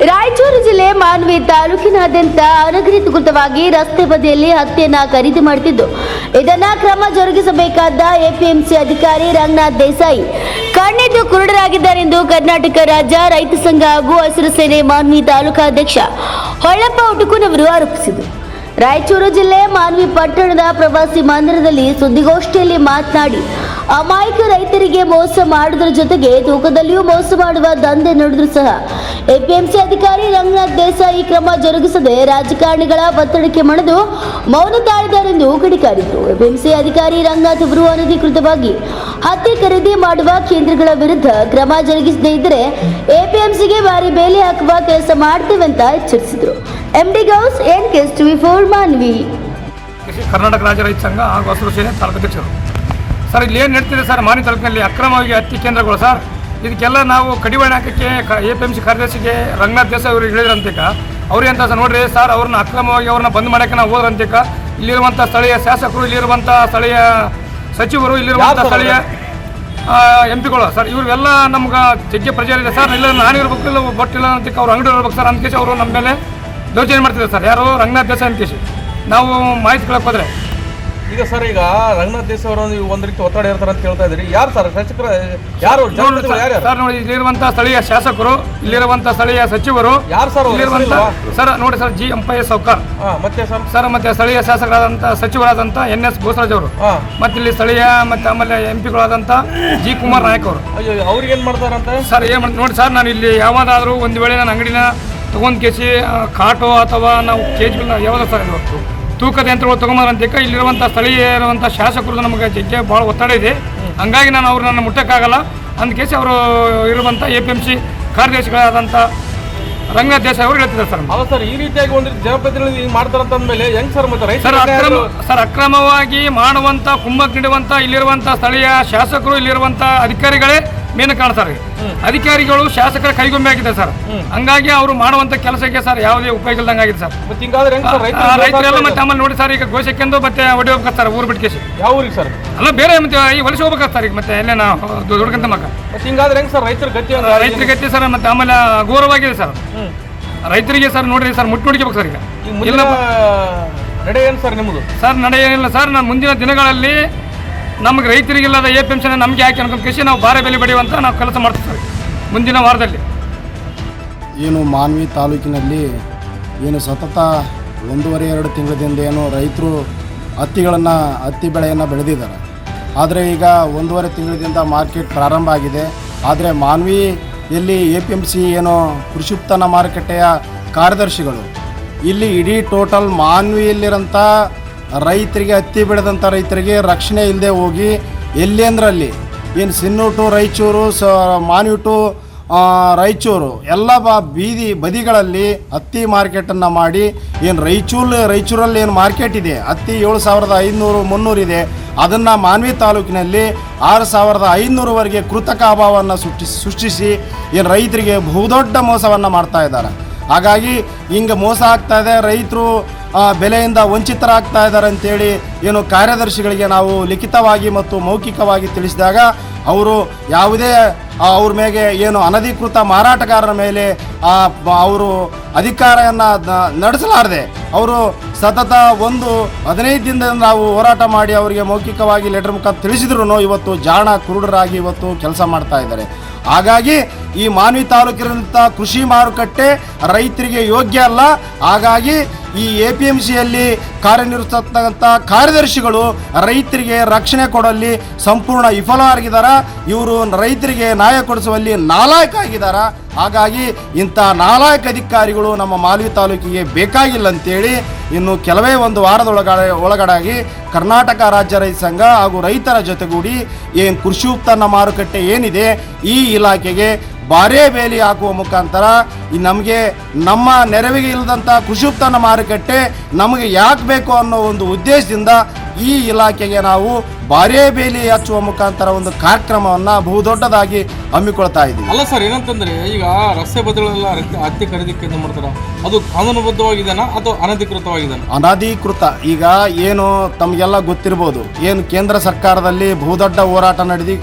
ರಾಯಚೂರು ಜಿಲ್ಲೆ ಮಾನ್ವಿ ತಾಲೂಕಿನಾದ್ಯಂತ ಅನಧಿಕೃತವಾಗಿ ರಸ್ತೆ ಬದಿಯಲ್ಲಿ ಹತ್ತಿಯನ್ನ ಖರೀದಿ ಮಾಡುತ್ತಿದ್ದು, ಇದನ್ನ ಕ್ರಮ ಜರುಗಿಸಬೇಕಾದ ಎಪಿಎಂಸಿ ಅಧಿಕಾರಿ ರಂಗನಾಥ್ ದೇಸಾಯಿ ಕಣ್ಣಿದ್ದು ಕುರುಡರಾಗಿದ್ದಾರೆಂದು ಕರ್ನಾಟಕ ರಾಜ್ಯ ರೈತ ಸಂಘ ಹಾಗೂ ಹಸಿರು ಸೇನೆ ಮಾನ್ವಿ ತಾಲೂಕಾಧ್ಯಕ್ಷ ಹೊಳ್ಳಪ್ಪ ಉಟುಕುನವರು ಆರೋಪಿಸಿದರು. ರಾಯಚೂರು ಜಿಲ್ಲೆ ಮಾನ್ವಿ ಪಟ್ಟಣದ ಪ್ರವಾಸಿ ಮಂದಿರದಲ್ಲಿ ಸುದ್ದಿಗೋಷ್ಠಿಯಲ್ಲಿ ಮಾತನಾಡಿ, ಅಮಾಯಕ ರೈತರಿಗೆ ಮೋಸ ಮಾಡುವುದರ ಜೊತೆಗೆ ತೂಕದಲ್ಲಿಯೂ ಮೋಸ ಮಾಡುವ ದಂಧೆ ನಡೆದರೂ ಸಹ ಎಪಿಎಂಸಿ ಅಧಿಕಾರಿ ರಂಗನಾಥ್ ದೇಸಾಯಿ ಕ್ರಮ ಜರುಗಿಸದೆ ರಾಜಕಾರಣಿಗಳ ಒತ್ತಡಕ್ಕೆ ಮಣಿದು ಮೌನ ತಾಳಿದ್ದಾರೆಂದು ಕಿಡಿಕಾರಿದರು. ಎಪಿಎಂಸಿ ಅಧಿಕಾರಿ ರಂಗನಾಥ್ ಅವರು ಅನಧಿಕೃತವಾಗಿ ಹತ್ತಿ ಖರೀದಿ ಮಾಡುವ ಕೇಂದ್ರಗಳ ವಿರುದ್ಧ ಕ್ರಮ ಜರುಗಿಸದೇ ಇದ್ದರೆ ಎಪಿಎಂಸಿಗೆ ಭಾರಿ ಬೇಲಿ ಹಾಕುವ ಕೆಲಸ ಮಾಡ್ತೇವೆ ಅಂತ ಎಚ್ಚರಿಸಿದರು. MD Ghouse, NKS TV4 Manvi. Karnataka Rajya Raitha ಸಂಘ ಹಾಗೂ ಹಸಿರು ಸೇನೆ ತಾಲೂಕಾಧ್ಯಕ್ಷರು. ಸರ್, ಇಲ್ಲಿ ಏನು ನಡೀತಿದೆ ಸರ್, ಮಾನ್ವಿ ತಾಲೂಕಿನಲ್ಲಿ ಅಕ್ರಮವಾಗಿ ಹತ್ತಿ ಕೇಂದ್ರಗಳು ಸರ್. ಇದಕ್ಕೆಲ್ಲ ನಾವು ಕಡಿವಾಣ ಹಾಕಕ್ಕೆ ಎಪಿಎಂಸಿ ಕಾರ್ಯದರ್ಶಿಗೆ ರಂಗನಾಥ್ ದೇಸಾಯಿ ಅವರು ಹೇಳಿದ್ರಂತಿಕ ಅವ್ರಿಗೆ ಅಂತ ಸರ್, ನೋಡ್ರಿ ಸರ್, ಅವ್ರನ್ನ ಅಕ್ರಮವಾಗಿ ಅವ್ರನ್ನ ಬಂದ್ ಮಾಡೋಕ್ಕೆ ನಾವು ಹೋದ್ರಂತಿಕ ಇಲ್ಲಿರುವಂಥ ಸ್ಥಳೀಯ ಶಾಸಕರು, ಇಲ್ಲಿರುವಂಥ ಸ್ಥಳೀಯ ಸಚಿವರು, ಇಲ್ಲಿರುವಂಥ ಸ್ಥಳೀಯ MP ಗಳು ಸರ್, ಇವ್ರಿಗೆಲ್ಲ ನಮ್ಗೆ ಜಗ್ಗೆ ಪ್ರಚಾರ ಇದೆ ಸರ್. ಇಲ್ಲ ನಾನು ಇರ್ಬೇಕು, ಇಲ್ಲ ಬಟ್ಟಿಲ್ಲ ಅಂತಿಕ ಅವ್ರು ಅಂಗಡಿ ಇರ್ಬೇಕು ಸರ್ ಅಂದ್ಕೇಸಿ ಅವರು ನಮ್ಮ ಮೇಲೆ ದೌರ್ಜನ್ಯ ಮಾಡ್ತಿದ್ದಾರೆ ಸರ್. ಯಾರು ರಂಗನಾಥ್ ದೇಸಾಯಿ ಅಂದ್ಕೇಸಿ ನಾವು ಮಾಹಿತಿ ಕೇಳಕ್ಕೆ ಹೋದ್ರೆ ಈಗ ಸರ್, ಈಗ ರಂಗನಾಥ್ ದೇಸಾಯಿ ಅವರು ಒಂದು ರೀತಿ ಒತ್ತಡ ಇರ್ತಾರೆ ಅಂತ ಹೇಳ್ತಾ ಇದ್ರಿ. ಯಾರು ಸರ್ ಶಾಸಕರು? ಯಾರು ಸರ್? ನೋಡಿ, ಇಲ್ಲಿರುವಂತಹ ಸ್ಥಳೀಯ ಶಾಸಕರು, ಇಲ್ಲಿರುವಂತಹ ಸ್ಥಳೀಯ ಸಚಿವರು, ಯಾರು ಸರ್ ಸರ್? ನೋಡಿ ಸರ್, GM ಸೌಕಾರ್, ಮತ್ತೆ ಸರ್, ಮತ್ತೆ ಸ್ಥಳೀಯ ಶಾಸಕರಾದಂಥ ಸಚಿವರಾದಂಥ NS ಬೋಸರಾಜ್ ಅವರು, ಮತ್ತೆ ಇಲ್ಲಿ ಸ್ಥಳೀಯ ಮತ್ತೆ ಆಮೇಲೆ MP ಗಳಾದಂಥ G ಕುಮಾರ್ ನಾಯಕ್ ಅವರು. ಅವ್ರಿಗೆ ಏನು ಮಾಡ್ತಾರಂತ ಸರ್? ಏನು ನೋಡಿ ಸರ್, ನಾನು ಇಲ್ಲಿ ಯಾವ್ದಾದ್ರು ಒಂದು ವೇಳೆ ನಾನು ಅಂಗಡಿನ ತೊಗೊಂಡು ಕೇಸಿ ಕಾಟೋ ಅಥವಾ ನಾವು ಕೇಜ್ಗಳನ್ನ ಯಾವ್ದು ಸರ್ ಇದು ತೂಕದ ಯಂತ್ರಗಳು ತೊಗೊಂಬರಂತಿಕ ಇಲ್ಲಿರುವಂಥ ಸ್ಥಳೀಯ ಇರುವಂಥ ಶಾಸಕರು ನಮಗೆ ಜಗ್ಗೆ ಭಾಳ ಒತ್ತಡ ಇದೆ. ಹಂಗಾಗಿ ನಾನು ಅವ್ರನ್ನ ಮುಟ್ಟಕ್ಕಾಗಲ್ಲ ಅಂದ ಕೇಸಿ ಅವರು ಇರುವಂಥ ಎಪಿಎಂಸಿ ಕಾರ್ಯದರ್ಶಿಗಳಾದಂಥ ರಂಗನಾಥ್ ದೇಸಾಯಿ ಅವರು ಹೇಳ್ತಿದ್ದಾರೆ ಸರ್. ಹೌದು ಸರ್, ಈ ರೀತಿಯಾಗಿ ಒಂದು ಜನಪ್ರತಿನಿಧಿ ಮಾಡ್ತಾರಂತ ಅಂದಮೇಲೆ ಹೆಂಗ್ ಸರ್? ಮತ್ತೆ ಸರ್, ಅಕ್ರಮವಾಗಿ ಮಾಡುವಂಥ ಕುಮ್ಮಕ್ ನೀಡುವಂಥ ಇಲ್ಲಿರುವಂಥ ಸ್ಥಳೀಯ ಶಾಸಕರು, ಇಲ್ಲಿರುವಂಥ ಅಧಿಕಾರಿಗಳೇ ಮೇನ್ ಕಾಣ್ತಾರೆ. ಅಧಿಕಾರಿಗಳು ಶಾಸಕರ ಕೈಗೊಂಬೆ ಆಗಿದೆ ಸರ್. ಹಂಗಾಗಿ ಅವರು ಮಾಡುವಂತ ಕೆಲಸಕ್ಕೆ ಸರ್ ಯಾವುದೇ ಉಪಯೋಗ ಇಲ್ದಂಗೆ ಆಗಿದೆ ಸರ್. ರೈತರೆಲ್ಲ ಮತ್ತೆ ಆಮೇಲೆ ನೋಡಿ ಸರ್, ಈಗ ಘೋಷಕ್ಕೆಂದು ಮತ್ತೆ ಹೊಡಿ ಹೋಗ್ಬೇಕು ಸರ್ ಊರು ಬಿಟ್ಕೇಸಿ. ಯಾವ ಊರಿಗೆ ಸರ್? ಅಲ್ಲ ಬೇರೆ ಮತ್ತೆ ಈ ವಲಸೆ ಹೋಗ್ಬೇಕು ಸರ್. ಈಗ ಮತ್ತೆ ಎಲ್ಲೇ ನಾವು ದುಡ್ಕಂತ ಮಕ್ಕ ಹಿಂಗಾದ್ರೆ ಹೆಂಗ್ ಸರ್ ರೈತರ ಗತಿ? ರೈತರ ಗತಿ ಸರ್. ಮತ್ತೆ ಆಮೇಲೆ ಘೋರವಾಗಿದೆ ಸರ್ ರೈತರಿಗೆ ಸರ್. ನೋಡ್ರಿ ಸರ್, ಮುಟ್ಟು ನೋಡ್ಕೋಬೇಕು ಸರ್. ಈಗ ಇಲ್ಲ ನಡೆ ಏನು ಸರ್ ನಿಮ್ಮದು? ಸರ್, ನಡೆ ಏನಿಲ್ಲ ಸರ್. ನಾನು ಮುಂದಿನ ದಿನಗಳಲ್ಲಿ ನಮಗೆ ರೈತರಿಗಿಲ್ಲದ ಎಪಿಎಂಸಿ ನಮಗೆ ಹಾಕಿ ಅನ್ಕೊಂಡು ಕೃಷಿ ನಾವು ಭಾರಿ ಬೆಲೆ ಬೆಳೆಯುವಂತ ನಾವು ಕೆಲಸ ಮಾಡ್ತೀವಿ ಸರ್ ಮುಂದಿನ ವಾರದಲ್ಲಿ. ಏನು ಮಾನ್ವಿ ತಾಲೂಕಿನಲ್ಲಿ ಏನು ಸತತ 1.5-2 ತಿಂಗಳಿಂದ ಏನು ರೈತರು ಹತ್ತಿ ಬೆಳೆಯನ್ನು ಬೆಳೆದಿದ್ದಾರೆ. ಆದರೆ ಈಗ 1.5 ತಿಂಗಳಿಂದ ಮಾರ್ಕೆಟ್ ಪ್ರಾರಂಭ ಆಗಿದೆ. ಆದರೆ ಮಾನ್ವಿಯಲ್ಲಿ APMC ಏನು ಕೃಷಿ ಉತ್ಪನ್ನ ಮಾರುಕಟ್ಟೆಯ ಕಾರ್ಯದರ್ಶಿಗಳು ಇಲ್ಲಿ ಇಡೀ ಟೋಟಲ್ ಮಾನ್ವಿಯಲ್ಲಿರೋಂಥ ರೈತರಿಗೆ ಹತ್ತಿ ಬೆಳೆದಂಥ ರೈತರಿಗೆ ರಕ್ಷಣೆ ಇಲ್ಲದೆ ಹೋಗಿ ಎಲ್ಲಿ ಅಂದ್ರಲ್ಲಿ ಏನು ಸಿನ್ನೂರು ಟು ರಾಯಚೂರು, ಮಾನ್ವಿ ಟು ರಾಯಚೂರು ಎಲ್ಲ ಬೀದಿ ಬದಿಗಳಲ್ಲಿ ಹತ್ತಿ ಮಾರ್ಕೆಟನ್ನು ಮಾಡಿ ಏನು ರಾಯಚೂರಲ್ಲಿ ಏನು ಮಾರ್ಕೆಟ್ ಇದೆ ಹತ್ತಿ 7,500-300 ಇದೆ, ಅದನ್ನು ಮಾನ್ವಿ ತಾಲೂಕಿನಲ್ಲಿ 6,500ವರೆಗೆ ಕೃತಕ ಅಭಾವವನ್ನು ಸೃಷ್ಟಿಸಿ ಏನು ರೈತರಿಗೆ ಬಹುದೊಡ್ಡ ಮೋಸವನ್ನು ಮಾಡ್ತಾ ಇದ್ದಾರೆ. ಹಾಗಾಗಿ ಹಿಂಗೆ ಮೋಸ ಆಗ್ತಾ ಇದೆ, ರೈತರು ಬೆಲೆಯಿಂದ ವಂಚಿತರಾಗ್ತಾ ಇದ್ದಾರೆ ಅಂತೇಳಿ ಏನು ಕಾರ್ಯದರ್ಶಿಗಳಿಗೆ ನಾವು ಲಿಖಿತವಾಗಿ ಮತ್ತು ಮೌಖಿಕವಾಗಿ ತಿಳಿಸಿದಾಗ ಅವರು ಯಾವುದೇ ಅವ್ರ ಮೇಲೆ ಏನು ಅನಧಿಕೃತ ಮಾರಾಟಗಾರರ ಮೇಲೆ ಅವರು ಅಧಿಕಾರವನ್ನು ನಡೆಸಲಾರದೆ ಅವರು ಸತತ 15 ದಿನದಿಂದ ನಾವು ಹೋರಾಟ ಮಾಡಿ ಅವರಿಗೆ ಮೌಖಿಕವಾಗಿ ಲೆಟರ್ ಮುಖಾಂತರ ತಿಳಿಸಿದ್ರು ಇವತ್ತು ಜಾಣ ಕುರುಡರಾಗಿ ಇವತ್ತು ಕೆಲಸ ಮಾಡ್ತಾ ಇದ್ದಾರೆ. ಹಾಗಾಗಿ ಈ ಮಾನ್ವಿ ತಾಲೂಕಿನಂಥ ಕೃಷಿ ಮಾರುಕಟ್ಟೆ ರೈತರಿಗೆ ಯೋಗ್ಯ ಅಲ್ಲ. ಹಾಗಾಗಿ ಈ APMCಯಲ್ಲಿ ಕಾರ್ಯನಿರ್ವಹಿಸತಕ್ಕಂಥ ಕಾರ್ಯದರ್ಶಿಗಳು ರೈತರಿಗೆ ರಕ್ಷಣೆ ಕೊಡುವಲ್ಲಿ ಸಂಪೂರ್ಣ ವಿಫಲವಾಗಿದ್ದಾರೆ. ಇವರು ರೈತರಿಗೆ ನ್ಯಾಯ ಕೊಡಿಸುವಲ್ಲಿ ನಾಲಾಯಕ ಆಗಿದ್ದಾರೆ. ಹಾಗಾಗಿ ಇಂಥ ನಾಲಾಯಕ ಅಧಿಕಾರಿಗಳು ನಮ್ಮ ಮಾನ್ವಿ ತಾಲೂಕಿಗೆ ಬೇಕಾಗಿಲ್ಲ ಅಂತೇಳಿ ಇನ್ನು ಕೆಲವೇ ಒಂದು ಒಳಗಡೆಯಾಗಿ ಕರ್ನಾಟಕ ರಾಜ್ಯ ರೈತ ಸಂಘ ಹಾಗೂ ರೈತರ ಜೊತೆಗೂಡಿ ಏನು ಕೃಷಿ ಉತ್ಪನ್ನ ಮಾರುಕಟ್ಟೆ ಏನಿದೆ ಈ ಇಲಾಖೆಗೆ ಬಾರೇ ಬೇಲಿ ಹಾಕುವ ಮುಖಾಂತರ ನಮಗೆ ನಮ್ಮ ನೆರವಿಗೆ ಇಲ್ಲದಂಥ ಕೃಷಿ ಉತ್ಪನ್ನ ಮಾರುಕಟ್ಟೆ ನಮಗೆ ಯಾಕೆ ಬೇಕು ಅನ್ನೋ ಒಂದು ಉದ್ದೇಶದಿಂದ ಈ ಇಲಾಖೆಗೆ ನಾವು ಬಾರೇ ಬೇಲಿ ಹಚ್ಚುವ ಮುಖಾಂತರ ಒಂದು ಕಾರ್ಯಕ್ರಮವನ್ನು ಬಹುದೊಡ್ಡದಾಗಿ ಹಮ್ಮಿಕೊಳ್ತಾ ಇದ್ದೀವಿ. ಅಲ್ಲ ಸರ್, ಏನಂತಂದ್ರೆ ಈಗ ರಸ್ತೆ ಬದಿಗಳೆಲ್ಲ ಹತ್ತಿ ಖರೀದಿ ಕೇಂದ್ರ ಮಾಡ್ತಾರೆ, ಅದು ಕಾನೂನುಬದ್ಧವಾಗಿದೆನಾ ಅಥವಾ ಅನಧಿಕೃತವಾಗಿದೆನಾ? ಅನಧಿಕೃತ. ಈಗ ಏನು ತಮಗೆಲ್ಲ ಗೊತ್ತಿರ್ಬೋದು, ಏನು ಕೇಂದ್ರ ಸರ್ಕಾರದಲ್ಲಿ ಬಹುದೊಡ್ಡ ಹೋರಾಟ ನಡೆದು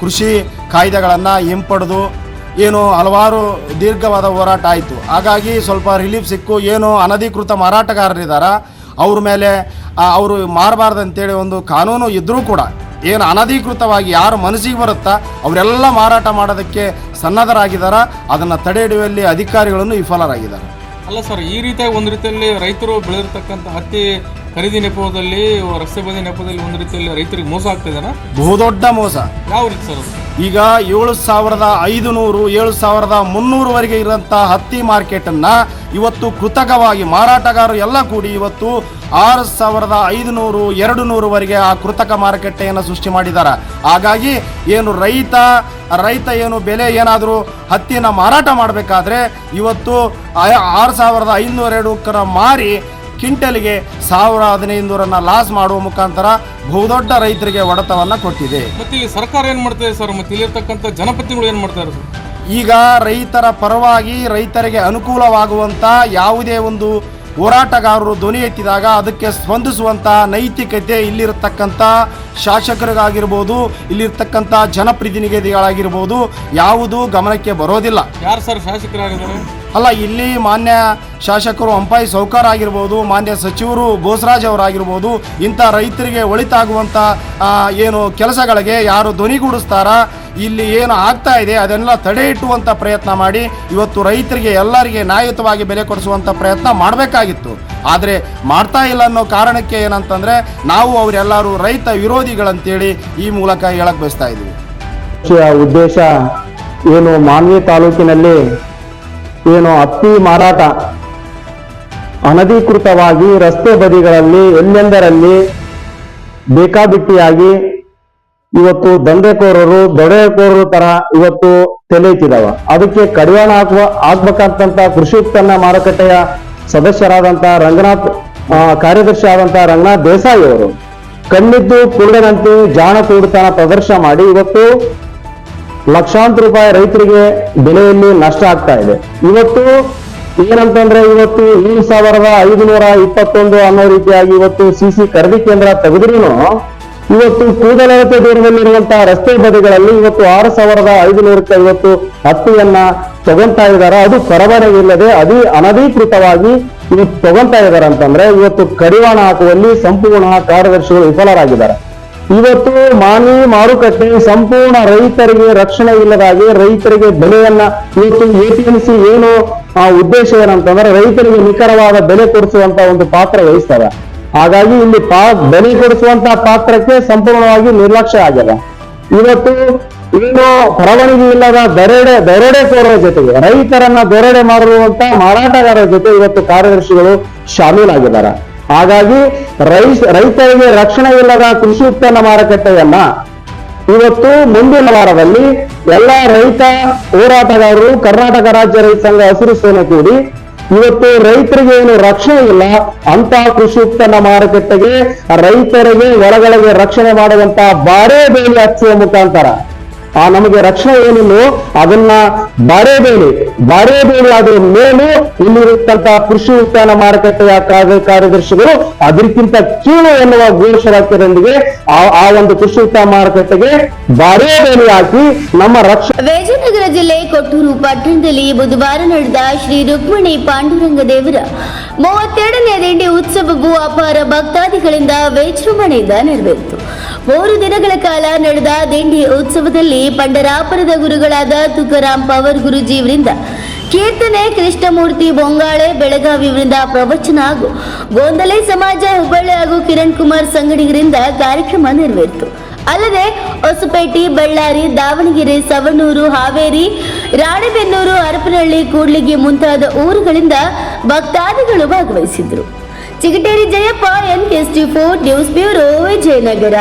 ಕೃಷಿ ಕಾಯ್ದೆಗಳನ್ನು ಹಿಂಪಡೆದು ಏನು ಹಲವಾರು ದೀರ್ಘವಾದ ಹೋರಾಟ ಆಯಿತು. ಹಾಗಾಗಿ ಸ್ವಲ್ಪ ರಿಲೀಫ್ ಸಿಕ್ಕು. ಏನು ಅನಧಿಕೃತ ಮಾರಾಟಗಾರರಿದ್ದಾರೆ ಅವ್ರ ಮೇಲೆ ಅವರು ಮಾರಬಾರ್ದಂತೇಳಿ ಒಂದು ಕಾನೂನು ಇದ್ದರೂ ಕೂಡ ಏನು ಅನಧಿಕೃತವಾಗಿ ಯಾರು ಮನಸ್ಸಿಗೆ ಬರುತ್ತಾ ಅವರೆಲ್ಲ ಮಾರಾಟ ಮಾಡೋದಕ್ಕೆ ಸನ್ನದ್ಧರಾಗಿದ್ದಾರೆ. ಅದನ್ನು ತಡೆ ಹಿಡಿಯುವಲ್ಲಿ ಅಧಿಕಾರಿಗಳನ್ನು ವಿಫಲರಾಗಿದ್ದಾರೆ. ಅಲ್ಲ ಸರ್, ಈ ರೀತಿಯಾಗಿ ಒಂದು ರೀತಿಯಲ್ಲಿ ರೈತರು ಬೆಳೆದಿರ್ತಕ್ಕಂಥ ಹತ್ತಿ ಖರೀದಿ ನೆಪದಲ್ಲಿ ರಸ್ತೆ ಬದಿ ನೆಪದಲ್ಲಿ ಒಂದು ರೀತಿಯಲ್ಲಿ ರೈತರಿಗೆ ಮೋಸ ಆಗ್ತಿದಾರ? ಬಹುದೊಡ್ಡ ಮೋಸ. ಯಾವ ರೀತಿ ಸರ್? ಈಗ 7,500 7,300ವರೆಗೆ ಇರೋಂಥ ಹತ್ತಿ ಮಾರ್ಕೆಟನ್ನು ಇವತ್ತು ಕೃತಕವಾಗಿ ಮಾರಾಟಗಾರರು ಎಲ್ಲ ಕೂಡಿ ಇವತ್ತು 6,500 200ವರೆಗೆ ಆ ಕೃತಕ ಮಾರುಕಟ್ಟೆಯನ್ನು ಸೃಷ್ಟಿ ಮಾಡಿದ್ದಾರೆ. ಹಾಗಾಗಿ ಏನು ರೈತ ಏನು ಬೆಲೆ ಏನಾದರೂ ಹತ್ತಿನ ಮಾರಾಟ ಮಾಡಬೇಕಾದ್ರೆ ಇವತ್ತು 6,502 ಮಾರಿ ಕ್ವಿಂಟಲ್ಗೆ 1,500 ಲಾಸ್ ಮಾಡುವ ಮುಖಾಂತರ ಬಹುದೊಡ್ಡ ರೈತರಿಗೆ ಹೊಡೆತವನ್ನು ಕೊಟ್ಟಿದೆ. ಮತ್ತೆ ಇಲ್ಲಿ ಸರ್ಕಾರ ಏನು ಮಾಡ್ತದೆ ಸರ್? ಮತ್ತೆ ಇಲ್ಲಿರ್ತಕ್ಕಂಥ ಜನಪ್ರತಿನಿಧಿಗಳು ಏನು ಮಾಡ್ತಾರೆ ಸರ್? ಈಗ ರೈತರ ಪರವಾಗಿ ರೈತರಿಗೆ ಅನುಕೂಲವಾಗುವಂಥ ಯಾವುದೇ ಒಂದು ಹೋರಾಟಗಾರರು ಧ್ವನಿ ಎತ್ತಿದಾಗ ಅದಕ್ಕೆ ಸ್ಪಂದಿಸುವಂಥ ನೈತಿಕತೆ ಇಲ್ಲಿರತಕ್ಕಂಥ ಶಾಸಕರಿಗಾಗಿರ್ಬೋದು, ಇಲ್ಲಿರ್ತಕ್ಕಂಥ ಜನಪ್ರತಿನಿಧಿಗಳಾಗಿರ್ಬೋದು ಯಾವುದೂ ಗಮನಕ್ಕೆ ಬರೋದಿಲ್ಲ. ಯಾರು ಸರ್ ಶಾಸಕರಾಗಿದ್ದಾರೆ? ಅಲ್ಲ, ಇಲ್ಲಿ ಮಾನ್ಯ ಶಾಸಕರು ಅಂಪಾಯಿ ಸೌಕಾರ ಆಗಿರ್ಬೋದು, ಮಾನ್ಯ ಸಚಿವರು ಬೋಸರಾಜ್ ಅವರಾಗಿರ್ಬೋದು, ಇಂಥ ರೈತರಿಗೆ ಒಳಿತಾಗುವಂಥ ಏನು ಕೆಲಸಗಳಿಗೆ ಯಾರು ಧ್ವನಿಗೂಡಿಸ್ತಾರ, ಇಲ್ಲಿ ಏನು ಆಗ್ತಾ ಇದೆ ಅದನ್ನೆಲ್ಲ ತಡೆ ಇಟ್ಟುವಂಥ ಪ್ರಯತ್ನ ಮಾಡಿ ಇವತ್ತು ರೈತರಿಗೆ ಎಲ್ಲರಿಗೆ ನ್ಯಾಯಯುತವಾಗಿ ಬೆಲೆ ಕೊಡಿಸುವಂಥ ಪ್ರಯತ್ನ ಮಾಡಬೇಕಾಗಿತ್ತು. ಆದರೆ ಮಾಡ್ತಾ ಇಲ್ಲ ಅನ್ನೋ ಕಾರಣಕ್ಕೆ ಏನಂತಂದರೆ ನಾವು ಅವರೆಲ್ಲರೂ ರೈತ ವಿರೋಧಿಗಳಂತೇಳಿ ಈ ಮೂಲಕ ಹೇಳಕ್ಕೆ ಬಯಸ್ತಾ ಇದ್ದೀವಿ. ಉದ್ದೇಶ ಏನು ಮಾನ್ವಿ ತಾಲೂಕಿನಲ್ಲಿ ಏನು ಹತ್ತಿ ಮಾರಾಟ ಅನಧಿಕೃತವಾಗಿ ರಸ್ತೆ ಬದಿಗಳಲ್ಲಿ ಎಲ್ಲೆಂದರಲ್ಲಿ ಬೇಕಾಬಿಟ್ಟಿಯಾಗಿ ಇವತ್ತು ದಂಧೆಕೋರರು ದೊಡೆಕೋರರು ತರ ಇವತ್ತು ತೆಲೆಯುತ್ತಿದ್ದಾವ. ಅದಕ್ಕೆ ಕಡಿವಾಣ ಆಗ್ಬೇಕಂತ ಕೃಷಿ ಉತ್ಪನ್ನ ಮಾರುಕಟ್ಟೆಯ ಸದಸ್ಯರಾದಂತಹ ಕಾರ್ಯದರ್ಶಿ ಆದಂತಹ ರಂಗನಾಥ್ ದೇಸಾಯಿ ಅವರು ಕಣ್ಣಿದ್ದು ಕುರುಡನಂತೆ ಜಾಣ ಕುರುಡತನ ಪ್ರದರ್ಶನ ಮಾಡಿ ಇವತ್ತು ಲಕ್ಷಾಂತರ ರೂಪಾಯಿ ರೈತರಿಗೆ ಬೆಲೆಯಲ್ಲಿ ನಷ್ಟ ಆಗ್ತಾ ಇದೆ. ಇವತ್ತು ಏನಂತಂದ್ರೆ ಇವತ್ತು 7,521 ಅನ್ನೋ ರೀತಿಯಾಗಿ ಇವತ್ತು CC ಖರೀದಿ ಕೇಂದ್ರ ತೆಗೆದ್ರೂ ಇವತ್ತು ಕೂದಲಳತೆ ದೂರದಲ್ಲಿರುವಂತಹ ರಸ್ತೆ ಬದಿಗಳಲ್ಲಿ ಇವತ್ತು 6,500 ಇವತ್ತು ಹತ್ತಿಯನ್ನ ತಗೊಂತಾ ಇದ್ದಾರೆ. ಅದು ಪರವಾನಗಿ ಇಲ್ಲದೆ ಅನಧಿಕೃತವಾಗಿ ಇವತ್ತು ತಗೊಂತಾ ಇದ್ದಾರೆ ಅಂತಂದ್ರೆ ಇವತ್ತು ಕಡಿವಾಣ ಹಾಕುವಲ್ಲಿ ಸಂಪೂರ್ಣ ಕಾರ್ಯದರ್ಶಿಗಳು ವಿಫಲರಾಗಿದ್ದಾರೆ. ಇವತ್ತು ಮಾನ್ವಿ ಮಾರುಕಟ್ಟೆ ಸಂಪೂರ್ಣ ರೈತರಿಗೆ ರಕ್ಷಣೆ ಇಲ್ಲದಾಗಿ ರೈತರಿಗೆ ಬೆಲೆಯನ್ನ ಇವತ್ತು APMC ಏನು ಉದ್ದೇಶ ಏನಂತಂದ್ರೆ ರೈತರಿಗೆ ನಿಖರವಾದ ಬೆಲೆ ಕೊಡಿಸುವಂತ ಒಂದು ಪಾತ್ರ ವಹಿಸ್ತದೆ. ಹಾಗಾಗಿ ಇಲ್ಲಿ ಬೆಲೆ ಕೊಡಿಸುವಂತ ಪಾತ್ರಕ್ಕೆ ಸಂಪೂರ್ಣವಾಗಿ ನಿರ್ಲಕ್ಷ್ಯ ಆಗಿದೆ. ಇವತ್ತು ಏನು ಪರವಾನಗಿ ಇಲ್ಲದ ದರೋಡೆಕೋರರ ಜೊತೆಗೆ ರೈತರನ್ನ ದರೋಡೆ ಮಾಡಿರುವಂತ ಮಾರಾಟಗಾರರ ಜೊತೆ ಇವತ್ತು ಕಾರ್ಯದರ್ಶಿಗಳು ಶಾಮೀಲಾಗಿದ್ದಾರೆ. ಹಾಗಾಗಿ ರೈತರಿಗೆ ರಕ್ಷಣೆ ಇಲ್ಲದ ಕೃಷಿ ಉತ್ಪನ್ನ ಮಾರುಕಟ್ಟೆಯನ್ನ ಇವತ್ತು ಮುಂದಿನ ವಾರದಲ್ಲಿ ಎಲ್ಲ ರೈತ ಹೋರಾಟಗಾರರು ಕರ್ನಾಟಕ ರಾಜ್ಯ ರೈತ ಸಂಘ ಹಸಿರು ಸೇನೆ ಕೂಡಿ ಇವತ್ತು ರೈತರಿಗೆ ಏನು ರಕ್ಷಣೆ ಇಲ್ಲ ಅಂತ ಕೃಷಿ ಉತ್ಪನ್ನ ಮಾರುಕಟ್ಟೆಗೆ ರೈತರಿಗೆ ಹೊರಗಳಿಗೆ ರಕ್ಷಣೆ ಮಾಡುವಂತ ಬಾರೇ ಬೇಲಿ ಹಚ್ಚುವ ಮುಖಾಂತರ ನಮಗೆ ರಕ್ಷಣೆ ಏನಿಲ್ಲೋ ಅದನ್ನ ಬಾರೇಬೇಡಿ ಆದ್ರ ಮೇಲೂ ಇಲ್ಲಿರತಕ್ಕಂತಹ ಕೃಷಿ ಉತ್ಪನ್ನ ಮಾರುಕಟ್ಟೆಯ ಕಾರ್ಯದರ್ಶಿಗಳು ಅದಕ್ಕಿಂತ ಕೀಳು ಎನ್ನುವ ಘೋಷವಾಕ್ಯದೊಂದಿಗೆ ಆ ಒಂದು ಕೃಷಿ ಉತ್ಪನ್ನ ಮಾರುಕಟ್ಟೆಗೆ ಬಾರೇಬೇಡಿ ಹಾಕಿ ನಮ್ಮ ರಕ್ಷಣೆ. ವಿಜಯನಗರ ಜಿಲ್ಲೆ ಕೊಟ್ಟೂರು ಪಟ್ಟಣದಲ್ಲಿ ಬುಧವಾರ ನಡೆದ ಶ್ರೀ ರುಕ್ಮಿಣಿ ಪಾಂಡುರಂಗ ದೇವರ 32ನೇ ದಿಂಡಿ ಉತ್ಸವವು ಅಪಾರ ಭಕ್ತಾದಿಗಳಿಂದ ವಿಜೃಂಭಣೆಯಿಂದ ನೆರವೇರಿತು. 3 ದಿನಗಳ ಕಾಲ ನಡೆದ ದಿಂಡಿ ಉತ್ಸವದಲ್ಲಿ ಪಂಡರಾಪುರದ ಗುರುಗಳಾದ ತುಕಾರಾಮ್ ಪವರ್ ಗುರುಜಿಯವರಿಂದ ಕೀರ್ತನೆ, ಕೃಷ್ಣಮೂರ್ತಿ ಬೊಂಗಾಳೆ ಬೆಳಗಾವಿಯವರಿಂದ ಪ್ರವಚನ ಹಾಗೂ ಗೋಂದಲೆ ಸಮಾಜ ಹುಬ್ಬಳ್ಳಿ ಹಾಗೂ ಕಿರಣ್ ಕುಮಾರ್ ಸಂಗಡಿಗರಿಂದ ಕಾರ್ಯಕ್ರಮ ನೆರವೇರಿತು. ಅಲ್ಲದೆ ಹೊಸಪೇಟೆ, ಬಳ್ಳಾರಿ, ದಾವಣಗೆರೆ, ಸವಣೂರು, ಹಾವೇರಿ, ರಾಣೆಬೆನ್ನೂರು, ಹರಪನಹಳ್ಳಿ, ಕೂಡ್ಲಿಗಿ ಮುಂತಾದ ಊರುಗಳಿಂದ ಭಕ್ತಾದಿಗಳು ಭಾಗವಹಿಸಿದ್ರು. Chigateri Jayappa, NKST4 news bureau, Vijayanagara.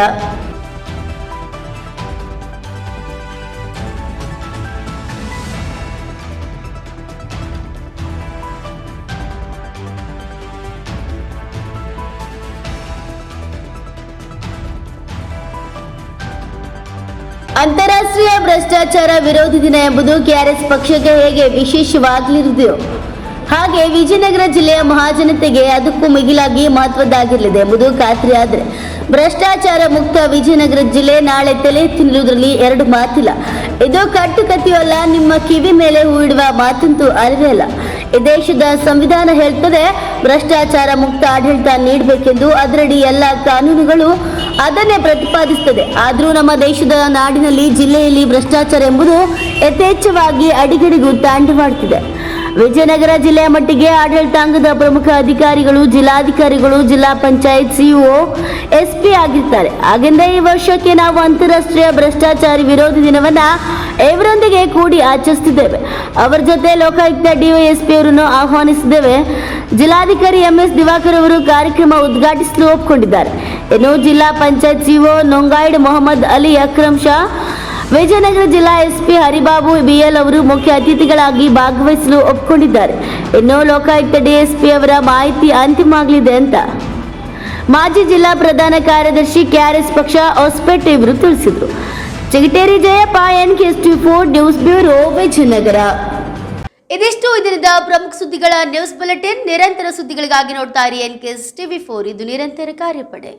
ಅಂತಾರಾಷ್ಟ್ರೀಯ ಭ್ರಷ್ಟಾಚಾರ ವಿರೋಧಿ ದಿನ ಎಂಬುದು ಕೆಆರ್ಎಸ್ ಪಕ್ಷಕ್ಕೆ ಹೇಗೆ ವಿಶೇಷವಾಗಲಿರುವುದೋ ಹಾಗೆ ವಿಜಯನಗರ ಜಿಲ್ಲೆಯ ಮಹಾಜನತೆಗೆ ಅದಕ್ಕೂ ಮಿಗಿಲಾಗಿ ಮಹತ್ವದ್ದಾಗಿರಲಿದೆ ಎಂಬುದು ಖಾತ್ರಿಯಾದರೆ ಭ್ರಷ್ಟಾಚಾರ ಮುಕ್ತ ವಿಜಯನಗರ ಜಿಲ್ಲೆ ನಾಳೆ ತಲೆ ಎತ್ತಿನಿರುವುದರಲ್ಲಿ 2 ಮಾತಿಲ್ಲ. ಇದು ಕಟ್ಟುಕತೆಯೂ ಅಲ್ಲ, ನಿಮ್ಮ ಕಿವಿ ಮೇಲೆ ಹೂಯಿಡುವ ಮಾತಂತೂ ಅರಿವೇ ಅಲ್ಲ. ಈ ದೇಶದ ಸಂವಿಧಾನ ಹೇಳ್ತದೆ ಭ್ರಷ್ಟಾಚಾರ ಮುಕ್ತ ಆಡಳಿತ ನೀಡಬೇಕೆಂದು. ಅದರಡಿ ಎಲ್ಲ ಕಾನೂನುಗಳು ಅದನ್ನೇ ಪ್ರತಿಪಾದಿಸುತ್ತದೆ. ಆದರೂ ನಮ್ಮ ದೇಶದ ನಾಡಿನಲ್ಲಿ ಜಿಲ್ಲೆಯಲ್ಲಿ ಭ್ರಷ್ಟಾಚಾರ ಎಂಬುದು ಯಥೇಚ್ಛವಾಗಿ ಅಡಿಗಡಿಗೂ ತಾಂಡವಾಡುತ್ತಿದೆ. ವಿಜಯನಗರ ಜಿಲ್ಲೆಯ ಮಟ್ಟಿಗೆ ಆಡಳಿತಾಂಗದ ಪ್ರಮುಖ ಅಧಿಕಾರಿಗಳು, ಜಿಲ್ಲಾಧಿಕಾರಿಗಳು, ಜಿಲ್ಲಾ ಪಂಚಾಯತ್ ಸಿಇಒ, SP ಆಗಿರ್ತಾರೆ. ಹಾಗೆಂದೇ ಈ ವರ್ಷಕ್ಕೆ ನಾವು ಅಂತಾರಾಷ್ಟ್ರೀಯ ಭ್ರಷ್ಟಾಚಾರ ವಿರೋಧಿ ದಿನವನ್ನ ಇವರೊಂದಿಗೆ ಕೂಡಿ ಆಚರಿಸುತ್ತಿದ್ದೇವೆ. ಅವರ ಜೊತೆ ಲೋಕಾಯುಕ್ತ DYSP ಅವರನ್ನು ಆಹ್ವಾನಿಸಿದ್ದೇವೆ. ಜಿಲ್ಲಾಧಿಕಾರಿ MS ದಿವಾಕರ್ ಅವರು ಕಾರ್ಯಕ್ರಮ ಉದ್ಘಾಟಿಸಲು ಒಪ್ಪಿಕೊಂಡಿದ್ದಾರೆ. ಇನ್ನು ಜಿಲ್ಲಾ ಪಂಚಾಯತ್ ಸಿಇಒ ನೊಂಗಾಯ್ಡ್ ಮೊಹಮ್ಮದ್ ಅಲಿ ಅಕ್ರಮ್ ಶಾ, ವಿಜಯನಗರ ಜಿಲ್ಲಾ SP ಹರಿಬಾಬು BL ಅವರು ಮುಖ್ಯ ಅತಿಥಿಗಳಾಗಿ ಭಾಗವಹಿಸಲು ಒಪ್ಪಿಕೊಂಡಿದ್ದಾರೆ. ಇನ್ನು ಲೋಕಾಯುಕ್ತ DSP ಅವರ ಮಾಹಿತಿ ಅಂತಿಮ ಆಗಲಿದೆ ಅಂತ ಮಾಜಿ ಜಿಲ್ಲಾ ಪ್ರಧಾನ ಕಾರ್ಯದರ್ಶಿ KRS ಪಕ್ಷ ಹೊಸಪೇಟೆ ಇವರು ತಿಳಿಸಿದರು. Chigateri Jayappa, NKST4 news bureau, Vijayanagara. ಇದಿಷ್ಟು ಇದರಿಂದ ಪ್ರಮುಖ ಸುದ್ದಿಗಳ ನ್ಯೂಸ್ ಬುಲೆಟಿನ್. ನಿರಂತರ ಸುದ್ದಿಗಳಿಗಾಗಿ ನೋಡ್ತಾ ಇರಿ NKS TV4, ಇದು ನಿರಂತರ ಕಾರ್ಯಪಡೆ.